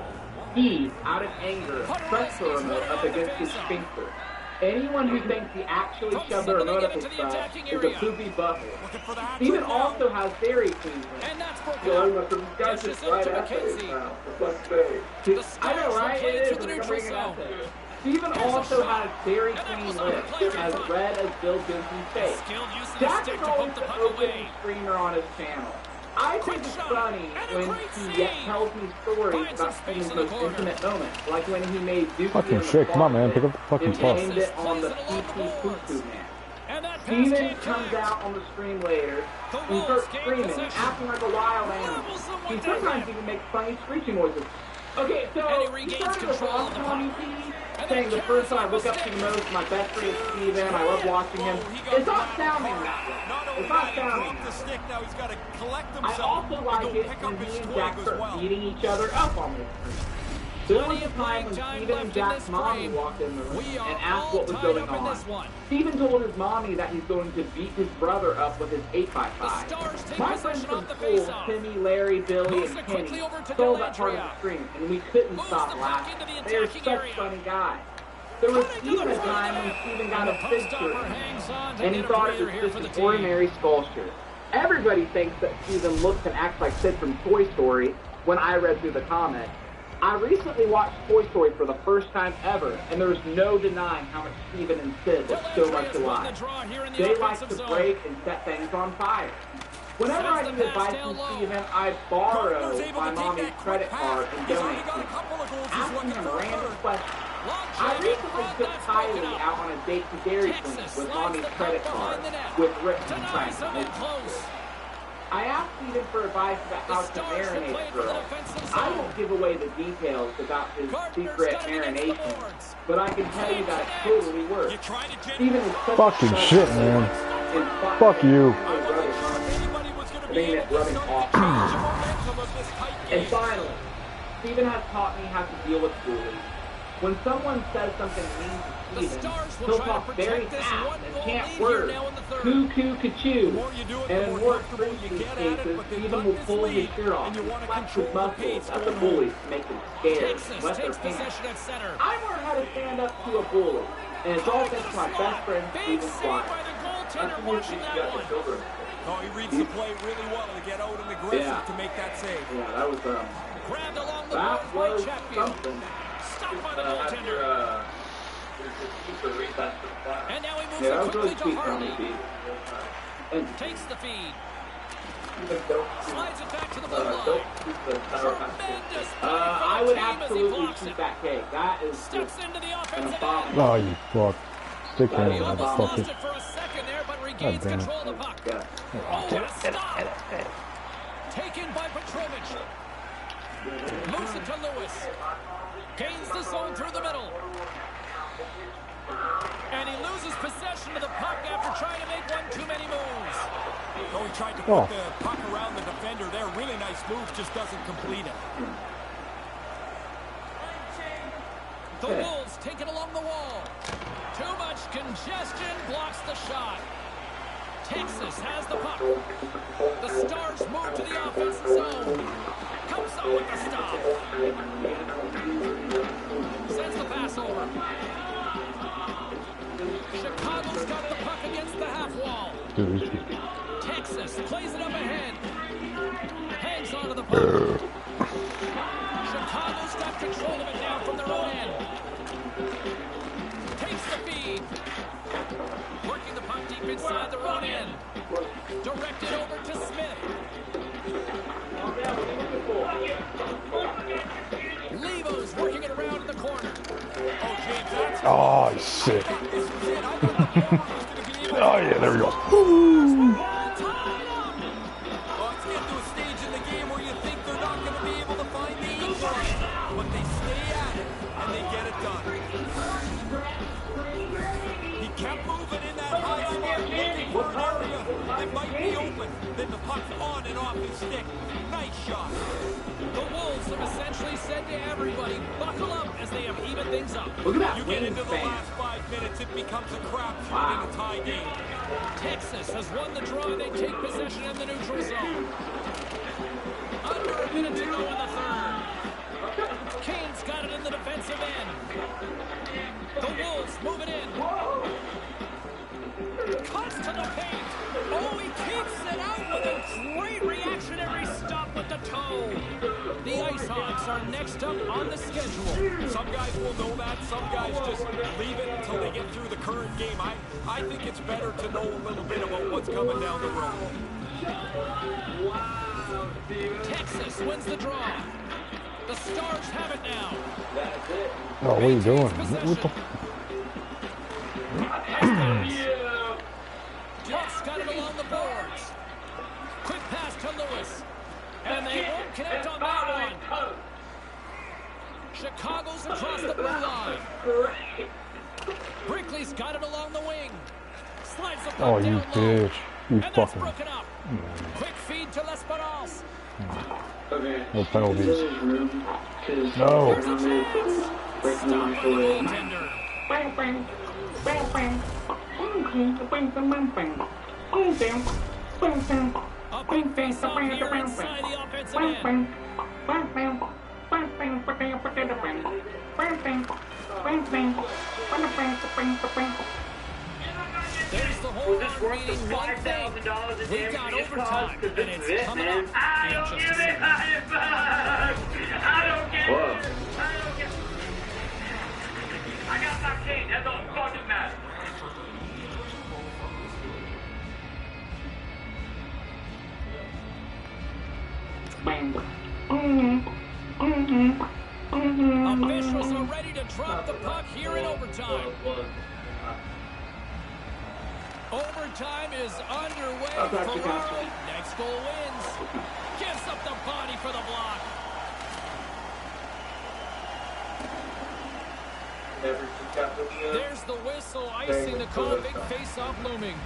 He, out of anger, pressed the remote up against his sphincter. Anyone who thinks he actually shoved the remote up his butt is a poopy butthole. Stephen also has very clean lips. These guys just write essays now. I know, right? It is. We're bringing essays. Stephen also has very clean lips, as red as Bill Gibson's face. Jack is always the opening screamer on his channel. I think it's funny when he tells me stories about Stephen's most intimate moments, like when he made Dookie fucking shit, come on, man, pick up the fucking puck. And named it on the PT Poo Man. Stephen comes out on the screen later and starts screaming, acting like a wild animal. He sometimes even makes funny screeching noises. Okay, so he started us off on EP, saying the first time I look up to the most, my best friend is Stephen, I love watching him. It's not sounding that way. It's not sounding that way. I also like it when he and Jack start beating each other up on the screen. There was a time when Stephen and Jack's mommy walked in the room and asked what was going on. Stephen told his mommy that he's going to beat his brother up with his 8x5. My friends from school, Timmy, Larry, Billy, and Kenny, stole that part of the screen, and we couldn't stop laughing. They are such funny guys. There was even a time when Stephen got a fig shirt, and he thought it was just an ordinary skull shirt. Everybody thinks that Stephen looks and acts like Sid from Toy Story when I read through the comments. I recently watched Toy Story for the first time ever, and there's no denying how much Stephen and Sid look so much alike. They like to break and set things on fire. Whenever I need advice from Stephen, I borrow my mommy's credit card and donate to him, asking him random questions. I recently took Kylie out on a date to Dairy Queen with mommy's credit card, with Rick and Frank. I asked Stephen for advice about how to marinate girls. I won't give away the details about his secret marination, but I can tell you that it totally works. Stephen is such fucking shit, man. Fuck you. And finally, Stephen has taught me how to deal with bullies. when someone says something mean to Steven, he'll talk very fast and chant words, cuckoo, ka-choo. And in more extreme cases, Steven will pull his shirt off and flex his muscles at the bullies to make them scared, wet their pants. I learned how to stand up to a bully, and it's all thanks to my best friend, Steven Klein. Oh, he reads the play really well to get out and aggressive to make that save. Yeah, that was grabbed along the that boards was by Chatfield. something. Stopped by the goaltender. And now he moves it quickly to Harley. Takes the feed. Slides it back to the blue line. Tremendous I would absolutely shoot that cake. That is just an abomination. Oh, you fuck. Stick him, He almost motherfucker. lost it for a second there, but regains God damn it. control of the puck. Oh, what a stop! Taken by Petrovich. Moves it to Lewis. Gains the zone through the middle. And he loses possession of the puck after trying to make one too many moves. Oh, he tried to put the puck around the defender there. Really nice move, just doesn't complete it. The Wolves take it along the wall. Too much congestion blocks the shot. Texas has the puck. The Stars move to the offensive zone. Comes up with the stop. Sends the pass over. Chicago's got the puck against the half wall. Texas plays it up ahead. Hangs onto the puck. Chicago's got control of it now from their own end. Takes the feed. Working the puck deep inside their own end. Directed over to Smith. Levo's working it around in the corner. Oh, James, that's... Oh, he's sick. Oh, yeah, there we go. Well, it's getting to a stage in the game where you think they're not going to be able to find the equalizer, but they stay at it, and they get it done. He kept moving in that high spot, looking for an area that might be open. Then the puck's on and off his stick. Nice shot. The Wolves have essentially said to everybody, buckle up as they have evened things up. Look at that You get into the last 5 minutes, it becomes a crapshoot in a tie game. Texas has won the draw. They take possession in the neutral zone. Under a minute to go in the third. Kane's got it in the defensive end. The Wolves move it in. Cuts to the paint. Oh, he keeps it out with a great reactionary stop with the toe. The Ice Hawks are next up on the schedule. Some guys will know that. Some guys just leave it until they get through the current game. I think it's better to know a little bit about what's coming down the road. Texas wins the draw. The Stars have it now. Oh, what are you doing? What the... Duff's got it along the boards. Quick pass to Lewis. And they won't connect on that one. Chicago's across the blue line. Brickley's got it along the wing. Slides the puck Oh, you down low. bitch. You And that's fucking... broken up. Quick feed to Lesperance. No penalties. No. A big face-off here inside the offensive end. There's the whole lot meaning one thing. We've got overtime, and it's coming up in just a second. I don't get it. I got my king. That's all fucking matters. Officials are ready to drop the puck here in overtime. Overtime is underway. Ferraro, next goal wins. Gives up the body for the block. There's the whistle, icing the call. Big face-off looming.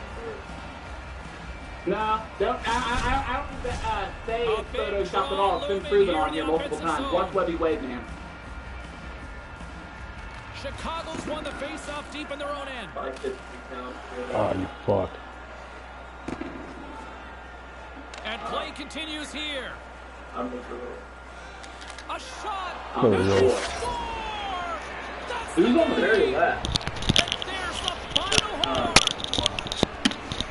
No, don't, I don't say it's photoshopped at all. It's been proven on here multiple times. Watch Webby wave, man. Chicago's won the face-off deep in their own end. Ah, you fuck. And play continues here. I'm the girl. A shot. There we go. Who's on the very left? There's the final horn.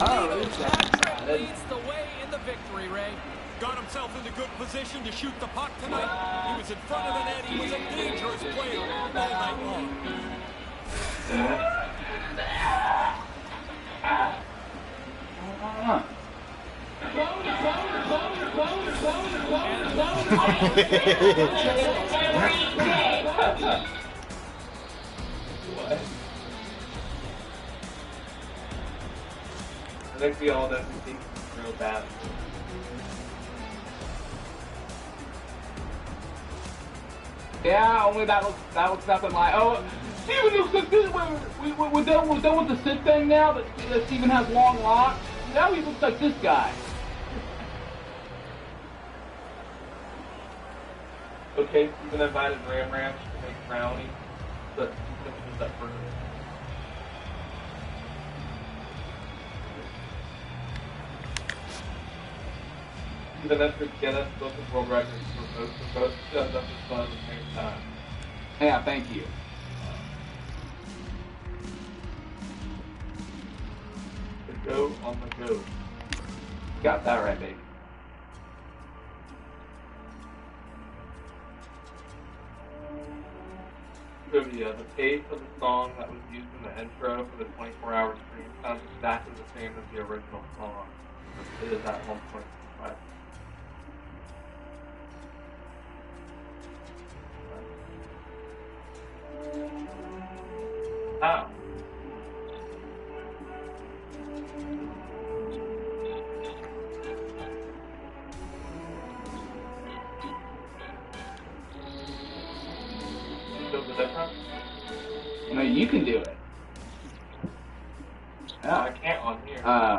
Lito's hat trick leads the way in the victory, Ray. Got himself into good position to shoot the puck tonight. He was in front of the net. He was a dangerous player all night long. I think we all know who thinks it's real bad. Yeah, only that looks nothing like. Oh, Steven looks like this. We're done with the sit thing now. That Steven has long locks. Now he looks like this guy. Okay, Steven invited Ram Ranch to make brownies, but this is that for Steven, that's for Guinness Book of World Records for both just up as fun at the same time. Yeah, thank you. The go on the go. Got that right, baby. Trivia, the pace of the song that was used in the intro for the 24-hour stream sounds exactly the same as the original song. It is at 1.5. How? Feel the difference? No, you can do it. No, I can't on here. Oh.